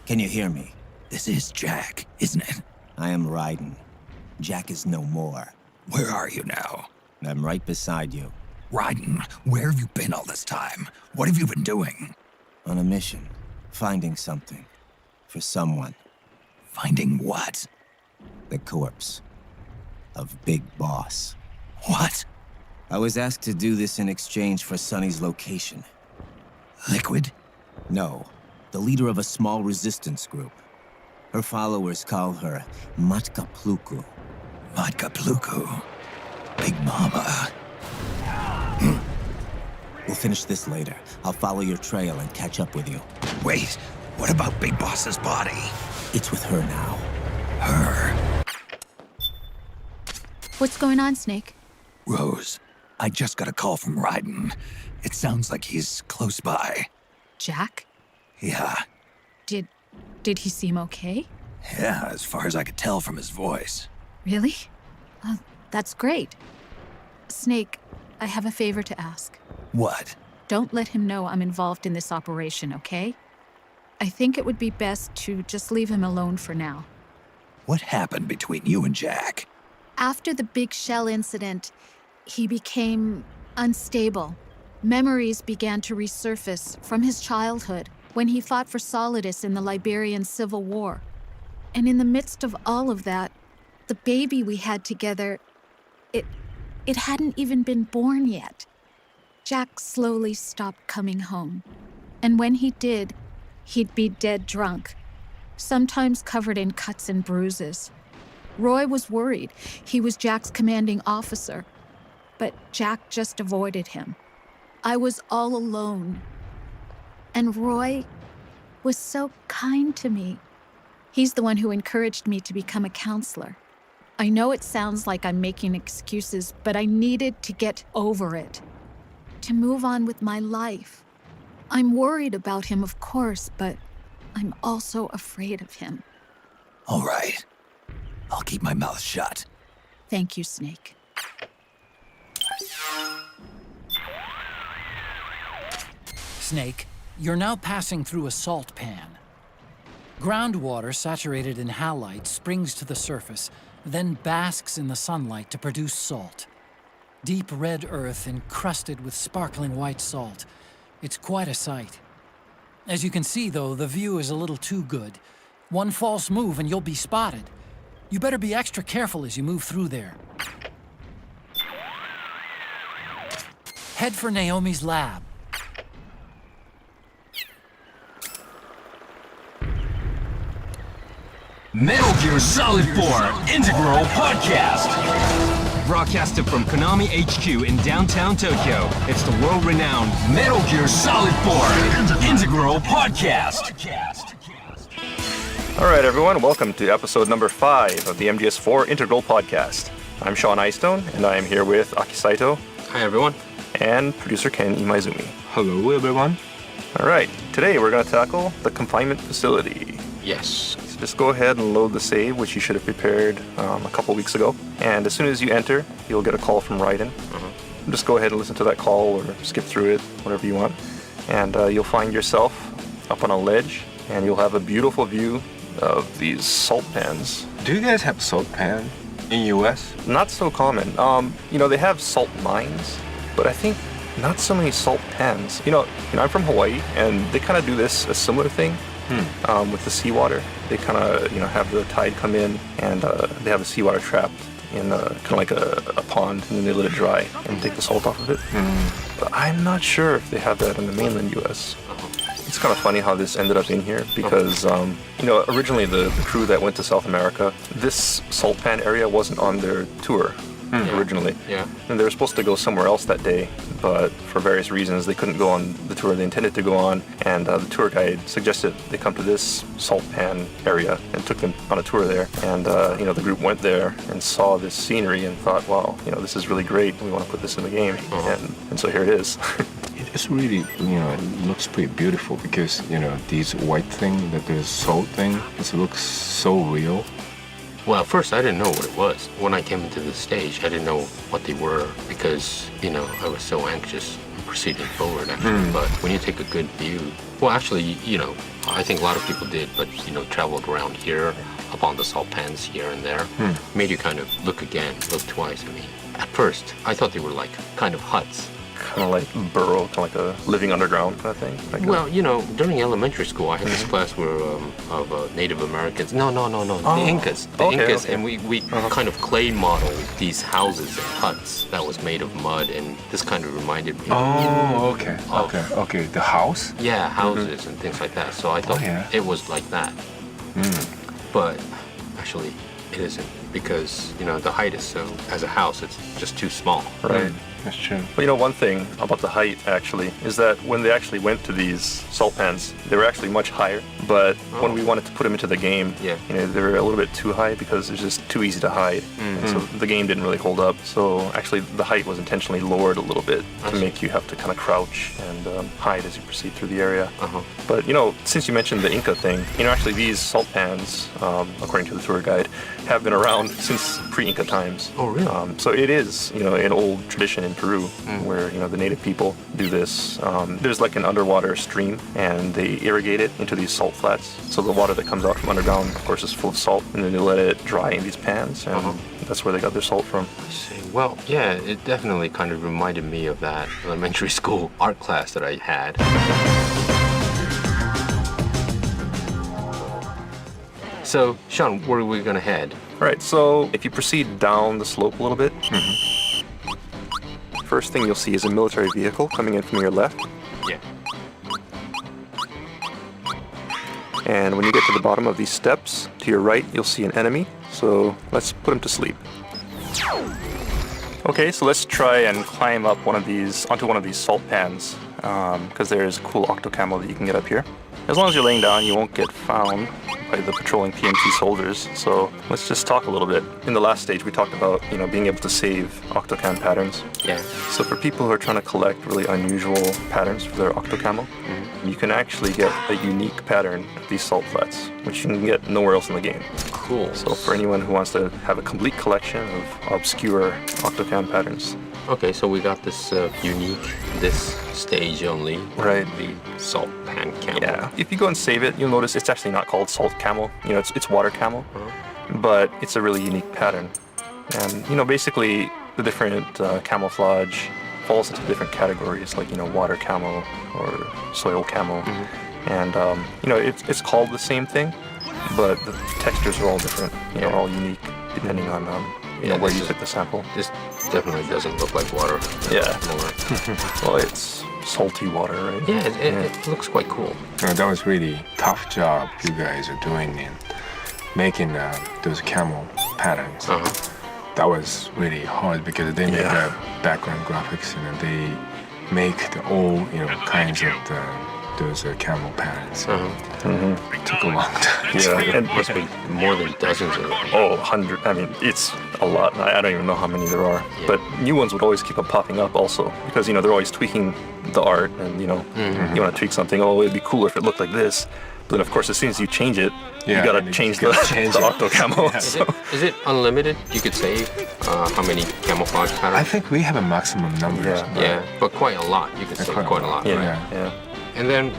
can you hear me? This is Jack, isn't it? I am Raiden. Jack is no more. Where are you now? I'm right beside you. Raiden, where have you been all this time? What have you been doing? On a mission. Finding something. For someone. Finding what? The corpse. Of Big Boss. What? I was asked to do this in exchange for Sonny's location. Liquid? No. The leader of a small resistance group. Her followers call her Matka Pluku. Matka Pluku? Big Mama. We'll finish this later. I'll follow your trail and catch up with you. Wait, what about Big Boss's body? It's with her now. Her? What's going on, Snake? Rose, I just got a call from Raiden. It sounds like he's close by. Jack? Yeah. Did he seem okay? Yeah, as far as I could tell from his voice. Really? That's great. Snake, I have a favor to ask. What? Don't let him know I'm involved in this operation, okay? I think it would be best to just leave him alone for now. What happened between you and Jack? After the Big Shell incident, he became unstable. Memories began to resurface from his childhood. when he fought for Solidus in the Liberian Civil War. And in the midst of all of that, the baby we had together, it hadn't even been born yet. Jack slowly stopped coming home. And when he did, he'd be dead drunk, sometimes covered in cuts and bruises. Roy was worried. He was Jack's commanding officer. But Jack just avoided him. I was all alone. And Roy was so kind to me. He's the one who encouraged me to become a counselor. I know it sounds like I'm making excuses, but I needed to get over it, to move on with my life. I'm worried about him, of course, but I'm also afraid of him. All right. I'll keep my mouth shut. Thank you, Snake. Snake, you're now passing through a salt pan. Groundwater saturated in halite springs to the surface, then basks in the sunlight to produce salt. Deep red earth encrusted with sparkling white salt. It's quite a sight. As you can see, though, the view is a little too good. One false move and you'll be spotted. You better be extra careful as you move through there. Head for Naomi's lab. Metal Gear Solid 4 Integral Podcast. Broadcasted from Konami HQ in downtown Tokyo, it's the world-renowned Metal Gear Solid 4 Integral Podcast. All right, everyone, welcome to episode number 5 of the MGS4 Integral Podcast. I'm Sean Eystone, and I am here with Aki Saito. Hi, everyone. And producer Ken Imaizumi. Hello, everyone. All right, today we're going to tackle the confinement facility. Yes. So just go ahead and load the save, which you should have prepared a couple weeks ago. And as soon as you enter, you'll get a call from Raiden. Just go ahead and listen to that call or skip through it, whatever you want. And you'll find yourself up on a ledge, and you'll have a beautiful view of these salt pans. Do you guys have salt pan in US? Not so common. They have salt mines, but I think not so many salt pans. I'm from Hawaii, and they kind of do a similar thing. With the seawater. They kind of, have the tide come in, and they have the seawater trapped in kind of like a pond, and then they let it dry and take the salt off of it. But I'm not sure if they have that in the mainland U.S. It's kind of funny how this ended up in here because, originally the crew that went to South America, this salt pan area wasn't on their tour. Originally. Yeah. And they were supposed to go somewhere else that day, but for various reasons they couldn't go on the tour they intended to go on, and the tour guide suggested they come to this salt pan area and took them on a tour there. And the group went there and saw this scenery and thought, wow, this is really great. We want to put this in the game. And so here it is. It's really, it looks pretty beautiful because, these white thing, that the salt thing, it looks so real. Well, at first I didn't know what it was. When I came into the stage, I didn't know what they were because, I was so anxious proceeding forward, actually. But when you take a good view, well, actually, I think a lot of people did, but, traveled around here, up on the salt pans here and there, made you kind of look twice. At first, I thought they were like kind of huts. Kind of like burrow, kind of like a living underground kind of thing? Well, during elementary school, I had this class where of Native Americans. No, the Incas. The Incas, and we kind of clay modeled these houses and huts that was made of mud, and this kind of reminded me. Oh, okay. The house? Yeah, houses and things like that. So I thought it was like that. But actually, it isn't because the height is so. As a house, it's just too small. Right. That's true. Well, one thing about the height, actually, is that when they actually went to these salt pans, they were actually much higher. But when we wanted to put them into the game, they were a little bit too high because it's just too easy to hide. And so the game didn't really hold up. So actually, the height was intentionally lowered a little bit to make you have to kind of crouch and hide as you proceed through the area. But, since you mentioned the Inca thing, actually these salt pans, according to the tour guide, have been around since pre-Inca times. Oh, really? So it is, an old tradition in Peru where, the native people do this. There's like an underwater stream, and they irrigate it into these salt flats. So the water that comes out from underground, of course, is full of salt, and then they let it dry in these pans, and that's where they got their salt from. I see. Well, yeah, it definitely kind of reminded me of that elementary school art class that I had. So, Sean, where are we gonna head? All right, so if you proceed down the slope a little bit, first thing you'll see is a military vehicle coming in from your left. Yeah. And when you get to the bottom of these steps, to your right, you'll see an enemy. So let's put him to sleep. Okay, so let's try and climb up onto one of these salt pans, because there's cool octo camo that you can get up here. As long as you're laying down, you won't get found by the patrolling PMC soldiers. So let's just talk a little bit. In the last stage, we talked about, being able to save octocam patterns. Yeah. So for people who are trying to collect really unusual patterns for their octo camo, you can actually get a unique pattern of these salt flats, which you can get nowhere else in the game. Cool. So for anyone who wants to have a complete collection of obscure octocam patterns. Okay, so we got this unique, this stage only. Right. The salt pan camo. Yeah. If you go and save it, you'll notice it's actually not called salt camo. It's water camo, but it's a really unique pattern. And, basically the different camouflage falls into different categories, like, water camo or soil camo. And, it's called the same thing, but the textures are all different, all unique depending on, where you took the sample. This definitely doesn't look like water. Yeah. Well, it's salty water, right? Yeah, it looks quite cool. That was really tough job you guys are doing in making those camel patterns. That was really hard because they make the background graphics, they make all kinds of those camel patterns. It took a long time. Yeah, and must be more than dozens of them. Oh, 100. I mean, it's a lot. I don't even know how many there are. But new ones would always keep on popping up also because, they're always tweaking the art and, you want to tweak something. Oh, it'd be cooler if it looked like this. But then, of course, as soon as you change it, you got to change the octo camo. Is it unlimited? You could save how many camouflage patterns? I think we have a maximum number. Yeah, but quite a lot. You could save quite a lot. Yeah. And then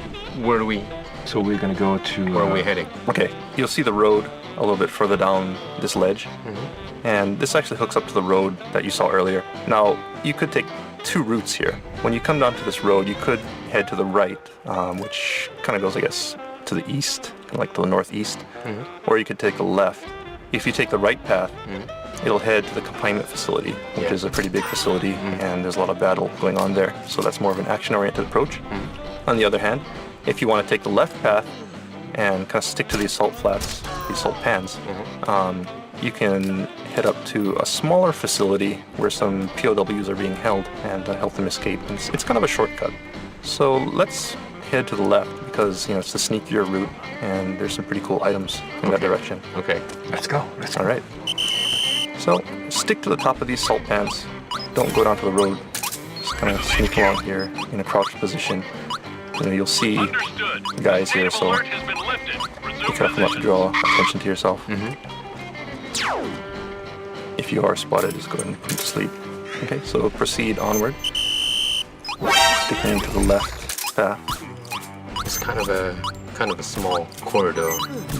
where do we? So we're gonna go to. Where are we heading? Okay, you'll see the road a little bit further down this ledge, and this actually hooks up to the road that you saw earlier. Now you could take two routes here. When you come down to this road, you could head to the right, which kind of goes, I guess, to the east, like to the northeast, or you could take a left. If you take the right path, it'll head to the confinement facility, which is a pretty big facility, and there's a lot of battle going on there. So that's more of an action-oriented approach. On the other hand, if you want to take the left path and kind of stick to these salt flats, these salt pans, you can head up to a smaller facility where some POWs are being held and help them escape. And it's kind of a shortcut. So let's head to the left because it's the sneakier route and there's some pretty cool items in that direction. Okay, let's go. All right. So stick to the top of these salt pans. Don't go down to the road. Just kind of sneak along here in a crouched position. You'll see guys here, so be careful not to draw attention to yourself. If you are spotted, just go ahead and put them to sleep. Okay, so proceed onward. Sticking to the left path. It's kind of a small corridor.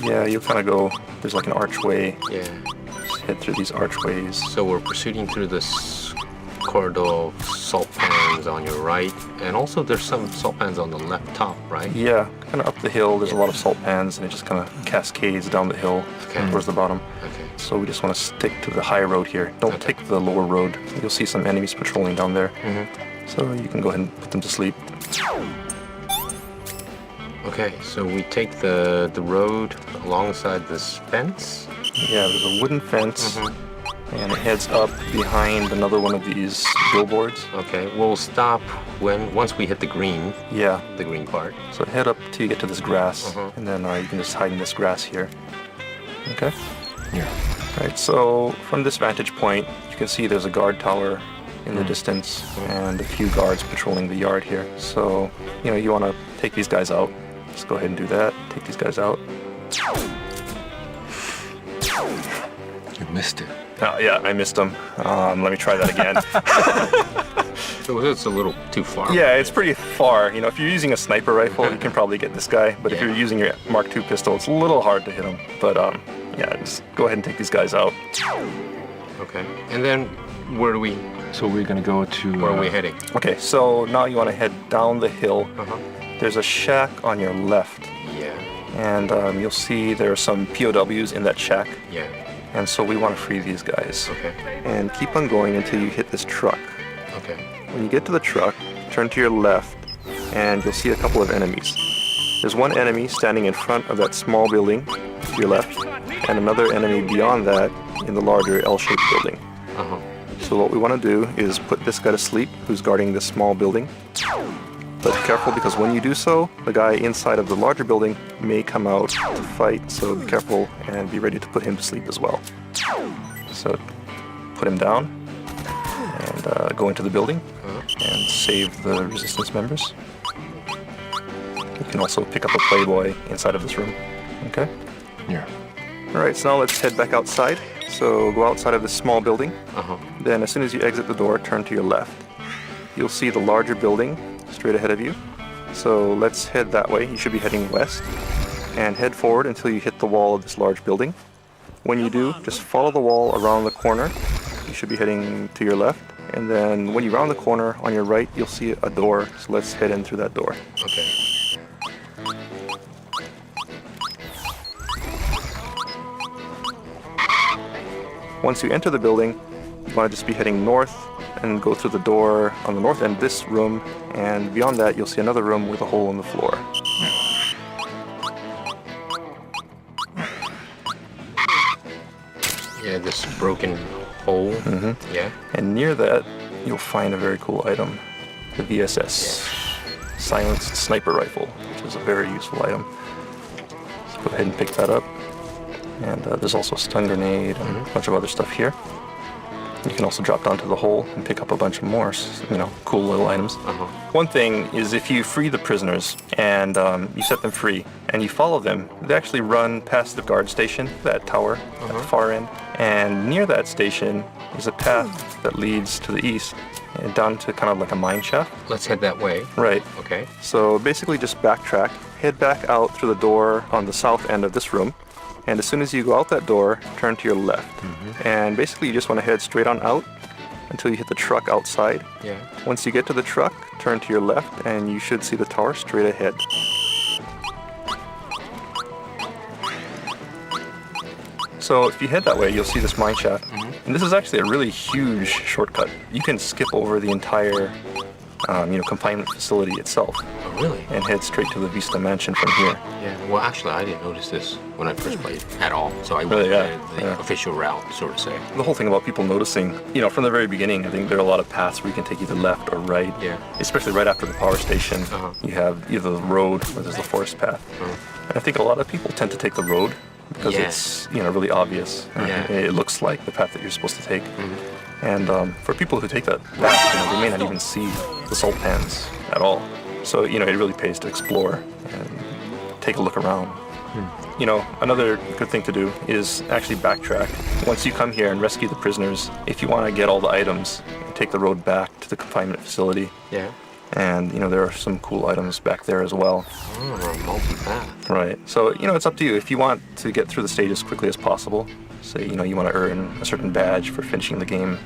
Yeah, you'll kind of go. There's like an archway. Yeah. Just head through these archways. So we're proceeding through this corridor of salt pans on your right, and also there's some salt pans on the left top, right? Yeah, kind of up the hill. There's a lot of salt pans, and it just kind of cascades down the hill towards the bottom. Okay. So we just want to stick to the high road here. Don't take the lower road. You'll see some enemies patrolling down there. So you can go ahead and put them to sleep. Okay, so we take the road alongside this fence? Yeah, there's a wooden fence, and it heads up behind another one of these billboards. Okay, we'll stop once we hit the green. Yeah. The green part. So head up till you get to this grass, and then you can just hide in this grass here. Okay? Yeah. Right, so from this vantage point, you can see there's a guard tower in the distance, and a few guards patrolling the yard here. So, you want to take these guys out. Just go ahead and do that. Take these guys out. You missed it. Oh, yeah, I missed them. Let me try that again. So it's a little too far. Yeah, it's pretty far. If you're using a sniper rifle, you can probably get this guy. But if you're using your Mark II pistol, it's a little hard to hit him. But yeah, just go ahead and take these guys out. Okay. And then where do we? So we're gonna go to. Where are we heading? Okay, so now you want to head down the hill. There's a shack on your left. Yeah. and you'll see there are some POWs in that shack. Yeah. And so we want to free these guys. Okay. And keep on going until you hit this truck. Okay. When you get to the truck, turn to your left, and you'll see a couple of enemies. There's one enemy standing in front of that small building to your left, and another enemy beyond that in the larger L-shaped building. Uh-huh. So what we want to do is put this guy to sleep, who's guarding this small building. But be careful, because when you do so, the guy inside of the larger building may come out to fight, so be careful and be ready to put him to sleep as well. So put him down and go into the building and save the resistance members. You can also pick up a Playboy inside of this room. Okay? Yeah. Alright, so now let's head back outside. So go outside of this small building. Uh-huh. Then as soon as you exit the door, turn to your left. You'll see the larger building straight ahead of you. So let's head that way. You should be heading west. And head forward until you hit the wall of this large building. When you do, just follow the wall around the corner. You should be heading to your left. And then when you round the corner on your right, you'll see a door. So let's head in through that door. Okay. Once you enter the building, you want to just be heading north and go through the door on the north end of this room, and beyond that you'll see another room with a hole in the floor. Yeah, this broken hole. Mm-hmm. Yeah. And near that, you'll find a very cool item, the VSS silenced sniper rifle, which is a very useful item. So go ahead and pick that up. And there's also a stun grenade and a bunch of other stuff here. You can also drop down to the hole and pick up a bunch of more, cool little items. One thing is, if you free the prisoners and you set them free and you follow them, they actually run past the guard station, that tower at the far end. And near that station is a path that leads to the east and down to kind of like a mine shaft. Let's head that way. Right. Okay. So basically just backtrack, head back out through the door on the south end of this room. And as soon as you go out that door, turn to your left. And basically you just want to head straight on out until you hit the truck outside. Yeah. Once you get to the truck, turn to your left and you should see the tower straight ahead. So if you head that way, you'll see this mine shaft. And this is actually a really huge shortcut. You can skip over the entire confinement facility itself. Oh, really? And head straight to the Vista Mansion from here. Yeah, well, actually, I didn't notice this when I first played at all. So I Really, went the official route, so to say. The whole thing about people noticing, from the very beginning, I think there are a lot of paths where you can take either left or right. Yeah. Especially right after the power station, you have either the road or there's the forest path. And I think a lot of people tend to take the road because it's, really obvious. Yeah. It looks like the path that you're supposed to take. And for people who take that path, they may not even see the salt pans at all. So, it really pays to explore and take a look around. Another good thing to do is actually backtrack. Once you come here and rescue the prisoners, if you want to get all the items, take the road back to the confinement facility. Yeah. And, there are some cool items back there as well. Oh, multi-path. Right. So, it's up to you. If you want to get through the stage as quickly as possible, say, you want to earn a certain badge for finishing the game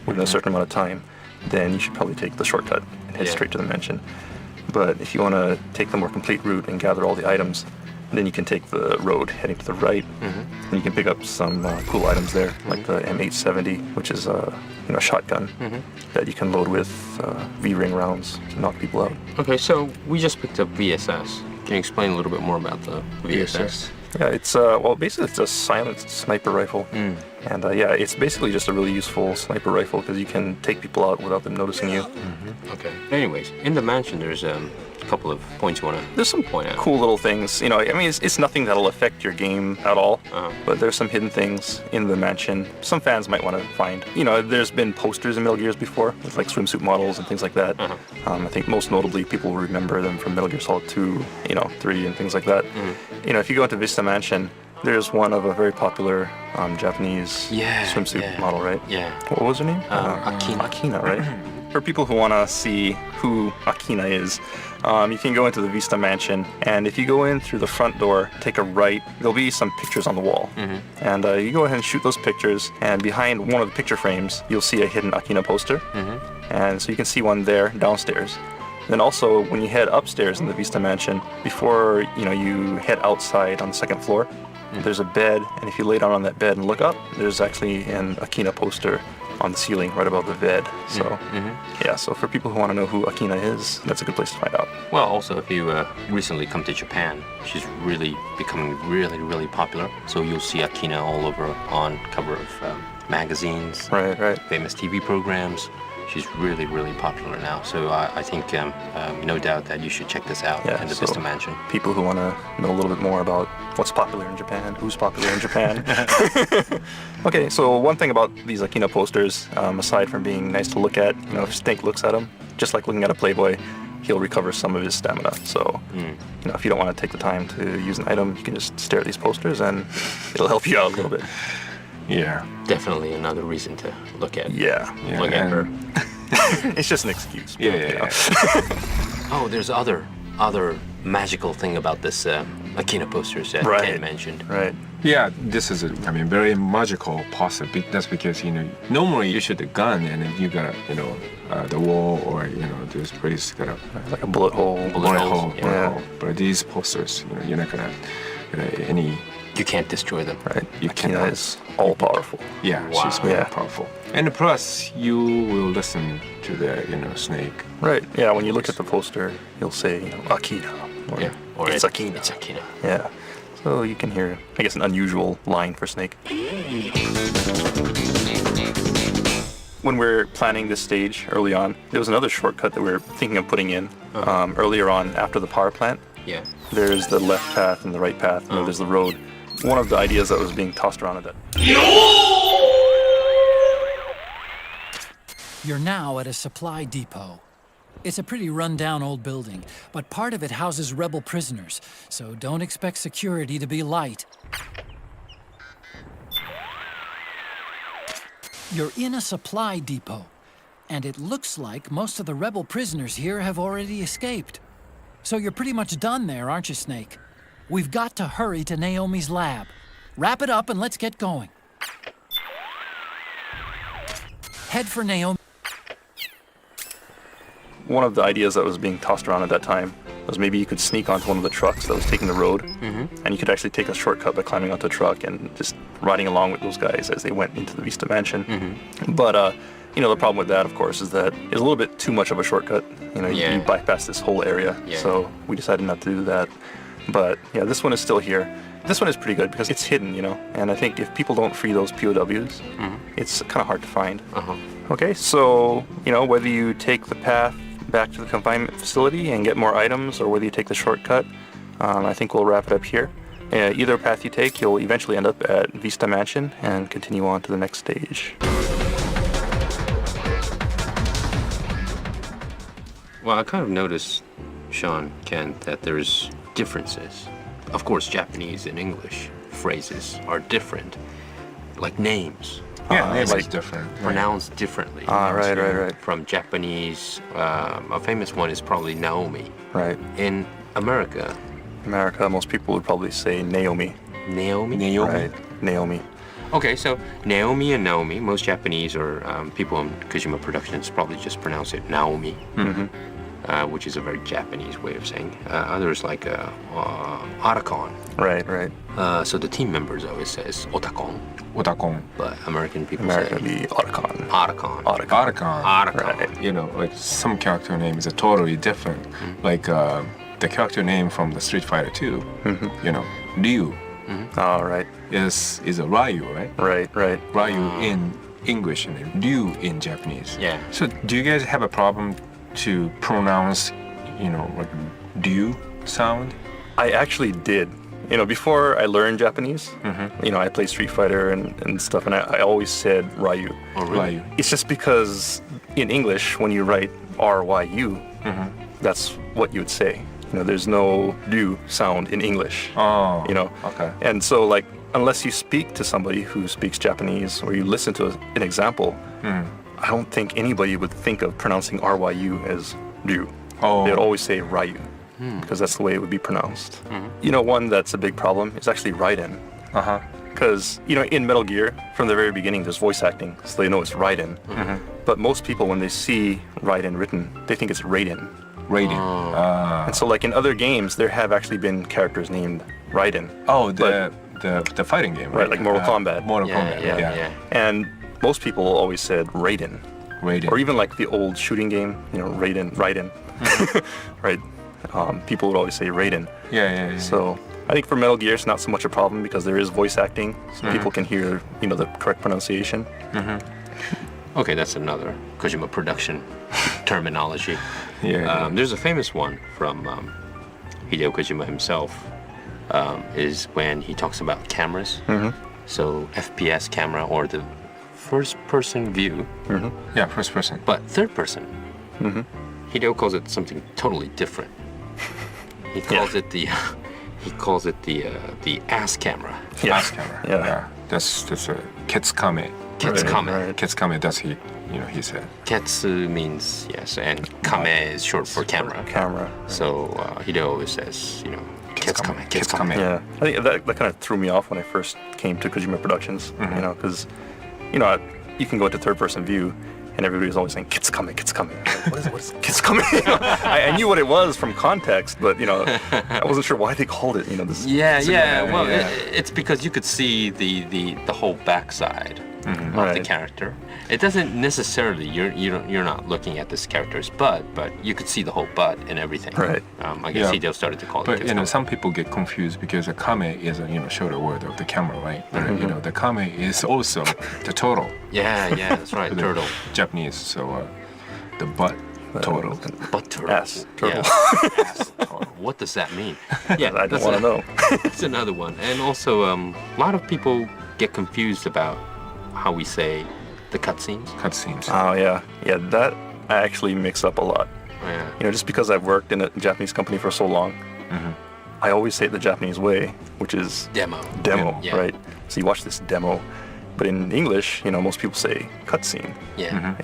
within a certain amount of time, then you should probably take the shortcut and head straight to the mansion. But if you want to take the more complete route and gather all the items, then you can take the road heading to the right, and you can pick up some cool items there, like the M870, which is a shotgun that you can load with V-ring rounds to knock people out. Okay, so we just picked up VSS. Can you explain a little bit more about the VSS? Yeah, it's basically it's a silenced sniper rifle, and it's basically just a really useful sniper rifle because you can take people out without them noticing you. Okay. Anyways, in the mansion, there's a couple of points you want to There's some point out. cool little things. It's nothing that'll affect your game at all, but there's some hidden things in the mansion. Some fans might want to find. There's been posters in Metal Gears before with like swimsuit models and things like that. I think most notably people will remember them from Metal Gear Solid 2, 3 and things like that. If you go into Vista Mansion, there's one of a very popular Japanese swimsuit model, right? Yeah. What was her name? Akina. Akina, right? For people who want to see who Akina is, you can go into the Vista Mansion, and if you go in through the front door, take a right, there'll be some pictures on the wall. And you go ahead and shoot those pictures, and behind one of the picture frames, you'll see a hidden Akina poster. And so you can see one there downstairs. Then also, when you head upstairs in the Vista Mansion, before you head outside on the second floor, there's a bed, and if you lay down on that bed and look up, there's actually an Akina poster on the ceiling right above the bed. So, yeah, so for people who want to know who Akina is, that's a good place to find out. Well, also, if you recently come to Japan, she's really becoming really popular. So you'll see Akina all over on cover of magazines, right, famous TV programs. She's really popular now. So I think no doubt that you should check this out in the Vista Mansion. People who want to know a little bit more about what's popular in Japan, who's popular in Japan. Okay, so one thing about these Akina posters, aside from being nice to look at, if Snake looks at them, just like looking at a Playboy, he'll recover some of his stamina. So, if you don't want to take the time to use an item, you can just stare at these posters and it'll help you out a little bit. Yeah. Definitely another reason to look at. Look at her. It's just an excuse. Yeah. Oh, there's other magical thing about this Akina posters that Ken mentioned. Right. Yeah, this is very magical possibly. That's because normally you shoot a gun and then you got the wall or this place got like a bullet hole. Bullet hole. But these posters, you're not gonna any. You can't destroy them. Right. Akina is all powerful. Yeah, she's very powerful. And plus, you will listen to the Snake. Right. Yeah. When you look at the poster, you'll say Akina. Or it's Akina. It's Akina. Yeah. So you can hear, I guess, an unusual line for Snake. When we're planning this stage early on, there was another shortcut that we were thinking of putting in earlier on after the power plant. Yeah. There's the left path and the right path. There's the road. One of the ideas that was being tossed around at that. You're now at a supply depot. It's a pretty run-down old building, but part of it houses rebel prisoners, so don't expect security to be light. You're in a supply depot, and it looks like most of the rebel prisoners here have already escaped. So you're pretty much done there, aren't you, Snake? We've got to hurry to Naomi's lab. Wrap it up and let's get going. Head for Naomi. One of the ideas that was being tossed around at that time was maybe you could sneak onto one of the trucks that was taking the road, and you could actually take a shortcut by climbing onto a truck and just riding along with those guys as they went into the Vista Mansion. But the problem with that, of course, is that it's a little bit too much of a shortcut. You bypass this whole area, so we decided not to do that. But yeah, this one is still here. This one is pretty good because it's hidden, and I think if people don't free those POWs, it's kind of hard to find. Okay, so, whether you take the path back to the confinement facility and get more items, or whether you take the shortcut, I think we'll wrap it up here. Either path you take, you'll eventually end up at Vista Mansion and continue on to the next stage. Well, I kind of noticed, Sean, Ken, that there's differences. Of course, Japanese and English phrases are different, like names. Yeah, names is different. Pronounced differently. Right. From Japanese, a famous one is probably Naomi. Right. In America, most people would probably say Naomi. Naomi? Right, Naomi. Okay, so Naomi and Naomi, most Japanese or people in Kojima Productions probably just pronounce it Naomi, which is a very Japanese way of saying. Others like Otakon. Right. So the team members always says Otakon. Otakon. But American people say Otakon. Right. Like some character names are totally different. Like the character name from the Street Fighter 2, Ryu. Right. Is a Ryu, right? Right. Ryu in English and Ryu in Japanese. Yeah. So do you guys have a problem to pronounce, like Ryu sound? I actually did. Before I learned Japanese, I played Street Fighter and stuff, and I always said Ryu. Oh, really? Ryu. It's just because in English, when you write R-Y-U, that's what you would say. There's no Ryu sound in English. Oh, okay. And so, like, unless you speak to somebody who speaks Japanese or you listen to an example, I don't think anybody would think of pronouncing R-Y-U as Ryu. Oh. They would always say Ryu, because that's the way it would be pronounced. One that's a big problem is actually Raiden. Because, in Metal Gear, from the very beginning, there's voice acting, so they know it's Raiden. But most people, when they see Raiden written, they think it's Raiden. Raiden. And so, like in other games, there have actually been characters named Raiden. Oh, the fighting game, right? Like Mortal Kombat. Mortal Kombat. Yeah. And most people always said Raiden. Or even like the old shooting game, Raiden. Right? People would always say Raiden. Yeah. So I think for Metal Gear, it's not so much a problem because there is voice acting, so people can hear, the correct pronunciation. Okay, that's another Kojima production terminology. Yeah. There's a famous one from Hideo Kojima himself, is when he talks about cameras. So FPS camera or the first-person view. Yeah, first person. But third person. Hideo calls it something totally different. He calls it the ass camera. Ass camera. Yeah. That's a Ketsukame. Ketsukame. Ketsukame. That's he said. Ketsu means yes, and kame is short for camera. So Hideo always says, Ketsukame. Ketsukame. Yeah. I think that kind of threw me off when I first came to Kojima Productions. Because you can go into third-person view. And everybody was always saying, Kitsukame. What is Kitsukame? I knew what it was from context, but, I wasn't sure why they called it, this. Well, it's because you could see the whole backside of the character. It doesn't necessarily, you're not looking at this character's butt, but you could see the whole butt and everything. Right. I guess Hideo started to call it Kitsukame. But, some people get confused because a kame is a shorter word of the camera, right? But, the kame is also the turtle. Yeah, that's right, turtle. Japanese, so the butt turtle. Butt turtle. Ass turtle. Yeah. Ass turtle. What does that mean? Yeah, I don't want to know. It's another one. And also, a lot of people get confused about how we say the cutscenes. Oh, yeah. Yeah, that I actually mix up a lot. Yeah. Just because I've worked in a Japanese company for so long, I always say it the Japanese way, which is demo, yeah. Right? So you watch this demo, but in English, most people say cutscene. Yeah.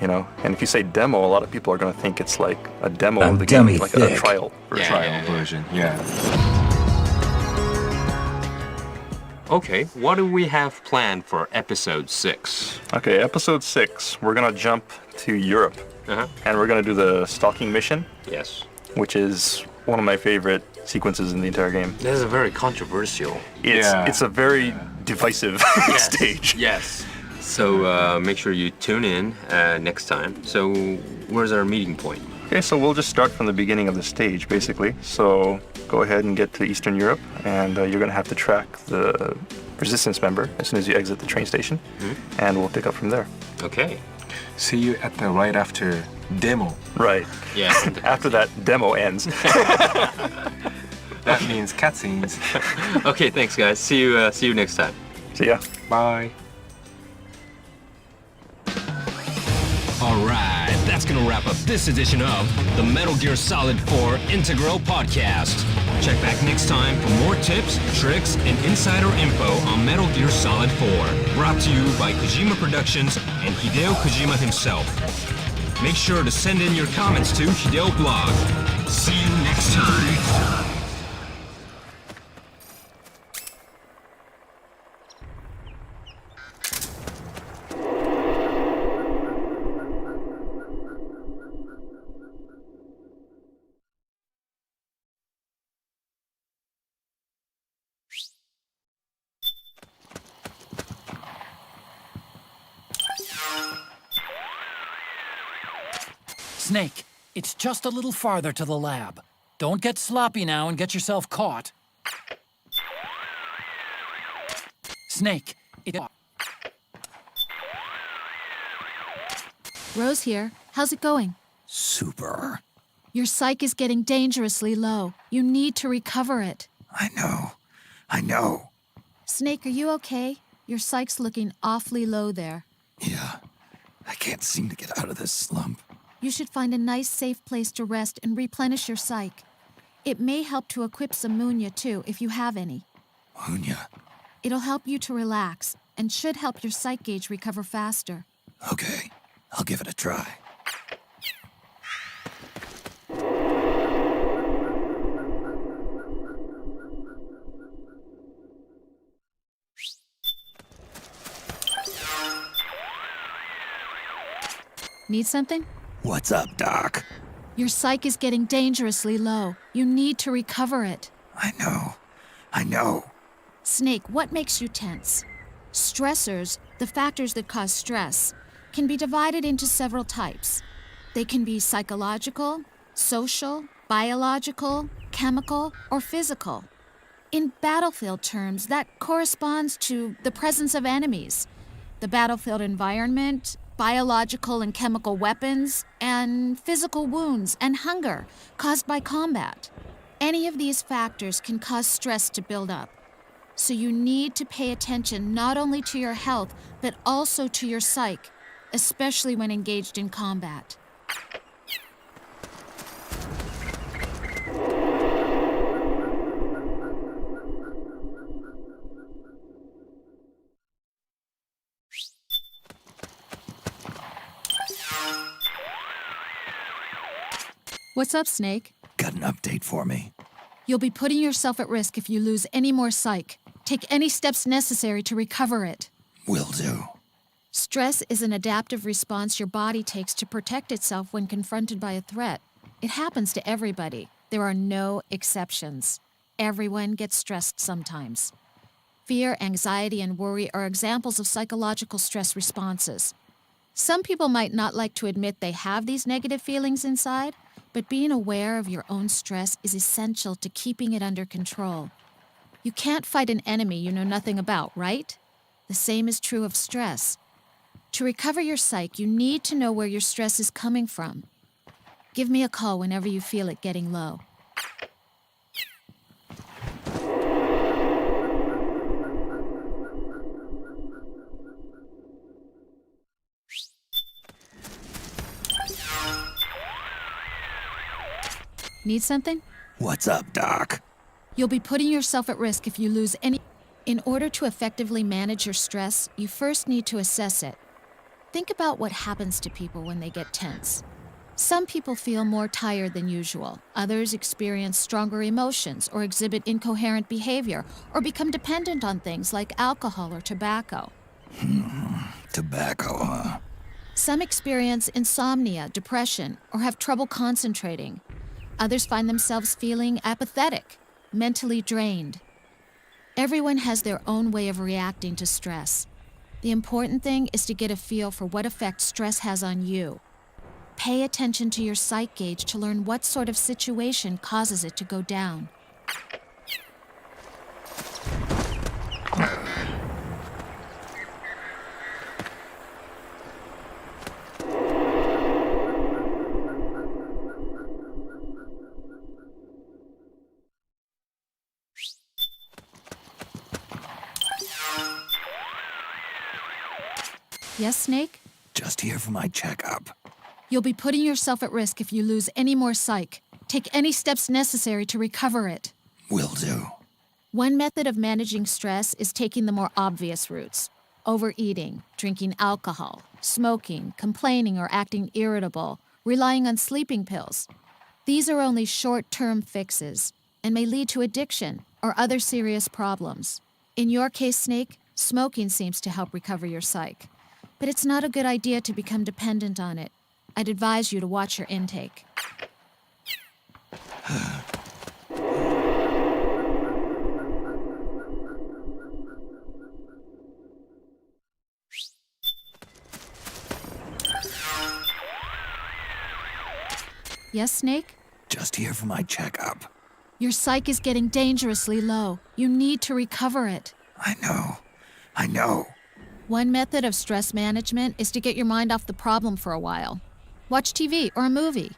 And if you say demo, a lot of people are going to think it's like a demo of the game, like a trial version. Yeah. Okay, what do we have planned for episode 6? Okay, episode 6, we're gonna jump to Europe, and we're gonna do the stalking mission. Yes. Which is one of my favorite sequences in the entire game. This is a very controversial. It's a very divisive stage. Yes. So make sure you tune in next time. So where's our meeting point? Okay, so we'll just start from the beginning of the stage, basically. So go ahead and get to Eastern Europe, and you're going to have to track the resistance member as soon as you exit the train station, and we'll pick up from there. Okay. See you at the right after demo. Right. Yeah. After that demo ends. That means cutscenes. Okay, thanks, guys. See you next time. See ya. Bye. Alright, that's gonna wrap up this edition of the Metal Gear Solid 4 Integral Podcast. Check back next time for more tips, tricks, and insider info on Metal Gear Solid 4. Brought to you by Kojima Productions and Hideo Kojima himself. Make sure to send in your comments to Hideo Blog. See you next time. Snake, it's just a little farther to the lab. Don't get sloppy now and get yourself caught. Snake, Rose here. How's it going? Super. Your psyche is getting dangerously low. You need to recover it. I know. Snake, are you okay? Your psyche's looking awfully low there. Yeah. I can't seem to get out of this slump. You should find a nice, safe place to rest and replenish your psyche. It may help to equip some Munya, too, if you have any. Munya? It'll help you to relax and should help your psych gauge recover faster. Okay, I'll give it a try. Need something? What's up, Doc? Your psyche is getting dangerously low. You need to recover it. I know. Snake, what makes you tense? Stressors, the factors that cause stress, can be divided into several types. They can be psychological, social, biological, chemical, or physical. In battlefield terms, that corresponds to the presence of enemies, the battlefield environment, biological and chemical weapons, and physical wounds and hunger caused by combat. Any of these factors can cause stress to build up. So you need to pay attention not only to your health, but also to your psyche, especially when engaged in combat. What's up, Snake? Got an update for me? You'll be putting yourself at risk if you lose any more psyche. Take any steps necessary to recover it. Will do. Stress is an adaptive response your body takes to protect itself when confronted by a threat. It happens to everybody. There are no exceptions. Everyone gets stressed sometimes. Fear, anxiety, and worry are examples of psychological stress responses. Some people might not like to admit they have these negative feelings inside, but being aware of your own stress is essential to keeping it under control. You can't fight an enemy you know nothing about, right? The same is true of stress. To recover your psyche, you need to know where your stress is coming from. Give me a call whenever you feel it getting low. Need something? What's up, Doc? You'll be putting yourself at risk if you lose any... In order to effectively manage your stress, you first need to assess it. Think about what happens to people when they get tense. Some people feel more tired than usual. Others experience stronger emotions or exhibit incoherent behavior or become dependent on things like alcohol or tobacco. Tobacco, huh? Some experience insomnia, depression, or have trouble concentrating. Others find themselves feeling apathetic, mentally drained. Everyone has their own way of reacting to stress. The important thing is to get a feel for what effect stress has on you. Pay attention to your psych gauge to learn what sort of situation causes it to go down. Yes, Snake? Just here for my checkup. You'll be putting yourself at risk if you lose any more psyche. Take any steps necessary to recover it. Will do. One method of managing stress is taking the more obvious routes. Overeating, drinking alcohol, smoking, complaining or acting irritable, relying on sleeping pills. These are only short-term fixes and may lead to addiction or other serious problems. In your case, Snake, smoking seems to help recover your psyche. But it's not a good idea to become dependent on it. I'd advise you to watch your intake. Yes, Snake? Just here for my checkup. Your psyche is getting dangerously low. You need to recover it. I know. One method of stress management is to get your mind off the problem for a while. Watch TV or a movie.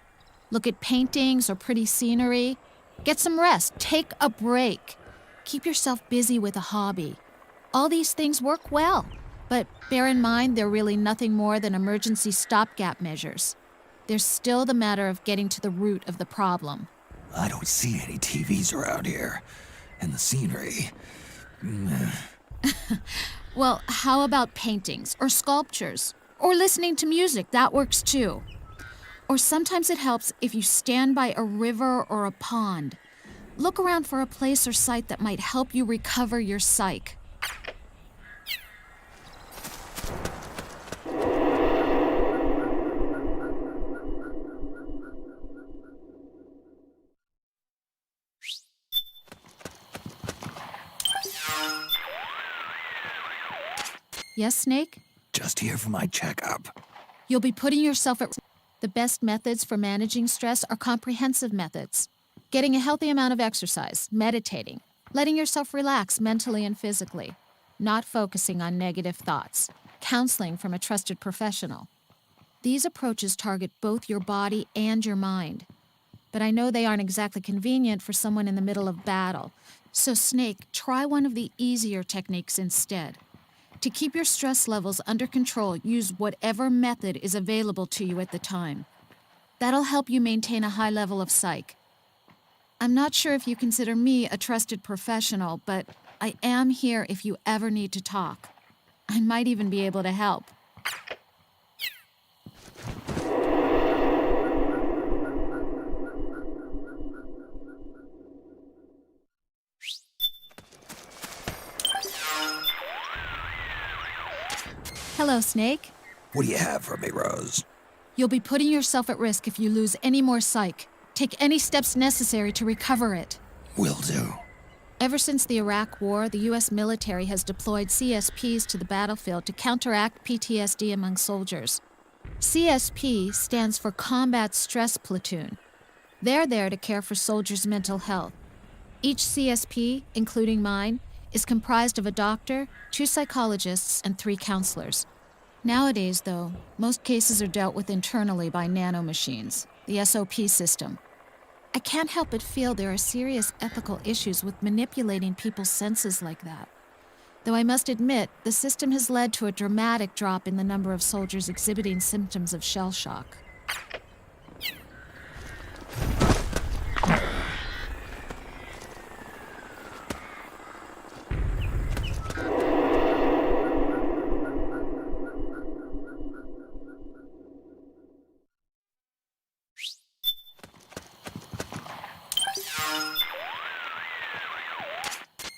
Look at paintings or pretty scenery. Get some rest. Take a break. Keep yourself busy with a hobby. All these things work well, but bear in mind they're really nothing more than emergency stopgap measures. There's still the matter of getting to the root of the problem. I don't see any TVs around here. And the scenery... Well, how about paintings or sculptures? Or listening to music, that works too. Or sometimes it helps if you stand by a river or a pond. Look around for a place or site that might help you recover your psyche. Yes, Snake? Just here for my checkup. You'll be putting yourself at... The best methods for managing stress are comprehensive methods. Getting a healthy amount of exercise, meditating, letting yourself relax mentally and physically, not focusing on negative thoughts, counseling from a trusted professional. These approaches target both your body and your mind. But I know they aren't exactly convenient for someone in the middle of battle. So, Snake, try one of the easier techniques instead. To keep your stress levels under control, use whatever method is available to you at the time. That'll help you maintain a high level of psych. I'm not sure if you consider me a trusted professional, but I am here if you ever need to talk. I might even be able to help. Hello, Snake. What do you have for me, Rose? You'll be putting yourself at risk if you lose any more psych. Take any steps necessary to recover it. Will do. Ever since the Iraq War, the U.S. military has deployed CSPs to the battlefield to counteract PTSD among soldiers. CSP stands for Combat Stress Platoon. They're there to care for soldiers' mental health. Each CSP, including mine, is comprised of a doctor, 2 psychologists, and 3 counselors. Nowadays, though, most cases are dealt with internally by nanomachines, the SOP system. I can't help but feel there are serious ethical issues with manipulating people's senses like that. Though I must admit, the system has led to a dramatic drop in the number of soldiers exhibiting symptoms of shell shock.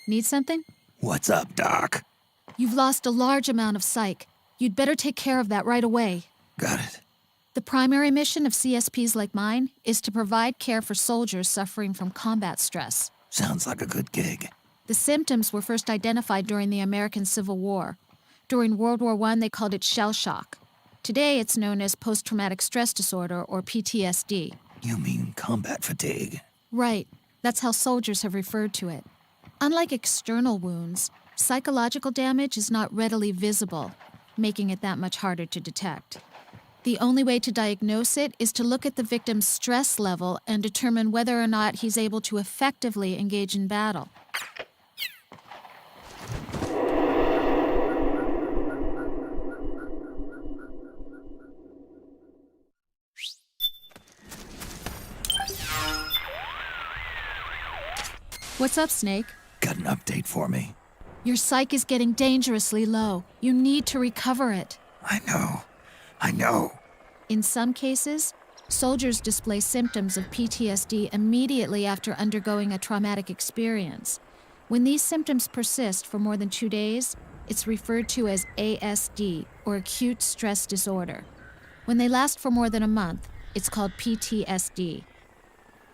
Need something? What's up, Doc? You've lost a large amount of psych. You'd better take care of that right away. Got it. The primary mission of CSPs like mine is to provide care for soldiers suffering from combat stress. Sounds like a good gig. The symptoms were first identified during the American Civil War. During World War I, they called it shell shock. Today, it's known as post-traumatic stress disorder, or PTSD. You mean combat fatigue? Right. That's how soldiers have referred to it. Unlike external wounds, psychological damage is not readily visible, making it that much harder to detect. The only way to diagnose it is to look at the victim's stress level and determine whether or not he's able to effectively engage in battle. What's up, Snake? Got an update for me? Your psych is getting dangerously low. You need to recover it. I know. In some cases, soldiers display symptoms of PTSD immediately after undergoing a traumatic experience. When these symptoms persist for more than 2 days, it's referred to as ASD, or acute stress disorder. When they last for more than a month, it's called PTSD.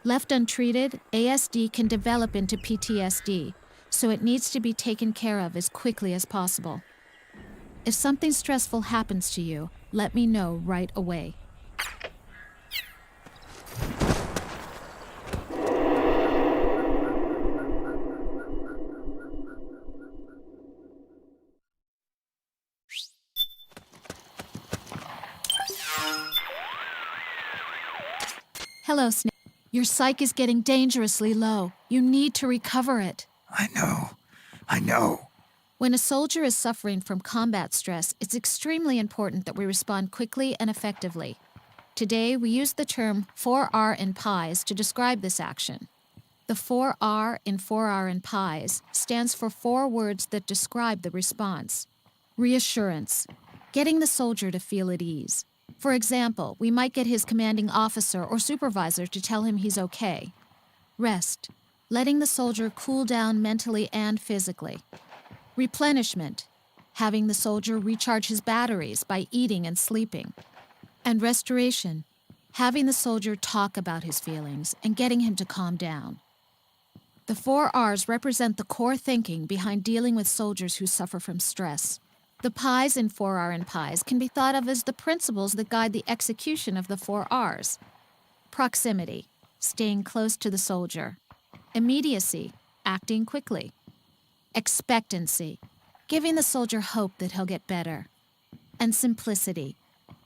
Left untreated, ASD can develop into PTSD, so it needs to be taken care of as quickly as possible. If something stressful happens to you, let me know right away. Hello, Snake. Your psych is getting dangerously low. You need to recover it. I know. When a soldier is suffering from combat stress, it's extremely important that we respond quickly and effectively. Today, we use the term 4R in PIES to describe this action. The 4R in 4R in PIES stands for 4 words that describe the response. Reassurance, getting the soldier to feel at ease. For example, we might get his commanding officer or supervisor to tell him he's okay. Rest, letting the soldier cool down mentally and physically. Replenishment, having the soldier recharge his batteries by eating and sleeping. And restoration, having the soldier talk about his feelings and getting him to calm down. The 4 R's represent the core thinking behind dealing with soldiers who suffer from stress. The pies in 4R and pies can be thought of as the principles that guide the execution of the 4Rs. Proximity, staying close to the soldier. Immediacy, acting quickly. Expectancy, giving the soldier hope that he'll get better. And simplicity,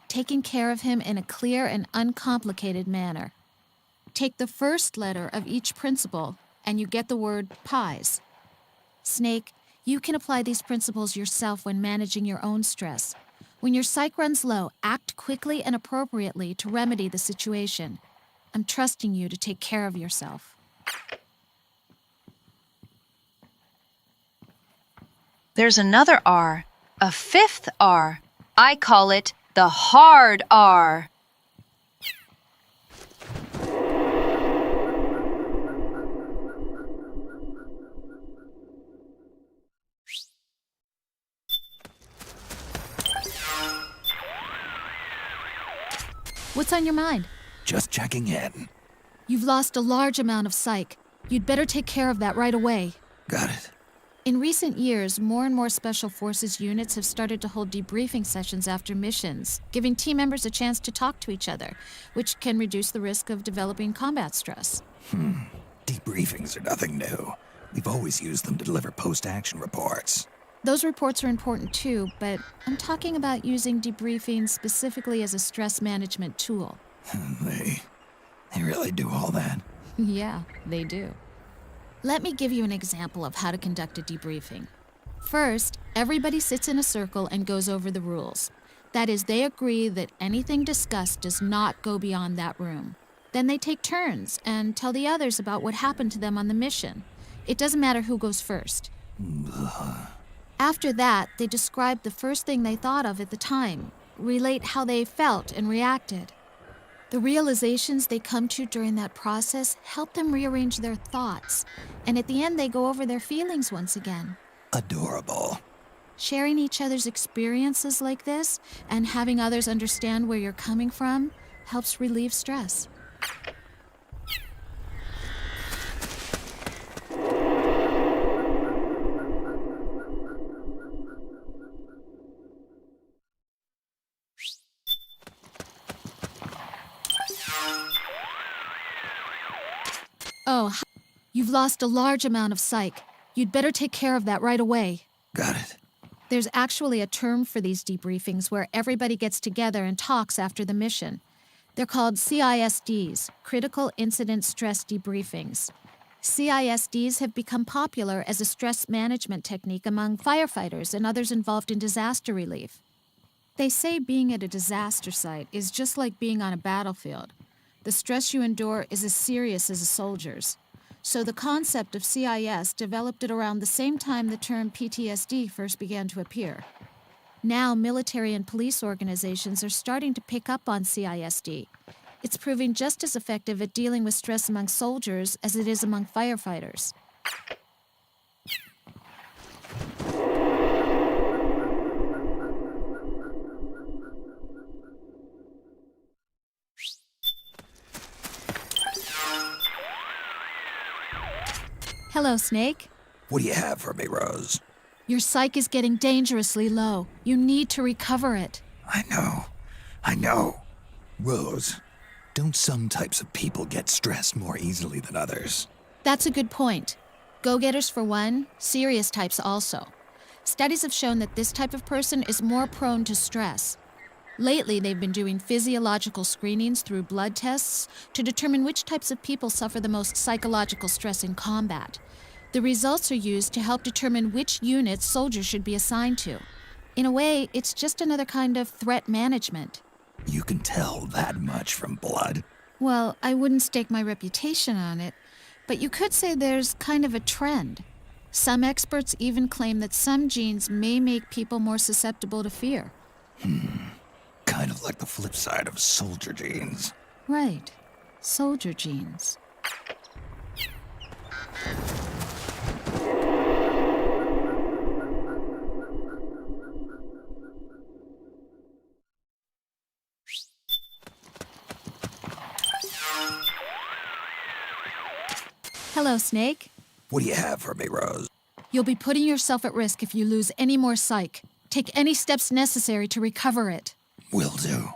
taking care of him in a clear and uncomplicated manner. Take the first letter of each principle, and you get the word pies. Snake, you can apply these principles yourself when managing your own stress. When your psyche runs low, act quickly and appropriately to remedy the situation. I'm trusting you to take care of yourself. There's another R, a fifth R. I call it the hard R. What's on your mind? Just checking in. You've lost a large amount of psych. You'd better take care of that right away. Got it. In recent years, more and more Special Forces units have started to hold debriefing sessions after missions, giving team members a chance to talk to each other, which can reduce the risk of developing combat stress. Debriefings are nothing new. We've always used them to deliver post-action reports. Those reports are important too, but I'm talking about using debriefing specifically as a stress management tool. They really do all that? Yeah, they do. Let me give you an example of how to conduct a debriefing. First, everybody sits in a circle and goes over the rules. That is, they agree that anything discussed does not go beyond that room. Then they take turns and tell the others about what happened to them on the mission. It doesn't matter who goes first. After that, they describe the first thing they thought of at the time, relate how they felt and reacted. The realizations they come to during that process help them rearrange their thoughts, and at the end they go over their feelings once again. Adorable. Sharing each other's experiences like this and having others understand where you're coming from helps relieve stress. Oh, you've lost a large amount of psych. You'd better take care of that right away. Got it. There's actually a term for these debriefings where everybody gets together and talks after the mission. They're called CISDs, Critical Incident Stress Debriefings. CISDs have become popular as a stress management technique among firefighters and others involved in disaster relief. They say being at a disaster site is just like being on a battlefield. The stress you endure is as serious as a soldier's. So the concept of CIS developed at around the same time the term PTSD first began to appear. Now, military and police organizations are starting to pick up on CISD. It's proving just as effective at dealing with stress among soldiers as it is among firefighters. Hello, Snake. What do you have for me, Rose? Your psyche is getting dangerously low. You need to recover it. I know. Rose, don't some types of people get stressed more easily than others? That's a good point. Go-getters for one, serious types also. Studies have shown that this type of person is more prone to stress. Lately, they've been doing physiological screenings through blood tests to determine which types of people suffer the most psychological stress in combat. The results are used to help determine which units soldiers should be assigned to. In a way, it's just another kind of threat management. You can tell that much from blood. Well, I wouldn't stake my reputation on it, but you could say there's kind of a trend. Some experts even claim that some genes may make people more susceptible to fear. Kind of like the flip side of soldier genes. Right. Soldier genes. Hello, Snake. What do you have for me, Rose? You'll be putting yourself at risk if you lose any more psych. Take any steps necessary to recover it. Will do.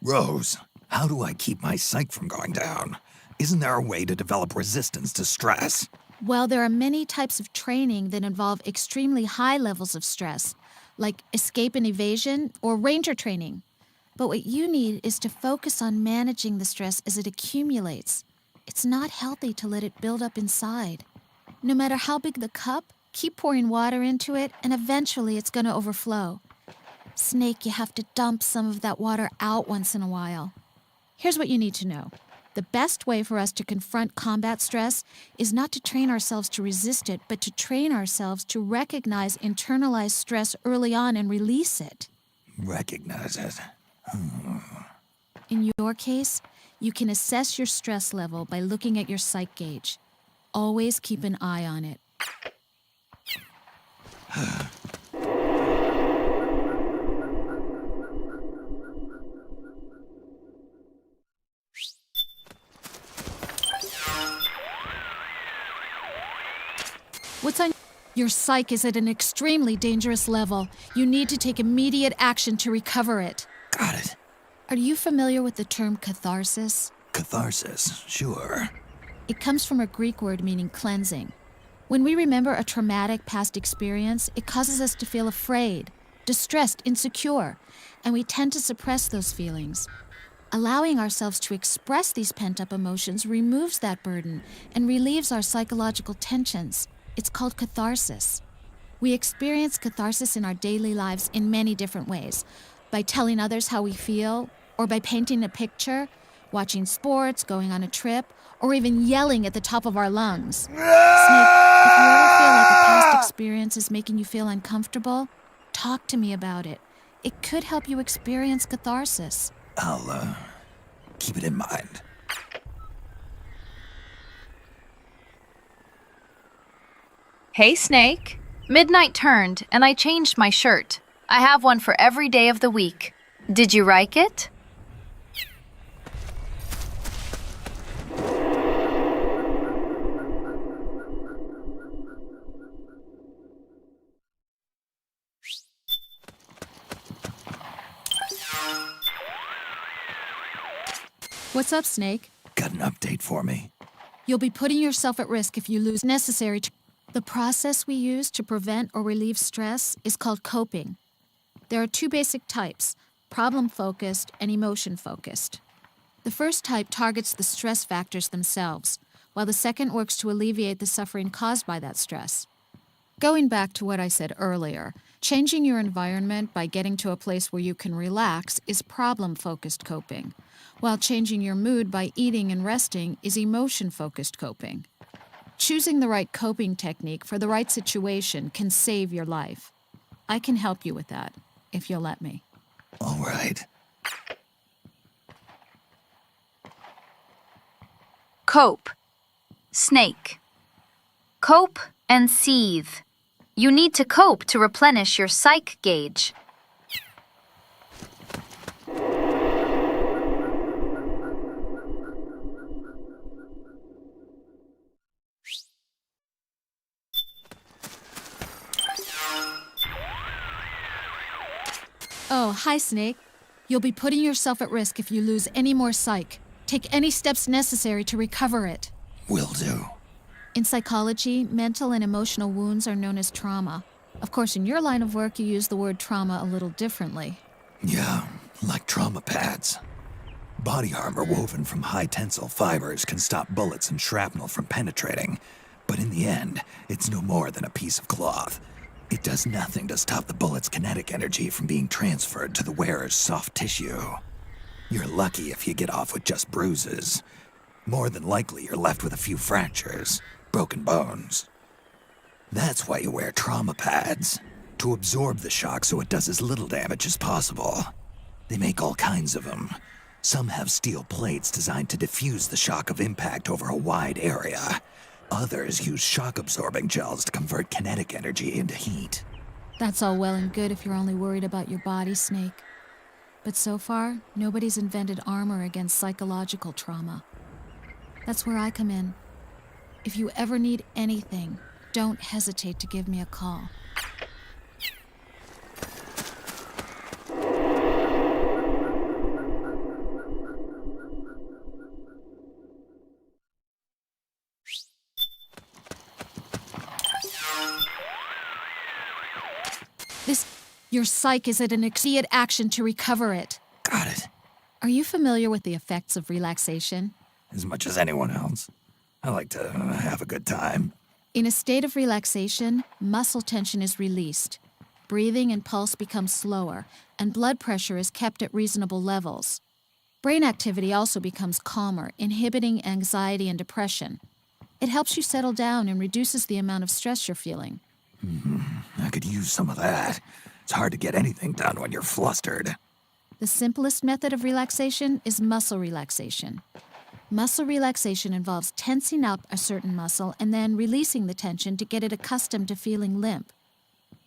Rose, how do I keep my psyche from going down? Isn't there a way to develop resistance to stress? Well, there are many types of training that involve extremely high levels of stress, like escape and evasion or ranger training. But what you need is to focus on managing the stress as it accumulates. It's not healthy to let it build up inside. No matter how big the cup, keep pouring water into it, and eventually it's going to overflow. Snake, you have to dump some of that water out once in a while. Here's what you need to know. The best way for us to confront combat stress is not to train ourselves to resist it, but to train ourselves to recognize internalized stress early on and release it. Recognize it. In your case, you can assess your stress level by looking at your psych gauge. Always keep an eye on it. What's on your psyche is at an extremely dangerous level. You need to take immediate action to recover it. Got it. Are you familiar with the term catharsis? Catharsis, sure. It comes from a Greek word meaning cleansing. When we remember a traumatic past experience, it causes us to feel afraid, distressed, insecure, and we tend to suppress those feelings. Allowing ourselves to express these pent-up emotions removes that burden and relieves our psychological tensions. It's called catharsis. We experience catharsis in our daily lives in many different ways. By telling others how we feel, or by painting a picture, watching sports, going on a trip, or even yelling at the top of our lungs. Snake, if you ever feel like a past experience is making you feel uncomfortable, talk to me about it. It could help you experience catharsis. I'll, keep it in mind. Hey, Snake. Midnight turned, and I changed my shirt. I have one for every day of the week. Did you like it? What's up, Snake? Got an update for me? You'll be putting yourself at risk if you lose necessary to... The process we use to prevent or relieve stress is called coping. There are two basic types, problem-focused and emotion-focused. The first type targets the stress factors themselves, while the second works to alleviate the suffering caused by that stress. Going back to what I said earlier, changing your environment by getting to a place where you can relax is problem-focused coping, while changing your mood by eating and resting is emotion-focused coping. Choosing the right coping technique for the right situation can save your life. I can help you with that, if you'll let me. All right. Cope. Snake. Cope and seethe. You need to cope to replenish your psych gauge. Oh, hi, Snake. You'll be putting yourself at risk if you lose any more psych. Take any steps necessary to recover it. Will do. In psychology, mental and emotional wounds are known as trauma. Of course, in your line of work, you use the word trauma a little differently. Yeah, like trauma pads. Body armor woven from high-tensile fibers can stop bullets and shrapnel from penetrating. But in the end, it's no more than a piece of cloth. It does nothing to stop the bullet's kinetic energy from being transferred to the wearer's soft tissue. You're lucky if you get off with just bruises. More than likely, you're left with a few fractures, broken bones. That's why you wear trauma pads, to absorb the shock so it does as little damage as possible. They make all kinds of them. Some have steel plates designed to diffuse the shock of impact over a wide area. Others use shock-absorbing gels to convert kinetic energy into heat. That's all well and good if you're only worried about your body, Snake. But so far, nobody's invented armor against psychological trauma. That's where I come in. If you ever need anything, don't hesitate to give me a call. Your psyche is at an immediate action to recover it. Got it. Are you familiar with the effects of relaxation? As much as anyone else. I like to have a good time. In a state of relaxation, muscle tension is released. Breathing and pulse become slower, and blood pressure is kept at reasonable levels. Brain activity also becomes calmer, inhibiting anxiety and depression. It helps you settle down and reduces the amount of stress you're feeling. I could use some of that. It's hard to get anything done when you're flustered. The simplest method of relaxation is muscle relaxation. Muscle relaxation involves tensing up a certain muscle and then releasing the tension to get it accustomed to feeling limp.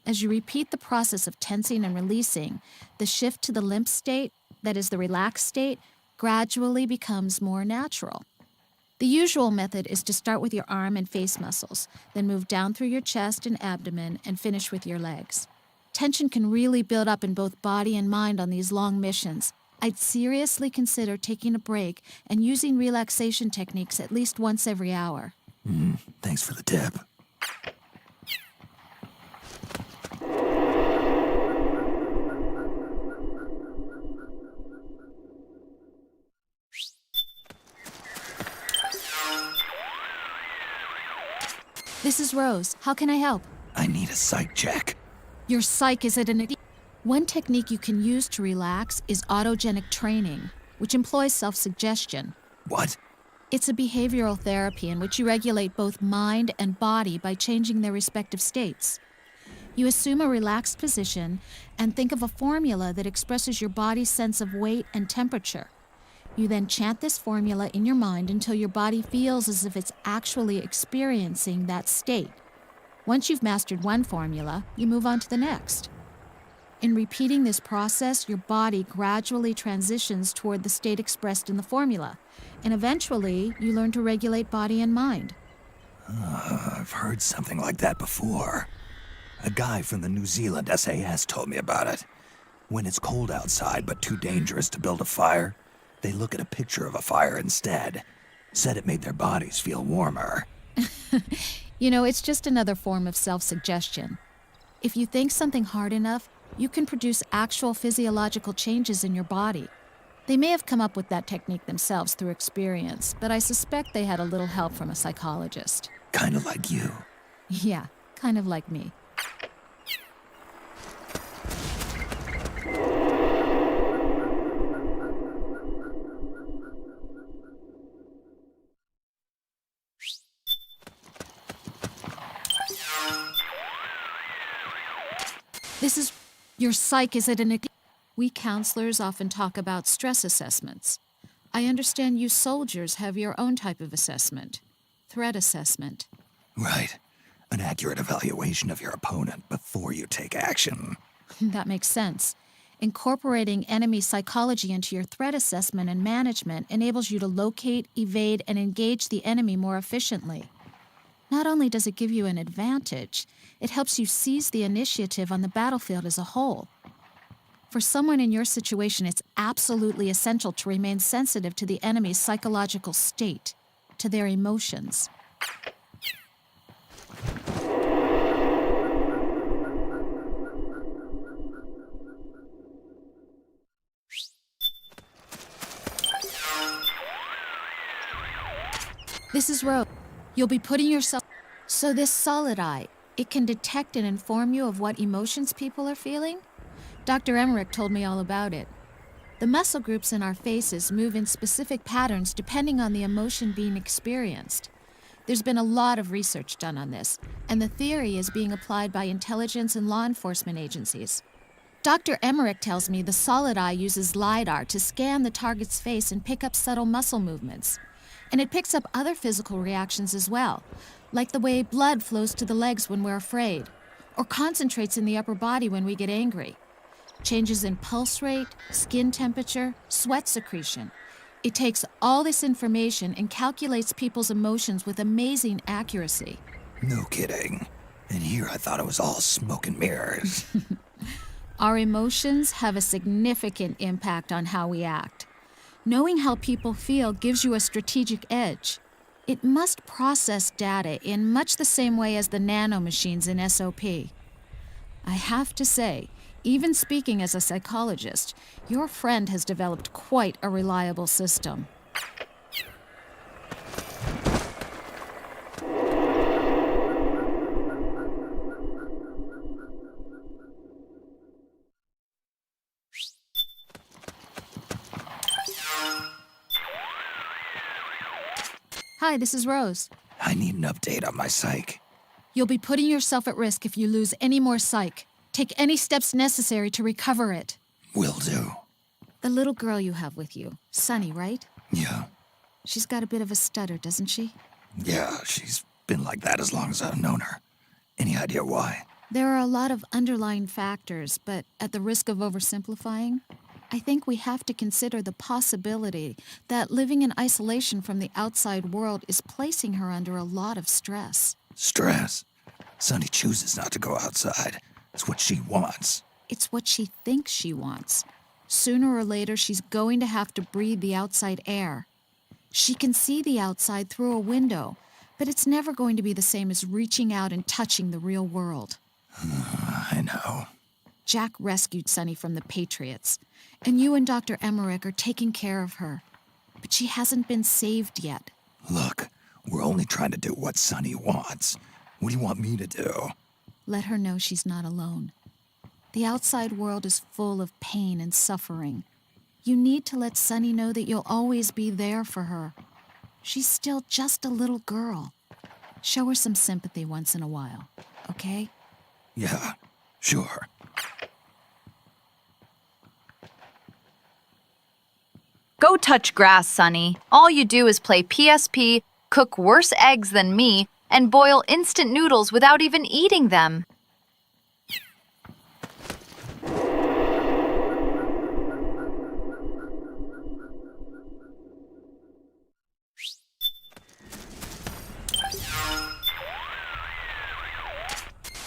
As you repeat the process of tensing and releasing, the shift to the limp state, that is the relaxed state, gradually becomes more natural. The usual method is to start with your arm and face muscles, then move down through your chest and abdomen and finish with your legs. Tension can really build up in both body and mind on these long missions. I'd seriously consider taking a break and using relaxation techniques at least once every hour. Thanks for the tip. This is Rose. How can I help? I need a psych check. Your psyche is at an... One technique you can use to relax is autogenic training, which employs self-suggestion. What? It's a behavioral therapy in which you regulate both mind and body by changing their respective states. You assume a relaxed position and think of a formula that expresses your body's sense of weight and temperature. You then chant this formula in your mind until your body feels as if it's actually experiencing that state. Once you've mastered one formula, you move on to the next. In repeating this process, your body gradually transitions toward the state expressed in the formula, and eventually you learn to regulate body and mind. I've heard something like that before. A guy from the New Zealand SAS told me about it. When it's cold outside but too dangerous to build a fire, they look at a picture of a fire instead. Said it made their bodies feel warmer. You know, it's just another form of self-suggestion. If you think something hard enough, you can produce actual physiological changes in your body. They may have come up with that technique themselves through experience, but I suspect they had a little help from a psychologist. Kind of like you. Yeah, kind of like me. Your psyche is at an... We counselors often talk about stress assessments. I understand you soldiers have your own type of assessment. Threat assessment. Right. An accurate evaluation of your opponent before you take action. That makes sense. Incorporating enemy psychology into your threat assessment and management enables you to locate, evade, and engage the enemy more efficiently. Not only does it give you an advantage, it helps you seize the initiative on the battlefield as a whole. For someone in your situation, it's absolutely essential to remain sensitive to the enemy's psychological state, to their emotions. This is Rose. You'll be putting yourself... So this solid eye, it can detect and inform you of what emotions people are feeling? Dr. Emmerich told me all about it. The muscle groups in our faces move in specific patterns depending on the emotion being experienced. There's been a lot of research done on this, and the theory is being applied by intelligence and law enforcement agencies. Dr. Emmerich tells me the solid eye uses LiDAR to scan the target's face and pick up subtle muscle movements. And it picks up other physical reactions as well, like the way blood flows to the legs when we're afraid, or concentrates in the upper body when we get angry. Changes in pulse rate, skin temperature, sweat secretion. It takes all this information and calculates people's emotions with amazing accuracy. No kidding. And here I thought it was all smoke and mirrors. Our emotions have a significant impact on how we act. Knowing how people feel gives you a strategic edge. It must process data in much the same way as the nanomachines in SOP. I have to say, even speaking as a psychologist, your friend has developed quite a reliable system. Hi, this is Rose. I need an update on my psych. You'll be putting yourself at risk if you lose any more psych. Take any steps necessary to recover it. Will do. The little girl you have with you, Sunny, right? Yeah. She's got a bit of a stutter, doesn't she? Yeah, she's been like that as long as I've known her. Any idea why? There are a lot of underlying factors, but at the risk of oversimplifying, I think we have to consider the possibility that living in isolation from the outside world is placing her under a lot of stress. Stress? Sunny chooses not to go outside. It's what she wants. It's what she thinks she wants. Sooner or later, she's going to have to breathe the outside air. She can see the outside through a window, but it's never going to be the same as reaching out and touching the real world. I know. Jack rescued Sunny from the Patriots, and you and Dr. Emmerich are taking care of her. But she hasn't been saved yet. Look, we're only trying to do what Sunny wants. What do you want me to do? Let her know she's not alone. The outside world is full of pain and suffering. You need to let Sunny know that you'll always be there for her. She's still just a little girl. Show her some sympathy once in a while, okay? Yeah, sure. Go touch grass, Sunny. All you do is play PSP, cook worse eggs than me, and boil instant noodles without even eating them.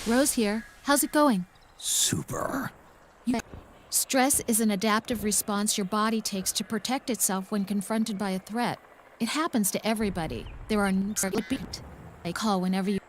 Rose here. How's it going? Super. Stress is an adaptive response your body takes to protect itself when confronted by a threat. It happens to everybody. There are beat. They call whenever you...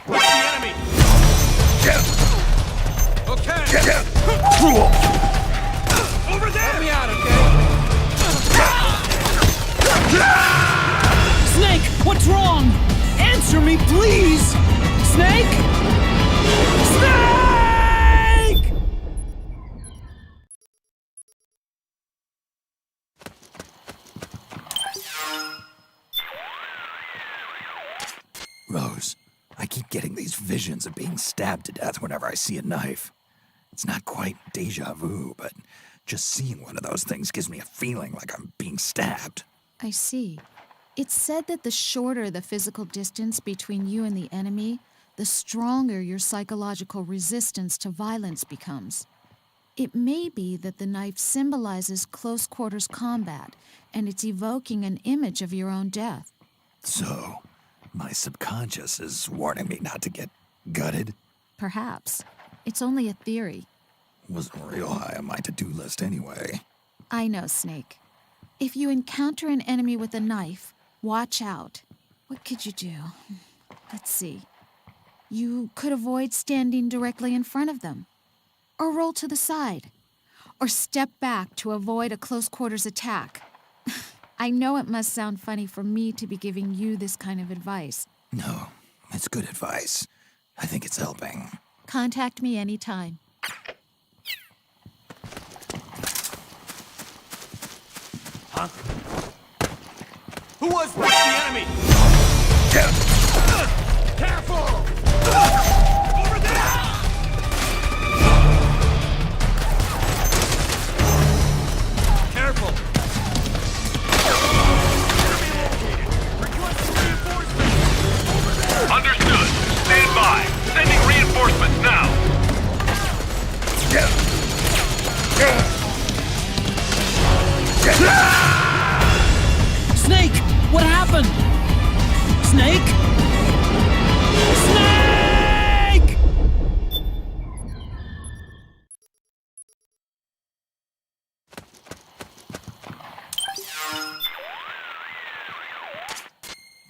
Where's the enemy? Okay. Over there. Help me out, okay? Snake, what's wrong? Answer me, please! Snake? Snake! Rose, I keep getting these visions of being stabbed to death whenever I see a knife. It's not quite deja vu, but just seeing one of those things gives me a feeling like I'm being stabbed. I see. It's said that the shorter the physical distance between you and the enemy, the stronger your psychological resistance to violence becomes. It may be that the knife symbolizes close quarters combat, and it's evoking an image of your own death. So, my subconscious is warning me not to get gutted? Perhaps. It's only a theory. Wasn't real high on my to-do list anyway. I know, Snake. If you encounter an enemy with a knife, watch out. What could you do? Let's see. You could avoid standing directly in front of them, or roll to the side, or step back to avoid a close-quarters attack. I know it must sound funny for me to be giving you this kind of advice. No, it's good advice. I think it's helping. Contact me anytime. Huh? Who was the enemy? Careful! Over there! Careful! Enemy located. Requesting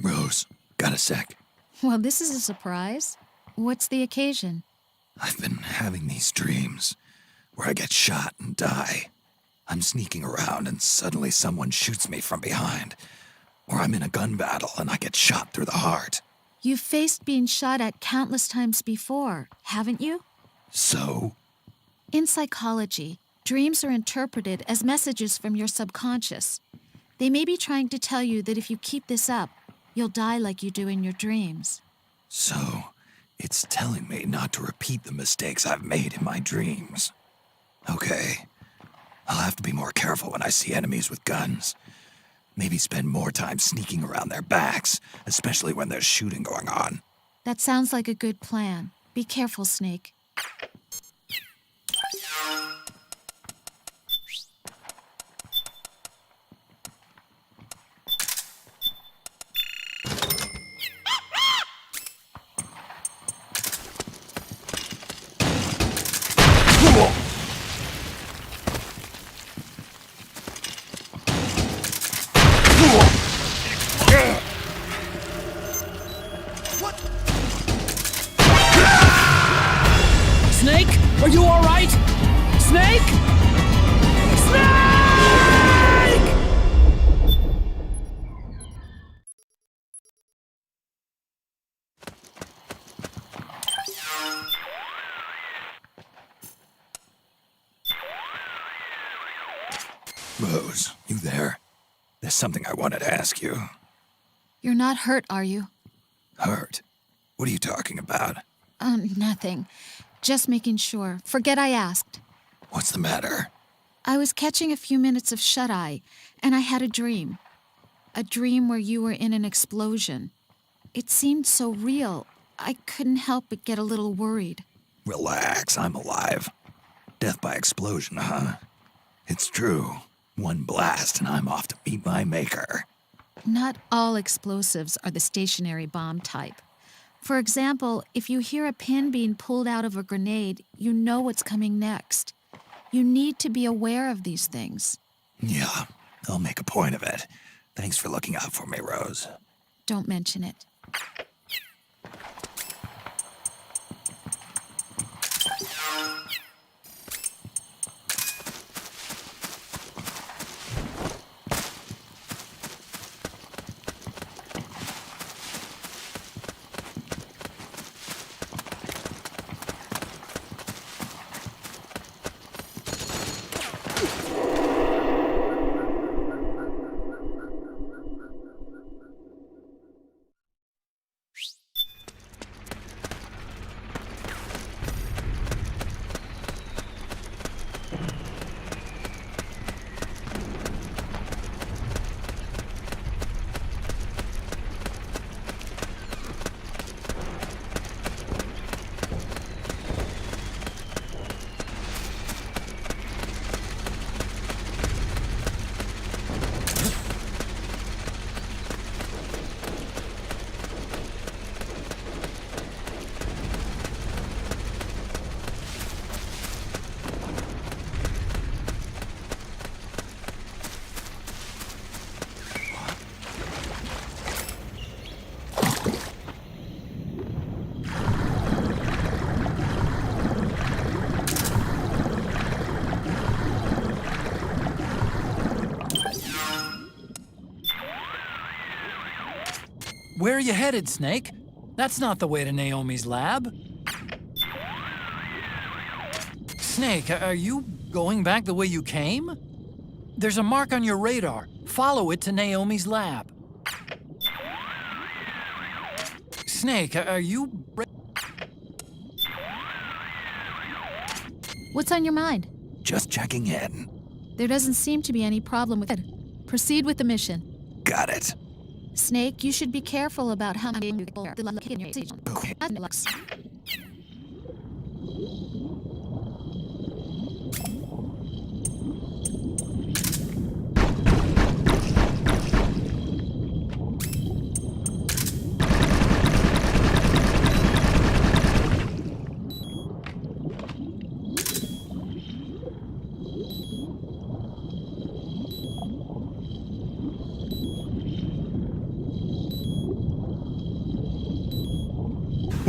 Rose, got a sec? Well, this is a surprise. What's the occasion? I've been having these dreams where I get shot and die. I'm sneaking around and suddenly someone shoots me from behind. Or I'm in a gun battle and I get shot through the heart. You've faced being shot at countless times before, haven't you? So? In psychology, dreams are interpreted as messages from your subconscious. They may be trying to tell you that if you keep this up, you'll die like you do in your dreams. So, it's telling me not to repeat the mistakes I've made in my dreams. Okay. I'll have to be more careful when I see enemies with guns. Maybe spend more time sneaking around their backs, especially when there's shooting going on. That sounds like a good plan. Be careful, Snake. Snake? Are you all right? Snake? Snake! Rose, you there? There's something I wanted to ask you. You're not hurt, are you? Hurt? What are you talking about? Nothing. Just making sure. Forget I asked. What's the matter? I was catching a few minutes of shut-eye, and I had a dream. A dream where you were in an explosion. It seemed so real, I couldn't help but get a little worried. Relax, I'm alive. Death by explosion, huh? It's true. One blast and I'm off to meet my maker. Not all explosives are the stationary bomb type. For example, if you hear a pin being pulled out of a grenade, you know what's coming next. You need to be aware of these things. Yeah, I'll make a point of it. Thanks for looking out for me, Rose. Don't mention it. Where are you headed, Snake? That's not the way to Naomi's lab. Snake, are you going back the way you came? There's a mark on your radar. Follow it to Naomi's lab. Snake, are you... What's on your mind? Just checking in. There doesn't seem to be any problem with it. Proceed with the mission. Got it. Snake, you should be careful about how many people are in your station. Okay.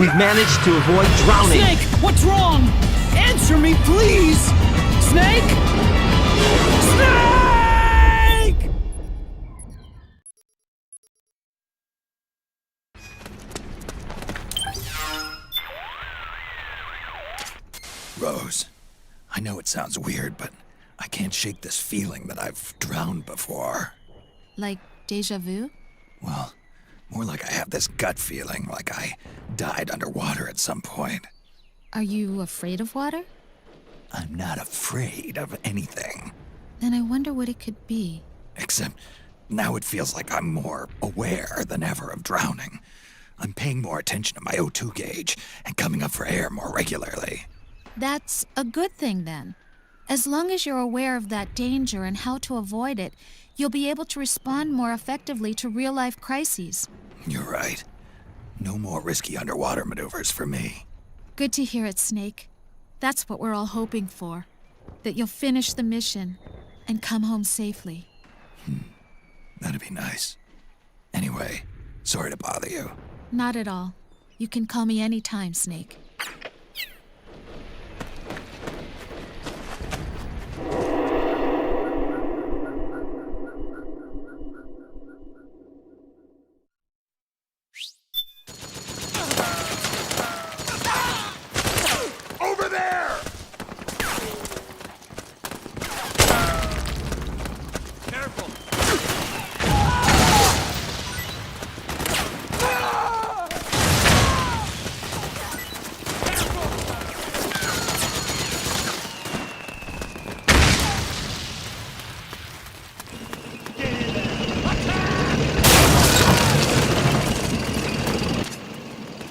We've managed to avoid drowning. Snake, what's wrong? Answer me, please! Snake? Snake! Rose, I know it sounds weird, but I can't shake this feeling that I've drowned before. Like deja vu? Well, more like I have this gut feeling, like I died underwater at some point. Are you afraid of water? I'm not afraid of anything. Then I wonder what it could be. Except now it feels like I'm more aware than ever of drowning. I'm paying more attention to my O2 gauge and coming up for air more regularly. That's a good thing then. As long as you're aware of that danger and how to avoid it, you'll be able to respond more effectively to real-life crises. You're right. No more risky underwater maneuvers for me. Good to hear it, Snake. That's what we're all hoping for. That you'll finish the mission and come home safely. That'd be nice. Anyway, sorry to bother you. Not at all. You can call me anytime, Snake. Over there! Careful!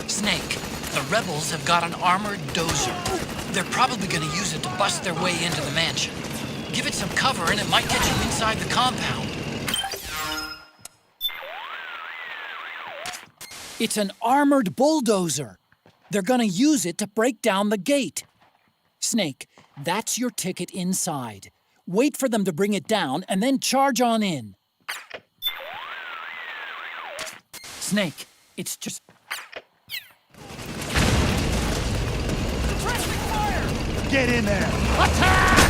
Snake, the rebels have got an armored dozer. They're probably gonna use it to bust their way into the mansion. Give it some cover and it might get you inside the compound. It's an armored bulldozer. They're gonna use it to break down the gate. Snake, that's your ticket inside. Wait for them to bring it down and then charge on in. Snake, it's just... Get in there! Attack!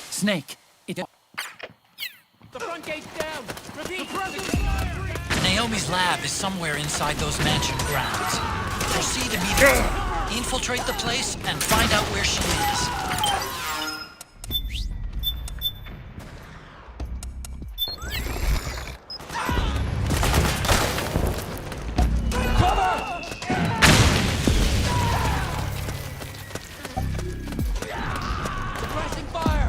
Snake, it... The front gate's down! Repeat! Naomi's lab is somewhere inside those mansion grounds. Proceed immediately. Infiltrate the place and find out where she is. Suppressing fire!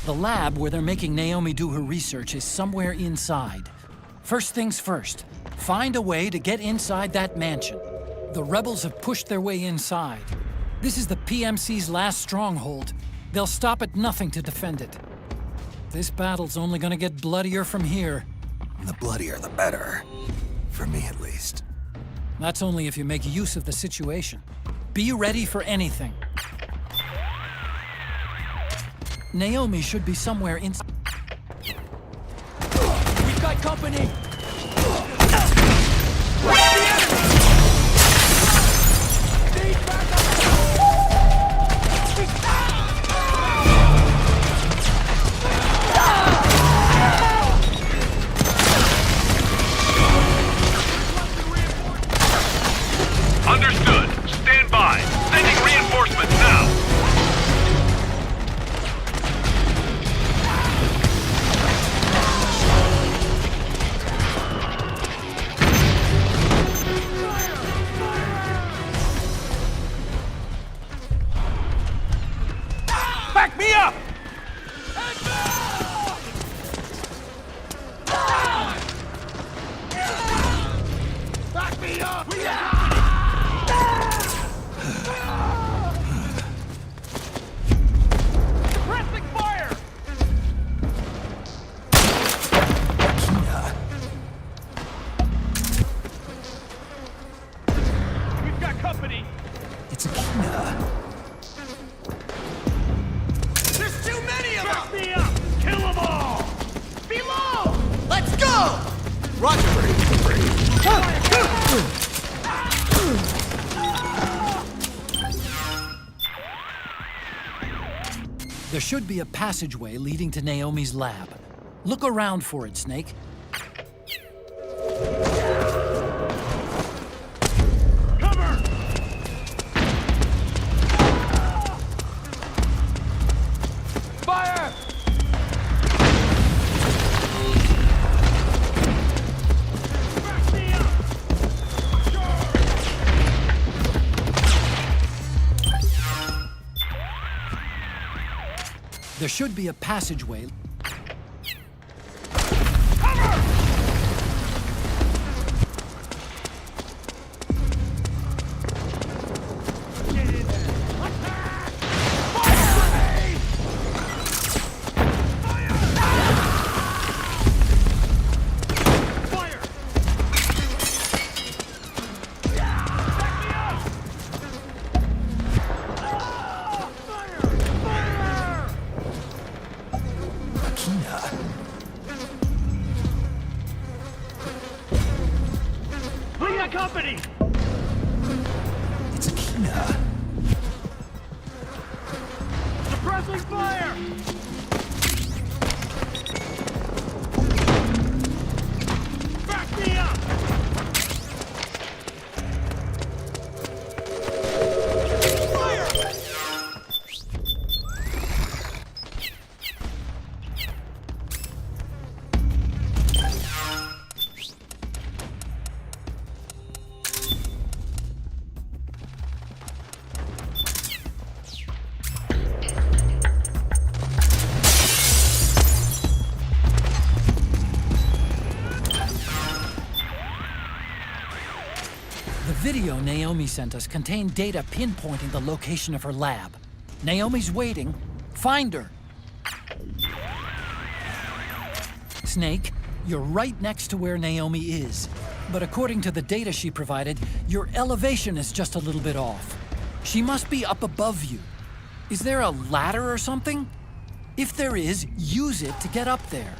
The lab where they're making Naomi do her research is somewhere inside. First things first, find a way to get inside that mansion. The rebels have pushed their way inside. This is the PMC's last stronghold. They'll stop at nothing to defend it. This battle's only gonna get bloodier from here. The bloodier the better. For me at least. That's only if you make use of the situation. Be ready for anything. Naomi should be somewhere inside. We've got company! Understood. Stand by. Sending reinforcements now. Back me up! Back me up! There's too many of them! Back me up! Kill them all! Below! Let's go! Roger. There should be a passageway leading to Naomi's lab. Look around for it, Snake. Cover! Fire! Back me up! There should be a passageway. Bring the company! It's Akina. Suppressing fire! Back me up! Fire! The video Naomi sent us contained data pinpointing the location of her lab. Naomi's waiting. Find her. Snake, you're right next to where Naomi is. But according to the data she provided, your elevation is just a little bit off. She must be up above you. Is there a ladder or something? If there is, use it to get up there.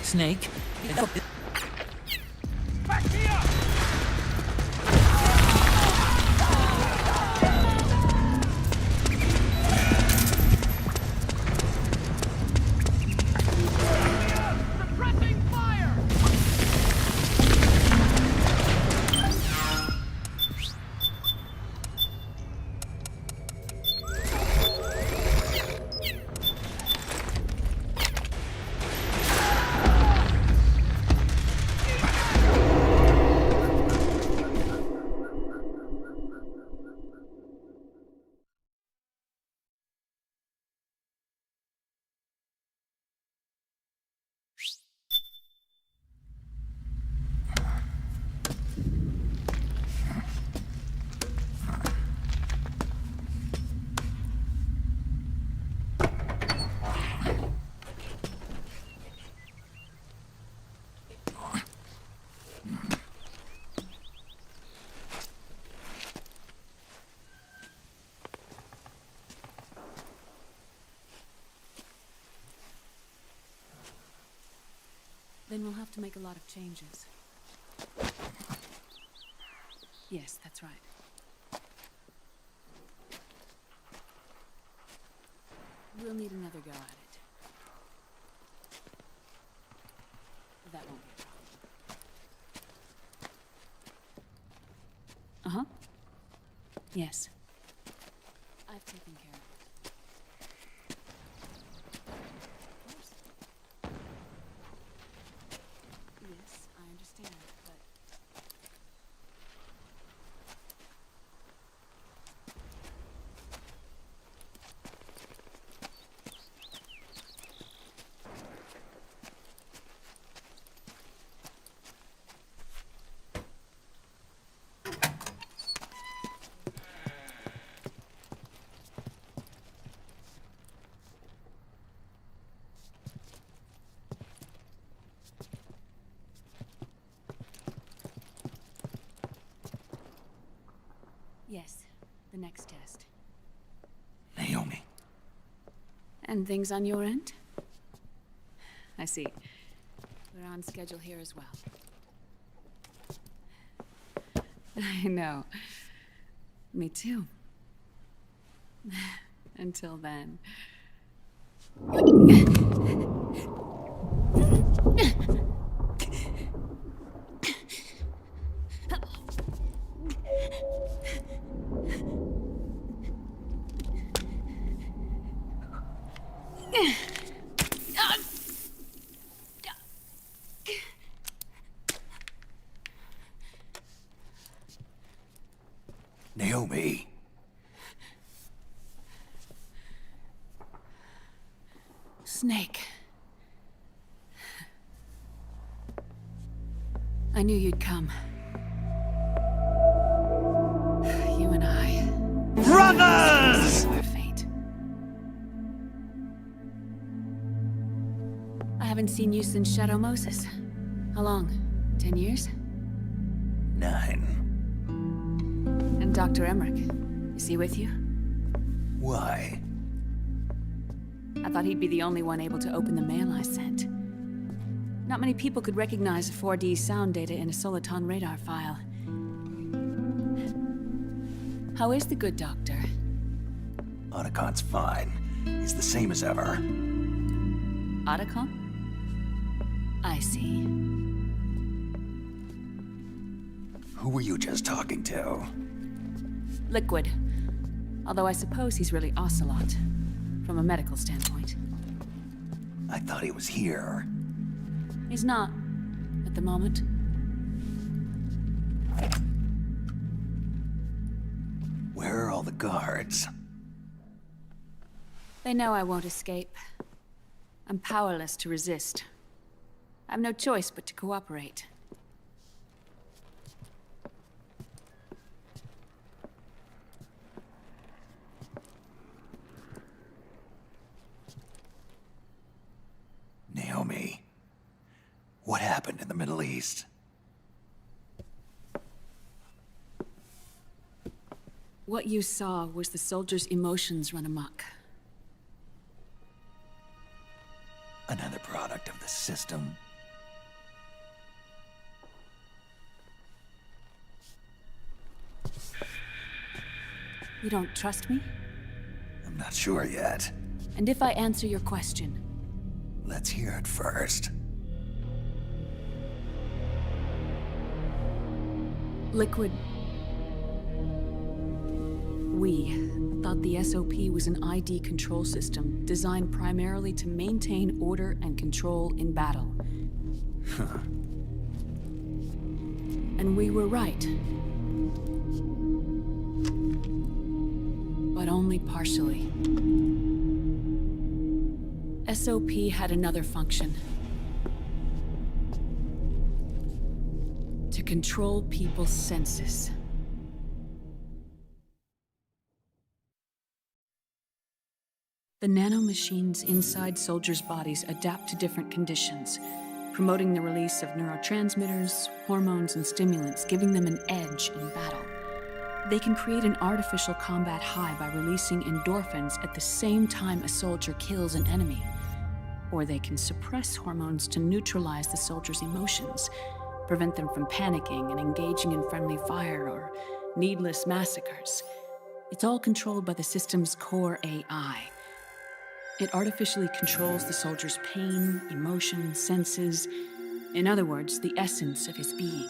Snake, Back me up! Suppressing fire! Then we'll have to make a lot of changes. Yes, that's right. We'll need another go at it. That won't be a problem. Uh-huh. Yes. I've taken care of it. Yes, I understand, but... Yes, the next test. Naomi. And things on your end? I see. We're on schedule here as well. I know. Me too. Until then. Naomi. Snake. I knew you'd come. You and I. Brothers! Our fate. I haven't seen you since Shadow Moses. How long? 10 years? 9. And Dr. Emmerich, is he with you? Why? I thought he'd be the only one able to open the mail I sent. Not many people could recognize 4D sound data in a Soliton radar file. How is the good doctor? Otacon's fine. He's the same as ever. Otacon? I see. Who were you just talking to? Liquid. Although I suppose he's really Ocelot, from a medical standpoint. I thought he was here. He's not, at the moment. Where are all the guards? They know I won't escape. I'm powerless to resist. I have no choice but to cooperate. Naomi, what happened in the Middle East? What you saw was the soldiers' emotions run amok. Another product of the system. You don't trust me? I'm not sure yet. And if I answer your question? Let's hear it first. Liquid. We thought the SOP was an ID control system designed primarily to maintain order and control in battle. Huh. And we were right. But only partially. SOP had another function. To control people's senses. The nanomachines inside soldiers' bodies adapt to different conditions, promoting the release of neurotransmitters, hormones, and stimulants, giving them an edge in battle. They can create an artificial combat high by releasing endorphins at the same time a soldier kills an enemy. Or they can suppress hormones to neutralize the soldier's emotions, prevent them from panicking and engaging in friendly fire or needless massacres. It's all controlled by the system's core AI. It artificially controls the soldier's pain, emotion, senses, in other words, the essence of his being.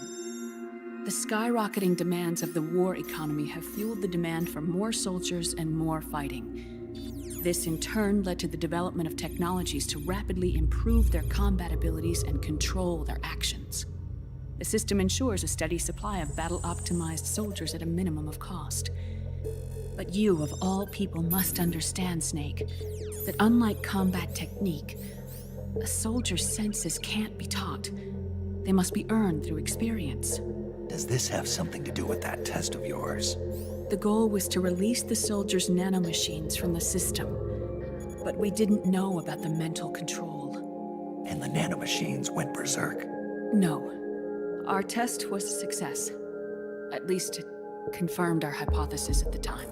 The skyrocketing demands of the war economy have fueled the demand for more soldiers and more fighting. This in turn led to the development of technologies to rapidly improve their combat abilities and control their actions. The system ensures a steady supply of battle-optimized soldiers at a minimum of cost. But you, of all people, must understand, Snake, that unlike combat technique, a soldier's senses can't be taught. They must be earned through experience. Does this have something to do with that test of yours? The goal was to release the soldiers' nanomachines from the system, but we didn't know about the mental control. And the nanomachines went berserk? No. Our test was a success. At least confirmed our hypothesis at the time.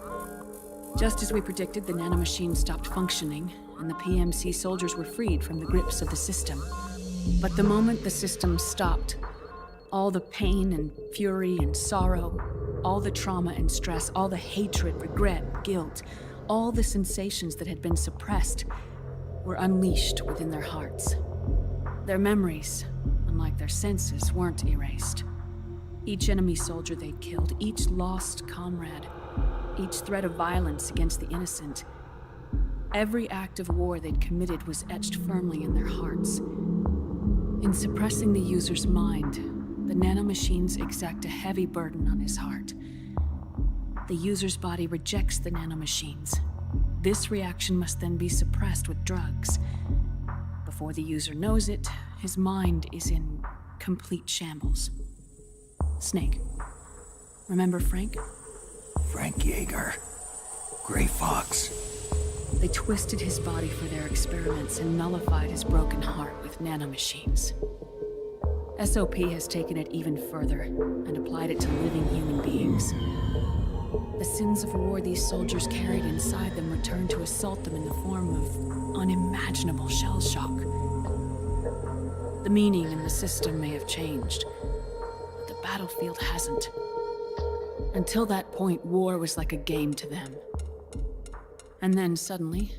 Just as we predicted, the nanomachine stopped functioning, and the PMC soldiers were freed from the grips of the system. But the moment the system stopped, all the pain and fury and sorrow, all the trauma and stress, all the hatred, regret, guilt, all the sensations that had been suppressed were unleashed within their hearts. Their memories, unlike their senses, weren't erased. Each enemy soldier they'd killed, each lost comrade, each threat of violence against the innocent, every act of war they'd committed was etched firmly in their hearts. In suppressing the user's mind, the nanomachines exact a heavy burden on his heart. The user's body rejects the nanomachines. This reaction must then be suppressed with drugs. Before the user knows it, his mind is in complete shambles. Snake. Remember Frank? Frank Yeager. Gray Fox. They twisted his body for their experiments and nullified his broken heart with nanomachines. SOP has taken it even further and applied it to living human beings. The sins of war these soldiers carried inside them returned to assault them in the form of unimaginable shell shock. The meaning in the system may have changed, but the battlefield hasn't. Until that point, war was like a game to them. And then suddenly,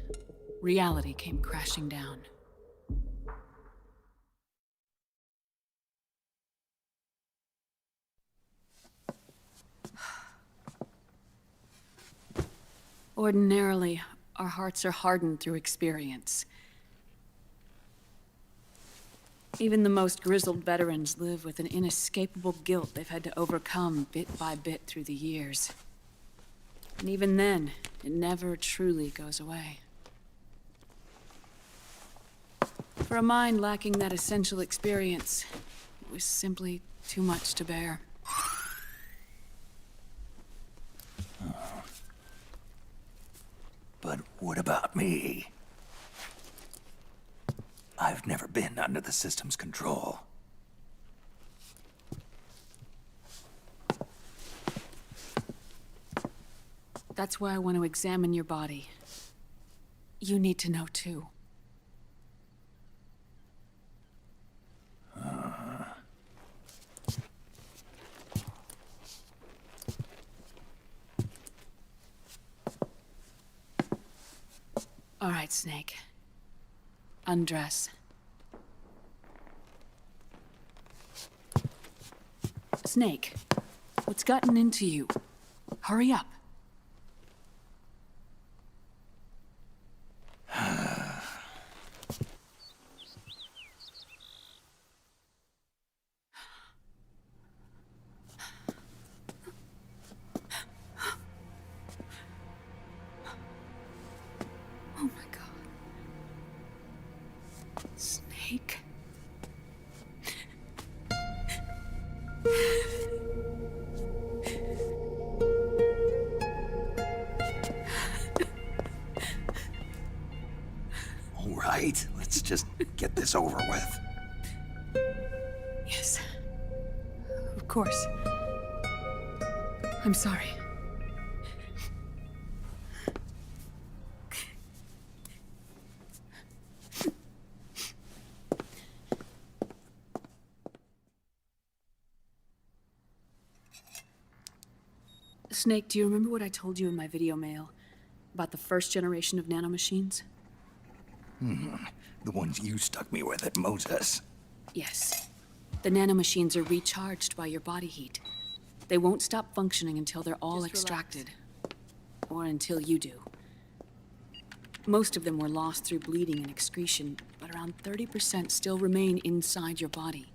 reality came crashing down. Ordinarily, our hearts are hardened through experience. Even the most grizzled veterans live with an inescapable guilt they've had to overcome bit by bit through the years. And even then, it never truly goes away. For a mind lacking that essential experience, it was simply too much to bear. But what about me? I've never been under the system's control. That's why I want to examine your body. You need to know too. All right, Snake. Undress. Snake, what's gotten into you? Hurry up. Oh my God. Snake. All right, let's just get this over with. Yes. Of course. I'm sorry. Snake, do you remember what I told you in my video mail about the first generation of nanomachines? The ones you stuck me with at Moses. Yes. The nanomachines are recharged by your body heat. They won't stop functioning until they're all extracted. Or until you do. Most of them were lost through bleeding and excretion, but around 30% still remain inside your body,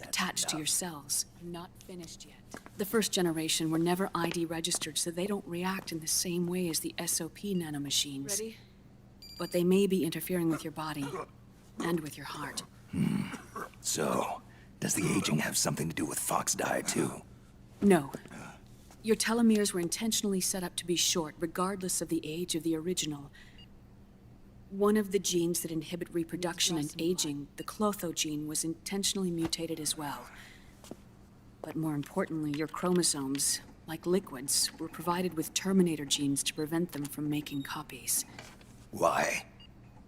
attached to your cells. I'm not finished yet. The first generation were never ID registered, so they don't react in the same way as the SOP nanomachines. Ready? But they may be interfering with your body and with your heart. So, does the aging have something to do with Fox diet too? No. Your telomeres were intentionally set up to be short, regardless of the age of the original. One of the genes that inhibit reproduction and aging, the clotho gene, was intentionally mutated as well. But more importantly, your chromosomes, like liquids, were provided with Terminator genes to prevent them from making copies. Why?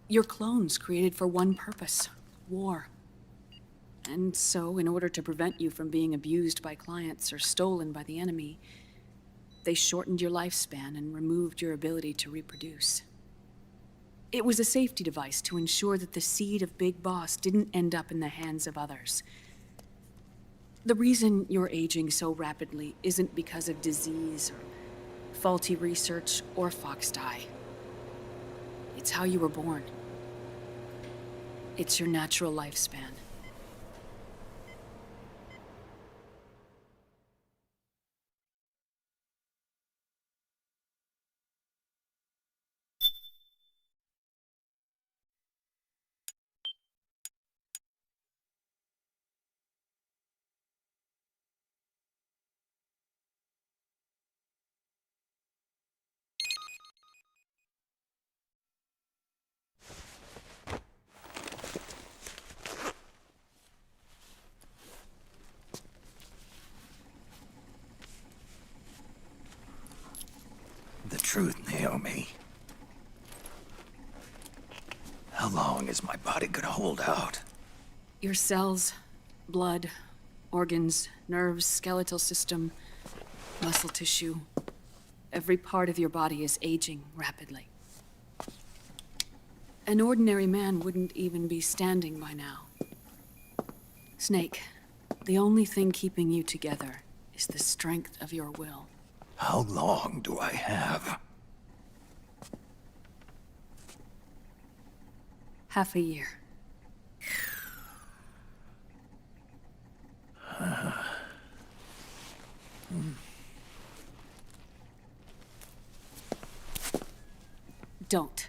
Your clones created for one purpose: war. And so, in order to prevent you from being abused by clients or stolen by the enemy, they shortened your lifespan and removed your ability to reproduce. It was a safety device to ensure that the seed of Big Boss didn't end up in the hands of others. The reason you're aging so rapidly isn't because of disease or faulty research or fox dye. It's how you were born. It's your natural lifespan. The truth, Naomi. How long is my body gonna hold out? Your cells, blood, organs, nerves, skeletal system, muscle tissue. Every part of your body is aging rapidly. An ordinary man wouldn't even be standing by now. Snake, the only thing keeping you together is the strength of your will. How long do I have? Half a year. Don't.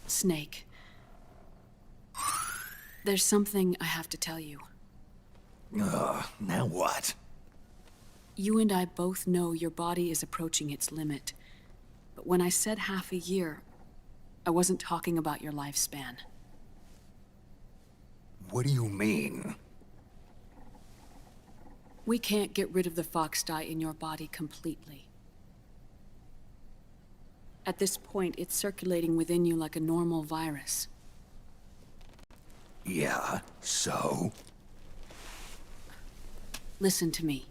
Snake. There's something I have to tell you. Now what? You and I both know your body is approaching its limit. But when I said half a year, I wasn't talking about your lifespan. What do you mean? We can't get rid of the fox dye in your body completely. At this point, it's circulating within you like a normal virus. Yeah, so? Listen to me.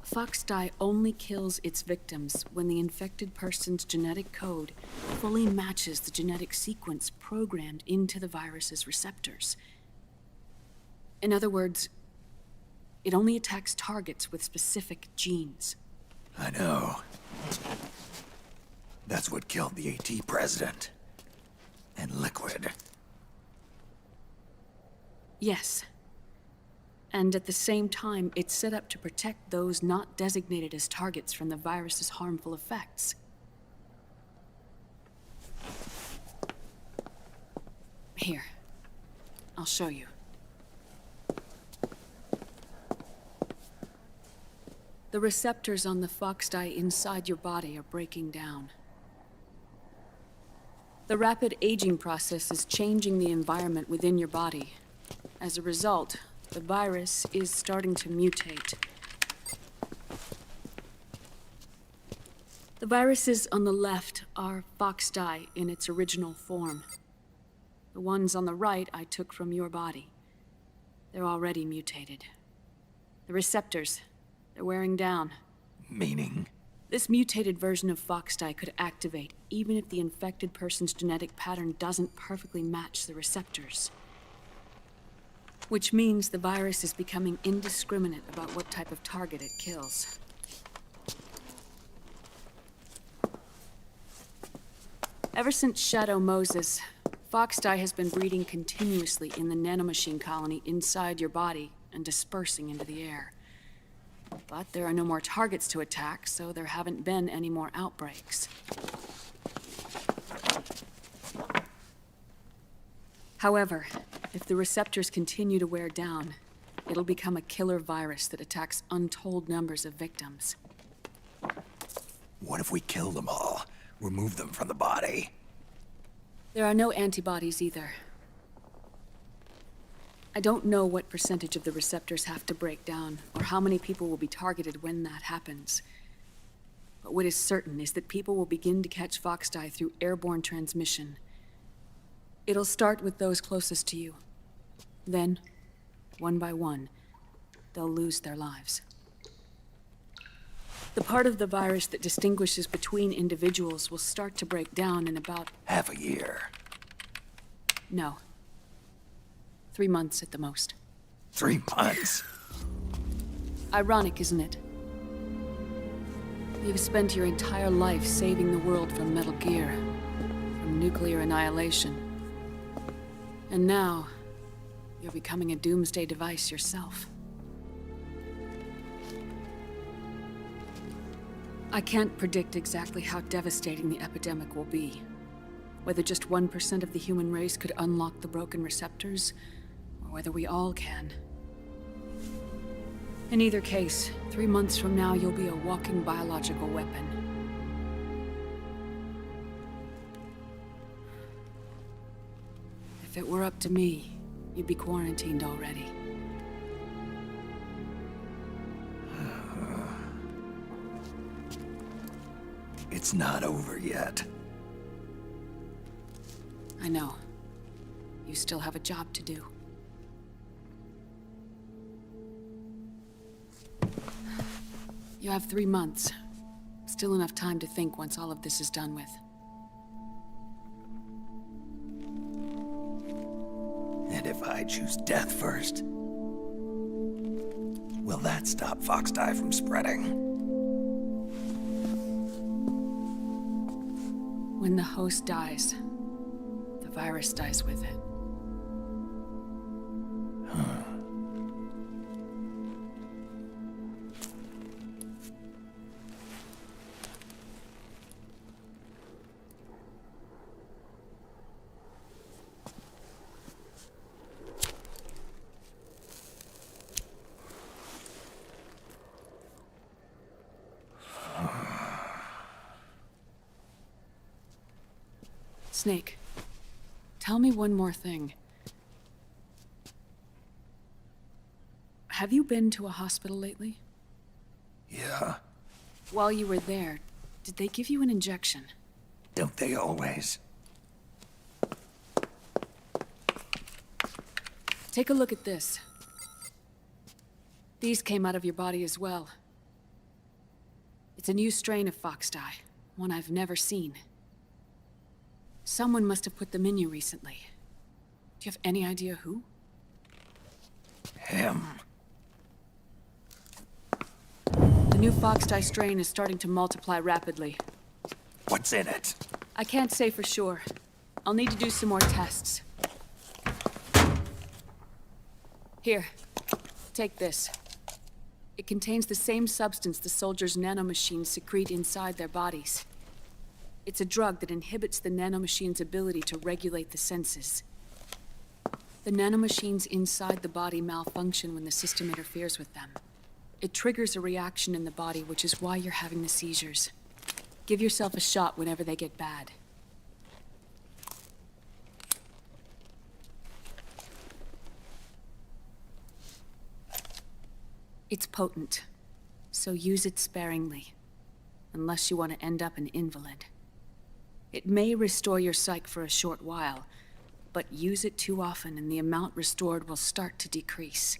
Fox dye only kills its victims when the infected person's genetic code fully matches the genetic sequence programmed into the virus's receptors. In other words, it only attacks targets with specific genes. I know. That's what killed the AT president. And Liquid. Yes. And at the same time, it's set up to protect those not designated as targets from the virus's harmful effects. Here. I'll show you. The receptors on the fox dye inside your body are breaking down. The rapid aging process is changing the environment within your body. As a result, the virus is starting to mutate. The viruses on the left are fox dye in its original form. The ones on the right I took from your body. They're already mutated. The receptors, they're wearing down. Meaning? This mutated version of fox dye could activate even if the infected person's genetic pattern doesn't perfectly match the receptors. Which means the virus is becoming indiscriminate about what type of target it kills. Ever since Shadow Moses, fox dye has been breeding continuously in the nanomachine colony inside your body and dispersing into the air. But there are no more targets to attack, so there haven't been any more outbreaks. However, if the receptors continue to wear down, it'll become a killer virus that attacks untold numbers of victims. What if we kill them all? Remove them from the body? There are no antibodies either. I don't know what percentage of the receptors have to break down, or how many people will be targeted when that happens. But what is certain is that people will begin to catch Foxdie through airborne transmission. It'll start with those closest to you. Then, one by one, they'll lose their lives. The part of the virus that distinguishes between individuals will start to break down in about... half a year. No. 3 months at the most. 3 months? Ironic, isn't it? You've spent your entire life saving the world from Metal Gear, from nuclear annihilation. And now, you're becoming a doomsday device yourself. I can't predict exactly how devastating the epidemic will be. Whether just 1% of the human race could unlock the broken receptors, or whether we all can. In either case, 3 months from now, you'll be a walking biological weapon. If it were up to me, you'd be quarantined already. It's not over yet. I know. You still have a job to do. You have 3 months. Still enough time to think once all of this is done with. And if I choose death first, will that stop Foxdie from spreading? When the host dies, the virus dies with it. Snake, tell me one more thing. Have you been to a hospital lately? Yeah. While you were there, did they give you an injection? Don't they always? Take a look at this. These came out of your body as well. It's a new strain of Foxdie, one I've never seen. Someone must have put them in you recently. Do you have any idea who? Him. The new Foxdie strain is starting to multiply rapidly. What's in it? I can't say for sure. I'll need to do some more tests. Here, take this. It contains the same substance the soldiers' nanomachines secrete inside their bodies. It's a drug that inhibits the nanomachine's ability to regulate the senses. The nanomachines inside the body malfunction when the system interferes with them. It triggers a reaction in the body, which is why you're having the seizures. Give yourself a shot whenever they get bad. It's potent, so use it sparingly, unless you want to end up an invalid. It may restore your psyche for a short while, but use it too often and the amount restored will start to decrease.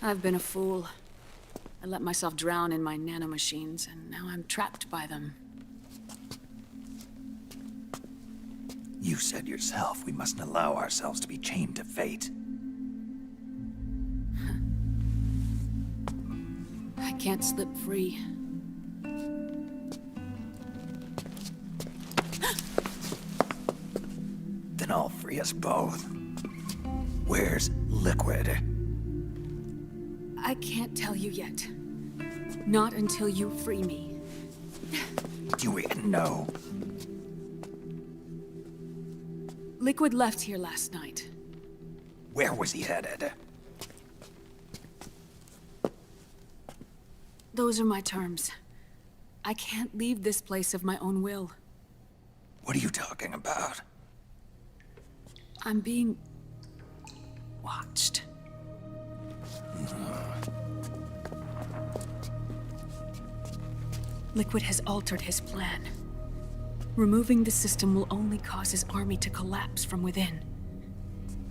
I've been a fool. I let myself drown in my nanomachines, and now I'm trapped by them. You said yourself we mustn't allow ourselves to be chained to fate. I can't slip free. Then I'll free us both. Where's Liquid? I can't tell you yet. Not until you free me. Do you even know? Liquid left here last night. Where was he headed? Those are my terms. I can't leave this place of my own will. What are you talking about? I'm being... watched. Liquid has altered his plan. Removing the system will only cause his army to collapse from within.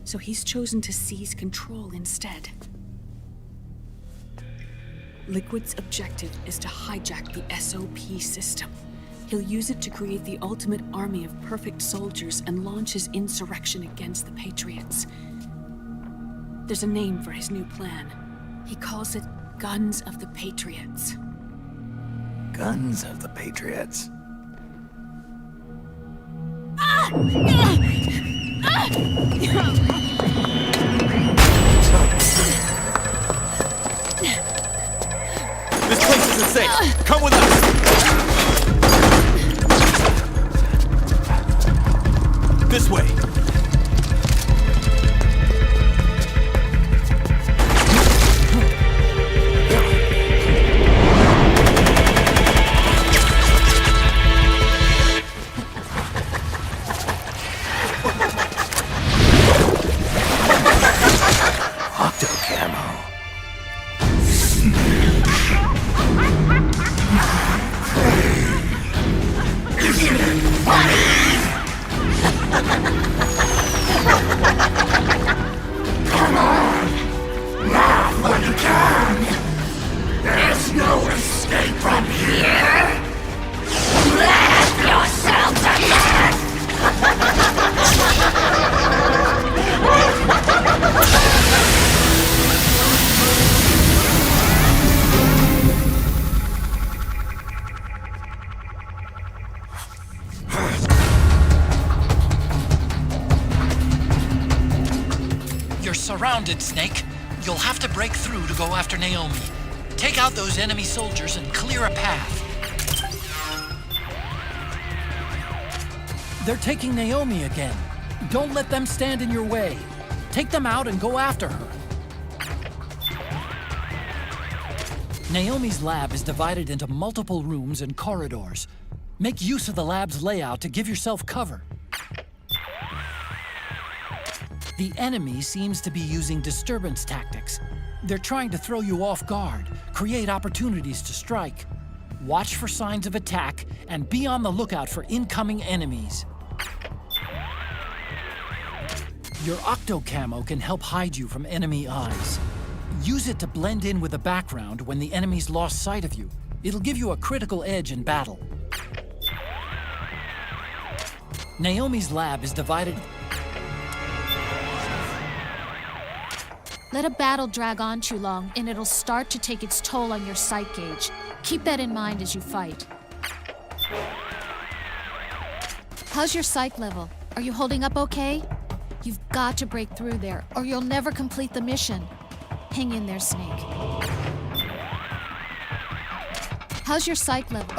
So he's chosen to seize control instead. Liquid's objective is to hijack the SOP system. He'll use it to create the ultimate army of perfect soldiers and launch his insurrection against the Patriots. There's a name for his new plan. He calls it Guns of the Patriots. Guns of the Patriots? This place isn't safe. Come with us. This way. Surrounded, Snake. You'll have to break through to go after Naomi. Take out those enemy soldiers and clear a path. They're taking Naomi again. Don't let them stand in your way. Take them out and go after her. Naomi's lab is divided into multiple rooms and corridors. Make use of the lab's layout to give yourself cover. The enemy seems to be using disturbance tactics. They're trying to throw you off guard, create opportunities to strike. Watch for signs of attack, and be on the lookout for incoming enemies. Your octo camo can help hide you from enemy eyes. Use it to blend in with the background when the enemy's lost sight of you. It'll give you a critical edge in battle. Naomi's lab is divided... Let a battle drag on too long, and it'll start to take its toll on your sight gauge. Keep that in mind as you fight. How's your psych level? Are you holding up okay? You've got to break through there, or you'll never complete the mission. Hang in there, Snake. How's your psych level?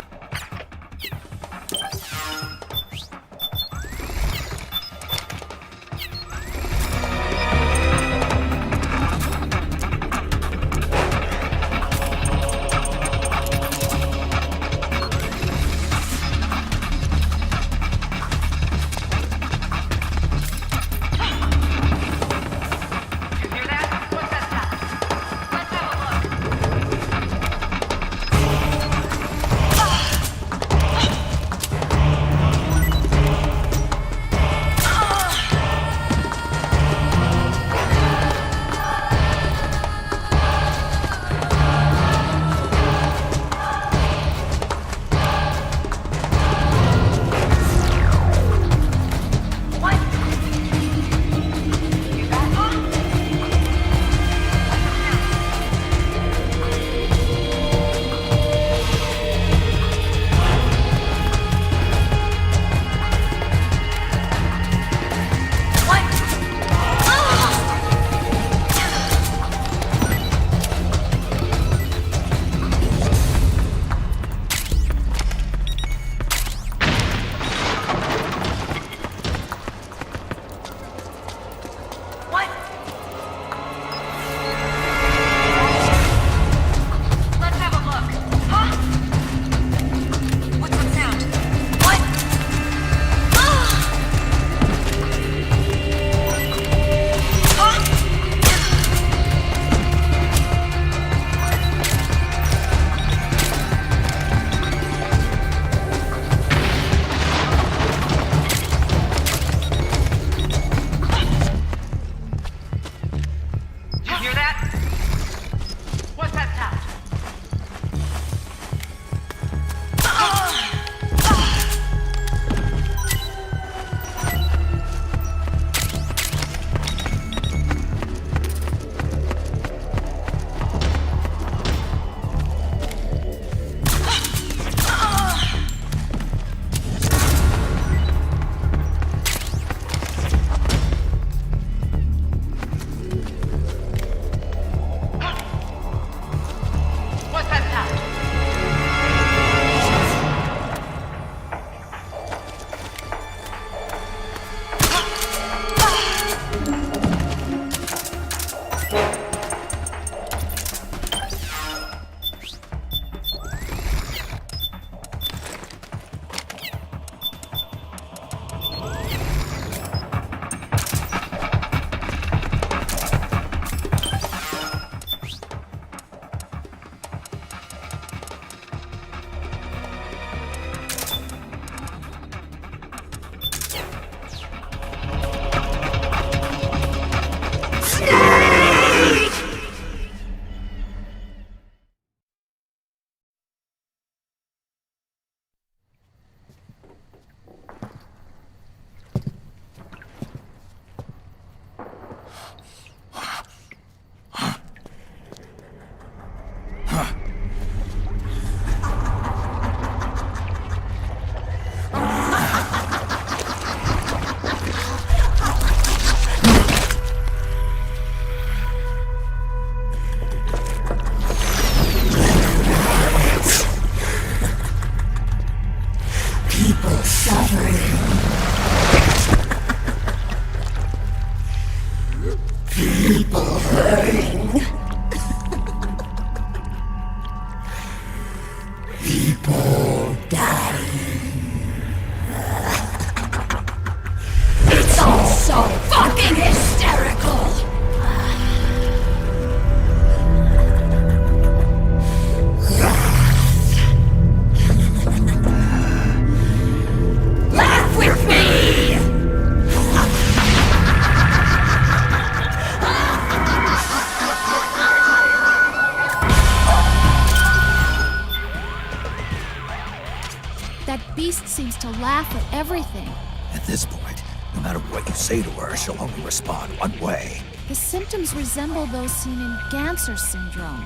to laugh at everything. At this point, no matter what you say to her, she'll only respond one way. The symptoms resemble those seen in Ganser syndrome.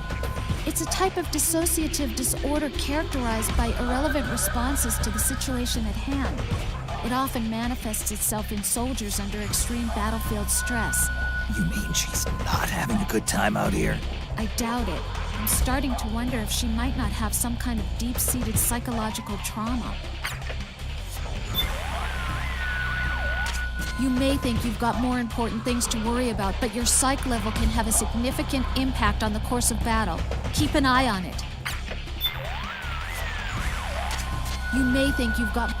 It's a type of dissociative disorder characterized by irrelevant responses to the situation at hand. It often manifests itself in soldiers under extreme battlefield stress. You mean she's not having a good time out here? I doubt it. I'm starting to wonder if she might not have some kind of deep-seated psychological trauma. You may think you've got more important things to worry about, but your psych level can have a significant impact on the course of battle. Keep an eye on it. You may think you've got...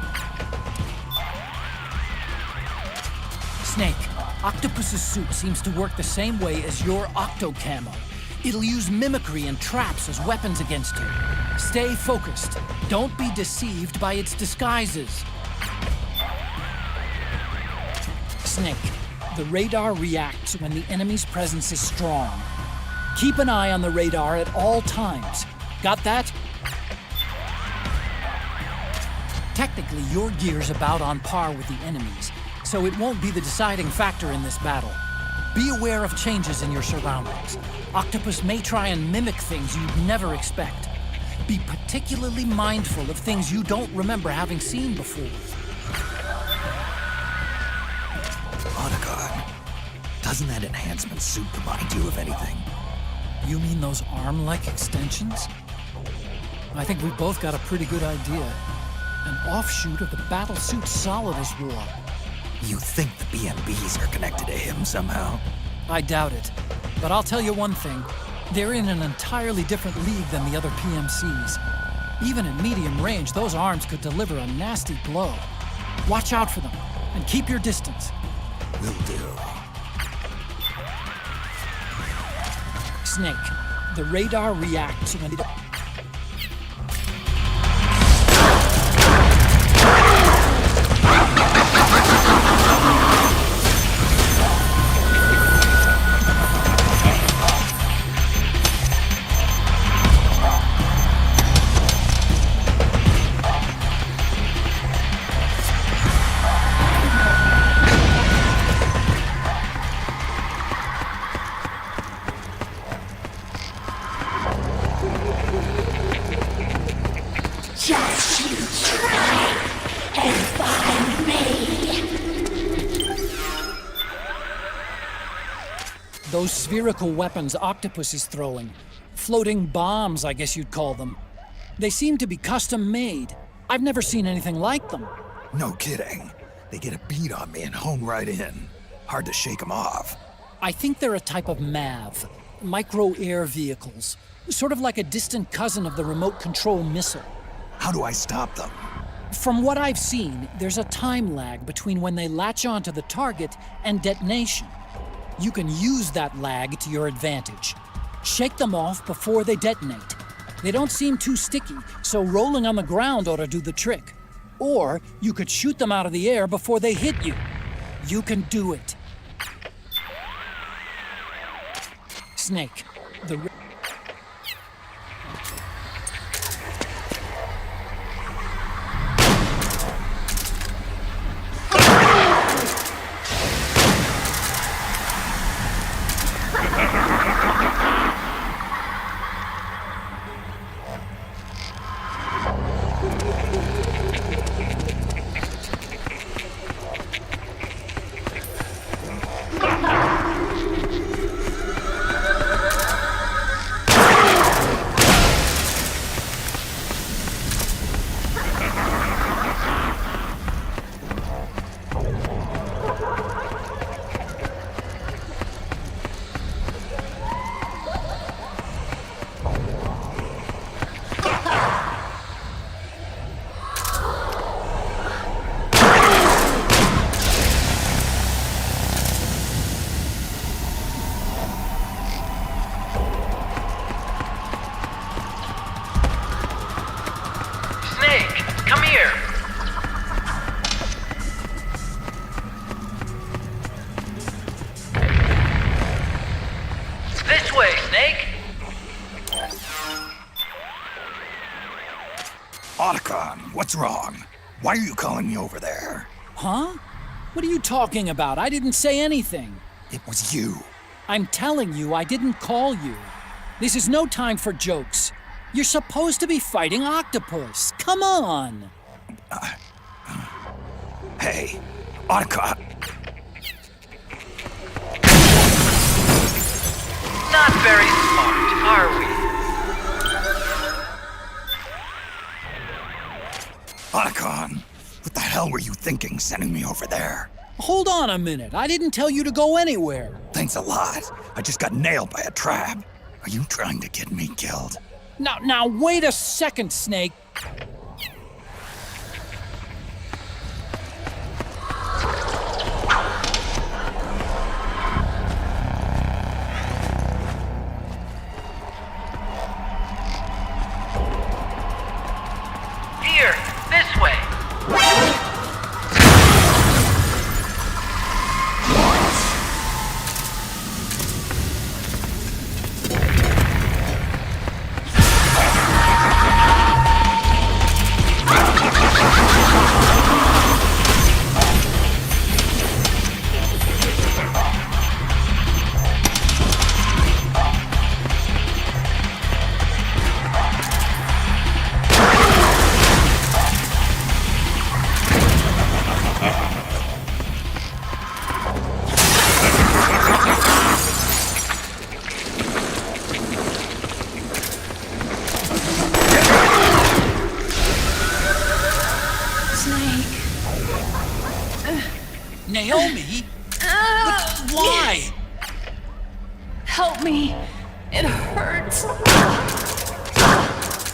Snake, Octopus's suit seems to work the same way as your octo-camo. It'll use mimicry and traps as weapons against you. Stay focused. Don't be deceived by its disguises. Snake, the radar reacts when the enemy's presence is strong. Keep an eye on the radar at all times. Got that? Technically, your gear's about on par with the enemy's, so it won't be the deciding factor in this battle. Be aware of changes in your surroundings. Octopus may try and mimic things you'd never expect. Be particularly mindful of things you don't remember having seen before. Otacon, doesn't that enhancement suit remind you of anything? You mean those arm-like extensions? I think we both got a pretty good idea. An offshoot of the battlesuit Solidus wore. You think the BMBs are connected to him somehow? I doubt it. But I'll tell you one thing. They're in an entirely different league than the other PMCs. Even at medium range, those arms could deliver a nasty blow. Watch out for them, and keep your distance. Will do. Snake, the radar reacts when it... Those spherical weapons Octopus is throwing. Floating bombs, I guess you'd call them. They seem to be custom-made. I've never seen anything like them. No kidding. They get a beat on me and hone right in. Hard to shake them off. I think they're a type of MAV, micro-air vehicles. Sort of like a distant cousin of the remote control missile. How do I stop them? From what I've seen, there's a time lag between when they latch onto the target and detonation. You can use that lag to your advantage. Shake them off before they detonate. They don't seem too sticky, so rolling on the ground ought to do the trick. Or you could shoot them out of the air before they hit you. You can do it. Snake, the... Otacon, what's wrong? Why are you calling me over there? Huh? What are you talking about? I didn't say anything. It was you. I'm telling you, I didn't call you. This is no time for jokes. You're supposed to be fighting octopus. Come on. Hey, Otacon. Not very smart, are we? Otacon, what the hell were you thinking sending me over there? Hold on a minute. I didn't tell you to go anywhere. Thanks a lot. I just got nailed by a trap. Are you trying to get me killed? Now, wait a second, Snake. Here, this way. Naomi? But why? Help me. It hurts.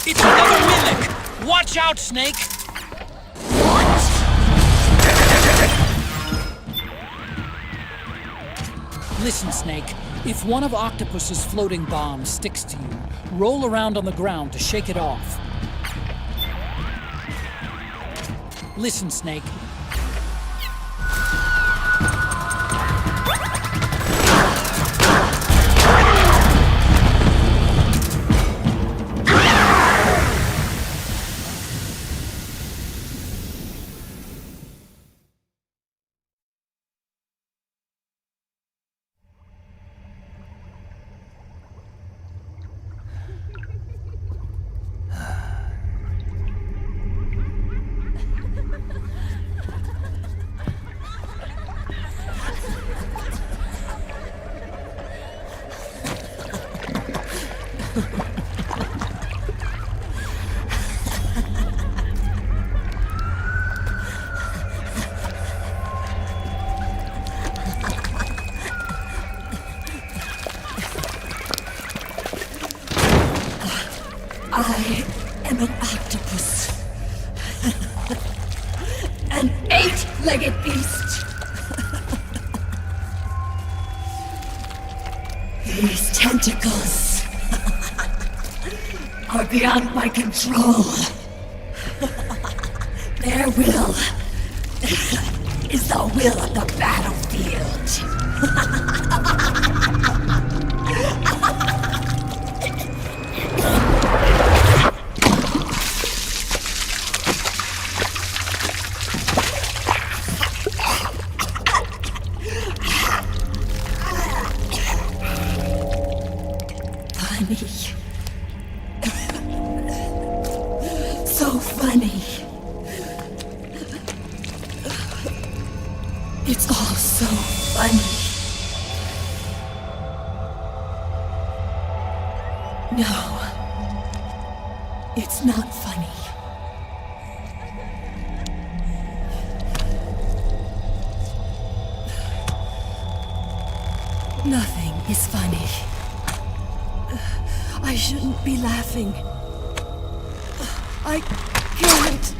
It's another mimic! Watch out, Snake! Listen, Snake. If one of Octopus's floating bombs sticks to you, roll around on the ground to shake it off. Listen, Snake. I am an octopus. An 8-legged beast. These tentacles are beyond my control. Their will is the will of the battlefield. So funny. It's all so funny. No, it's not funny. Nothing is funny. I shouldn't be laughing. I can't.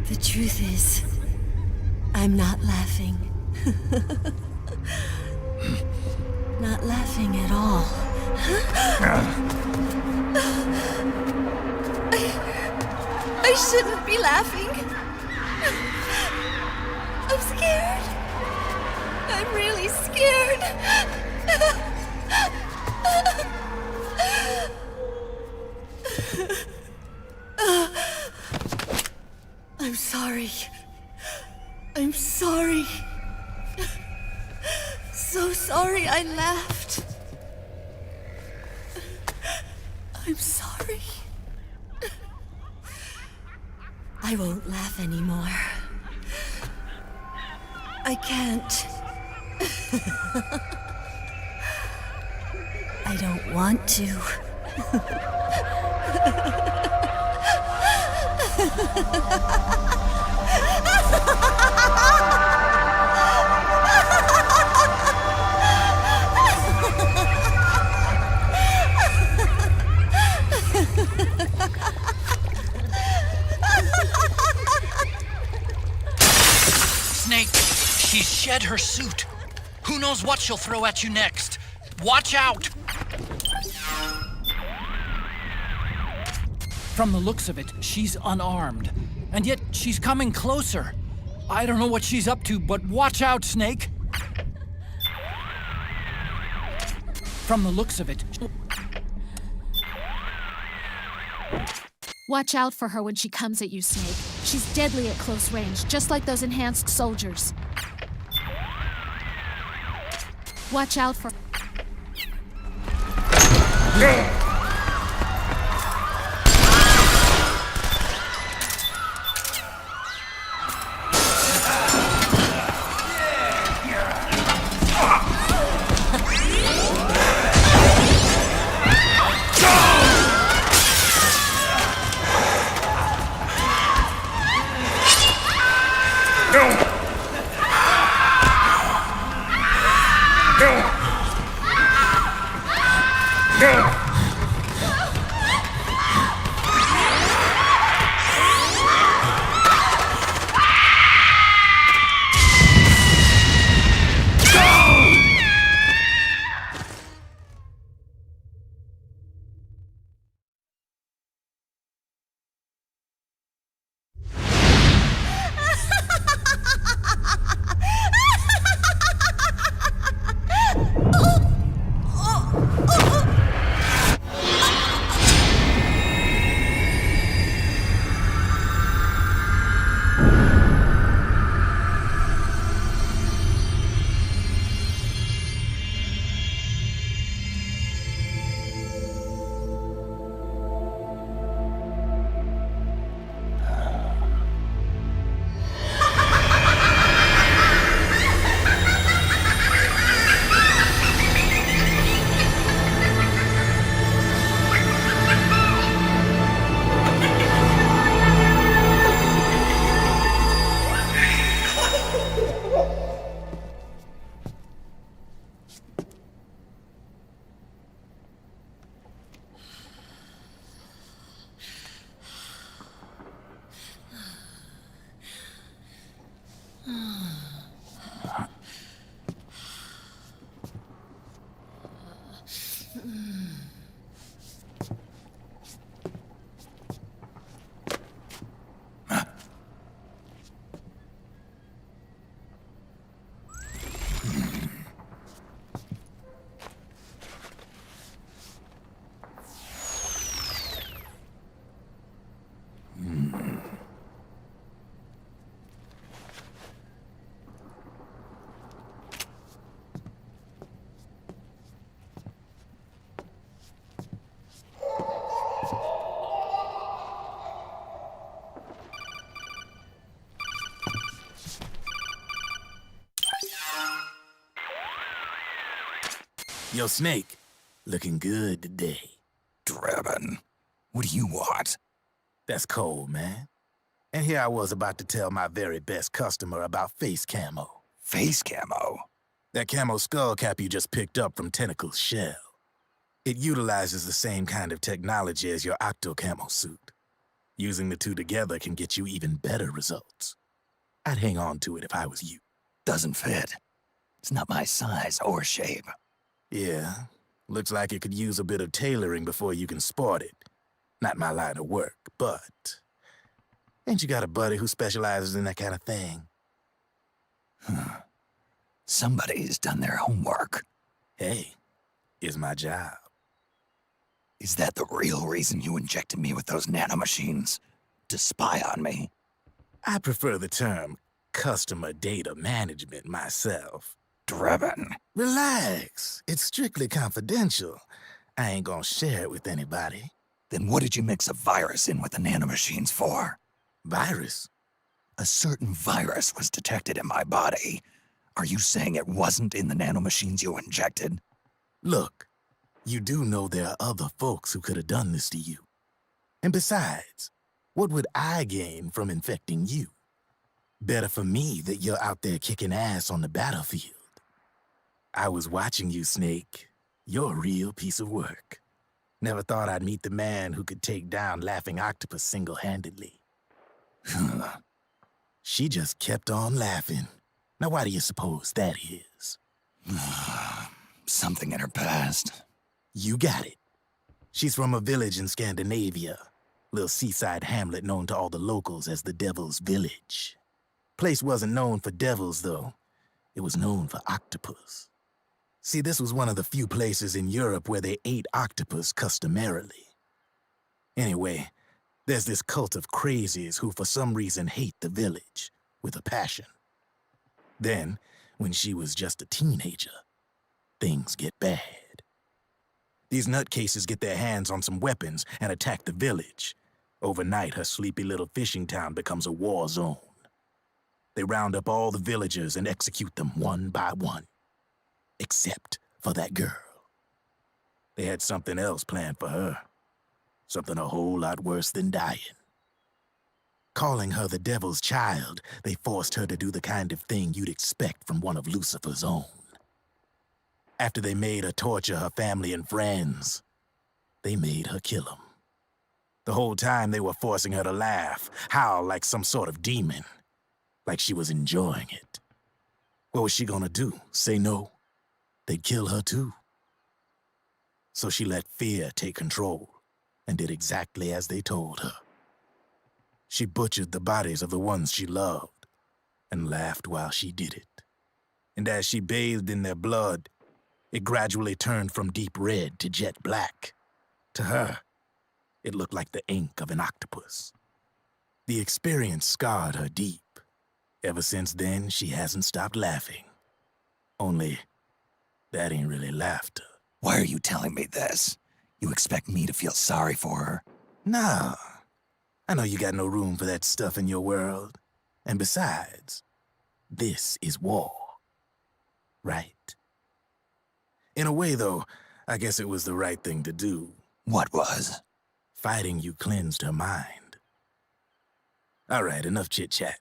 The truth is, I'm not laughing. Not laughing at all. I shouldn't be laughing. I'm scared. I'm really scared. I'm sorry. I'm sorry. So sorry I laughed. I'm sorry. I won't laugh anymore. I can't. I don't want to. Snake, she's shed her suit. Who knows what she'll throw at you next? Watch out! From the looks of it, she's unarmed. And yet, she's coming closer. I don't know what she's up to, but watch out, Snake! From the looks of it... Watch out for her when she comes at you, Snake. She's deadly at close range, just like those enhanced soldiers. Watch out for... Yo, Snake, looking good today. Drebin, what do you want? That's cold, man. And here I was about to tell my very best customer about face camo. Face camo? That camo skull cap you just picked up from Tentacle's shell. It utilizes the same kind of technology as your Octo camo suit. Using the two together can get you even better results. I'd hang on to it if I was you. Doesn't fit. It's not my size or shape. Yeah, looks like it could use a bit of tailoring before you can sport it. Not my line of work, but... Ain't you got a buddy who specializes in that kind of thing? Somebody's done their homework. Hey, it's my job. Is that the real reason you injected me with those nanomachines? To spy on me? I prefer the term customer data management myself. Drebin. Relax. It's strictly confidential. I ain't gonna share it with anybody. Then what did you mix a virus in with the nanomachines for? Virus? A certain virus was detected in my body. Are you saying it wasn't in the nanomachines you injected? Look, you do know there are other folks who could have done this to you. And besides, what would I gain from infecting you? Better for me that you're out there kicking ass on the battlefield. I was watching you, Snake. You're a real piece of work. Never thought I'd meet the man who could take down Laughing Octopus single-handedly. She just kept on laughing. Now why do you suppose that is? Something in her past. You got it. She's from a village in Scandinavia. Little seaside hamlet known to all the locals as the Devil's Village. Place wasn't known for devils, though. It was known for octopus. See, this was one of the few places in Europe where they ate octopus customarily. Anyway, there's this cult of crazies who for some reason hate the village with a passion. Then, when she was just a teenager, things get bad. These nutcases get their hands on some weapons and attack the village. Overnight, her sleepy little fishing town becomes a war zone. They round up all the villagers and execute them one by one. Except for that girl. They had something else planned for her. Something a whole lot worse than dying. Calling her the Devil's Child, they forced her to do the kind of thing you'd expect from one of Lucifer's own. After they made her torture her family and friends, they made her kill them. The whole time they were forcing her to laugh, howl like some sort of demon. Like she was enjoying it. What was she gonna do? Say no? They'd kill her too. So she let fear take control and did exactly as they told her. She butchered the bodies of the ones she loved and laughed while she did it. And as she bathed in their blood, it gradually turned from deep red to jet black. To her, it looked like the ink of an octopus. The experience scarred her deep. Ever since then, she hasn't stopped laughing. Only, that ain't really laughter. Why are you telling me this? You expect me to feel sorry for her? Nah. I know you got no room for that stuff in your world. And besides, this is war. Right? In a way, though, I guess it was the right thing to do. What was? Fighting you cleansed her mind. All right, enough chit-chat.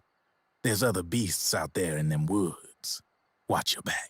There's other beasts out there in them woods. Watch your back.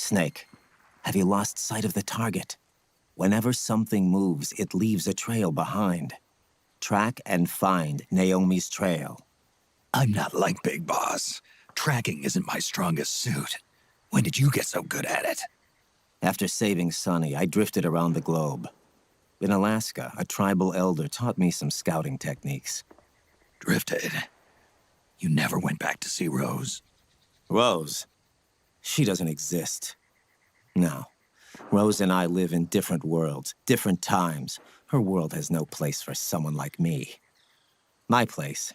Snake, have you lost sight of the target? Whenever something moves, it leaves a trail behind. Track and find Naomi's trail. I'm not like Big Boss. Tracking isn't my strongest suit. When did you get so good at it? After saving Sonny, I drifted around the globe. In Alaska, a tribal elder taught me some scouting techniques. Drifted? You never went back to see Rose? Rose? She doesn't exist. No. Rose and I live in different worlds, different times. Her world has no place for someone like me. My place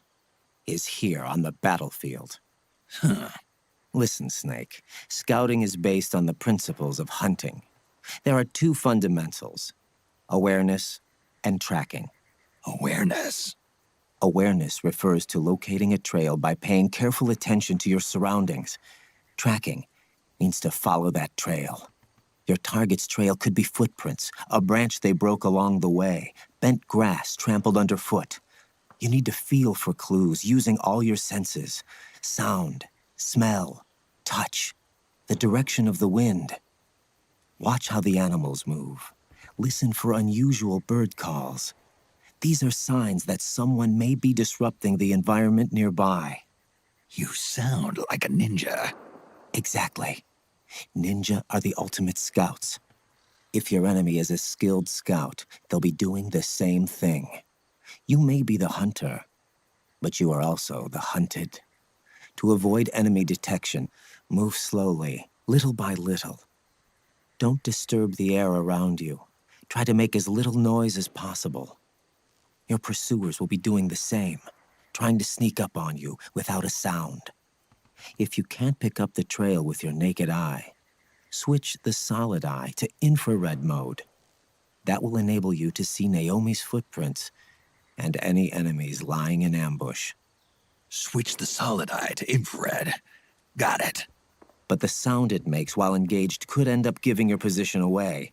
is here on the battlefield. Huh. Listen, Snake. Scouting is based on the principles of hunting. There are two fundamentals: awareness and tracking. Awareness? Awareness refers to locating a trail by paying careful attention to your surroundings. Tracking means to follow that trail. Your target's trail could be footprints, a branch they broke along the way, bent grass trampled underfoot. You need to feel for clues using all your senses: sound, smell, touch, the direction of the wind. Watch how the animals move. Listen for unusual bird calls. These are signs that someone may be disrupting the environment nearby. You sound like a ninja. Exactly. Ninja are the ultimate scouts. If your enemy is a skilled scout, they'll be doing the same thing. You may be the hunter, but you are also the hunted. To avoid enemy detection, move slowly, little by little. Don't disturb the air around you. Try to make as little noise as possible. Your pursuers will be doing the same, trying to sneak up on you without a sound. If you can't pick up the trail with your naked eye, switch the solid eye to infrared mode. That will enable you to see Naomi's footprints and any enemies lying in ambush. Switch the solid eye to infrared. Got it. But the sound it makes while engaged could end up giving your position away.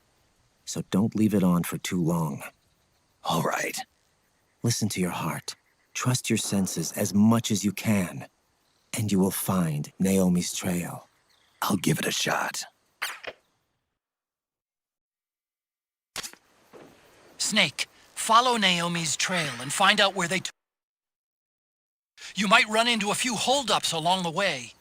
So don't leave it on for too long. All right. Listen to your heart. Trust your senses as much as you can. And you will find Naomi's trail. I'll give it a shot. Snake, follow Naomi's trail and find out where they... You might run into a few holdups along the way.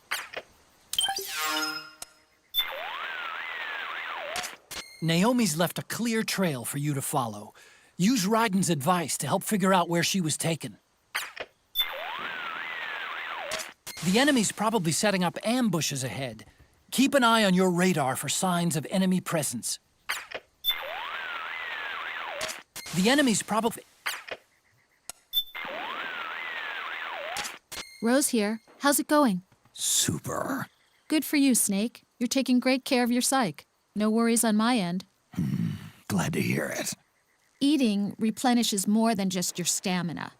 Naomi's left a clear trail for you to follow. Use Raiden's advice to help figure out where she was taken. The enemy's probably setting up ambushes ahead. Keep an eye on your radar for signs of enemy presence. The enemy's probably... Rose here. How's it going? Super. Good for you, Snake. You're taking great care of your psyche. No worries on my end. Glad to hear it. Eating replenishes more than just your stamina.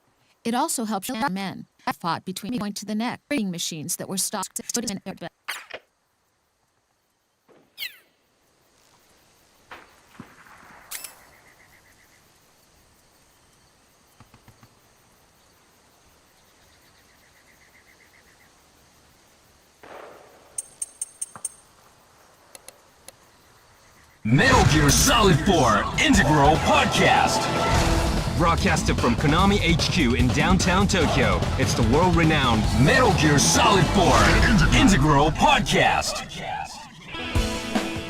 It also helps your men. I fought between point to the neck, breeding machines that were stocked in their bed. Metal Gear Solid 4 Integral Podcast. Broadcasted from Konami HQ in downtown Tokyo, it's the world-renowned Metal Gear Solid 4 Integral Podcast.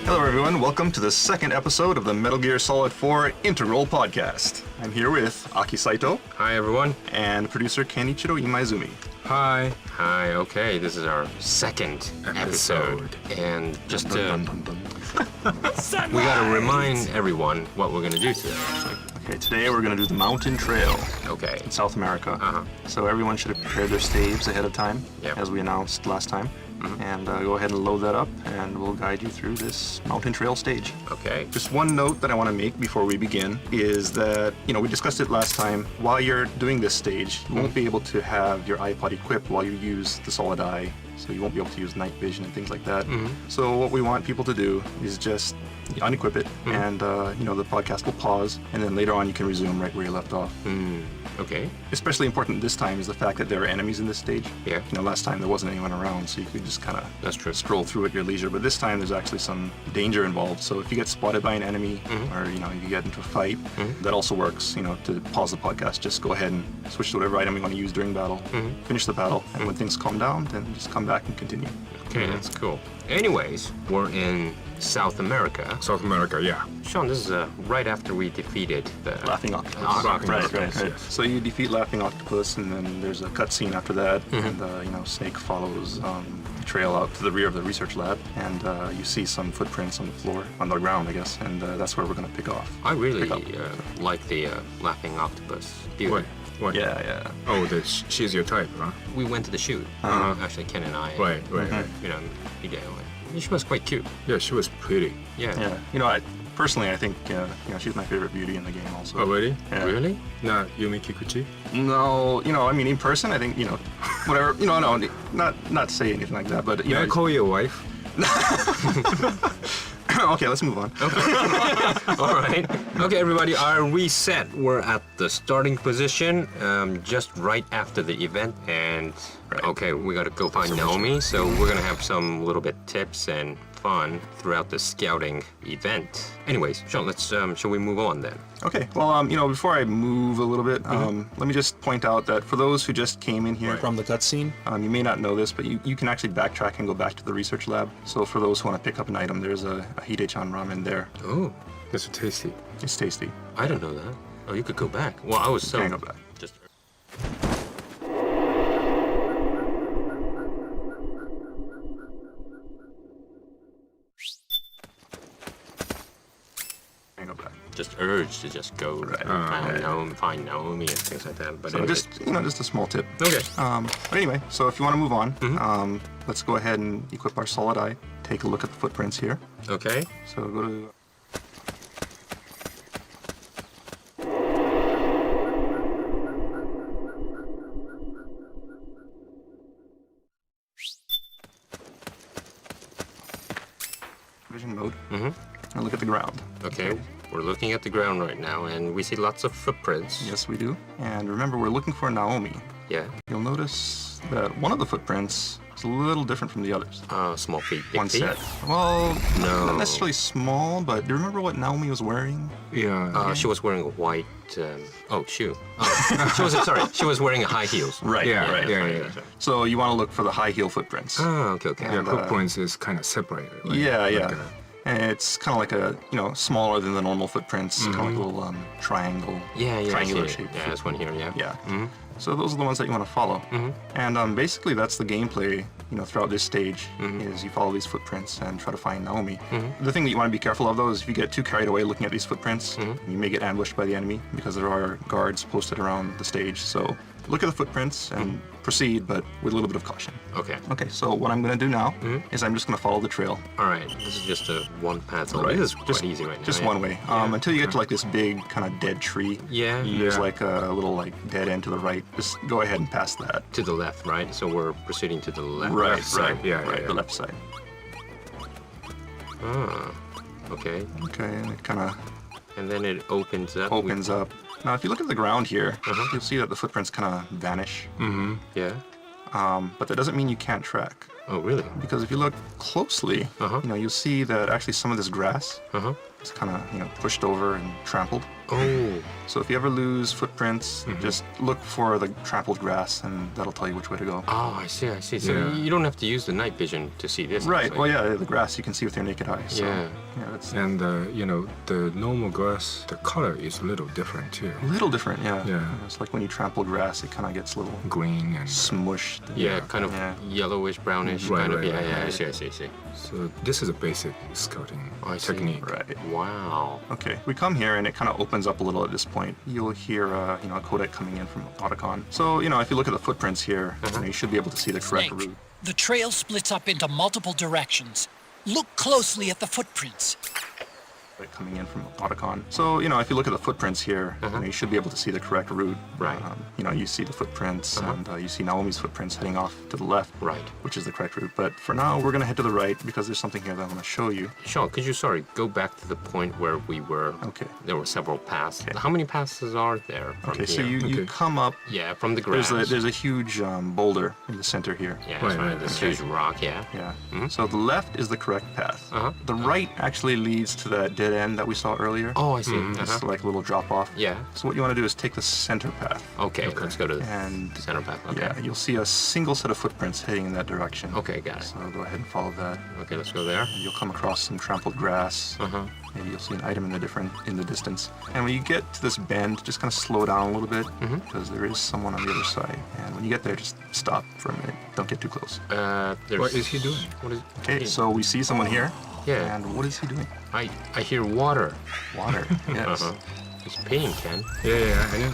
Hello everyone, welcome to the second episode of the Metal Gear Solid 4 Integral Podcast. I'm here with Aki Saito. Hi everyone. And producer Kenichiro Imaizumi. Hi. Hi, okay, this is our second episode. And just to... we gotta remind everyone what we're gonna do today. Okay, today we're gonna do the Mountain Trail. Okay. In South America. So everyone should have prepared their staves ahead of time, as we announced last time. And go ahead and load that up, and we'll guide you through this mountain trail stage. Okay. Just one note that I want to make before we begin is that, we discussed it last time. While you're doing this stage, you won't be able to have your iPod equipped while you use the solid eye so you won't be able to use night vision and things like that. So what we want people to do is just unequip it, and the podcast will pause, and then later on you can resume right where you left off. Okay. Especially important this time is the fact that there are enemies in this stage. Yeah. Last time there wasn't anyone around, so you could just kind That's true. of stroll through at your leisure. But this time there's actually some danger involved. So if you get spotted by an enemy, or you get into a fight, that also works. To pause the podcast, just go ahead and switch to whatever item you want to use during battle. Finish the battle, and when things calm down, then just come back and continue. Okay, that's cool. Anyways, we're in South America. South America, yeah. Sean, this is right after we defeated the Laughing Octopus. Right. So you defeat Laughing Octopus, and then there's a cutscene after that, and Snake follows the trail out to the rear of the research lab, and you see some footprints on the floor, on the ground, I guess, and that's where we're gonna pick off. I really like the Laughing Octopus. What? Yeah. Oh, she's your type, huh? We went to the shoot. Actually, Ken and I. Right. She was quite cute. Yeah, she was pretty. Yeah. Personally, I think she's my favorite beauty in the game also. Oh, really? Yeah. Really? Not Yumi Kikuchi? No, in person, I think, whatever, no, not say anything like that, but, Can I call you a wife? Okay, let's move on. All right. Okay, everybody, are we set? We're at the starting position, just right after the event, and okay, we gotta go find Naomi, so we're gonna have some little bit tips and fun throughout the scouting event. Anyways, Sean, let's, shall we move on then? Okay, well, before I move a little bit, let me just point out that for those who just came in here from the cutscene, you may not know this, but you can actually backtrack and go back to the research lab. So for those who want to pick up an item, there's a Hide-chan ramen there. Oh. It's tasty. It's tasty. I didn't know that. Oh, you could go back. Well, I was so... You can go back. Just... Just urge to just go find Naomi and things like that. But so anyways. just a small tip. Okay. But anyway, so if you want to move on, let's go ahead and equip our solid eye. Take a look at the footprints here. Okay. So go to... vision mode. And look at the ground. Okay. We're looking at the ground right now, and we see lots of footprints. Yes, we do. And remember, we're looking for Naomi. Yeah. You'll notice that one of the footprints is a little different from the others. Small feet, big one feet? set. Well, no. Not necessarily small, but do you remember what Naomi was wearing? Yeah. She was wearing a white, shoe. Oh, she was wearing high heels. Right. Yeah. So you want to look for the high heel footprints. Oh, okay. Yeah, footprints is kind of separated. Right? Yeah. And it's kind of like a, smaller than the normal footprints, kind of like a little triangle. Triangular shape. Yeah, there's one here, yeah. Yeah. So those are the ones that you want to follow. And basically that's the gameplay, throughout this stage, is you follow these footprints and try to find Naomi. The thing that you want to be careful of, though, is if you get too carried away looking at these footprints, you may get ambushed by the enemy because there are guards posted around the stage. So look at the footprints and proceed, but with a little bit of caution. Okay. Okay, so what I'm going to do now is I'm just going to follow the trail. All right, this is just a one path. Right. This is quite easy right now. Just one way. Until you get to like this big kind of dead tree. Yeah. There's like a little like dead end to the right. Just go ahead and pass that. To the left, right? So we're proceeding to the left. Right. The left side. Okay. Okay, and it kind of... And then it opens up. Up. Now, if you look at the ground here, you'll see that the footprints kind of vanish. Yeah. But that doesn't mean you can't track. Oh, really? Because if you look closely, you'll see that actually some of this grass is kind of, pushed over and trampled. Oh. So if you ever lose footprints, just look for the trampled grass, and that'll tell you which way to go. Oh, I see. So you don't have to use the night vision to see this. Right. Actually. Well, yeah, the grass you can see with your naked eye. So, that's... And, the normal grass, the color is a little different, too. A little different, yeah. Yeah. It's like when you trample grass, it kind of gets a little... green and... smushed. Yeah, kind of yellowish, brownish, kind of. Yeah, I see. So this is a basic scouting technique. Right. Wow. Okay, we come here and it kind of opens up a little at this point. You'll hear, a codec coming in from Otacon. So, if you look at the footprints here, you should be able to see the correct route. The trail splits up into multiple directions. Look closely at the footprints. like coming in from Otacon. So, you know, if you look at the footprints here, you know, you should be able to see the correct route. Right. You know, you see the footprints, and you see Naomi's footprints heading off to the left, which is the correct route. But for now, we're going to head to the right because there's something here that I want to show you. Sean, could you, go back to the point where we were? Okay. There were several paths. How many passes are there from Okay, here? so you come up. Yeah, from the grass. There's a huge boulder in the center here. Yeah, that's right. This huge rock, yeah. Yeah. So the left is the correct path. The right actually leads to that dead end that we saw earlier. Oh, I see. It's like a little drop off. Yeah. So what you want to do is take the center path. Okay, let's go to the center path. Okay. Yeah, you'll see a single set of footprints heading in that direction. Okay, got it. So go ahead and follow that. Okay, let's go there. And you'll come across some trampled grass. Maybe you'll see an item in the distance. And when you get to this bend, just kind of slow down a little bit because there is someone on the other side. And when you get there, just stop for a minute. Don't get too close. What is he doing? Okay, so we see someone here. Yeah. And what is he doing? I hear water. Water. Yes. He's peeing, Ken. Yeah, I know.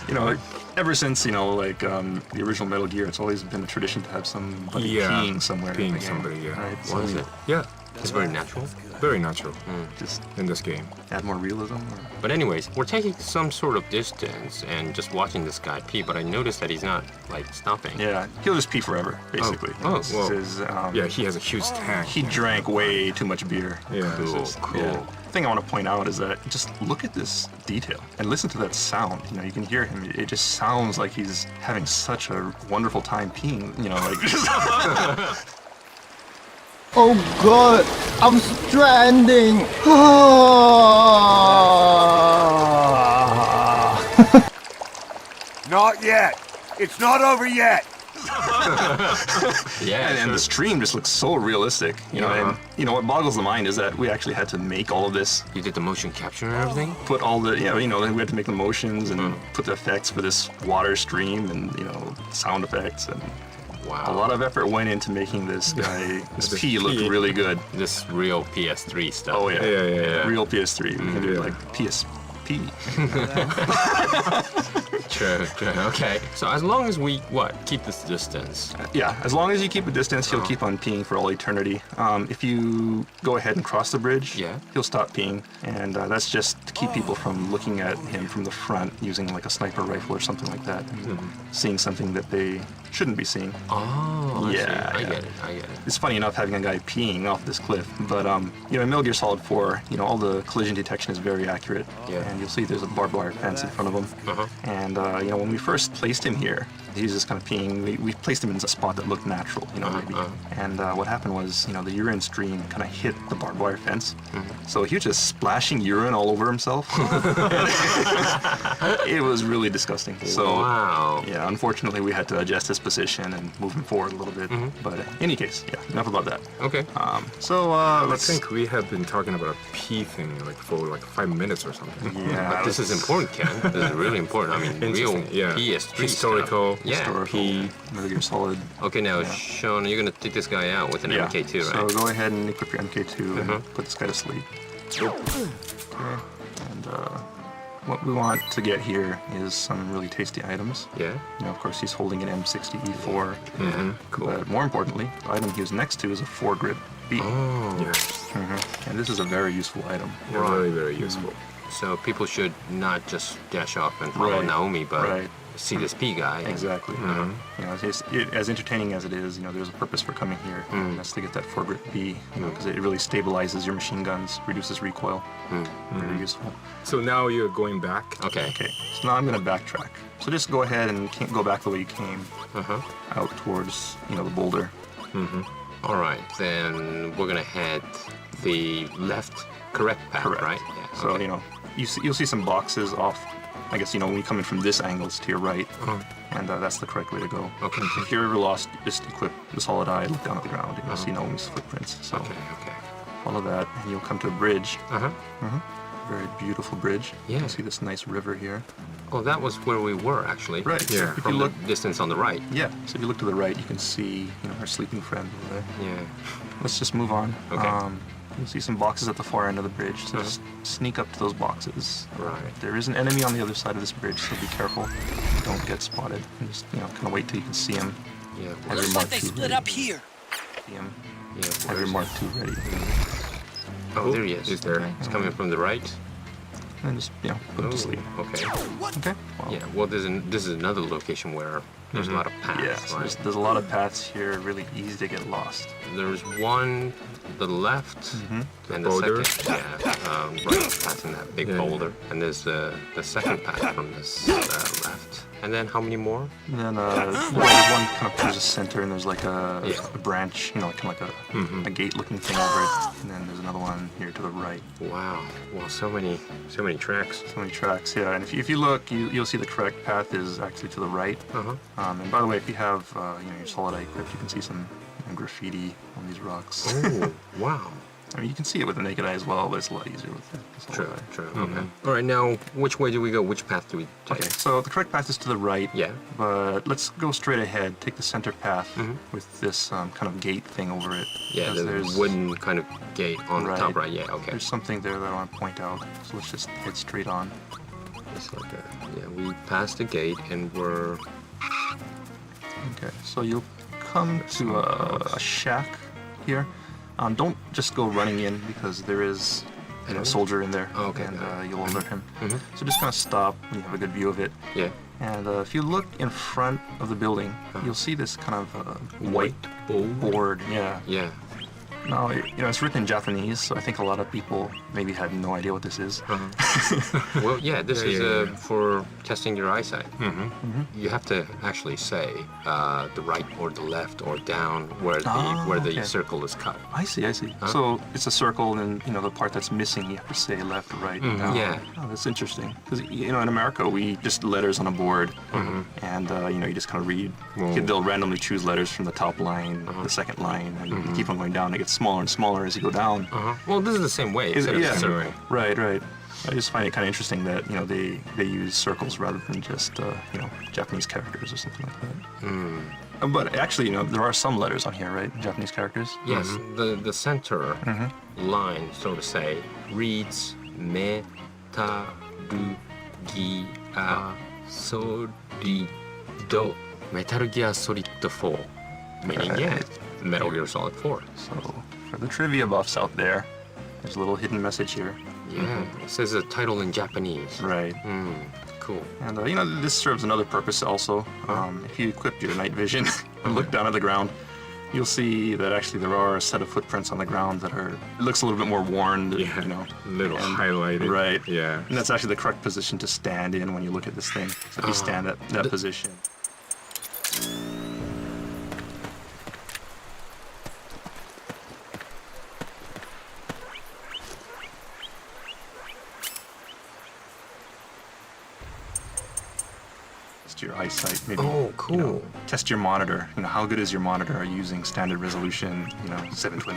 You know, ever since, you know, like the original Metal Gear, it's always been a tradition to have somebody peeing somewhere. Peeing somebody, yeah. Right? What is it? Yeah. It's very natural. Very natural. Just in this game. Add more realism. But anyways, we're taking some sort of distance and just watching this guy pee, but I noticed that he's not, like, stopping. Yeah, he'll just pee forever, basically. Oh, well. Yeah, he has a huge tank. He drank way too much beer. Yeah. Cool. Yeah. The thing I want to point out is that just look at this detail and listen to that sound. You know, you can hear him. It just sounds like he's having such a wonderful time peeing. You know, like. Oh God, I'm stranding. Not yet. It's not over yet. Yeah, and the stream just looks so realistic, you know. And you know what boggles the mind is that we actually had to make all of this. You did the motion capture and everything. Put all the, you know, we had to make the motions and put the effects for this water stream and sound effects and. Wow. A lot of effort went into making this guy, this P look really good. This real PS3 stuff. Oh yeah. Yeah. Real PS3. We can do like PSP. True. Okay. So as long as we, keep this distance? Yeah, as long as you keep a distance, he'll keep on peeing for all eternity. If you go ahead and cross the bridge, he'll stop peeing. And that's just to keep people from looking at him from the front using like a sniper rifle or something like that. And seeing something that they shouldn't be seeing. Oh, yeah. I get it. It's funny enough having a guy peeing off this cliff, but you know, in Metal Gear Solid 4, you know, all the collision detection is very accurate. Yeah. And you'll see there's a barbed wire fence in front of him. And you know, when we first placed him here, he was just kind of peeing. We placed him in a spot that looked natural, you know, maybe. And what happened was, you know, the urine stream kind of hit the barbed wire fence. So he was just splashing urine all over himself. It was really disgusting. So, yeah, unfortunately, we had to adjust his position and move him forward a little bit. But in any case, yeah, enough about that. Okay. I think we had been talking about a pee thing for 5 minutes or something. Yeah. But this is important, Ken. This is really important. I mean, real PS3 historical. Stuff. Yeah. P, Metal Gear Solid. Okay, now, Sean, you're going to take this guy out with an MK2, right? So go ahead and equip your MK2 and put this guy to sleep. Okay. And what we want to get here is some really tasty items. Yeah. You know, of course, he's holding an M60E4. Cool. But more importantly, the item he was next to is a 4-grip B. Oh. Yes. And this is a very useful item. Very, very useful. So people should not just dash off and follow Naomi, but see this P guy. Exactly. You know, as entertaining as it is, you know, there's a purpose for coming here. And that's to get that 4-grip B, you know, because it really stabilizes your machine guns, reduces recoil. Very useful. So now you're going back? Okay. So now I'm going to backtrack. So just go ahead and go back the way you came, out towards, you know, the boulder. All right, then we're going to head the correct path, right? Yeah. So, you know, you'll see some boxes off. I guess, you know, when you come in from this angle, it's to your right, and that's the correct way to go. Okay. If you're ever lost, just equip the solid eye, look down at the ground, and you'll see Naomi's footprints. So follow that, and you'll come to a bridge. Very beautiful bridge. Yeah. You can see this nice river here. Oh, that was where we were, actually. Right. Yeah. If From you look, the distance on the right. Yeah. So if you look to the right, you can see, you know, our sleeping friend over there. Yeah. Let's just move on. Okay. You'll see some boxes at the far end of the bridge, so just sneak up to those boxes. Right. There is an enemy on the other side of this bridge, so be careful. Don't get spotted. And just, you know, kind of wait till you can see him. Yeah. Looks like they split up here. See him. Yeah. Have your Mark II ready. Oh, there he is. He's there. He's coming from the right. And just, put him to sleep. Okay. Okay. Well, Yeah, well, this is another location where there's a lot of paths, Yeah, so right? there's a lot of paths here, really easy to get lost. There's one to the left, and the boulder. second, right, passing that big boulder. And there's the second path from this left. And then how many more? And then there's one kind of there's a center, and there's like a branch, kind of like a gate-looking thing over it. And then there's another one here to the right. Wow. Well, so many tracks. So many tracks, yeah. And if you look, you'll see the correct path is actually to the right. And by the way, if you have your solid eye equipped, you can see some graffiti on these rocks. Oh, wow. I mean, you can see it with the naked eye as well, but it's a lot easier with the solid eye. True. Okay. All right, now, which way do we go? Which path do we take? Okay, so the correct path is to the right. Yeah. But let's go straight ahead. Take the center path with this kind of gate thing over it. Yeah, there's wooden kind of gate on the top right. Yeah, okay. There's something there that I want to point out. So let's just head straight on. It's like we passed the gate and we're... Okay, so you'll come to a shack here. Don't just go running in because there is a soldier in there, and you'll alert him. So just kind of stop when you have a good view of it. Yeah. And if you look in front of the building, you'll see this kind of white board. Yeah. Yeah. Now, it's written in Japanese, so I think a lot of people maybe had no idea what this is. Well, yeah, this is for testing your eyesight. You have to actually say the right or the left or down where the circle is cut. I see. So it's a circle, and the part that's missing, you have to say left, right, down. Yeah. Oh, that's interesting. Because in America, we just letters on a board, and you just kind of read. They'll randomly choose letters from the top line, the second line, and you keep on going down. It gets smaller and smaller as you go down. Well, this is the same way. Yeah. Right. I just find it kind of interesting that they use circles rather than just Japanese characters or something like that. But actually, there are some letters on here, right? Japanese characters. Yes, the center line, so to say, reads me ta ru gi a solid do Metal Gear Solid 4, meaning Metal Gear Solid 4. So for the trivia buffs out there, there's a little hidden message here. Yeah, it says a title in Japanese. Right. Cool. And this serves another purpose also. If you equip your night vision and look down at the ground, you'll see that actually there are a set of footprints on the ground that it looks a little bit more worn, highlighted. Right. Yeah. And that's actually the correct position to stand in when you look at this thing. So if you stand at that position. Your eyesight, maybe. Oh, cool. Test your monitor. How good is your monitor? Are you using standard resolution? 720.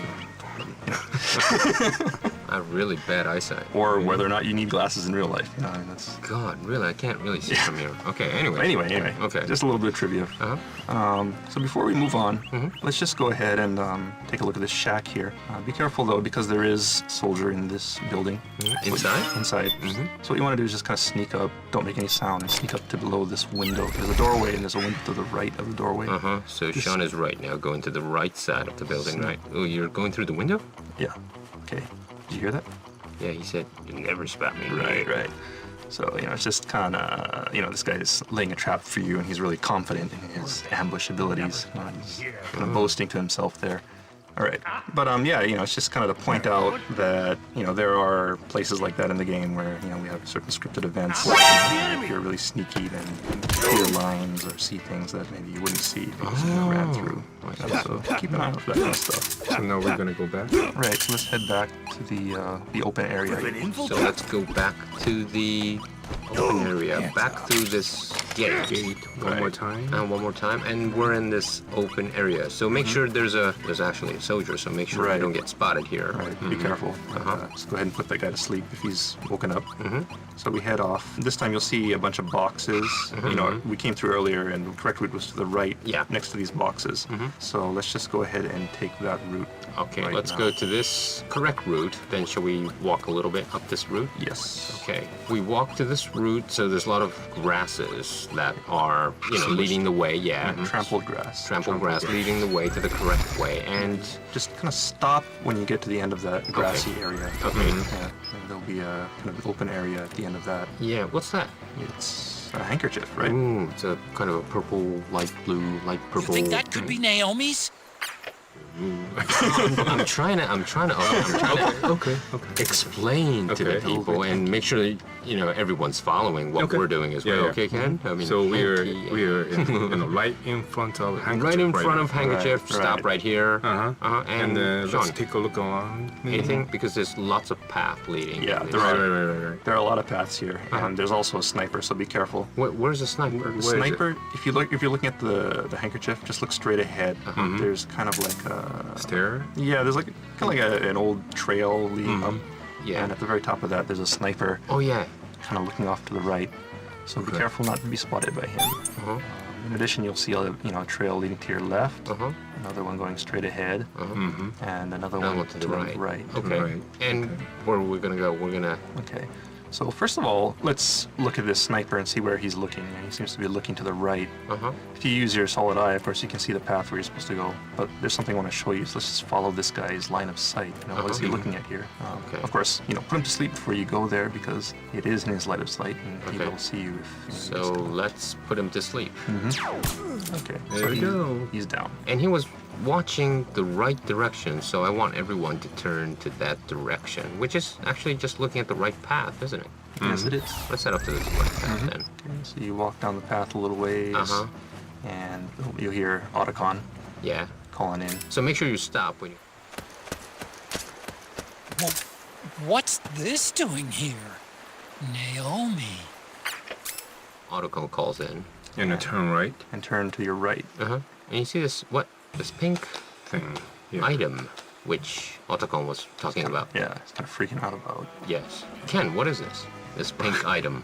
I have really bad eyesight. Or whether or not you need glasses in real life. That's. God, really, I can't really see from here. Okay, anyway. Anyway. Okay. Just a little bit of trivia. So before we move on, let's just go ahead and take a look at this shack here. Be careful though, because there is a soldier in this building. Inside? Inside. So what you want to do is just kind of sneak up, don't make any sound, and sneak up to below this window. There's a doorway, and there's a window to the right of the doorway. So Sean is right now, going to the right side of the building, right? Oh, you're going through the window? Yeah. Okay. Did you hear that? Yeah, he said, "You never spot me." Right. So, it's just kind of, this guy is laying a trap for you, and he's really confident in his ambush abilities. He's kind of boasting to himself there. All right. But, it's just kind of to point out that, there are places like that in the game where, we have certain scripted events. If you're really sneaky, then you can hear lines or see things that maybe you wouldn't see if you just ran through. So keep an eye out for that kind of stuff. So now we're going to go back? Right. So let's head back to the open area. So let's go back to the open area, back through this gate. One more time. And one more time, and we're in this open area. So make sure there's actually a soldier. So make sure you don't get spotted here. Right. Be careful. Just go ahead and put that guy to sleep if he's woken up. So we head off. This time you'll see a bunch of boxes. We came through earlier, and the correct route was to the right, next to these boxes. So let's just go ahead and take that route. Okay, let's go to this correct route. Then shall we walk a little bit up this route? Yes. Okay, we walk to this route. route, so there's a lot of grasses that are, leading the way, Trampled grass. Trampled grass leading the way to the correct way, and just kind of stop when you get to the end of that grassy area. Okay. Yeah, and there'll be a kind of open area at the end of that. Yeah, what's that? It's a handkerchief, right? Ooh, it's a kind of a purple, light blue, light purple. You think that could be Naomi's? I'm trying to explain to the people and make sure that, everyone's following what we're doing as well. Okay, Ken? I mean, so we're right in front of handkerchief. Right in front of handkerchief. Right. Stop right here. And Sean, let's take a look around. anything? Because there's lots of path leading. Yeah, in there this. are. There are a lot of paths here, and there's also a sniper, so be careful. Where's the sniper? The sniper, if you're looking at the handkerchief, just look straight ahead. There's kind of like a stair. Yeah, there's kind of like an old trail leading up. Yeah. And at the very top of that, there's a sniper. Oh yeah. Kind of looking off to the right. So be careful not to be spotted by him. In addition, you'll see a trail leading to your left. Another one going straight ahead. And another one to the right. Okay. Right. And where are we gonna go? We're gonna. Okay. So first of all, let's look at this sniper and see where he's looking. He seems to be looking to the right. If you use your solid eye, of course, you can see the path where you're supposed to go. But there's something I want to show you. So let's just follow this guy's line of sight. What is he looking at here? Of course, put him to sleep before you go there because it is in his line of sight, and he will see you if. So let's put him to sleep. Okay. There we go. He's down. And he was watching the right direction, so I want everyone to turn to that direction, which is actually just looking at the right path, isn't it? Yes, it is. Let's head up to this right path then. Okay, so you walk down the path a little ways, and you'll hear Otacon calling in. So make sure you stop when you... Well, what's this doing here? Naomi. Otacon calls in. And turn right. And turn to your right. And you see this pink thing, item, which Otacon was talking about. Yeah, it's kind of freaking out about. Yes. Ken, what is this? This pink item.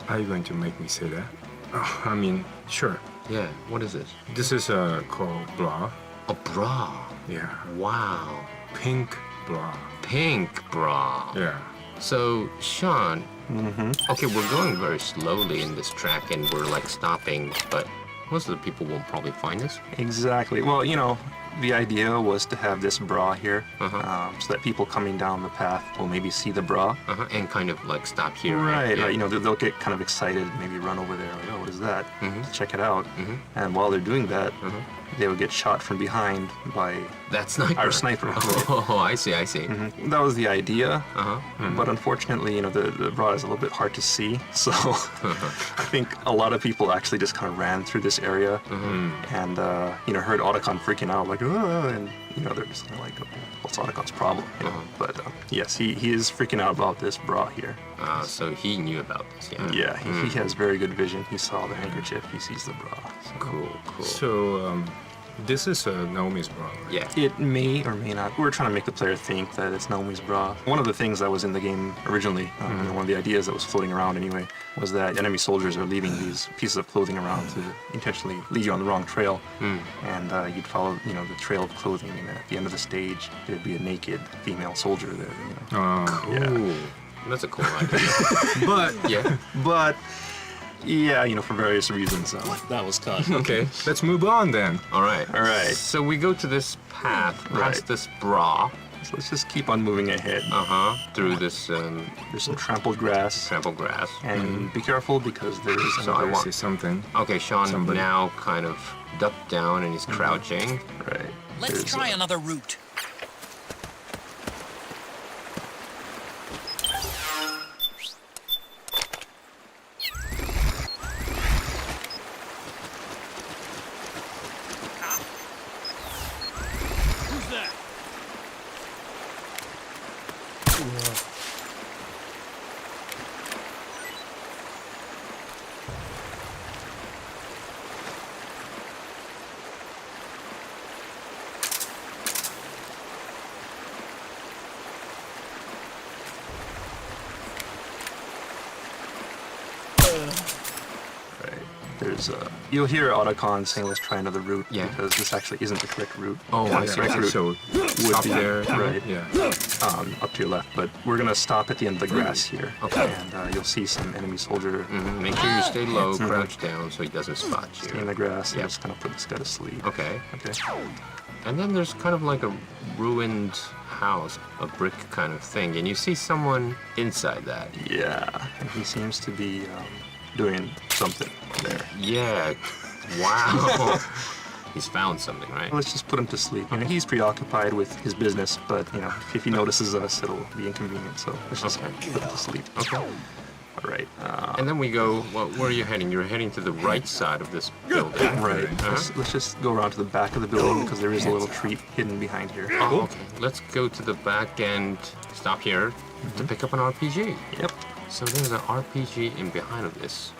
Are you going to make me say that? Oh, I mean, sure. Yeah, what is this? This is called bra. A bra? Yeah. Wow. Pink bra. Pink bra. Yeah. So, Sean, okay, we're going very slowly in this track and we're like stopping, but most of the people won't probably find us. Exactly. Well, the idea was to have this bra here, so that people coming down the path will maybe see the bra. And kind of like stop here. Right. They'll get kind of excited, maybe run over there, like, oh, what is that? Check it out. And while they're doing that, they would get shot from behind by that sniper. Our sniper. Oh, I see. That was the idea. But unfortunately, the bra is a little bit hard to see, so I think a lot of people actually just kind of ran through this area and heard Otacon freaking out, like, and they're just kind of like, what's Otacon's problem? But yes, he is freaking out about this bra here. So he knew about this, yeah. Yeah, he has very good vision. He saw the handkerchief. He sees the bra. So. Cool. So, this is Naomi's bra, right? Yeah. It may or may not. We're trying to make the player think that it's Naomi's bra. One of the things that was in the game originally, one of the ideas that was floating around anyway, was that enemy soldiers are leaving these pieces of clothing around to intentionally lead you on the wrong trail. And you'd follow, the trail of clothing, and at the end of the stage, there'd be a naked female soldier there. Cool. Yeah. That's a cool idea. But for various reasons, that was cut. Okay, let's move on then. All right. So we go to this path, past this bra. So let's just keep on moving ahead. Through this. There's some trampled grass. And be careful because there is. So I want to say something. Okay, Sean now kind of ducked down and he's crouching. Right. Let's try another route. there's you'll hear Otacon saying let's try another route because this actually isn't the correct route. Oh, I the see. correct route So would stop be there. right, Yeah. up to your left. But we're gonna stop at the end of the grass here, Okay. and you'll see some enemy soldier. Make sure you stay low, crouch down so he doesn't spot you. Stay in the grass and just kind of put this guy to sleep. Okay. Okay. And then there's kind of like a ruined house, a brick kind of thing, and you see someone inside that. Yeah, and he seems to be doing something there. Yeah. Wow. He's found something, right? Let's just put him to sleep. You know, he's preoccupied with his business, but you know, if he notices us, it'll be inconvenient. So let's just put him to sleep. Okay. All right. And then we go. Well, where are you heading? You're heading to the right side of this building. Right. Let's just go around to the back of the building because there is a little treat hidden behind here. Oh, okay. Let's go to the back and stop here to pick up an RPG. Yep. So there's an RPG in behind of this.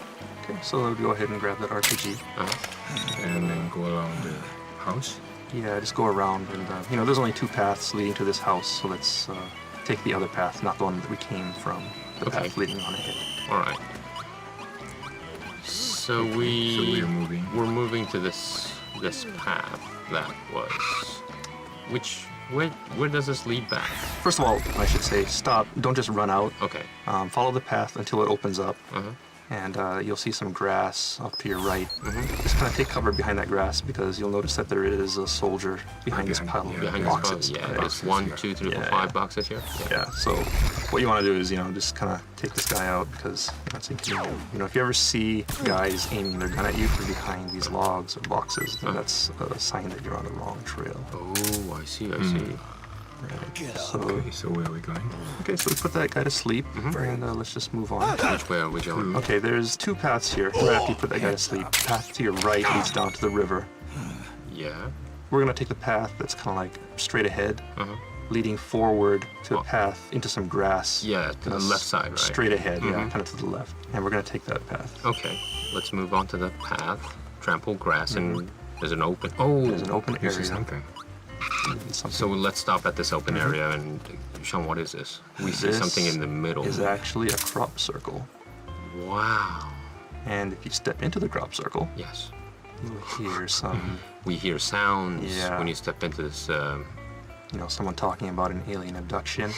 Okay, so go ahead and grab that RPG. And then go around the house? Yeah, just go around and, you know, there's only 2 paths leading to this house, so let's take the other path, not the one that we came from, the path leading on ahead. All right. So we're moving to this path that was, where does this lead back? First of all, I should say, stop, don't just run out. Okay. Follow the path until it opens up. And you'll see some grass up to your right. Just kind of take cover behind that grass because you'll notice that there is a soldier behind this pile of boxes. There's 1, 2, 3, 4, 5 boxes here. Yeah. So what you want to do is, you know, just kind of take this guy out because that's inconvenient. You know, if you ever see guys aiming their gun at you from behind these logs or boxes, then that's a sign that you're on the wrong trail. Oh, I see. I see. So where are we going? Okay, so we put that guy to sleep, and let's just move on. Which way are we going? Okay, there's 2 paths here. Right after you put that guy to sleep, the path to your right leads down to the river. Yeah. We're gonna take the path that's kind of like straight ahead, leading forward to a path into some grass. Yeah, to the left side, right? Straight ahead, yeah, kind of to the left. And we're gonna take that path. Okay, let's move on to the path. Trample grass, and there's an open. There's an open area. So let's stop at this open area and Sean, what is this? We see something in the middle. Is actually a crop circle. Wow. And if you step into the crop circle, yes, you'll hear some. We hear sounds when you step into this. You know, someone talking about an alien abduction.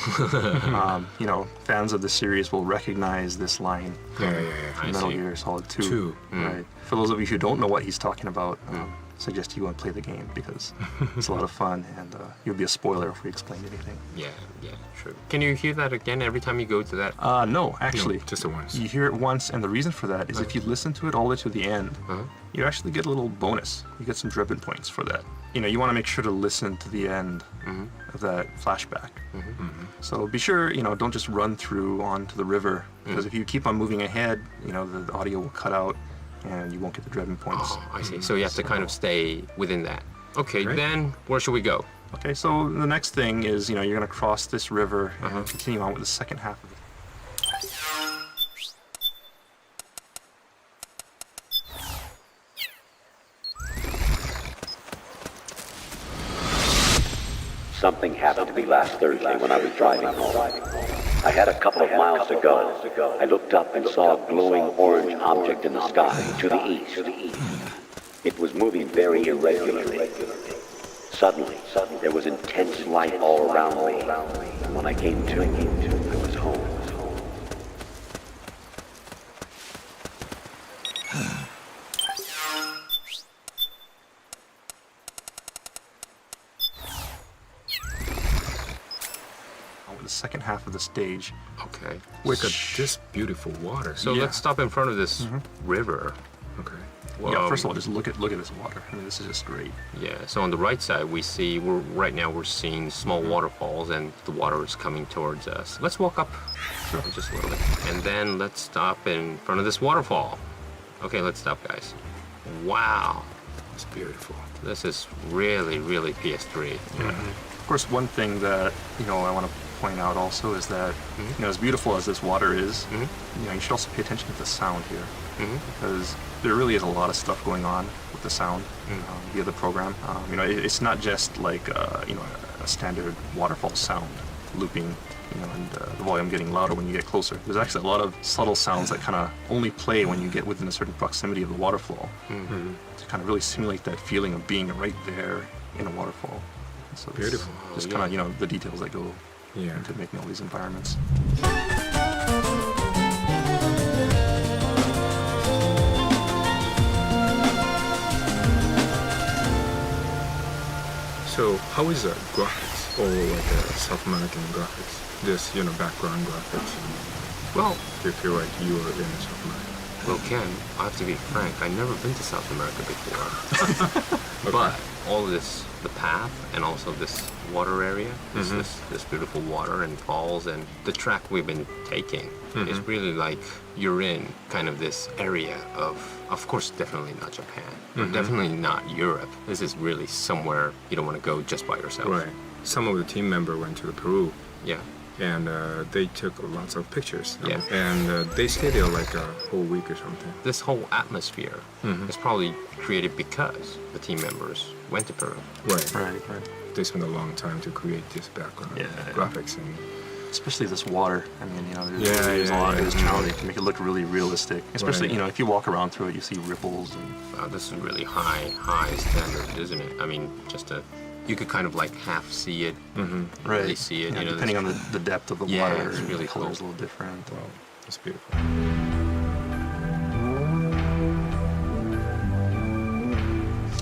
You know, fans of the series will recognize this line from Metal Gear Solid 2. Right. For those of you who don't know what he's talking about, suggest you go and play the game because it's a lot of fun and it would be a spoiler if we explained anything. Yeah, true. Can you hear that again every time you go to that? No, actually. No, just the once. You hear it once, and the reason for that is if you listen to it all the way to the end, you actually get a little bonus. You get some driven points for that. You know, you want to make sure to listen to the end of that flashback. So be sure, you know, don't just run through onto the river because if you keep on moving ahead, you know, the audio will cut out and you won't get the driven points. Oh, I see. So you have to kind of stay within that. Okay, then where should we go? Okay, so the next thing is, you know, you're going to cross this river and continue on with the second half of it. Something happened to me last Thursday when I was driving home. I had a couple of miles to go. I looked up and saw a glowing orange object in the sky to the east. It was moving very irregularly. Suddenly, there was intense light all around me. And when I came to, I was home. The second half of the stage. Okay. Look at this beautiful water. So let's stop in front of this river. Okay. Well, yeah, first of all, just look at this water. I mean, this is just great. Yeah. So on the right side, we see right now we're seeing small waterfalls, and the water is coming towards us. Let's walk up just a little bit, and then let's stop in front of this waterfall. Okay, let's stop, guys. Wow, it's beautiful. This is really, really PS3. Of course, one thing that I want to point out also is that as beautiful as this water is, you should also pay attention to the sound here, because there really is a lot of stuff going on with the sound via the program. It's not just like a standard waterfall sound. looping, and the volume getting louder when you get closer. There's actually a lot of subtle sounds that kind of only play when you get within a certain proximity of the waterfall, to kind of really simulate that feeling of being right there in a waterfall. So beautiful. Just kind of, the details that go into making all these environments. So how is the graphics, or like South American graphics? This, background graphics. Well, do you feel like you are in South America? Well, Ken, I have to be frank. I've never been to South America before. But all this, the path, and also this water area, this beautiful water and falls, and the track we've been taking is really like you're in kind of this area of course, definitely not Japan, but definitely not Europe. This is really somewhere you don't want to go just by yourself. Right. Some of the team members went to Peru. Yeah. And they took lots of pictures. Yeah. And they stayed there like a whole week or something. This whole atmosphere is probably created because the team members went to Peru. Right. They spent a long time to create this background graphics, and especially this water. I mean, there's a lot of this challenge to make it look really realistic. Especially, if you walk around through it, you see ripples. And wow, this is really high standard, isn't it? I mean, you could kind of like half see it, really see it. Depending on the depth of the water, it's really the color's a little different. Wow, that's beautiful.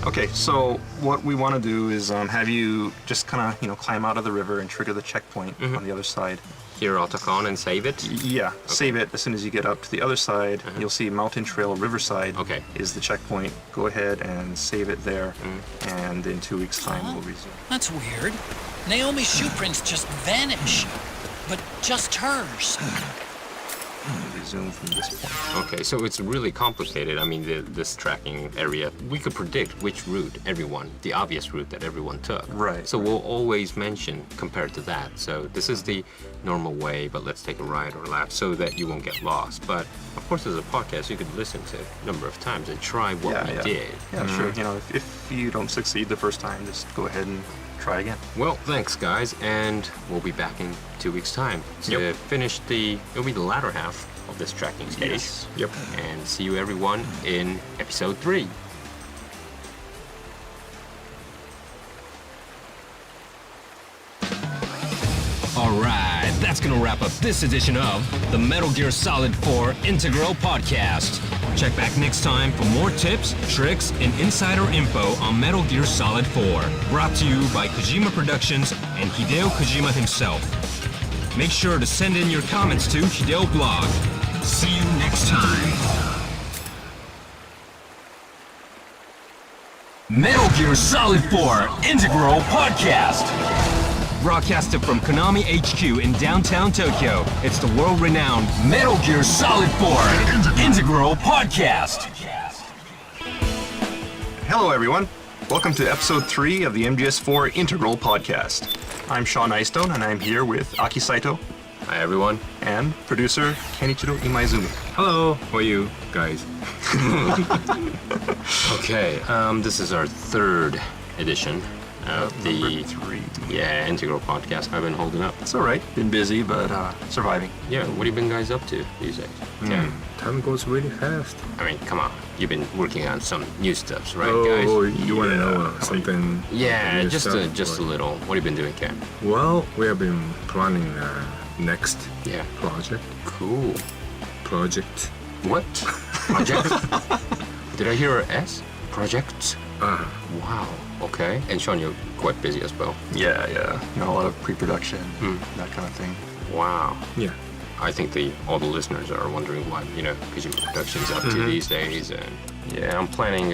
Okay, so what we want to do is have you just kind of, climb out of the river and trigger the checkpoint on the other side. Here, I'll tuck on and save it? Yeah, save it. As soon as you get up to the other side, you'll see Mountain Trail Riverside is the checkpoint. Go ahead and save it there, and in 2 weeks' time, we'll resume. That's weird. Naomi's shoe prints just vanish, but just hers. Resume from this point. Okay, so it's really complicated. I mean, this tracking area, we could predict which route the obvious route that everyone took. Right. So we'll always mention compared to that. So this is the normal way, but let's take a right or left so that you won't get lost. But of course, as a podcast, you could listen to a number of times and try what we did. Yeah, sure. If you don't succeed the first time, just go ahead and try again. Well, thanks, guys, and we'll be back in 2 weeks' time to finish it'll be the latter half of this tracking stage. Yes. Yep. And see you, everyone, in episode 3. Alright, that's gonna wrap up this edition of the Metal Gear Solid 4 Integral Podcast. Check back next time for more tips, tricks, and insider info on Metal Gear Solid 4. Brought to you by Kojima Productions and Hideo Kojima himself. Make sure to send in your comments to Hideo Blog. See you next time. Metal Gear Solid 4 Integral Podcast. Broadcasted from Konami HQ in downtown Tokyo, it's the world-renowned Metal Gear Solid 4 Integral Podcast. Hello, everyone. Welcome to episode 3 of the MGS4 Integral Podcast. I'm Sean Eystone, and I'm here with Aki Saito. Hi, everyone. And producer Kenichiro Imaizumi. Hello, how are you guys? Okay, this is our 3rd edition of the Integral Podcast. I've been holding up. It's all right. Been busy, but surviving. Yeah, what have you been guys up to these days? Time goes really fast. I mean, come on. You've been working on some new stuff, right, guys? Oh, you want to know something? Yeah, just stuff, a little. What have you been doing, Ken? Well, we have been planning next project. Cool. Project. What? Project? Did I hear an S? Project? Wow. Okay. And Sean, you're quite busy as well. Yeah. A lot of pre-production, that kind of thing. Wow. Yeah. I think all the listeners are wondering what, Kojima Productions up to these days. And yeah, I'm planning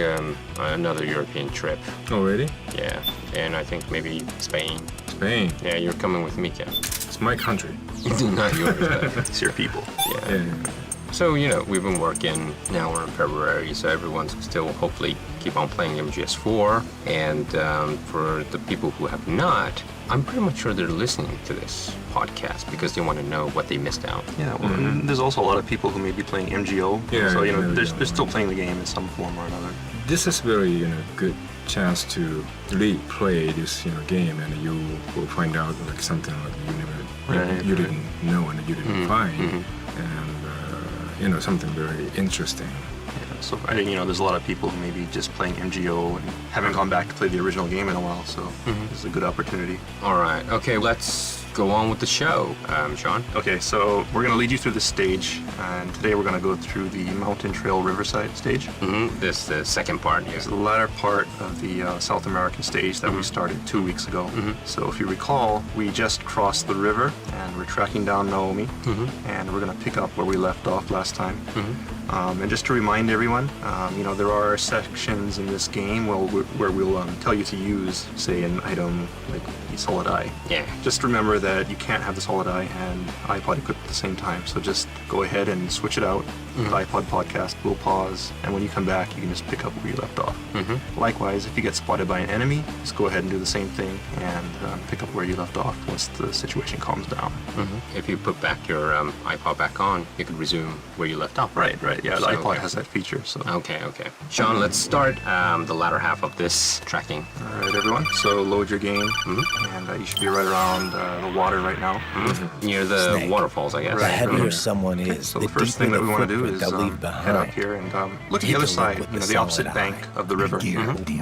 another European trip. Oh, really? Yeah. And I think maybe Spain. Spain? Yeah, you're coming with me, Ken. It's my country. Not yours, but it's your people. Yeah. So, we've been working, now we're in February, so everyone's still hopefully keep on playing MGS4. And for the people who have not, I'm pretty much sure they're listening to this podcast because they want to know what they missed out. Yeah, well, there's also a lot of people who may be playing MGO. Yeah, so, they're still playing the game in some form or another. This is very, good chance to play this, game, and you will find out like something like you never you didn't know and you didn't find, and something very interesting. So I think there's a lot of people who may be just playing MGO and haven't gone back to play the original game in a while. So this is a good opportunity. All right. Okay, let's go on with the show, Sean. Okay, so we're going to lead you through this stage, and today we're going to go through the Mountain Trail Riverside stage. This is the second part here. It's the latter part of the South American stage that we started 2 weeks ago. So if you recall, we just crossed the river, and we're tracking down Naomi, and we're going to pick up where we left off last time. And just to remind everyone, there are sections in this game where we'll tell you to use, say, an item like the solid eye. Yeah. Just remember that you can't have the solid eye and iPod equipped at the same time. So just go ahead and switch it out. The iPod podcast will pause, and when you come back, you can just pick up where you left off. Likewise, if you get spotted by an enemy, just go ahead and do the same thing and pick up where you left off once the situation calms down. If you put back your iPod back on, you could resume where you left off. Right. Yeah, the iPod has that feature. So. Okay. Sean, let's start the latter half of this tracking. All right, everyone. So load your game, and you should be right around the water right now. Near the waterfalls, I guess. The heavier someone is, so the first thing that we want to do is head up here and look at the other side, the opposite bank of the river.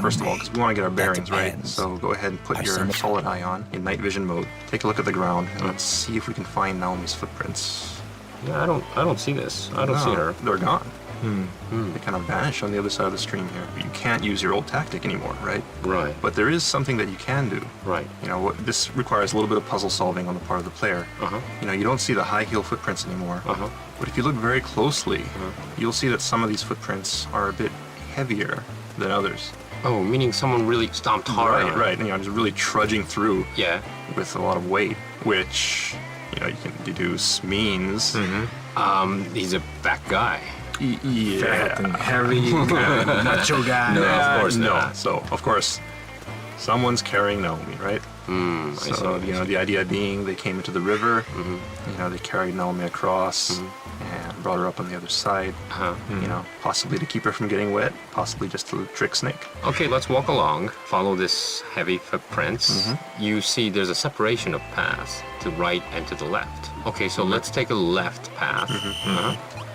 First of all, because we want to get our bearings right. So go ahead and put your solid eye on in night vision mode. Take a look at the ground, and let's see if we can find Naomi's footprints. Yeah, I don't see this. I don't see her. They're gone. They kind of vanish on the other side of the stream here. You can't use your old tactic anymore, right? Right. But there is something that you can do. Right. This requires a little bit of puzzle solving on the part of the player. You don't see the high heel footprints anymore. But if you look very closely, you'll see that some of these footprints are a bit heavier than others. Oh, meaning someone really stomped hard. Right. Just really trudging through. Yeah. With a lot of weight, which you can deduce means he's a fat guy. Fat and heavy, macho guy. No, of course no. not. So, of course, someone's carrying Naomi, right? So, the idea being they came into the river, they carried Naomi across and brought her up on the other side, possibly to keep her from getting wet, possibly just to trick Snake. Okay, let's walk along, follow this heavy footprints. You see there's a separation of paths to right and to the left. Okay, so let's take a left path.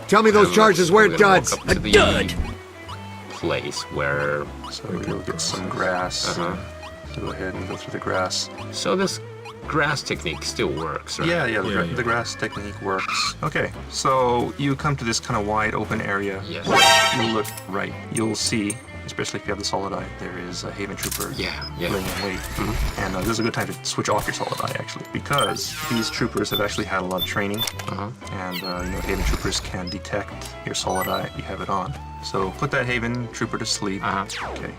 Tell me those charges where it duds. A dud! Place where... So we'll get some grass. So go ahead and go through the grass. So this grass technique still works, right? Yeah, the grass technique works. Okay, so you come to this kind of wide open area. Yes. You look right. You'll see, especially if you have the solid eye, there is a Haven Trooper laying in wait. And this is a good time to switch off your solid eye, actually, because these troopers have actually had a lot of training. And Haven Troopers can detect your solid eye if you have it on. So put that Haven Trooper to sleep. Okay.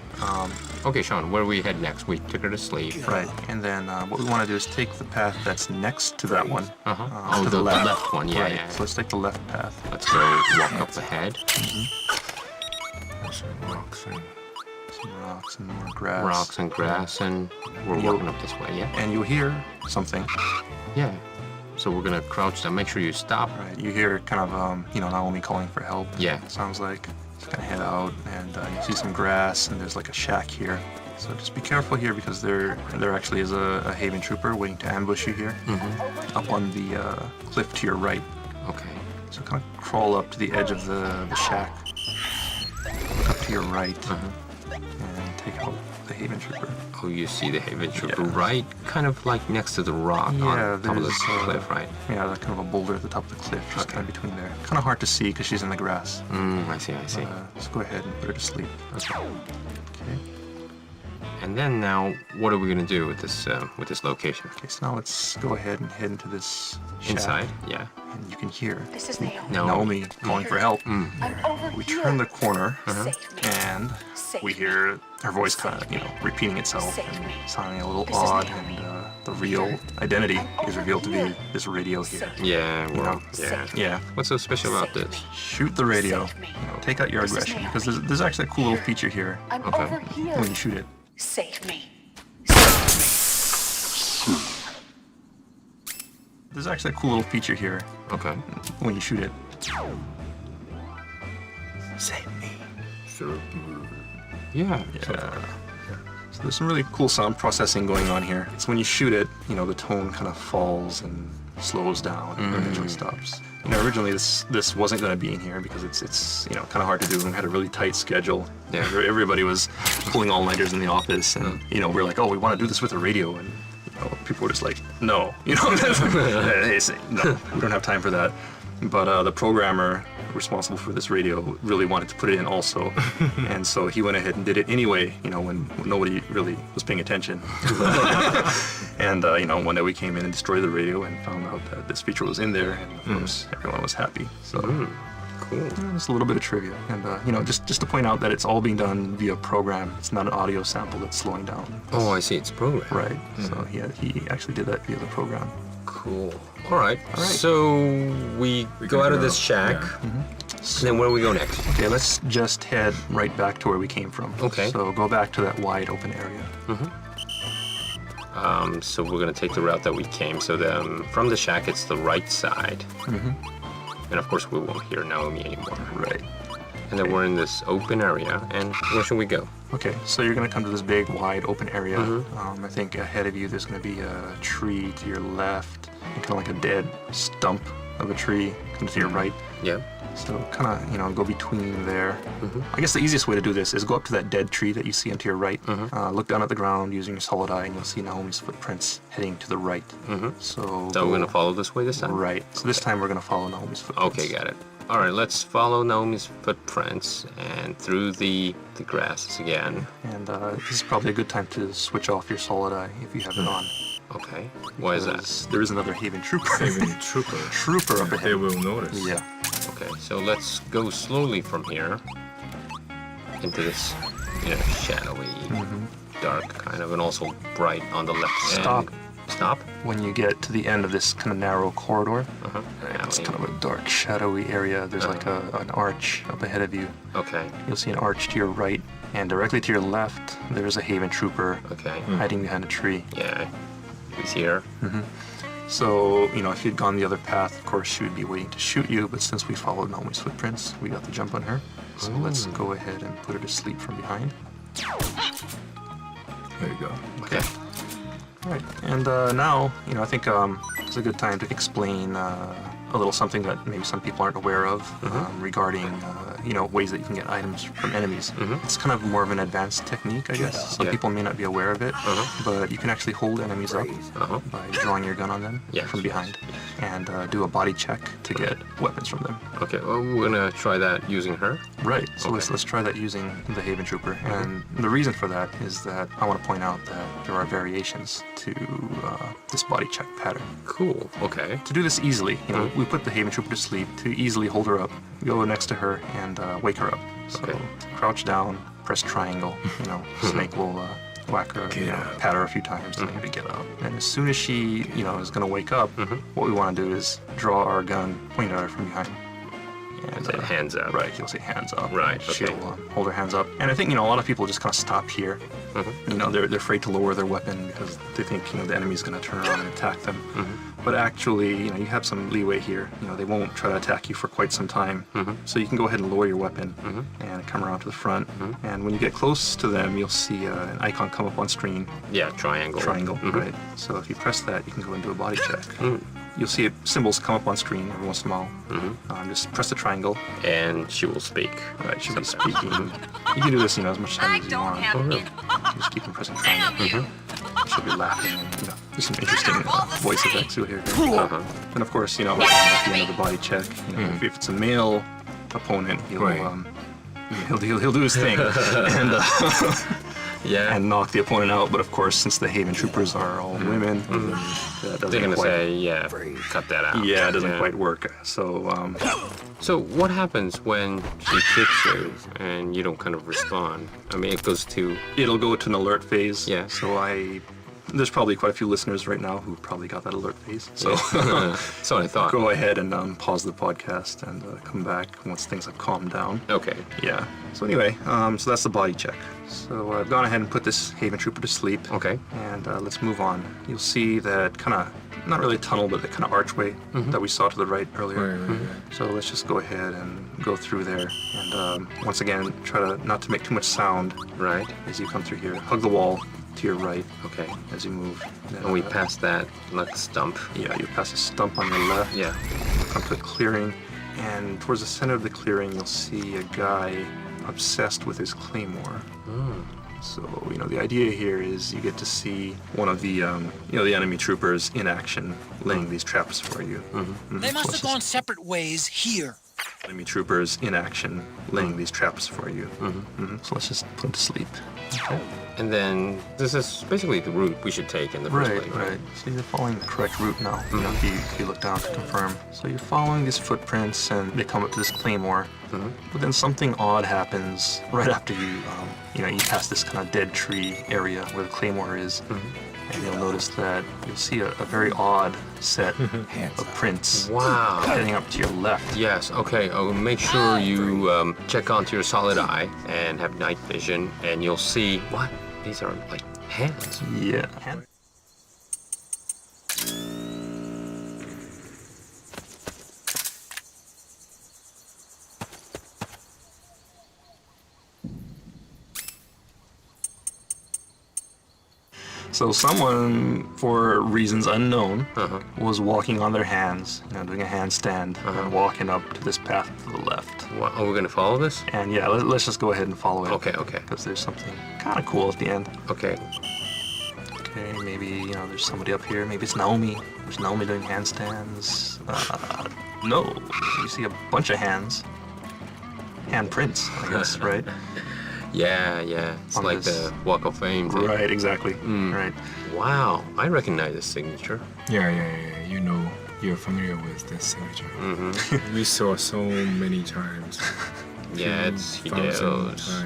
Okay, Sean, where do we head next? We took her to sleep. Right. And then what we want to do is take the path that's next to that one. To the left one, yeah. Right. Yeah. So let's take the left path. Let's go walk up ahead. Some rocks and more grass. Rocks and grass, and we're walking up this way, yeah? And you'll hear something. Yeah. So we're gonna crouch down, make sure you stop. Right. You hear kind of, Naomi calling for help. Yeah. It sounds like. Just kind of head out, and you see some grass, and there's like a shack here. So just be careful here, because there actually is a Haven Trooper waiting to ambush you here. Up on the cliff to your right. Okay. So kind of crawl up to the edge of the shack. Look up to your right, and take out the Haven Trooper. Oh, you see the Haven Trooper right kind of like next to the rock on top of the cliff, right? Yeah, like kind of a boulder at the top of the cliff, just kind of between there. Kind of hard to see because she's in the grass. I see. Just go ahead and put her to sleep. Okay. Okay. And then now, what are we gonna do with this location? Okay, so now let's go ahead and head into this shack. Inside, yeah. And you can hear This is Naomi. Naomi calling for help. I'm over We here. turn the corner, Save me. and Save we hear her voice kind of, repeating itself and sounding a little odd, and the real identity is revealed to be this radio here. Yeah, well, Yeah. What's so special about this? Shoot the radio. Take out your aggression, because there's actually a cool little feature here. I'm over here. When you shoot it. Save me. There's actually a cool little feature here. Okay. When you shoot it. Save me. Yeah. So there's some really cool sound processing going on here. It's when you shoot it, the tone kind of falls and slows down and eventually stops. You know, originally this wasn't going to be in here because it's you know, kind of hard to do, and we had a really tight schedule. Yeah. Everybody was pulling all-nighters in the office, and you know, we're like, oh, we want to do this with a radio, and you know, people were just like, no, you know, they say, no, we don't have time for that. But the programmer responsible for this radio really wanted to put it in also, and so he went ahead and did it anyway, you know, when nobody really was paying attention. And you know, one day we came in and destroyed the radio and found out that this feature was in there, and of course everyone was happy. So cool. Just a little bit of trivia, and you know, just to point out that it's all being done via program. It's not an audio sample that's slowing down. Oh, I see. It's program. Right. So he actually did that via the program. Cool. All right. So we go out of this shack. And then where do we go next? Okay, let's just head right back to where we came from. Okay. So go back to that wide open area. So we're gonna take the route that we came. So then from the shack, it's the right side. And of course, we won't hear Naomi anymore. Right. And then we're in this open area. And where should we go? Okay, so you're gonna come to this big, wide open area. I think ahead of you, there's gonna be a tree to your left, kind of like a dead stump of a tree, kind of to your right. Yeah. So kind of, you know, go between there. I guess the easiest way to do this is go up to that dead tree that you see to your right. Look down at the ground using your solid eye, and you'll see Naomi's footprints heading to the right. So we're gonna follow this way this time? Right. So this time we're gonna follow Naomi's footprints. Okay, got it. All right, let's follow Naomi's footprints and through the grasses again. And this is probably a good time to switch off your solid eye if you have it on. Okay. Why is that? There is another Haven Trooper. Trooper up ahead. They will notice. Yeah. Okay, so let's go slowly from here into this, you know, shadowy, dark kind of, and also bright on the left. Stop. Stop? When you get to the end of this kind of narrow corridor, it's kind of a dark, shadowy area. There's like an arch up ahead of you. Okay. You'll see an arch to your right, and directly to your left, there's a Haven Trooper hiding behind a tree. Yeah, he's here. So, you know, if you'd gone the other path, of course, she would be waiting to shoot you, but since we followed Naomi's footprints, we got the jump on her. So let's go ahead and put her to sleep from behind. There you go. Okay. All right, and now, you know, I think it's a good time to explain a little something that maybe some people aren't aware of regarding, you know, ways that you can get items from enemies. It's kind of more of an advanced technique, I guess. So people may not be aware of it, but you can actually hold enemies up by drawing your gun on them from behind and do a body check to get weapons from them. Okay, well, we're gonna try that using her. Right, so let's try that using the Haven Trooper. And the reason for that is that I want to point out that there are variations to this body check pattern. Cool, okay. To do this easily, you know, we put the Haven Trooper to sleep. To easily hold her up, go next to her and wake her up. So crouch down, press triangle, you know, Snake will whack her, you know, pat her a few times to maybe get up. And as soon as she, you know, is gonna wake up, what we want to do is draw our gun, point at her from behind. And say hands up. Right, you'll say hands up. Right, She'll hold her hands up. And I think, you know, a lot of people just kind of stop here. You know, they're afraid to lower their weapon because they think, you know, the enemy's going to turn around and attack them. But actually, you know, you have some leeway here. You know, they won't try to attack you for quite some time. So you can go ahead and lower your weapon and come around to the front. And when you get close to them, you'll see an icon come up on screen. Yeah, triangle. Triangle, right. So if you press that, you can go and do a body check. You'll see symbols come up on screen every once in a while. Just press the triangle. And she will speak. Right, she'll be speaking. You can do this, you know, as much time as you want. Oh, really? Just keep on pressing triangle. She'll be laughing and, you know, there's some interesting voice effects you'll hear. And of course, you know, at the end of the body check, you know, if it's a male opponent, he'll do his thing. And and knock the opponent out. But of course, since the Haven Troopers are all women, that doesn't They're gonna quite, say, cut that out. Yeah, it doesn't quite work. So, so what happens when she kicks you and you don't kind of respond? I mean, it'll go to an alert phase. Yeah. So there's probably quite a few listeners right now who probably got that alert phase. So so I thought. Go ahead and pause the podcast and come back once things have calmed down. Okay. Yeah. So anyway, so that's the body check. So I've gone ahead and put this Haven Trooper to sleep. Okay. And let's move on. You'll see that kind of, not really a tunnel, but the kind of archway that we saw to the right earlier. So let's just go ahead and go through there. And once again, try not to make too much sound. Right. As you come through here. Hug the wall. to your right. Okay. As you move. And we pass that, like a stump. Yeah, you pass a stump on your left. Yeah. Come to a clearing, and towards the center of the clearing, you'll see a guy obsessed with his claymore. So, the idea here is you get to see one of the, the enemy troopers in action, laying these traps for you. They must have gone separate ways here. Enemy troopers in action, laying these traps for you. So let's just put him to sleep. Okay. And then this is basically the route we should take in the first place. Right. So you're following the correct route now. If you look down to confirm. So you're following these footprints, and they come up to this claymore. But then something odd happens right after you pass this kind of dead tree area where the claymore is. And you'll notice that you'll see a very odd set of prints. Wow. Heading up to your left. Yes, okay. Make sure you check onto your solid eye and have night vision, and you'll see, what? These are like hands. Yeah. So someone, for reasons unknown, was walking on their hands, doing a handstand, and walking up to this path to the left. What, are we gonna follow this? And yeah, let's just go ahead and follow it. Okay. Because there's something kind of cool at the end. Okay. Okay, maybe, there's somebody up here. Maybe it's Naomi. There's Naomi doing handstands. No. You see a bunch of hands. Handprints, I guess, right? Yeah. It's like the Walk of Fame thing. Right, exactly. Right. Wow, I recognize this signature. Yeah. You're familiar with this signature. We saw so many times. Yeah, it's Hideo's.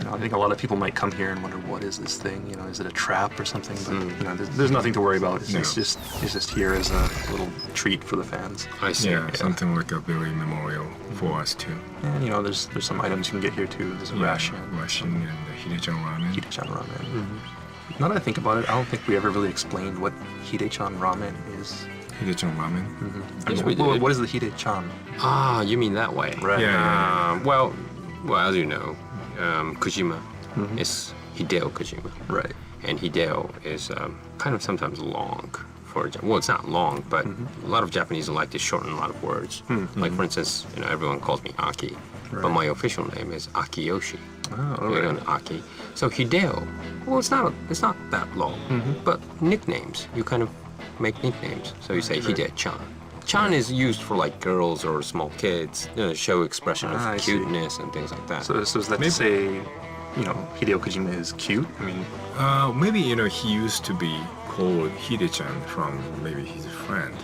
I think a lot of people might come here and wonder, what is this thing? Is it a trap or something? But there's nothing to worry about. It's just here as a little treat for the fans. I see. Yeah, something like a very memorial for us too. And there's some items you can get here too. There's a ration and the Hidechan ramen. Now that I think about it, I don't think we ever really explained what Hidechan ramen is. Hidechan ramen? Yes, we did. What is the Hidechan? Ah, you mean that way? Right. Well, as you know, Kojima is Hideo Kojima. Right. And Hideo is kind of sometimes long for, well, it's not long, but a lot of Japanese like to shorten a lot of words. Like, for instance, everyone calls me Aki, but my official name is Akiyoshi. Oh, all right. Aki. So Hideo, well, it's not that long, but nicknames, you kind of make nicknames. So you say Hide-chan. Chan is used for like girls or small kids, show expression of cuteness and things like that. So is that to say, Hideo Kojima is cute? I mean, maybe he used to be called Hide-chan from maybe his friend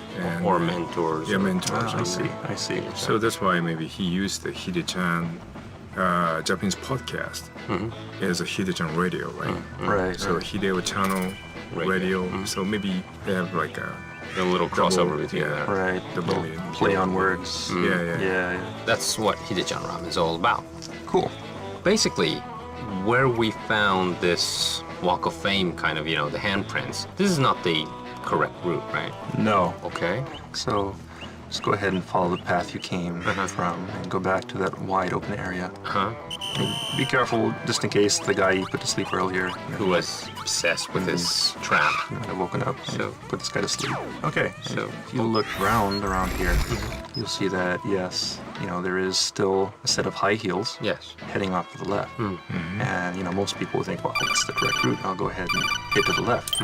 or mentors. Yeah, mentors. I see. So that's why maybe he used the Hide-chan Japanese podcast as a Hide-chan radio, right? Right. So Hideo channel radio. So maybe they have like a little crossover between that. Right. Double play on words. Yeah. That's what Hidechan ramen is all about. Cool. Basically, where we found this Walk of Fame kind of, the handprints, this is not the correct route, right? No. Okay. So just go ahead and follow the path you came from and go back to that wide open area. And be careful, just in case the guy you put to sleep earlier, who was obsessed with this trap, might have woken up. So put this guy to sleep. Okay. So if you look around here, you'll see that yes, there is still a set of high heels. Yes. Heading off to the left. And most people would think, well, that's the correct route. I'll go ahead and head to the left.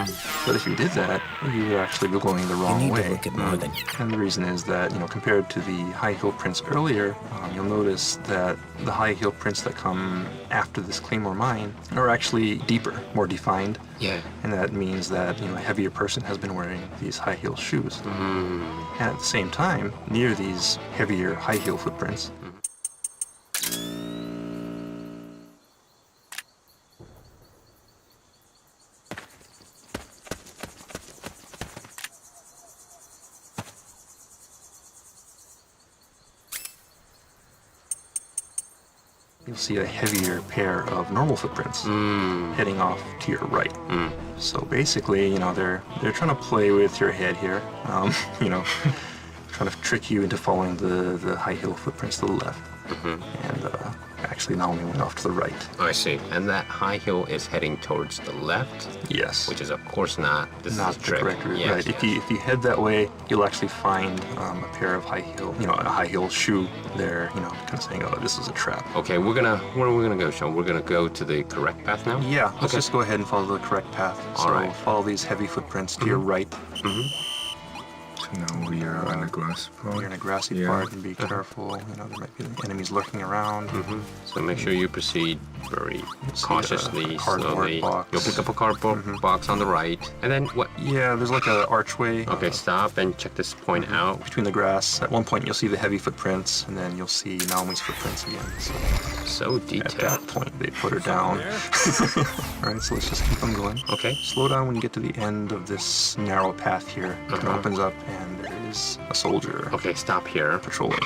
But if you did that, you would actually be going the wrong way. You need to look at more than. And the reason is that compared to the high heel prints earlier, you'll notice that the high heel prints that come after this Claymore mine are actually deeper, more defined. Yeah. And that means that a heavier person has been wearing these high heel shoes. And at the same time, near these heavier high heel footprints, you'll see a heavier pair of normal footprints heading off to your right. So basically, they're trying to play with your head here, trying to trick you into following the high heel footprints to the left. And actually Naomi went off to the right. I see. And that high heel is heading towards the left? Yes. Which is, of course, not. This Not is a the trick. correct route, Yes, right? yes. If you head that way, you'll actually find a pair of high heel, a high heel shoe there, kind of saying, oh, this is a trap. Okay, where are we gonna go, Sean? We're gonna go to the correct path now? Yeah, let's Okay. just go ahead and follow the correct path. All So right. follow these heavy footprints to your right. Now we are on the grass part. You're in a grassy part, and be careful. There might be enemies lurking around. So make sure you proceed very see cautiously, a cardboard slowly. box. You'll pick up a cardboard box on the right. And then what? Yeah, there's like an archway. Okay, stop and check this point out. Between the grass. At one point, you'll see the heavy footprints, and then you'll see Naomi's footprints again. So At detailed. that point, they put her down. All right, so let's just keep on going. Okay. Slow down when you get to the end of this narrow path here. It opens up, and there is a soldier. Okay, stop here. Patrolling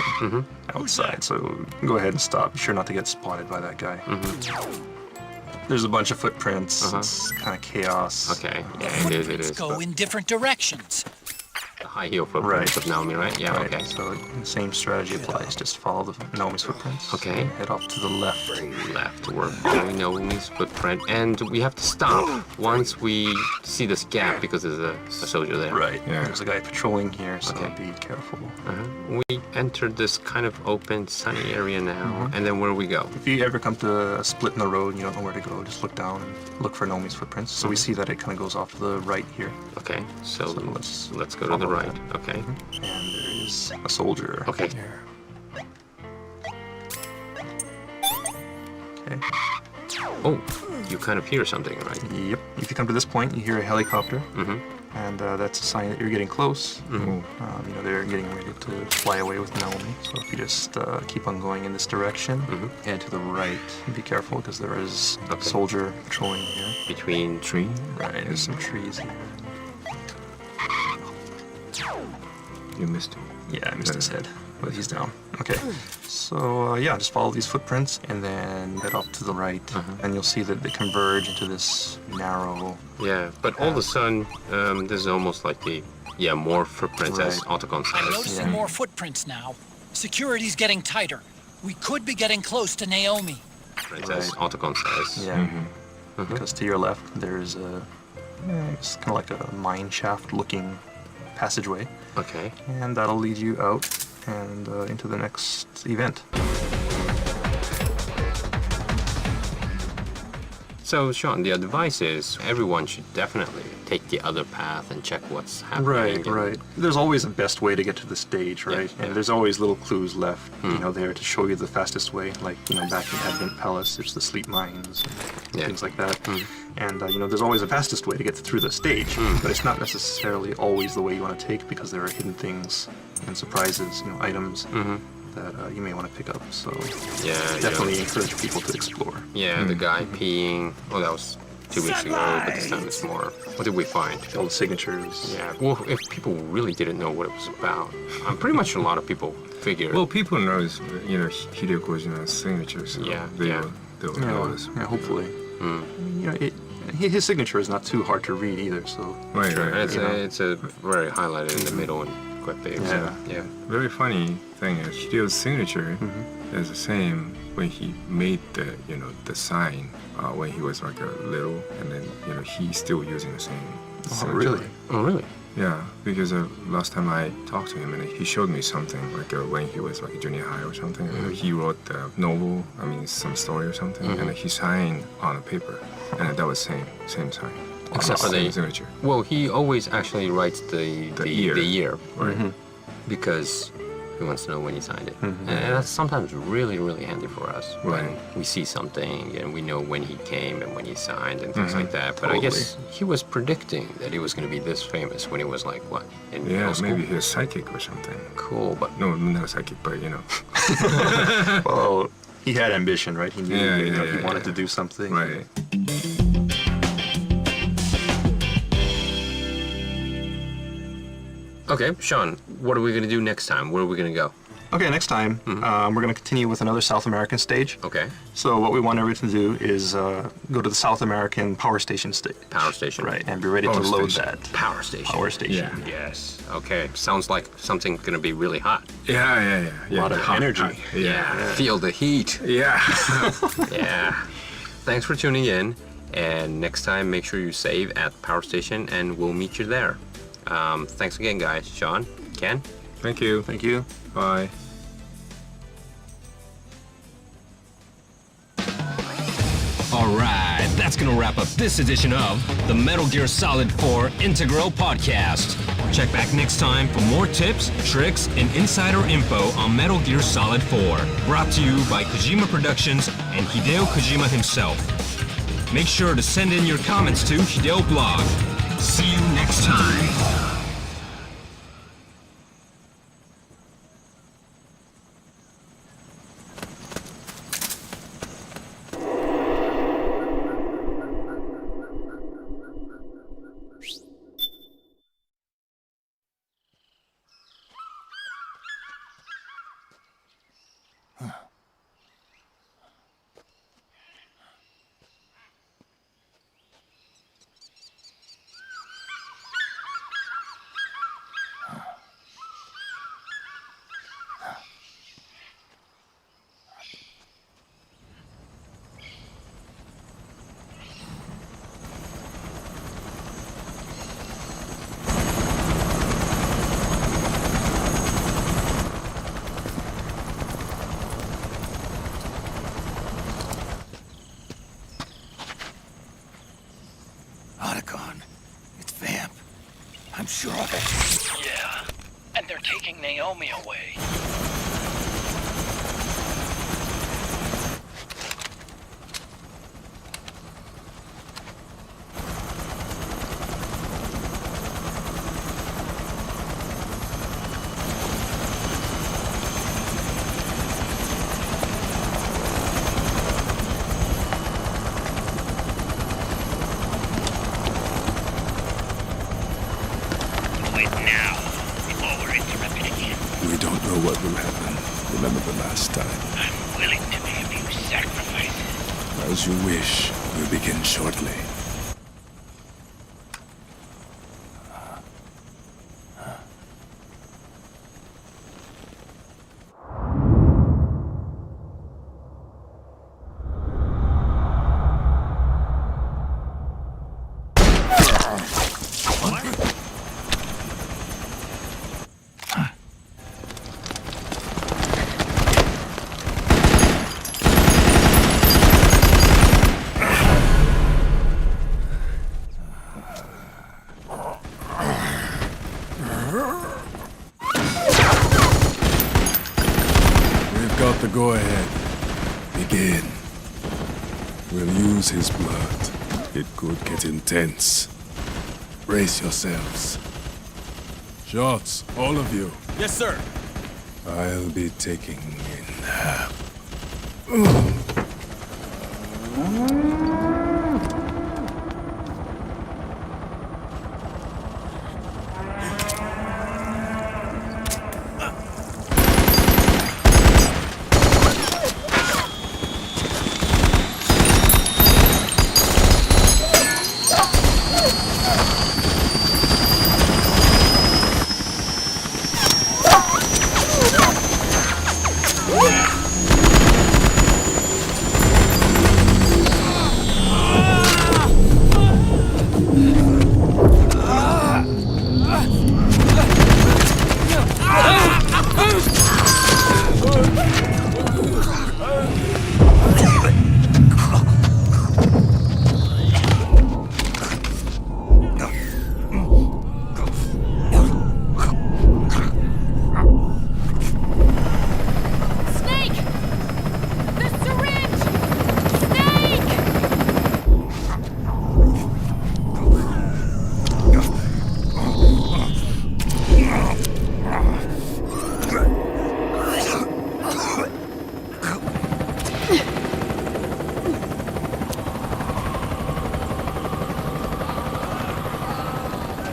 outside. So go ahead and stop. Be sure not to get spotted by that guy. There's a bunch of footprints. It's kind of chaos. Okay, yeah, it is. Go in different directions. The high heel footprints of Naomi, right? Yeah, Right, okay. So the same strategy applies. Just follow the Naomi's footprints. Okay. And head off to the left. Left, we're following Naomi's footprint, and we have to stop once we see this gap because there's a soldier there. Right. There's a guy patrolling here, so be careful. We entered this kind of open, sunny area now, and then where do we go? If you ever come to a split in the road and you don't know where to go, just look down and look for Naomi's footprints. So we see that it kind of goes off to the right here. Okay, so let's go to the right. Okay. And there is a soldier. Okay. Okay. Oh, you kind of hear something, right? Yep. If you come to this point, you hear a helicopter. And that's a sign that you're getting close. They're getting ready to fly away with Naomi. So if you just keep on going in this direction, head to the right. Be careful because there is a soldier patrolling here. Between trees? Right, there's some trees here. You missed him. Yeah, I missed his head, but he's down. Okay, so just follow these footprints and then head off to the right, and you'll see that they converge into this narrow. Yeah, but all of a sudden, this is almost like more footprints as Otacon says. I'm noticing more footprints now. Security's getting tighter. We could be getting close to Naomi. As Otacon says. Yeah, because to your left there's it's kind of like a mine shaft looking passageway. Okay. And that'll lead you out and into the next event. So, Sean, the advice is everyone should definitely take the other path and check what's happening. Right. There's always a best way to get to the stage, right? And there's always little clues left, there to show you the fastest way. Like, back in Advent Palace, there's the sleep mines and things like that. And, there's always a fastest way to get through the stage, but it's not necessarily always the way you want to take because there are hidden things and surprises, items that you may want to pick up. So definitely encourage people to explore. Yeah, the guy peeing. Oh, that was 2 weeks ago, but this time it's more. What did we find? All the signatures. Yeah. Well, if people really didn't know what it was about, I'm pretty much sure a lot of people figured. Well, people knows, Hideyo's, signature, so they'll notice. Yeah, hopefully. His signature is not too hard to read either, so. Right. It's a very highlighted in the middle and quite big. Yeah. Very funny thing is Hideyo's signature is the same when he made the sign when he was like a little, and then he's still using the same. Really? Oh, really? Yeah, because last time I talked to him and he showed me something like when he was like junior high or something. He wrote the novel, some story or something, and he signed on a paper, and that was same sign. Except for the signature. Well, he always actually writes the year, right? Because he wants to know when he signed it, and that's sometimes really, really handy for us when we see something and we know when he came and when he signed and things like that. But I guess he was predicting that he was going to be this famous when he was like what in middle school? Maybe he was psychic or something. Cool, but no, not psychic, but Well, he had ambition, right? He knew he wanted to do something. Right. Okay, Sean, what are we going to do next time? Where are we going to go? Okay, next time, we're going to continue with another South American stage. Okay. So what we want everyone to do is go to the South American power station stage. Power station. Right, and be ready to load that. Power station. Power station. Yes. Okay. Sounds like something's going to be really hot. Yeah. A lot of energy. Feel the heat. Yeah. Yeah. Thanks for tuning in. And next time, make sure you save at the power station, and we'll meet you there. Thanks again, guys. Sean, Ken. Thank you. Thank you. Bye. Alright, that's gonna wrap up this edition of the Metal Gear Solid 4 Integral Podcast. Check back next time for more tips, tricks, and insider info on Metal Gear Solid 4. Brought to you by Kojima Productions and Hideo Kojima himself. Make sure to send in your comments to Hideo Blog. See you next time. I'm sure of it. Yeah, and they're taking Naomi away. What will happen? Remember the last time. I'm willing to make a few sacrifices. As you wish. We'll begin shortly. Go ahead. Begin. We'll use his blood. It could get intense. Brace yourselves. Shots, all of you. Yes, sir. I'll be taking in half.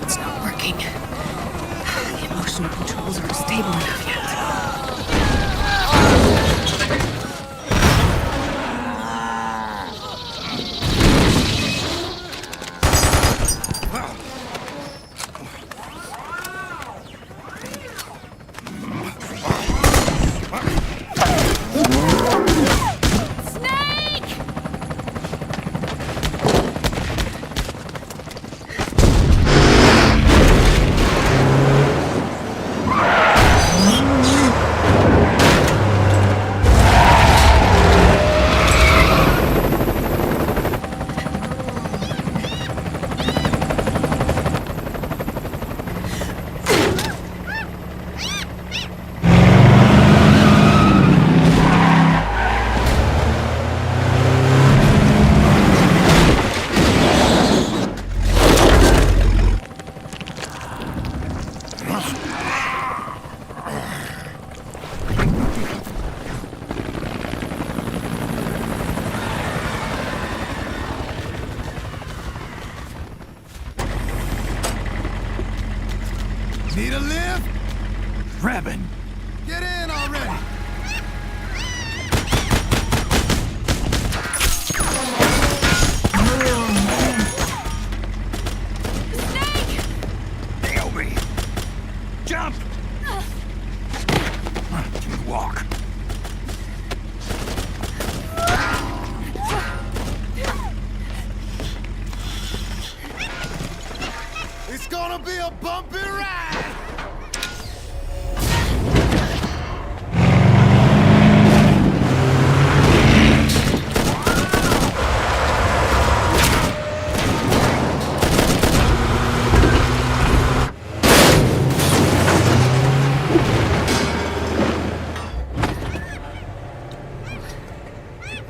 It's not working. The emotional controls aren't stable enough yet. Need a lift? Revan! Get in already! Nail me! Jump! Walk. It's gonna be a bumpy ride!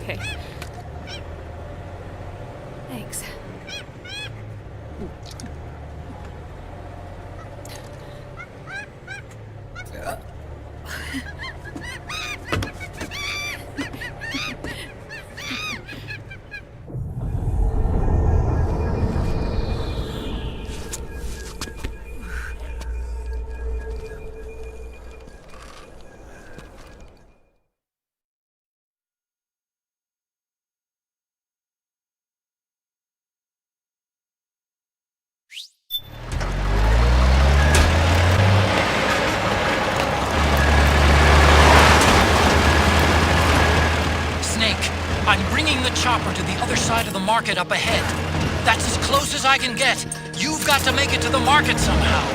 Okay. Thanks. I'm bringing the chopper to the other side of the market up ahead. That's as close as I can get. You've got to make it to the market somehow.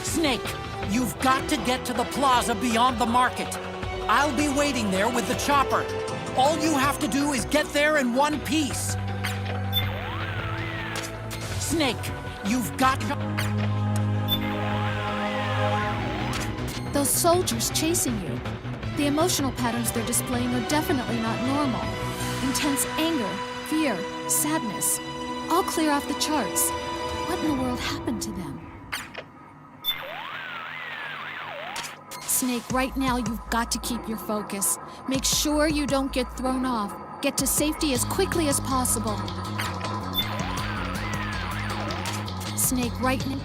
Snake, you've got to get to the plaza beyond the market. I'll be waiting there with the chopper. All you have to do is get there in one piece. Snake, you've got to... Those soldiers chasing you. The emotional patterns they're displaying are definitely not normal. Intense anger, fear, sadness. All clear off the charts. What in the world happened to them? Snake, right now you've got to keep your focus. Make sure you don't get thrown off. Get to safety as quickly as possible. Snake, right now...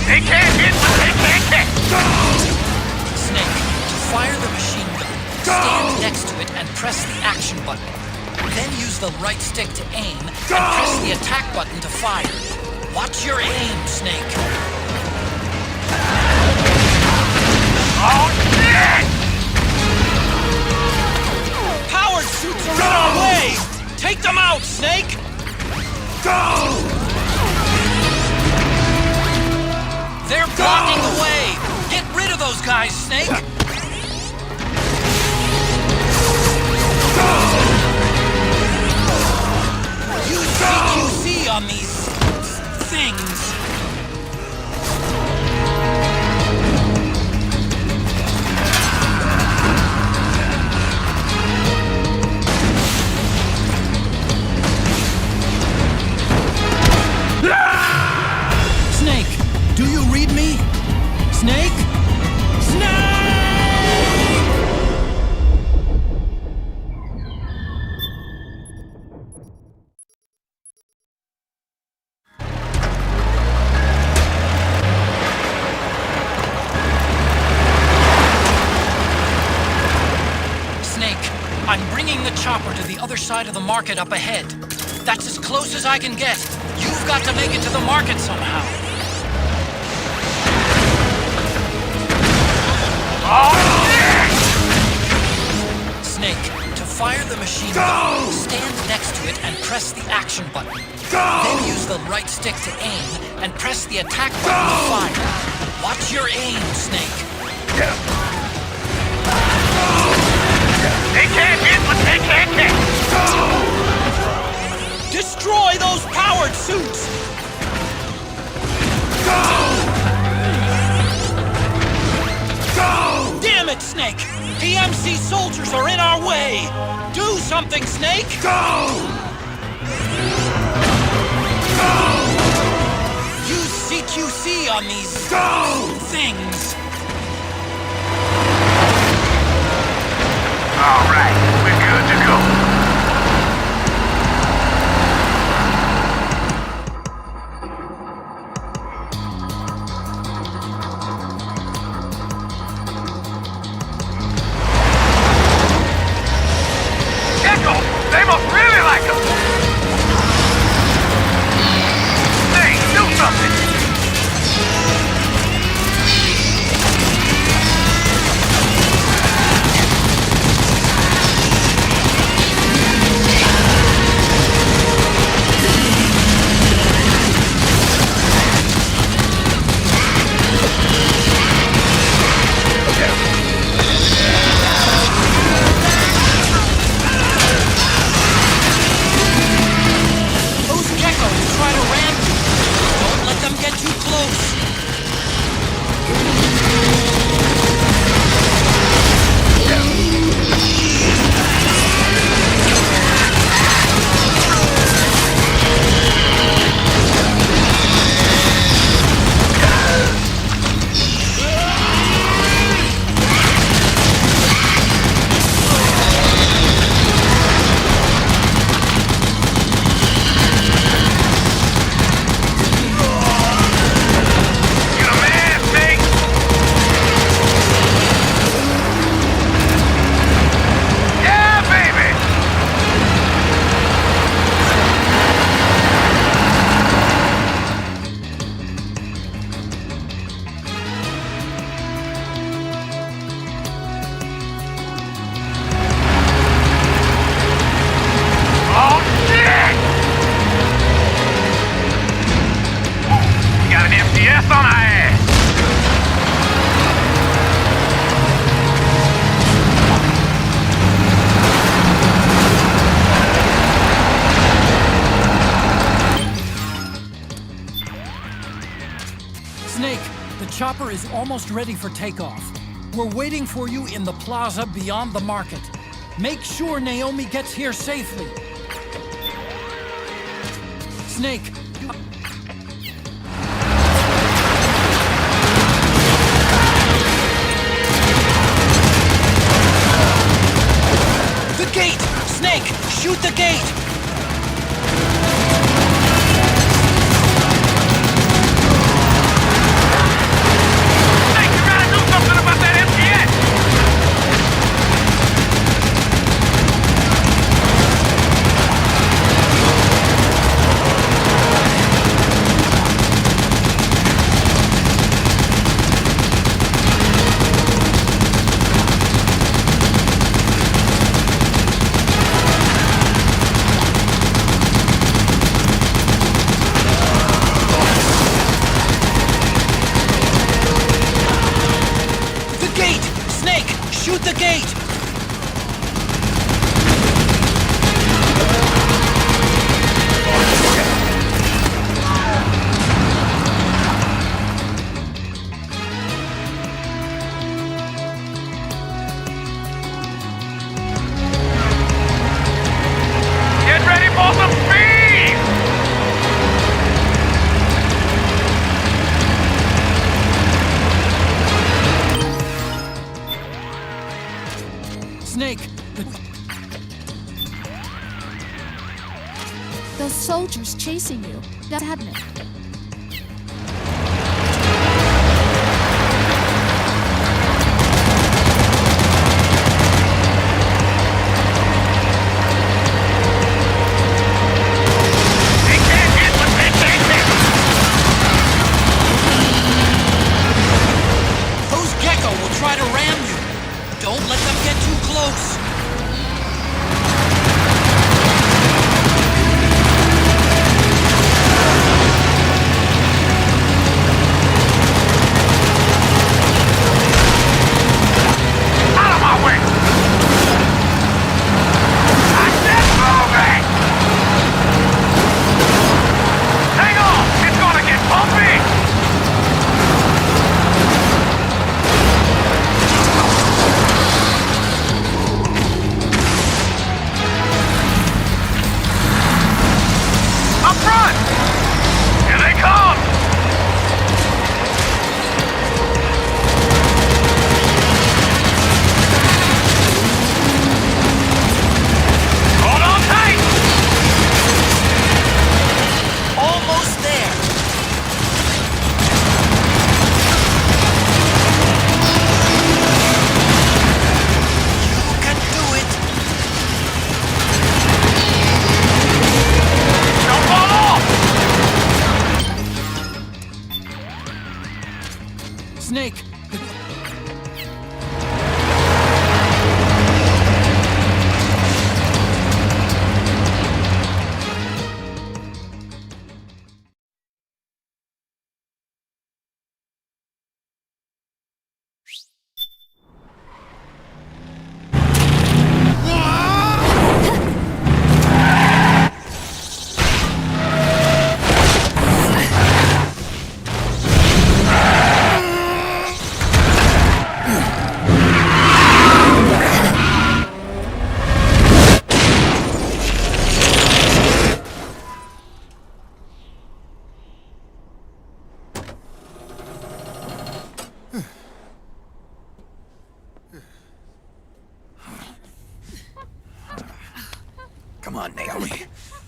They can't hit what they can't hit! Snake, to fire the machine gun, stand next to it and press the action button. Then use the right stick to aim and press the attack button to fire. Watch your aim, Snake. Oh, shit! Powered suits are in our way! Take them out, Snake! Go! They're blocking the way! Get rid of those guys, Snake! Use CQC on these... things. Snake, do you read me? Snake? Snake! I'm bringing the chopper to the other side of the market up ahead. That's as close as I can get. You've got to make it to the market somehow. Oh, Snake, to fire the machine gun, stand next to it and press the action button. Then use the right stick to aim and press the attack button to fire. Watch your aim, Snake. Snake! PMC soldiers are in our way! Do something, Snake! Go! Use CQC on these... things. All right, we're good to go. They must really like us! Hey, do something! chopper is almost ready for takeoff. We're waiting for you in the plaza beyond the market. Make sure Naomi gets here safely. Snake, the gate! Snake, shoot the gate! Shoot the gate! Get ready for some speed! Snake, Those soldiers chasing you. That's happening. Those Gecko will try to ram you. Don't let them get too close. Come on, Naomi.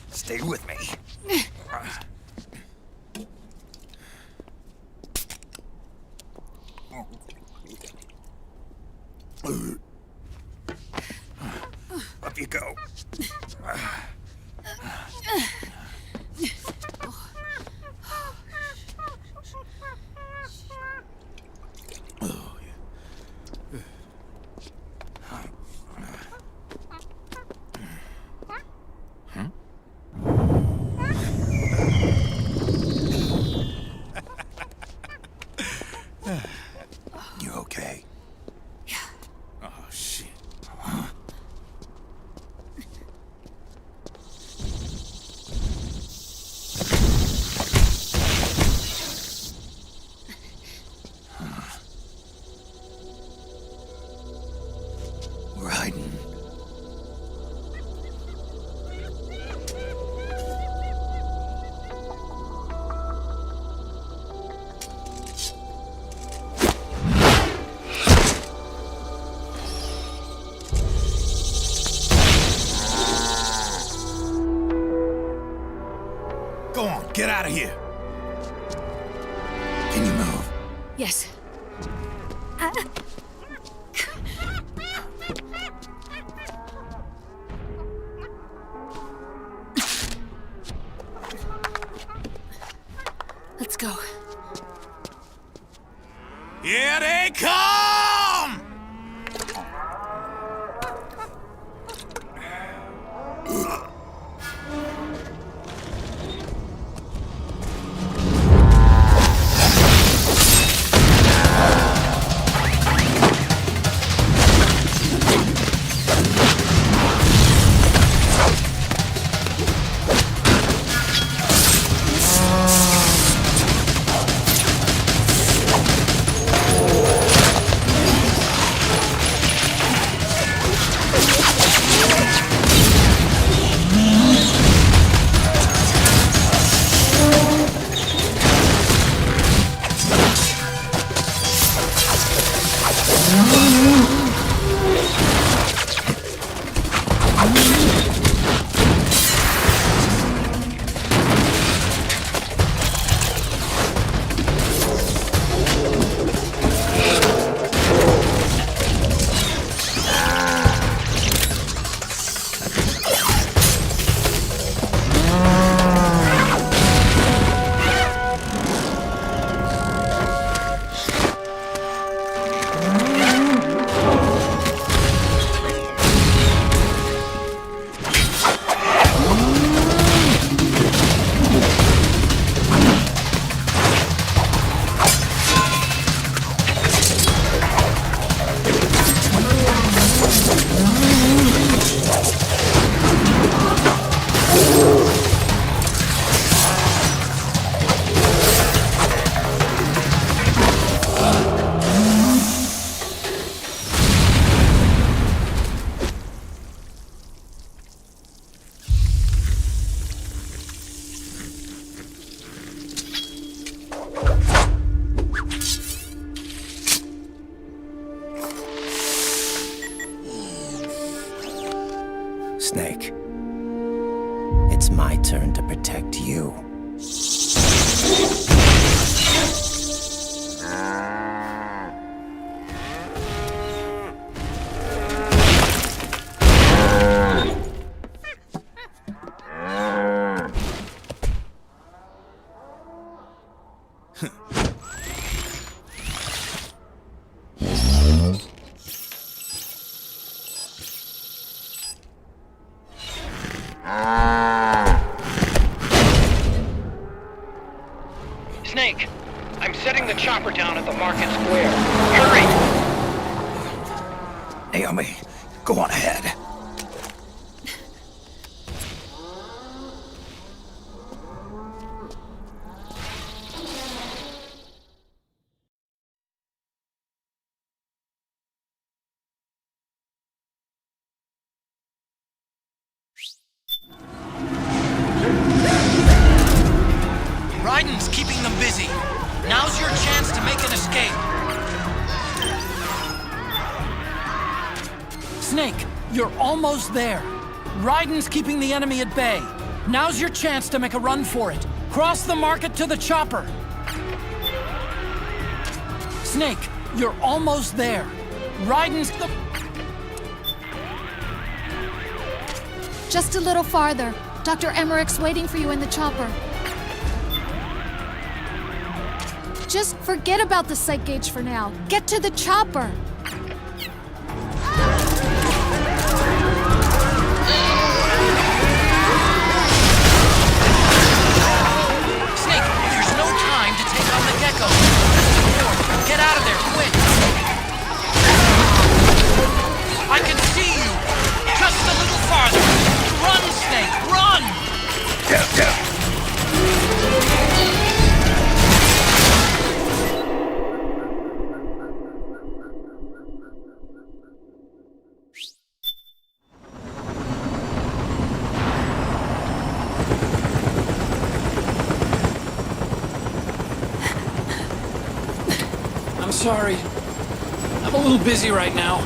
Stay with me. Up you go. You okay? Yeah. Oh, shit. We're hiding. Go on, get out of here. Can you move? Yes. Let's go. Here they come! Snake, it's my turn to protect you. Snake, I'm setting the chopper down at the market square. Hurry! Naomi, go on ahead. Raiden's keeping them busy. Now's your chance to make an escape. Snake, you're almost there. Raiden's keeping the enemy at bay. Now's your chance to make a run for it. Cross the market to the chopper. Snake, you're almost there. Raiden's the... Just a little farther. Dr. Emmerich's waiting for you in the chopper. Just forget about the sight gauge for now. Get to the chopper. Snake, there's no time to take on the gecko. Get out of there, quick! I can see you! Just a little farther! Run, Snake, run! I'm sorry. I'm a little busy right now.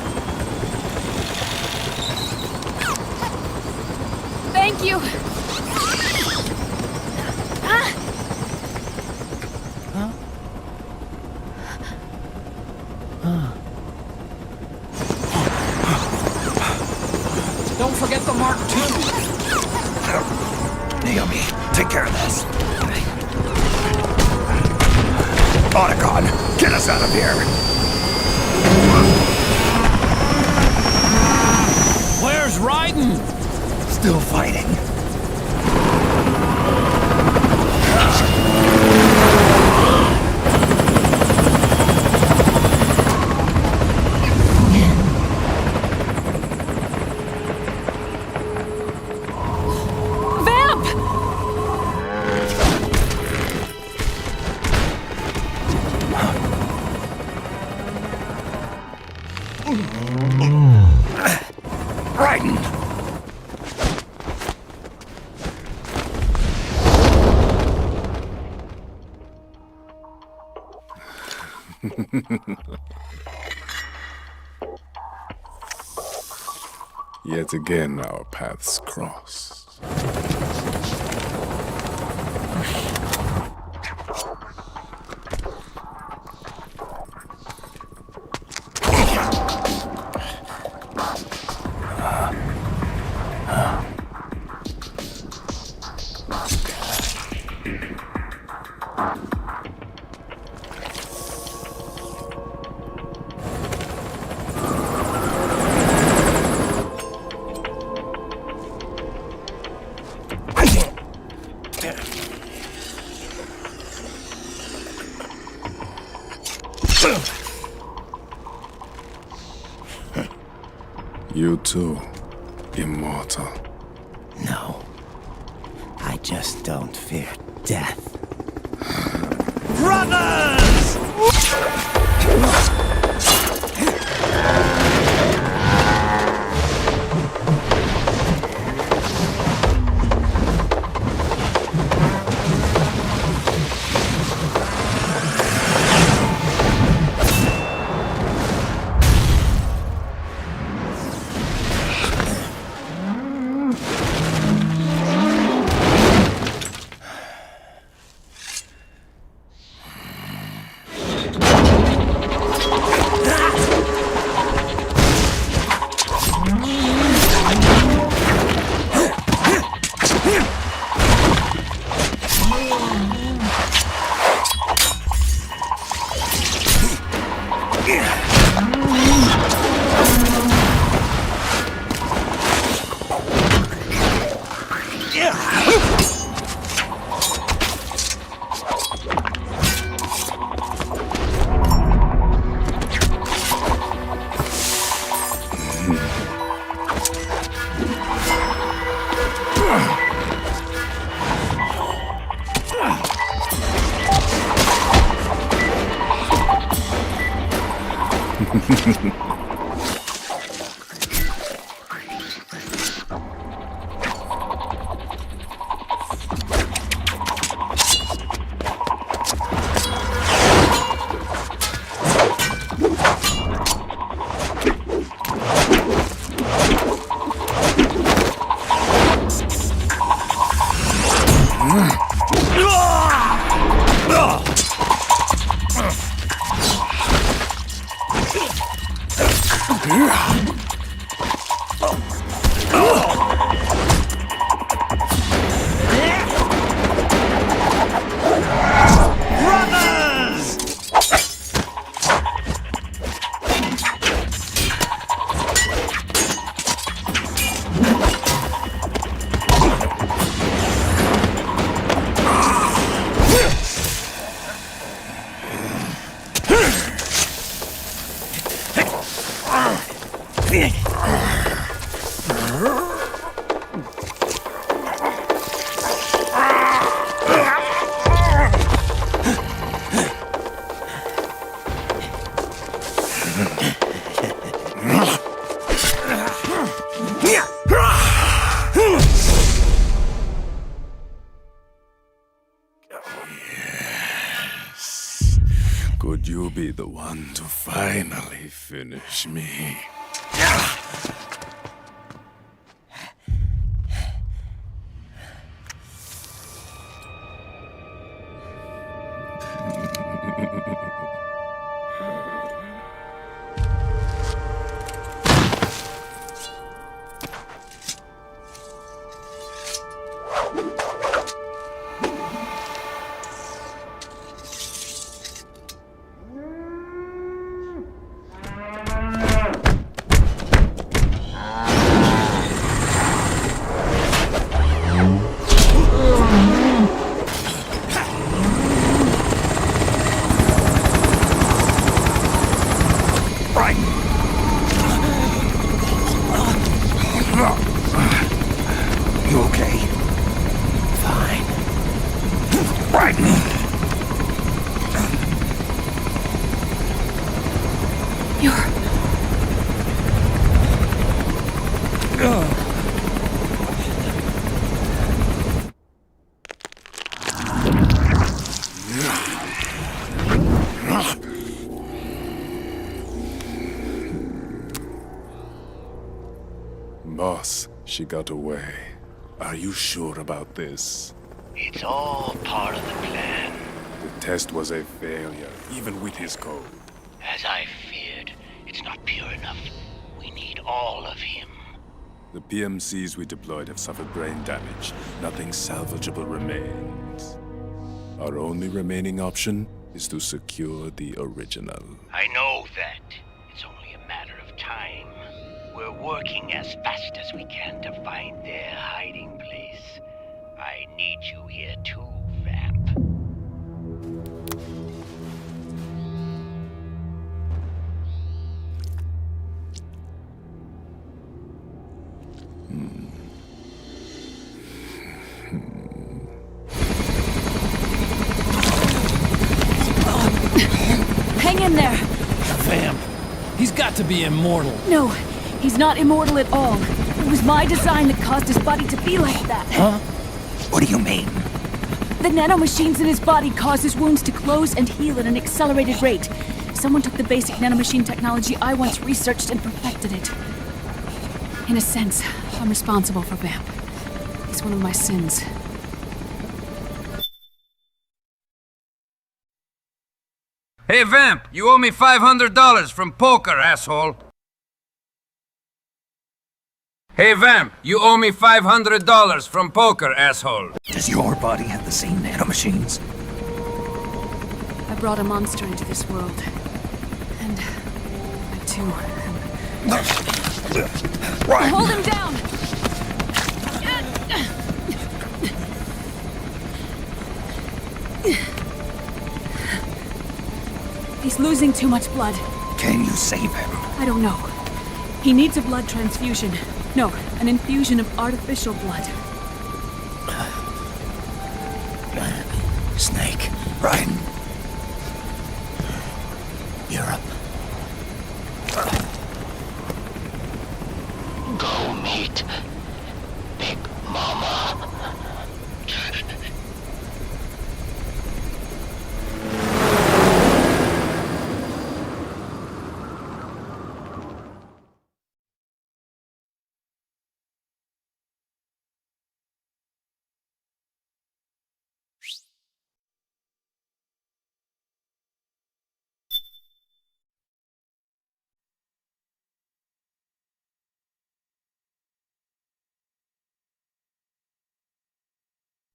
Thank you. Don't forget the Mark II. Naomi, take care of this. Otacon, get us out of here! Where's Raiden? Still fighting. Raiden! Yet again our paths cross. You too, immortal. No. I just don't fear death. Brothers! Could you be the one to finally finish me? You okay? Fine. Right. Boss, she got away. Are you sure about this? It's all part of the plan. The test was a failure, even with his code. As I feared, it's not pure enough. We need all of him. The PMCs we deployed have suffered brain damage. Nothing salvageable remains. Our only remaining option is to secure the original. I know that. It's only a matter of time. We're working as fast as we can to find their hiding place. I need you here too, Vamp. Hang in there! Vamp. He's got to be immortal. No, he's not immortal at all. It was my design that caused his body to be like that. Huh? What do you mean? The nanomachines in his body cause his wounds to close and heal at an accelerated rate. Someone took the basic nanomachine technology I once researched and perfected it. In a sense, I'm responsible for Vamp. It's one of my sins. Hey, Vamp, you owe me $500 from poker, asshole. Hey, Vamp, you owe me $500 from poker, asshole. Does your body have the same nanomachines? I brought a monster into this world. And I too am... Hold him down! He's losing too much blood. Can you save him? I don't know. He needs a blood transfusion. No, an infusion of artificial blood. Snake, Ryan. Europe. Go meet Big Mama.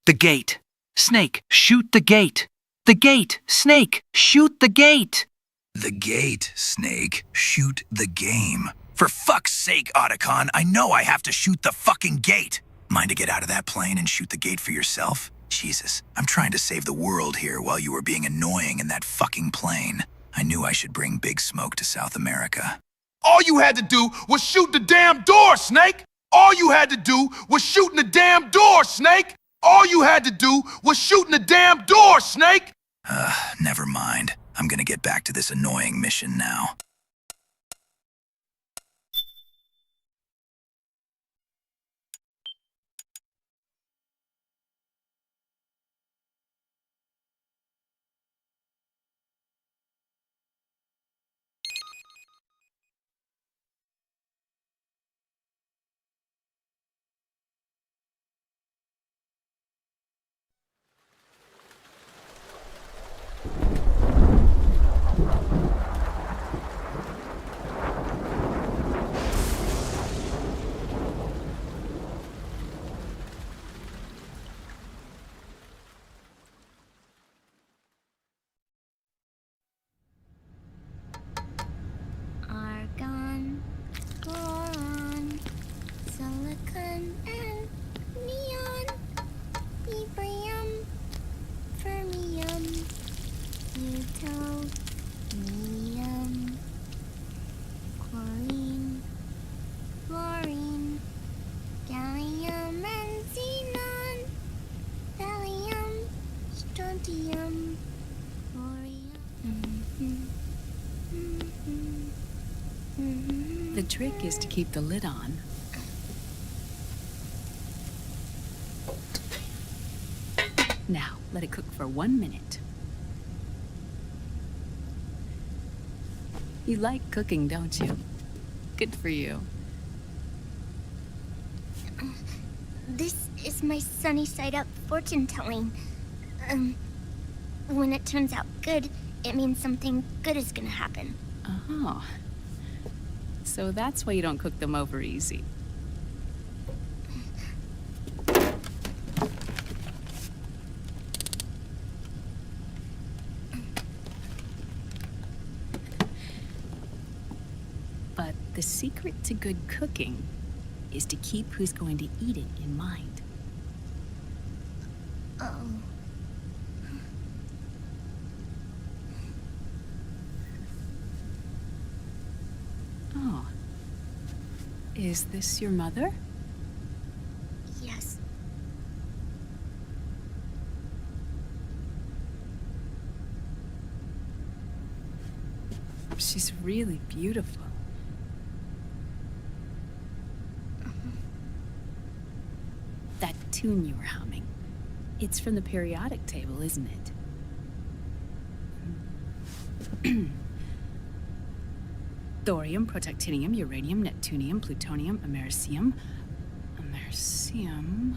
The gate. Snake, shoot the gate. The gate. Snake, shoot the gate. The gate, Snake. Shoot the game. For fuck's sake, Otacon, I know I have to shoot the fucking gate. Mind to get out of that plane and shoot the gate for yourself? Jesus, I'm trying to save the world here while you were being annoying in that fucking plane. I knew I should bring Big Smoke to South America. All you had to do was shoot the damn door, Snake! All you had to do was shooting the damn door, Snake! All you had to do was shooting the damn door, Snake! Never mind. I'm gonna get back to this annoying mission now. Argon, boron, silicon, and neon, yttrium, fermium, plutonium, chlorine, fluorine, gallium and xenon, thallium, strontium, thorium. The trick is to keep the lid on. Now, let it cook for 1 minute. You like cooking, don't you? Good for you. This is my sunny side up fortune telling. When it turns out good, it means something good is gonna happen. Oh. So that's why you don't cook them over easy. But the secret to good cooking is to keep who's going to eat it in mind. Oh. Oh. Is this your mother? Yes. She's really beautiful. That tune you were humming, it's from the periodic table, isn't it? Thorium, protactinium, uranium, neptunium, plutonium, americium. Americium.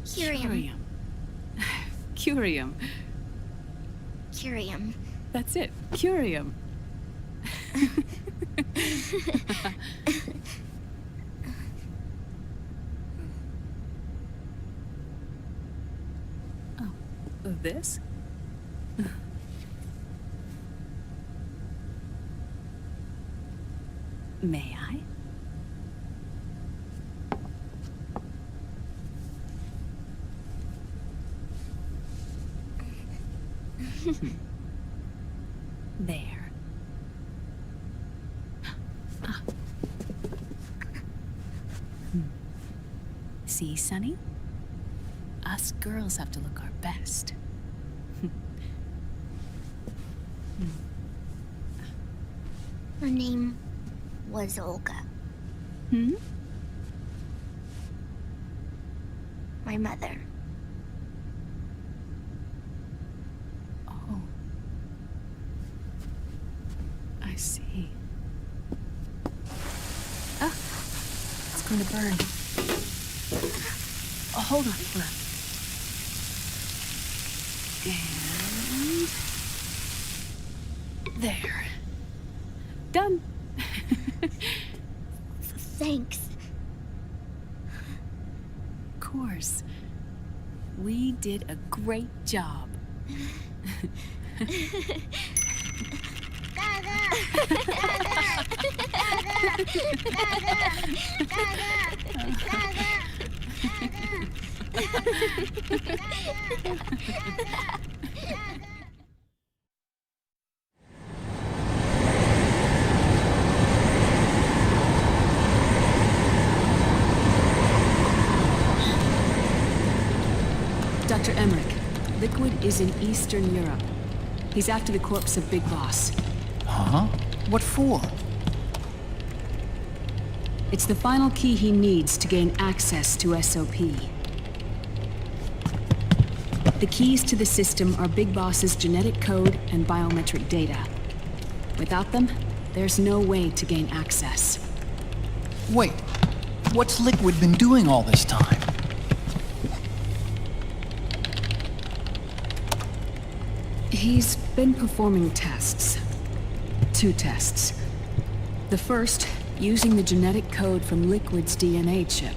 Curium. Curium. Curium. That's it. Curium. Oh, this? May I? There. See, Sonny? Us girls have to look our best. Her name was Olga. Hmm? My mother. Oh. I see. Ah! It's going to burn. Oh, hold on. Hold on. And... there. Done. Thanks. course. We did a great job. Dr. Emmerich, Liquid is in Eastern Europe. He's after the corpse of Big Boss. Huh? What for? It's the final key he needs to gain access to SOP. The keys to the system are Big Boss's genetic code and biometric data. Without them, there's no way to gain access. Wait, what's Liquid been doing all this time? He's been performing tests. 2 tests. The first, using the genetic code from Liquid's DNA chip.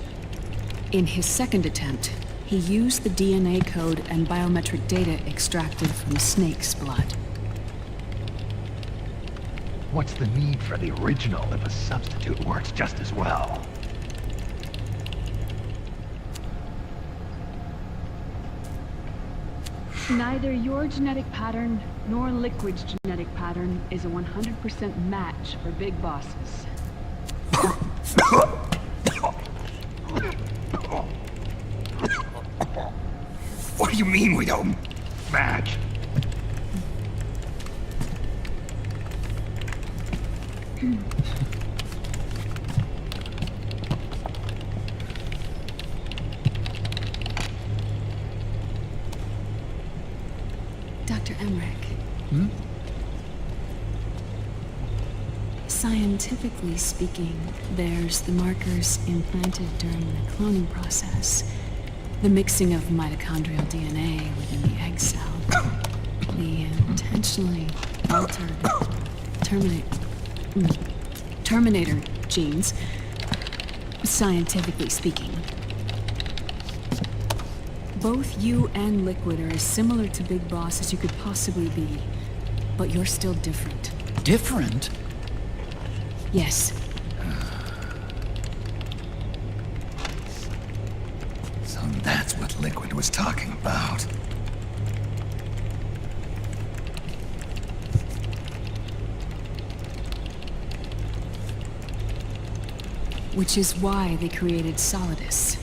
In his second attempt, he used the DNA code and biometric data extracted from Snake's blood. What's the need for the original if a substitute works just as well? Neither your genetic pattern nor Liquid's genetic pattern is a 100% match for Big Bosses. What do you mean we don't match? Dr. Emmerich. Hmm? Scientifically speaking, there's the markers implanted during the cloning process. The mixing of mitochondrial DNA within the egg cell. The intentionally altered Terminator genes. Scientifically speaking. Both you and Liquid are as similar to Big Boss as you could possibly be, but you're still different. Different? Yes. So that's what Liquid was talking about. Which is why they created Solidus.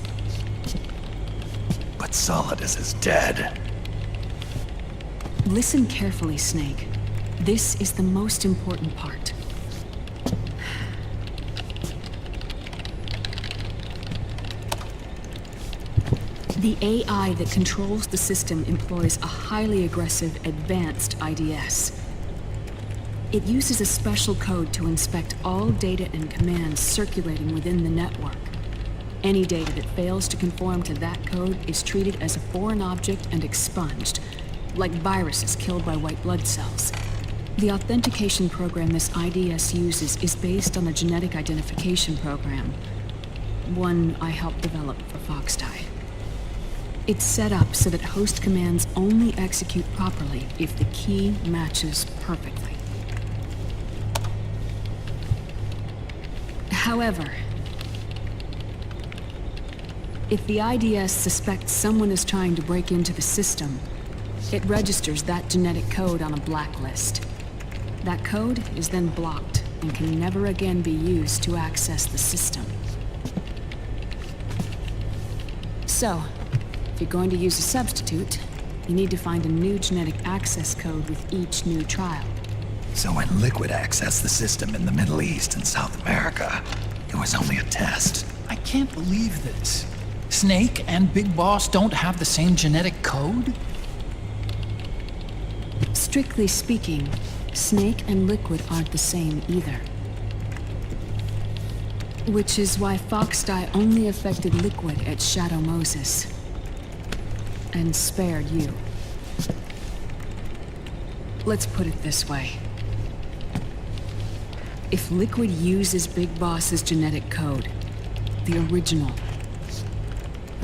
But Solidus is dead. Listen carefully, Snake. This is the most important part. The AI that controls the system employs a highly aggressive, advanced IDS. It uses a special code to inspect all data and commands circulating within the network. Any data that fails to conform to that code is treated as a foreign object and expunged, like viruses killed by white blood cells. The authentication program this IDS uses is based on a genetic identification program, one I helped develop for Foxdie. It's set up so that host commands only execute properly if the key matches perfectly. However, if the IDS suspects someone is trying to break into the system, it registers that genetic code on a blacklist. That code is then blocked and can never again be used to access the system. So, if you're going to use a substitute, you need to find a new genetic access code with each new trial. So when Liquid accessed the system in the Middle East and South America, it was only a test. I can't believe this. Snake and Big Boss don't have the same genetic code? Strictly speaking, Snake and Liquid aren't the same either. Which is why Foxdie only affected Liquid at Shadow Moses. And spared you. Let's put it this way. If Liquid uses Big Boss's genetic code, the original,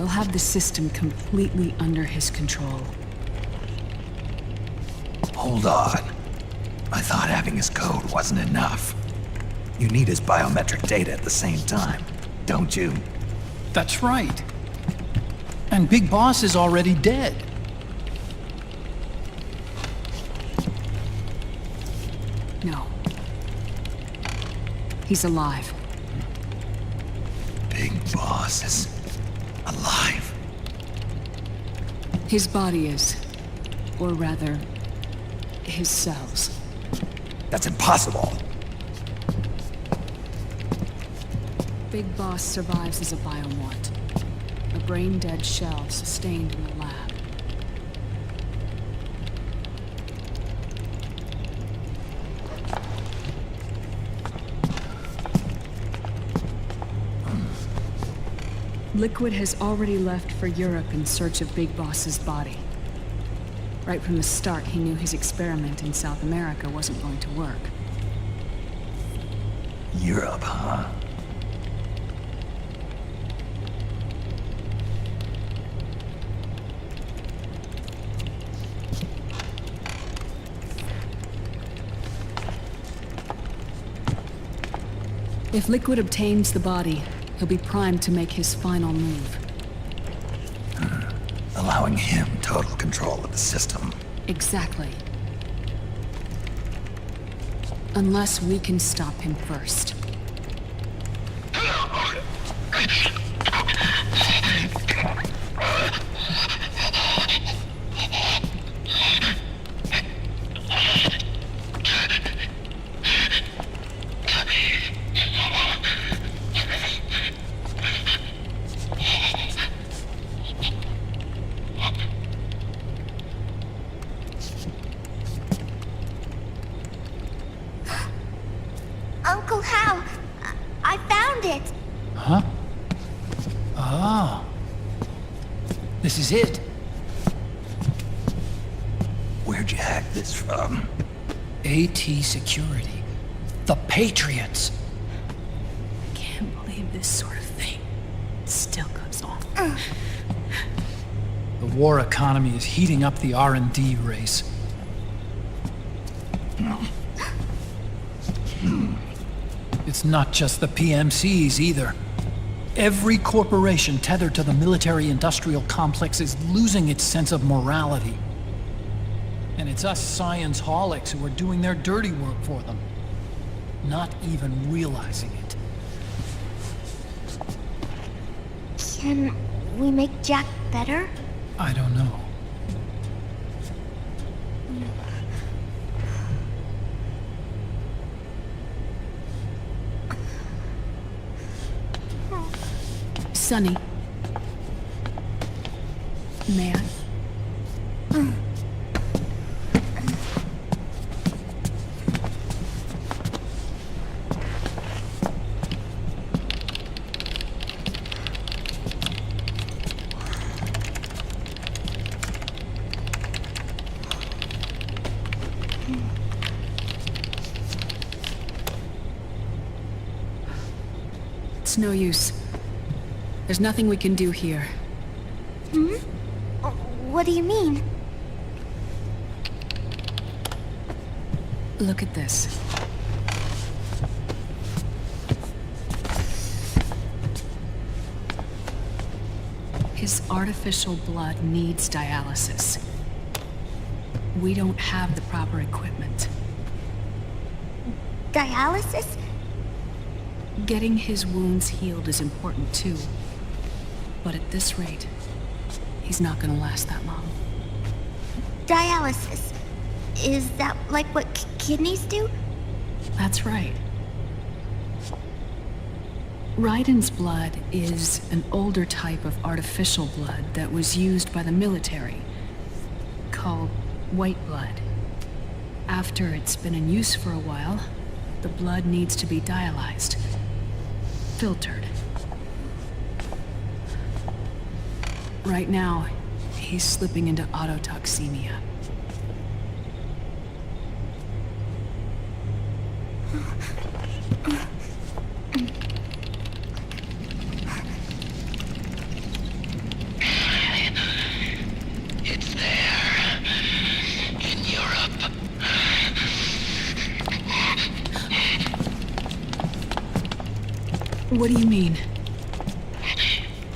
They'll have the system completely under his control. Hold on. I thought having his code wasn't enough. You need his biometric data at the same time, don't you? That's right. And Big Boss is already dead. No. He's alive. Big Boss is alive. His body is. Or rather, his cells. That's impossible. Big Boss survives as a biomort. A brain-dead shell sustained in the lab. Liquid has already left for Europe in search of Big Boss's body. Right from the start, he knew his experiment in South America wasn't going to work. Europe, huh? If Liquid obtains the body, he'll be primed to make his final move. Allowing him total control of the system. Exactly. Unless we can stop him first. Uncle Hal, I found it. Huh? Ah. This is it. Where'd you hack this from? AT Security. The Patriots. I can't believe this sort of thing still goes on. The war economy is heating up the R&D race. It's not just the PMCs either. Every corporation tethered to the military-industrial complex is losing its sense of morality. And it's us science-holics who are doing their dirty work for them, not even realizing it. Can we make Jack better? I don't know. Sonny. May I? It's no use. There's nothing we can do here. Hmm? What do you mean? Look at this. His artificial blood needs dialysis. We don't have the proper equipment. Dialysis? Getting his wounds healed is important too. But at this rate, he's not gonna last that long. Dialysis. Is that like what kidneys do? That's right. Raiden's blood is an older type of artificial blood that was used by the military, called white blood. After it's been in use for a while, the blood needs to be dialyzed, filtered. Right now, he's slipping into autotoxemia. What do you mean?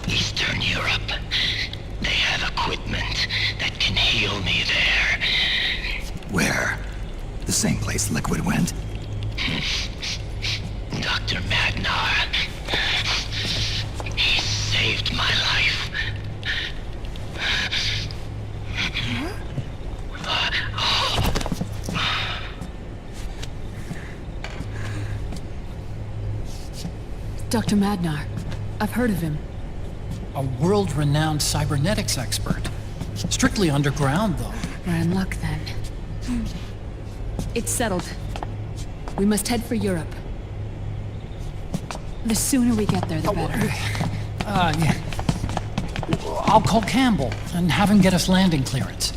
Eastern Europe. They have equipment that can heal me there. Where? The same place Liquid went? Dr. Magnar. He saved my life. Dr. Magnar. I've heard of him. A world-renowned cybernetics expert. Strictly underground, though. We're in luck, then. It's settled. We must head for Europe. The sooner we get there, the better. Yeah. I'll call Campbell and have him get us landing clearance.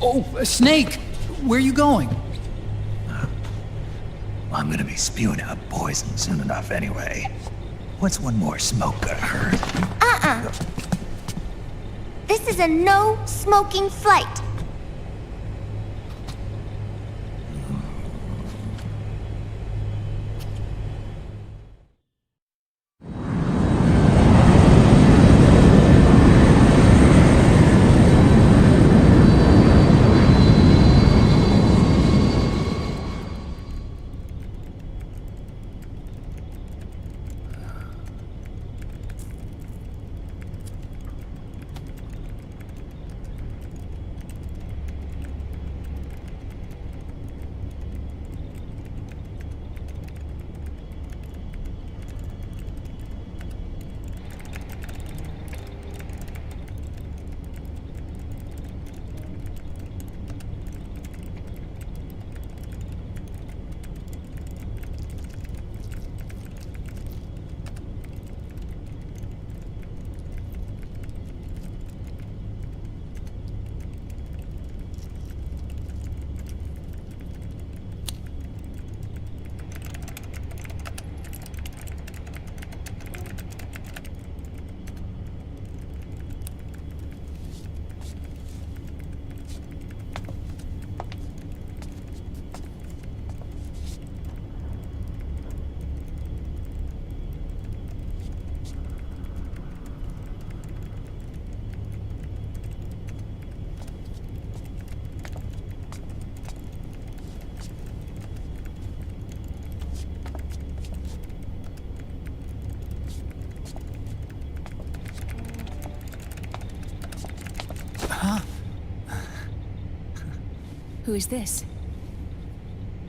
Oh, Snake! Where are you going? I'm gonna be spewing out poison soon enough anyway. What's one more smoke gonna hurt? This is a no smoking flight. Who is this?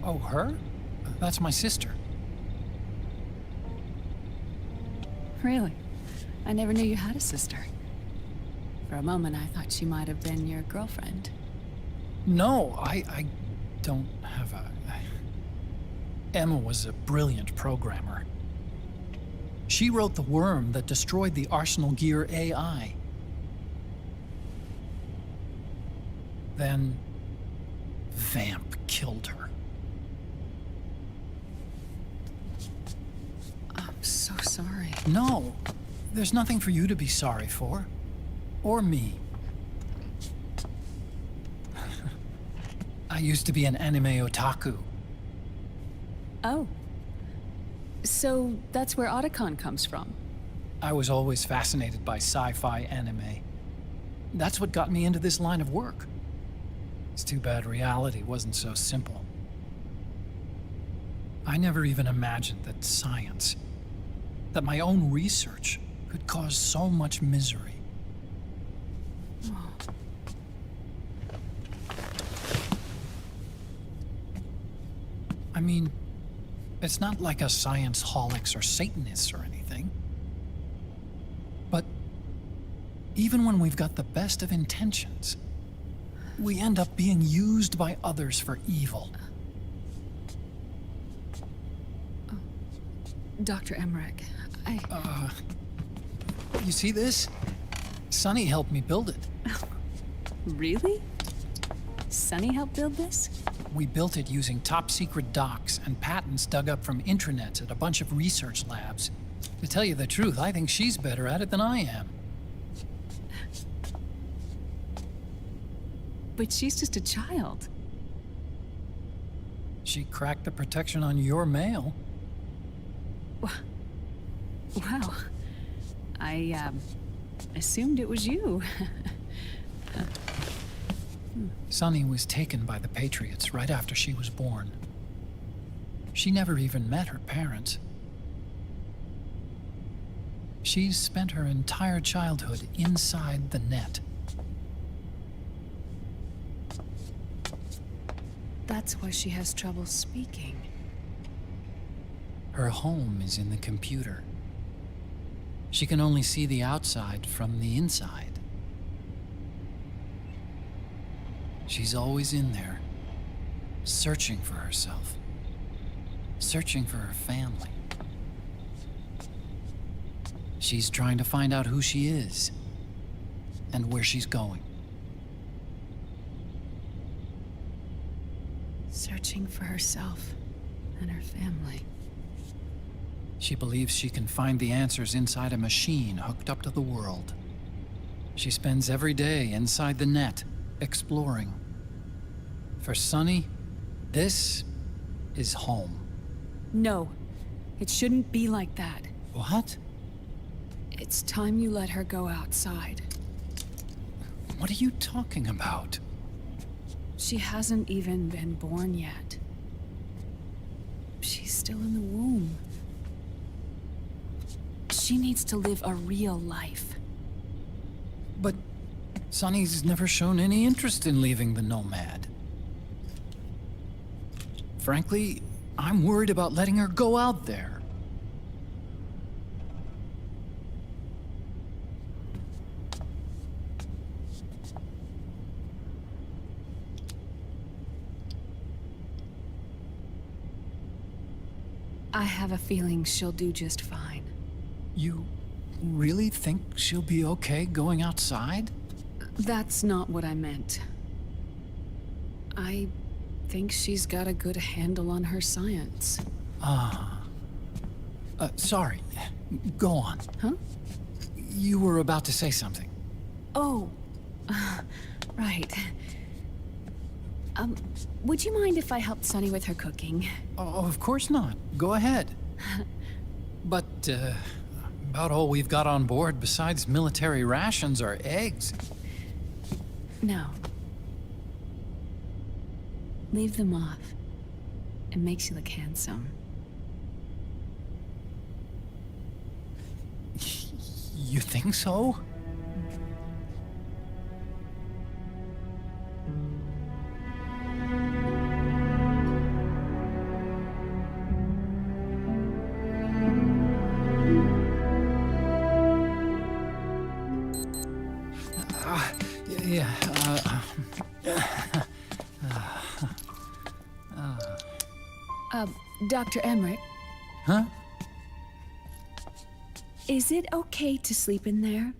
Oh, her? That's my sister. Really? I never knew you had a sister. For a moment, I thought she might have been your girlfriend. No, I don't have a... Emma was a brilliant programmer. She wrote the worm that destroyed the Arsenal Gear AI. Then... Vamp killed her. I'm so sorry. No, there's nothing for you to be sorry for. Or me. I used to be an anime otaku. Oh. So that's where Otacon comes from? I was always fascinated by sci-fi anime. That's what got me into this line of work. It's too bad reality wasn't so simple. I never even imagined that science, that my own research, could cause so much misery. Oh. I mean, it's not like us science-holics or Satanists or anything. But even when we've got the best of intentions, we end up being used by others for evil. Oh. Dr. Emmerich, You see this? Sonny helped me build it. Really? Sonny helped build this? We built it using top-secret docs and patents dug up from intranets at a bunch of research labs. To tell you the truth, I think she's better at it than I am. But she's just a child. She cracked the protection on your mail. Well, I assumed it was you. Sunny was taken by the Patriots right after she was born. She never even met her parents. She's spent her entire childhood inside the net. That's why she has trouble speaking. Her home is in the computer. She can only see the outside from the inside. She's always in there, searching for herself, searching for her family. She's trying to find out who she is and where she's going. Searching for herself and her family. She believes she can find the answers inside a machine hooked up to the world. She spends every day inside the net, exploring. For Sunny, this is home. No, it shouldn't be like that. What? It's time you let her go outside. What are you talking about? She hasn't even been born yet. She's still in the womb. She needs to live a real life. But Sunny's never shown any interest in leaving the Nomad. Frankly, I'm worried about letting her go out there. I have a feeling she'll do just fine. You really think she'll be okay going outside? That's not what I meant. I think she's got a good handle on her science. Sorry. Go on. Huh? You were about to say something. Oh, right. Would you mind if I helped Sunny with her cooking? Oh, of course not. Go ahead. But, about all we've got on board besides military rations are eggs. No. Leave them off. It makes you look handsome. You think so? Dr. Emmerich? Huh? Is it okay to sleep in there?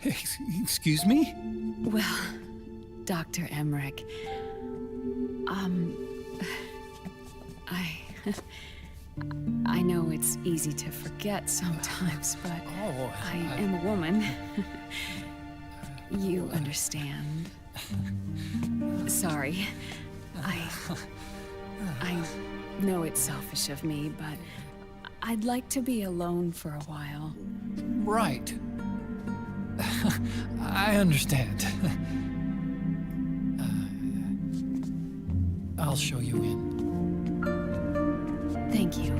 Excuse me? Well, Dr. Emmerich, I know it's easy to forget sometimes, but I am a woman. You understand. Sorry. I know it's selfish of me, but I'd like to be alone for a while. Right. I understand. I'll show you in. Thank you.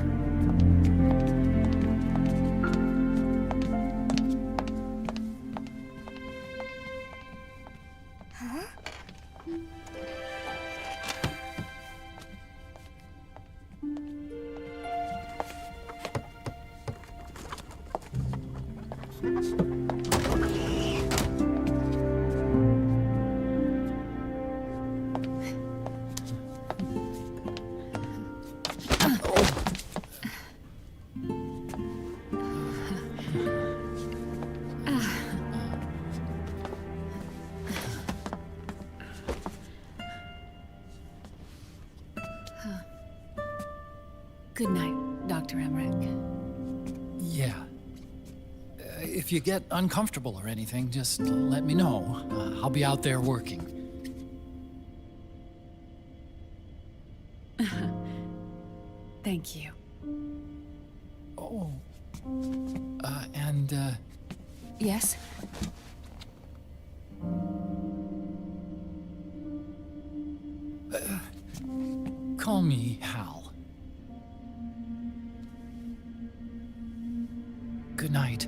Huh? Good night, Dr. Emmerich. Yeah. If you get uncomfortable or anything, just let me know. I'll be out there working. Thank you. Oh. Yes? Call me Hal. Good night.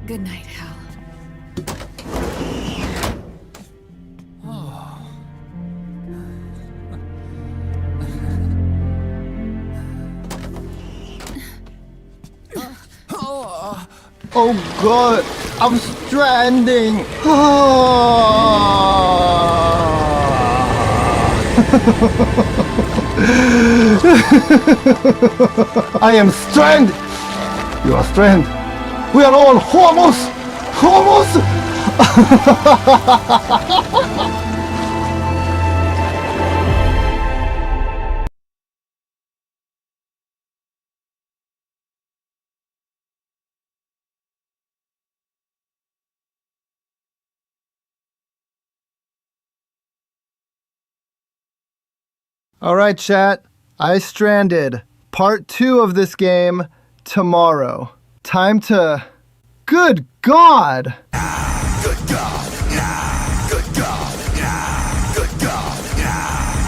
Good night, Hal. Oh god, I'm stranding! I am stranded! You are stranded! We are all homos! Homos! Alright, chat. I stranded. Part 2 of this game tomorrow. Time to... Good God! Good God! Good God! Good God!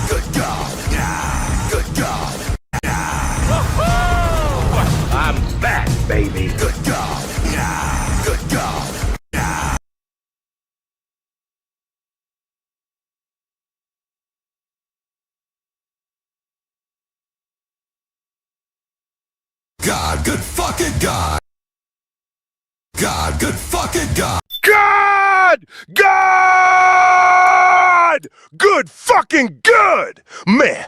Good God! Good God! I'm back, baby. Good God! Good God! God, good fucking God! God, good fucking God! God! God! Good fucking good! Man,